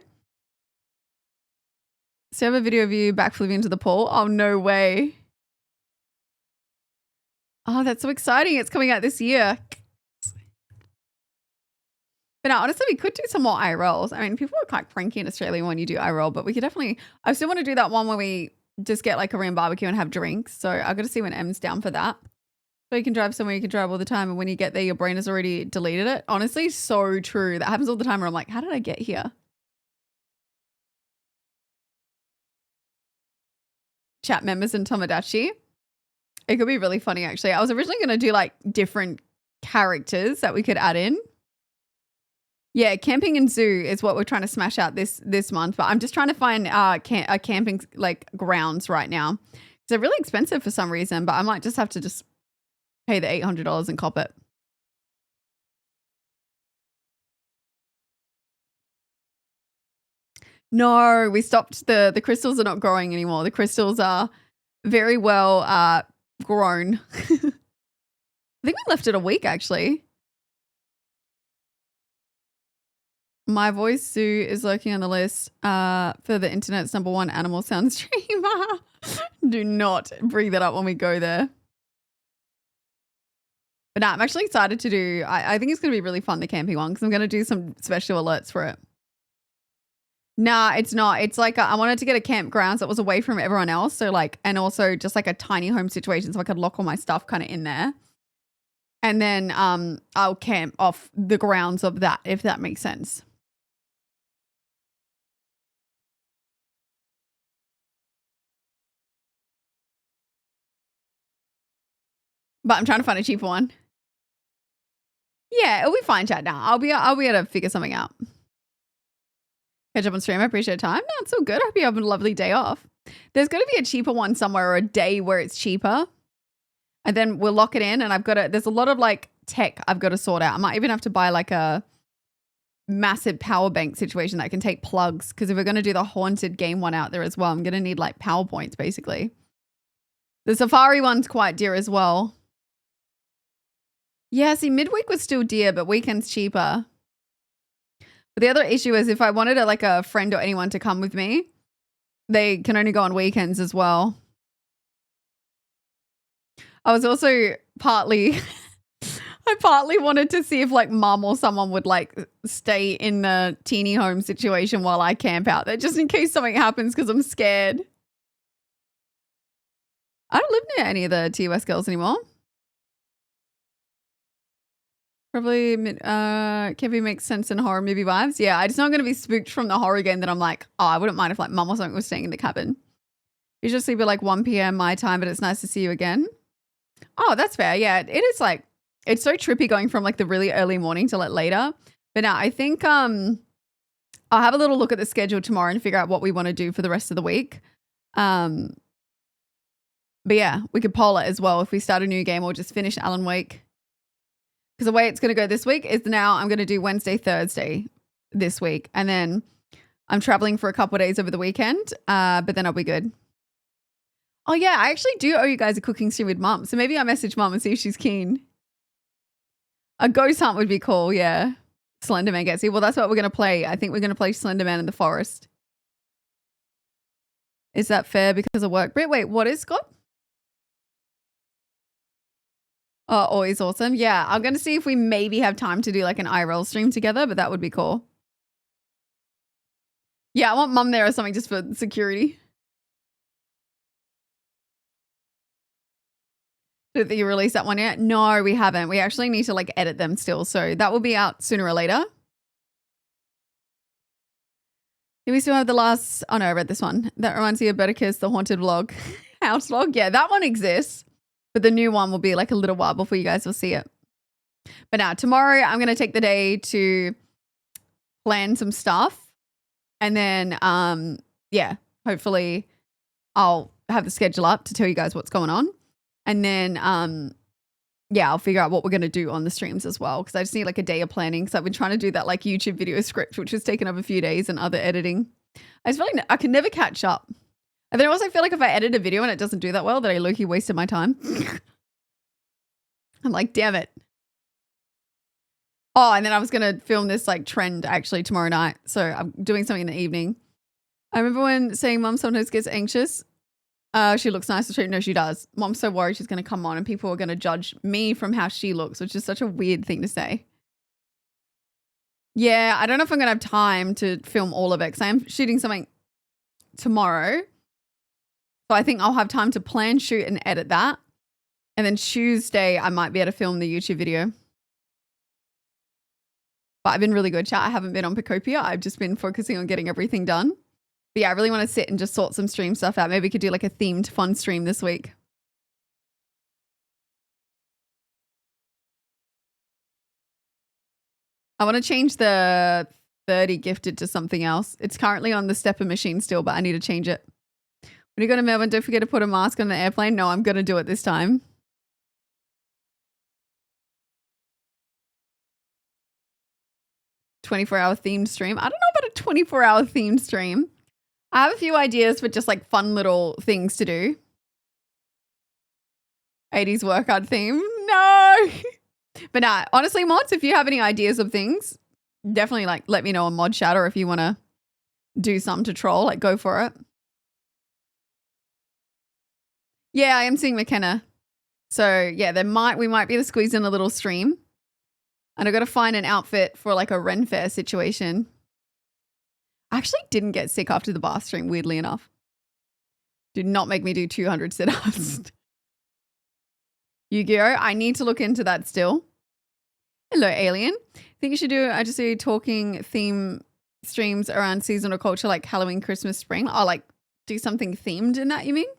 So I have a video of you backflipping into the pool. Oh, no way. Oh, that's so exciting. It's coming out this year. But no, honestly, we could do some more IRLs. I mean, people are quite cranky in Australia when you do IRL, but we could definitely, I still want to do that one where we just get like Korean barbecue and have drinks. So I've got to see when M's down for that. So you can drive somewhere you can drive all the time. And when you get there, your brain has already deleted it. Honestly, so true. That happens all the time where I'm like, how did I get here? Chat members and Tomodachi. It could be really funny, actually. I was originally going to do like different characters that we could add in. Yeah, camping and zoo is what we're trying to smash out this month. But I'm just trying to find camping like grounds right now. They're really expensive for some reason, but I might just have to just pay the $800 and cop it. No, we stopped. The crystals are not growing anymore. The crystals are very well grown. I think we left it a week actually. My voice Sue is lurking on the list for the internet's #1 animal sound streamer. Do not bring that up when we go there. But nah, I'm actually excited to do, I think it's going to be really fun, the camping one, because I'm going to do some special alerts for it. Nah, it's not. It's like I wanted to get a campground that was away from everyone else. So like, and also just like a tiny home situation so I could lock all my stuff kind of in there. And then I'll camp off the grounds of that, if that makes sense. But I'm trying to find a cheaper one. Yeah, it'll be fine, chat now. I'll be able to figure something out. Catch up on stream. I appreciate your time. No, it's all good. I hope you have a lovely day off. There's got to be a cheaper one somewhere or a day where it's cheaper. And then we'll lock it in. And there's a lot of like tech I've got to sort out. I might even have to buy like a massive power bank situation that can take plugs. Because if we're going to do the haunted game one out there as well, I'm going to need like PowerPoints basically. The Safari one's quite dear as well. Yeah, see, midweek was still dear, but weekend's cheaper. But the other issue is if I wanted like a friend or anyone to come with me, they can only go on weekends as well. I was also I partly wanted to see if like mum or someone would like stay in the teeny home situation while I camp out there, just in case something happens because I'm scared. I don't live near any of the TOS girls anymore. Probably camping makes sense in horror movie vibes. Yeah, I'm just not going to be spooked from the horror game that I'm like, oh, I wouldn't mind if like mum or something was staying in the cabin. Usually sleep at like 1 p.m. my time, but it's nice to see you again. Oh, that's fair. Yeah, it is like, it's so trippy going from like the really early morning to like later. But now I think I'll have a little look at the schedule tomorrow and figure out what we want to do for the rest of the week. But yeah, we could poll it as well if we start a new game or just finish Alan Wake. Because the way it's going to go this week is now I'm going to do Wednesday, Thursday this week. And then I'm traveling for a couple of days over the weekend, but then I'll be good. Oh, yeah, I actually do owe you guys a cooking stream with mum. So maybe I'll message mum and see if she's keen. A ghost hunt would be cool, yeah. Slenderman gets you. Well, that's what we're going to play. I think we're going to play Slenderman in the forest. Is that fair because of work? Wait, what is Scott? Oh, always awesome. Yeah, I'm going to see if we maybe have time to do like an IRL stream together, but that would be cool. Yeah, I want mum there or something just for security. Did you release that one yet? No, we haven't. We actually need to like edit them still. So that will be out sooner or later. Do we still have the last? Oh no, I read this one. That reminds me of Butterkiss, the haunted vlog. House vlog. Yeah, that one exists. But the new one will be like a little while before you guys will see it. But now tomorrow I'm going to take the day to plan some stuff. And then, yeah, hopefully I'll have the schedule up to tell you guys what's going on. And then, yeah, I'll figure out what we're going to do on the streams as well. Because I just need like a day of planning. So I've been trying to do that like YouTube video script, which has taken up a few days, and other editing. I just feel like I can never catch up. And then I also feel like if I edit a video and it doesn't do that well, that I low-key wasted my time. I'm like, damn it. Oh, and then I was going to film this like trend actually tomorrow night. So I'm doing something in the evening. I remember when saying mom sometimes gets anxious. She looks nice to treat. No, she does. Mom's so worried she's going to come on and people are going to judge me from how she looks, which is such a weird thing to say. Yeah, I don't know if I'm going to have time to film all of it because I am shooting something tomorrow. So I think I'll have time to plan, shoot, and edit that. And then Tuesday, I might be able to film the YouTube video. But I've been really good, chat. I haven't been on Picopia. I've just been focusing on getting everything done. But yeah, I really want to sit and just sort some stream stuff out. Maybe we could do like a themed fun stream this week. I want to change the 30 gifted to something else. It's currently on the stepper machine still, but I need to change it. When you go to Melbourne, don't forget to put a mask on the airplane. No, I'm going to do it this time. "24-hour themed stream." I don't know about a 24-hour themed stream. I have a few ideas for just like fun little things to do. 80s workout theme. No. But nah, honestly, mods, if you have any ideas of things, definitely like let me know on mod chat, or if you want to do something to troll, like go for it. Yeah, I am seeing McKenna. So yeah, we might be able to squeeze in a little stream. And I got to find an outfit for like a Ren Fair situation. I actually didn't get sick after the bath stream, weirdly enough. Did not make me do 200 sit-ups. Yu-Gi-Oh! I need to look into that still. Hello, Alien. Think you should do, I just do talking theme streams around seasonal culture like Halloween, Christmas, spring. Or like do something themed in that, you mean?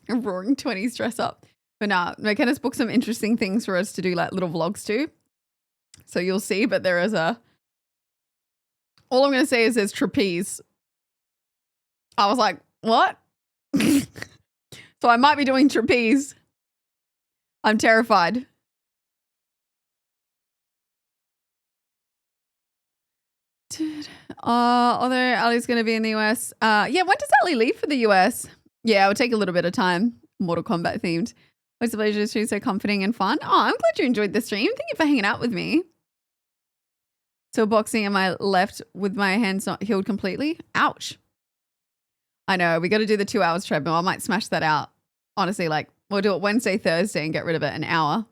A roaring 20s dress up. But nah, McKenna's booked some interesting things for us to do, like little vlogs too. So you'll see, but there is all I'm going to say is there's trapeze. I was like, what? So I might be doing trapeze. I'm terrified. Although Ali's going to be in the US. Yeah, when does Ali leave for the US? Yeah, it would take a little bit of time. Mortal Kombat themed. What's the pleasure to stream so comforting and fun? Oh, I'm glad you enjoyed the stream. Thank you for hanging out with me. So boxing on my left with my hands not healed completely. Ouch. I know. We got to do the 2 hours treadmill. I might smash that out. Honestly, like we'll do it Wednesday, Thursday and get rid of it an hour.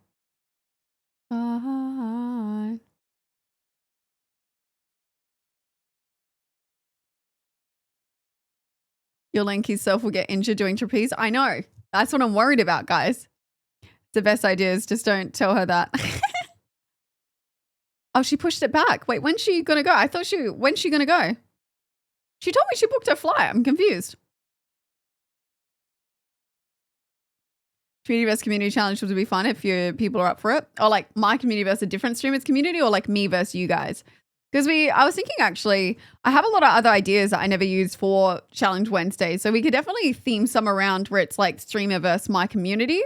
Bye. Your lanky self will get injured doing trapeze. I know. That's what I'm worried about, guys. The best idea is just don't tell her that. Oh, she pushed it back. Wait, when's she going to go? I thought when's she going to go? She told me she booked her flight. I'm confused. Community versus community challenge would be fun if people are up for it. Or like my community versus a different streamers community, or like me versus you guys. Because I was thinking actually, I have a lot of other ideas that I never used for Challenge Wednesday. So we could definitely theme some around where it's like streamer versus my community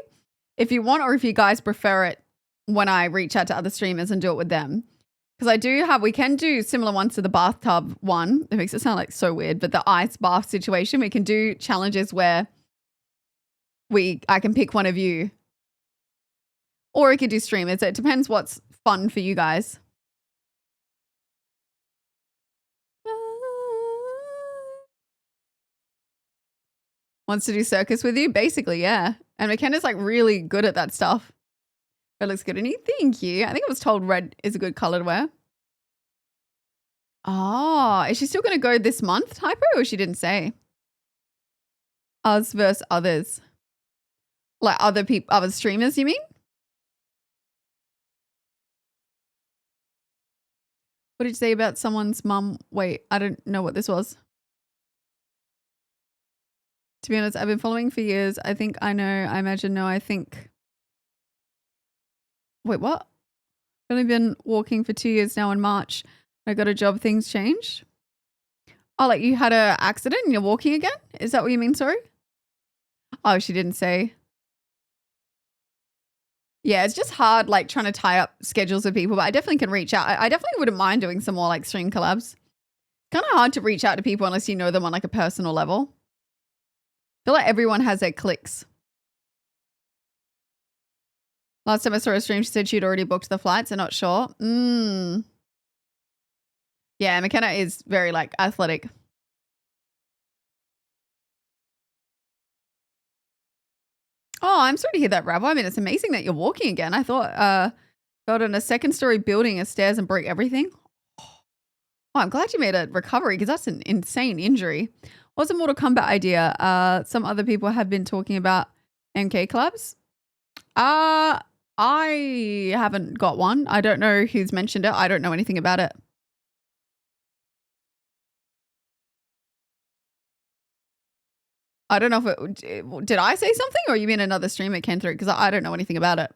if you want, or if you guys prefer it when I reach out to other streamers and do it with them. Because we can do similar ones to the bathtub one. It makes it sound like so weird, but the ice bath situation, we can do challenges where I can pick one of you. Or we could do streamers. It depends what's fun for you guys. Wants to do circus with you? Basically, yeah. And McKenna's like really good at that stuff. Red looks good on you. Thank you. I think I was told red is a good color to wear. Oh, is she still going to go this month, Hypo, or she didn't say? Us versus others. Like other streamers, you mean? What did you say about someone's mum? Wait, I don't know what this was. To be honest, I've been following for years. I think I know. I imagine no. I think. Wait, what? I've only been walking for 2 years now in March. I got a job. Things changed. Oh, like you had a accident and you're walking again? Is that what you mean, sorry? Oh, she didn't say. Yeah, it's just hard like trying to tie up schedules with people, but I definitely can reach out. I definitely wouldn't mind doing some more like stream collabs. Kind of hard to reach out to people unless you know them on like a personal level. I feel like everyone has their cliques. Last time I saw her stream, she said she'd already booked the flights and not sure. Yeah, McKenna is very like athletic. Oh, I'm sorry to hear that, Rabo. I mean, it's amazing that you're walking again. I thought fell in a second story building, a stairs and broke everything. Oh, I'm glad you made a recovery because that's an insane injury. What's a Mortal Kombat idea? Some other people have been talking about MK clubs. I haven't got one. I don't know who's mentioned it. I don't know anything about it. I don't know if it, did I say something or you mean another stream it came through? Because I don't know anything about it.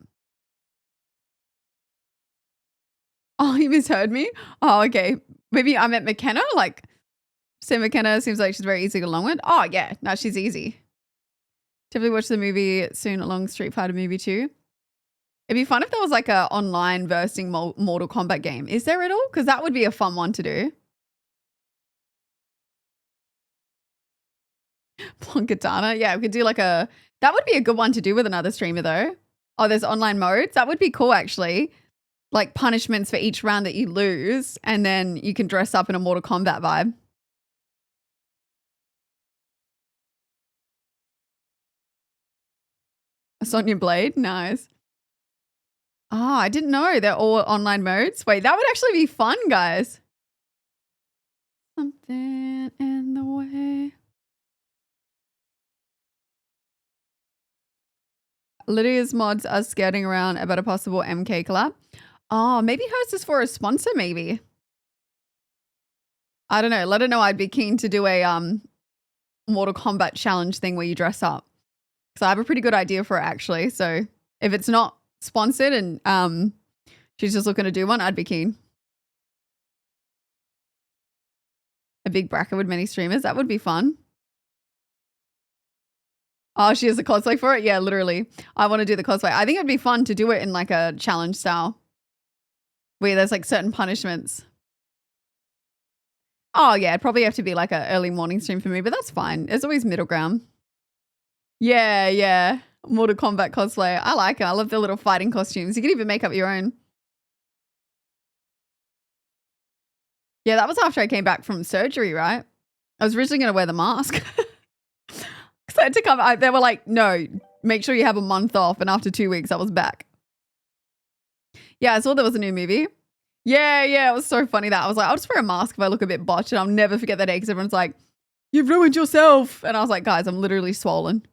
Oh, you misheard me? Oh, okay. Maybe I meant McKenna. Like, say McKenna seems like she's very easy to get along with. Oh, yeah. No, she's easy. Definitely watch the movie soon along Street Fighter movie too. It'd be fun if there was like a online versing Mortal Kombat game. Is there at all? Because that would be a fun one to do. Katana. Yeah, we could do like a... That would be a good one to do with another streamer though. Oh, there's online modes? That would be cool actually. Like punishments for each round that you lose. And then you can dress up in a Mortal Kombat vibe. Sonya Blade? Nice. Oh, I didn't know they're all online modes. Wait, that would actually be fun, guys. Something in the way. Lydia's mods are skating around about a possible MK collab. Oh, maybe hers is for a sponsor, maybe. I don't know. Let her know I'd be keen to do a Mortal Kombat challenge thing where you dress up. So I have a pretty good idea for it actually. So if it's not sponsored and she's just looking to do one, I'd be keen. A big bracket with many streamers. That would be fun. Oh, she has a cosplay for it? Yeah, literally. I want to do the cosplay. I think it'd be fun to do it in like a challenge style where there's like certain punishments. Oh, yeah. It'd probably have to be like an early morning stream for me, but that's fine. There's always middle ground. Yeah, yeah. Mortal Kombat cosplay. I like it. I love the little fighting costumes. You can even make up your own. Yeah, that was after I came back from surgery, right? I was originally going to wear the mask. Because I had to come, they were like, no, make sure you have a month off. And after 2 weeks, I was back. Yeah, I saw there was a new movie. Yeah, it was so funny that I was like, I'll just wear a mask if I look a bit botched and I'll never forget that day because everyone's like, you've ruined yourself. And I was like, guys, I'm literally swollen.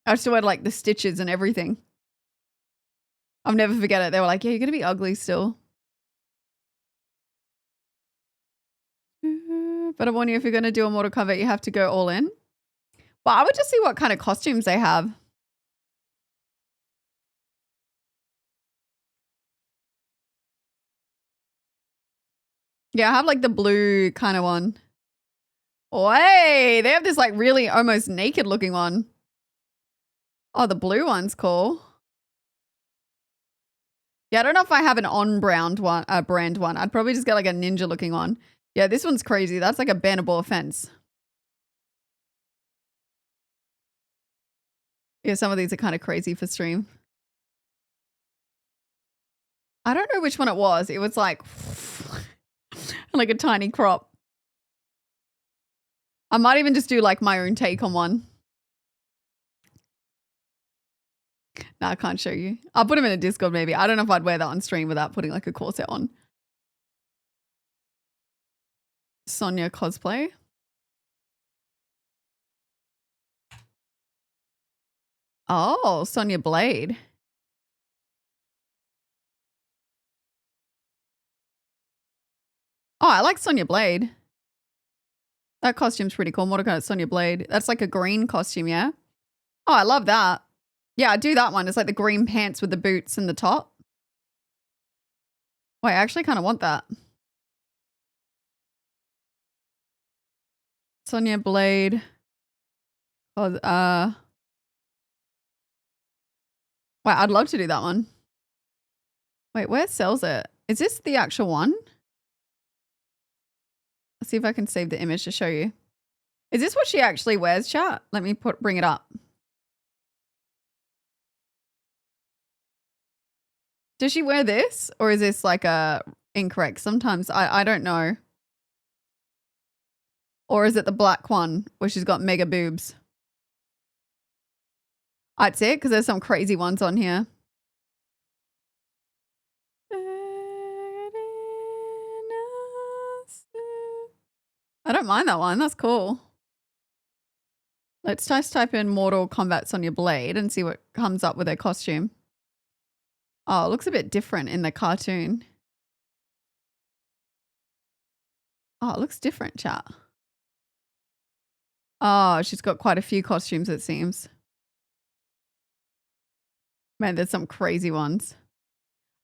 I still had like the stitches and everything. I'll never forget it. They were like, yeah, you're going to be ugly still. But I warn you, if you're going to do a Mortal Kombat, you have to go all in. Well, I would just see what kind of costumes they have. Yeah, I have like the blue kind of one. Oh, hey, they have this like really almost naked looking one. Oh, the blue one's cool. Yeah, I don't know if I have an on-brand one, brand one. I'd probably just get like a ninja looking one. Yeah, this one's crazy. That's like a bannable offense. Yeah, some of these are kind of crazy for stream. I don't know which one it was. It was like, like a tiny crop. I might even just do like my own take on one. No, I can't show you. I'll put them in a Discord maybe. I don't know if I'd wear that on stream without putting like a corset on. Sonya cosplay. Oh, Sonya Blade. Oh, I like Sonya Blade. That costume's pretty cool. Mortal Kombat Sonya Blade. That's like a green costume, yeah? Oh, I love that. Yeah, I do that one. It's like the green pants with the boots and the top. Wait, I actually kind of want that. Sonya Blade. Oh, wait, I'd love to do that one. Wait, where sells it? Is this the actual one? Let's see if I can save the image to show you. Is this what she actually wears, chat? Let me bring it up. Does she wear this? Or is this like a incorrect? Sometimes I don't know. Or is it the black one where she's got mega boobs? That's it, because there's some crazy ones on here. I don't mind that one. That's cool. Let's just type in Mortal Kombat Sonya Blade and see what comes up with her costume. Oh, it looks a bit different in the cartoon. Oh, it looks different, chat. Oh, she's got quite a few costumes, it seems. Man, there's some crazy ones.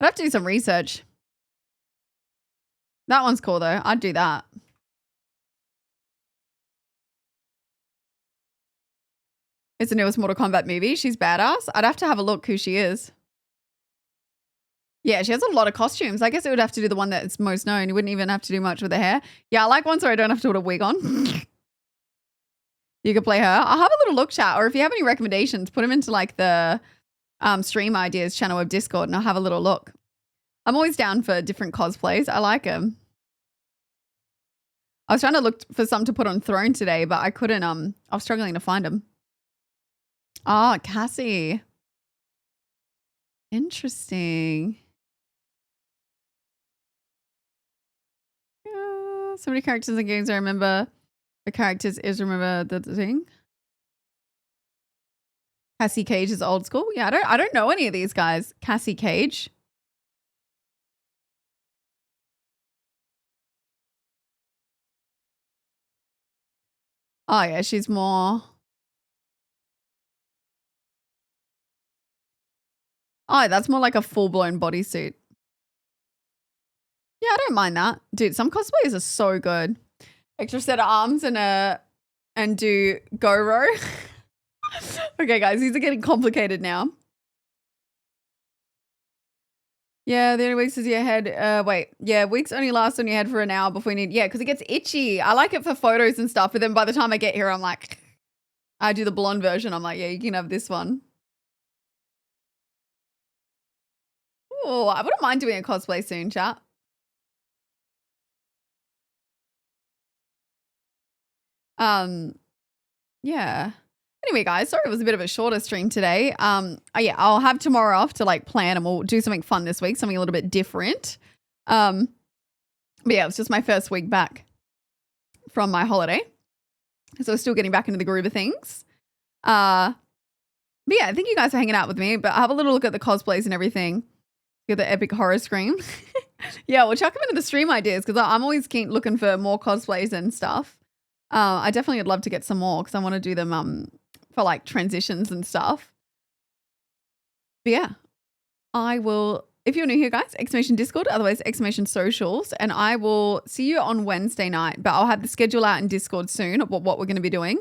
I'd have to do some research. That one's cool, though. I'd do that. It's the newest Mortal Kombat movie. She's badass. I'd have to have a look who she is. Yeah, she has a lot of costumes. I guess it would have to do the one that's most known. You wouldn't even have to do much with the hair. Yeah, I like ones where I don't have to put a wig on. You could play her. I'll have a little look, chat. Or if you have any recommendations, put them into like the stream ideas channel of Discord and I'll have a little look. I'm always down for different cosplays. I like them. I was trying to look for some to put on Throne today, but I couldn't. I was struggling to find them. Oh, Cassie. Interesting. So many characters in games I remember. The characters is remember the thing. Cassie Cage is old school. Yeah, I don't know any of these guys. Cassie Cage. Oh yeah, she's more. Oh, that's more like a full-blown bodysuit. Yeah, I don't mind that. Dude, some cosplayers are so good. Extra set of arms and do Goro. Okay, guys, these are getting complicated now. Yeah, the only weeks is your head. Wait, yeah, weeks only last on your head for an hour before you need. Yeah, because it gets itchy. I like it for photos and stuff, but then by the time I get here, I'm like, I do the blonde version. I'm like, yeah, you can have this one. Oh, I wouldn't mind doing a cosplay soon, chat. Yeah. Anyway, guys, sorry it was a bit of a shorter stream today. Yeah, I'll have tomorrow off to like plan and we'll do something fun this week, something a little bit different. But yeah, it was just my first week back from my holiday. So we're still getting back into the groove of things. But yeah, I think you guys are hanging out with me, but I'll have a little look at the cosplays and everything. Get the epic horror scream. Yeah, we'll chuck them into the stream ideas because I'm always keen looking for more cosplays and stuff. I definitely would love to get some more because I want to do them for like transitions and stuff. But yeah, I will, if you're new here, guys, exclamation Discord, otherwise exclamation socials, and I will see you on Wednesday night, but I'll have the schedule out in Discord soon of what we're going to be doing.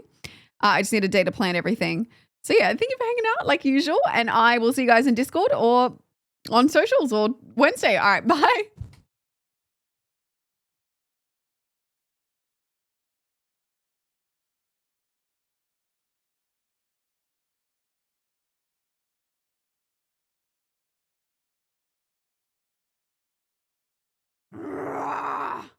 I just need a day to plan everything. So yeah, thank you for hanging out like usual, and I will see you guys in Discord or on socials or Wednesday. All right, bye. Ah!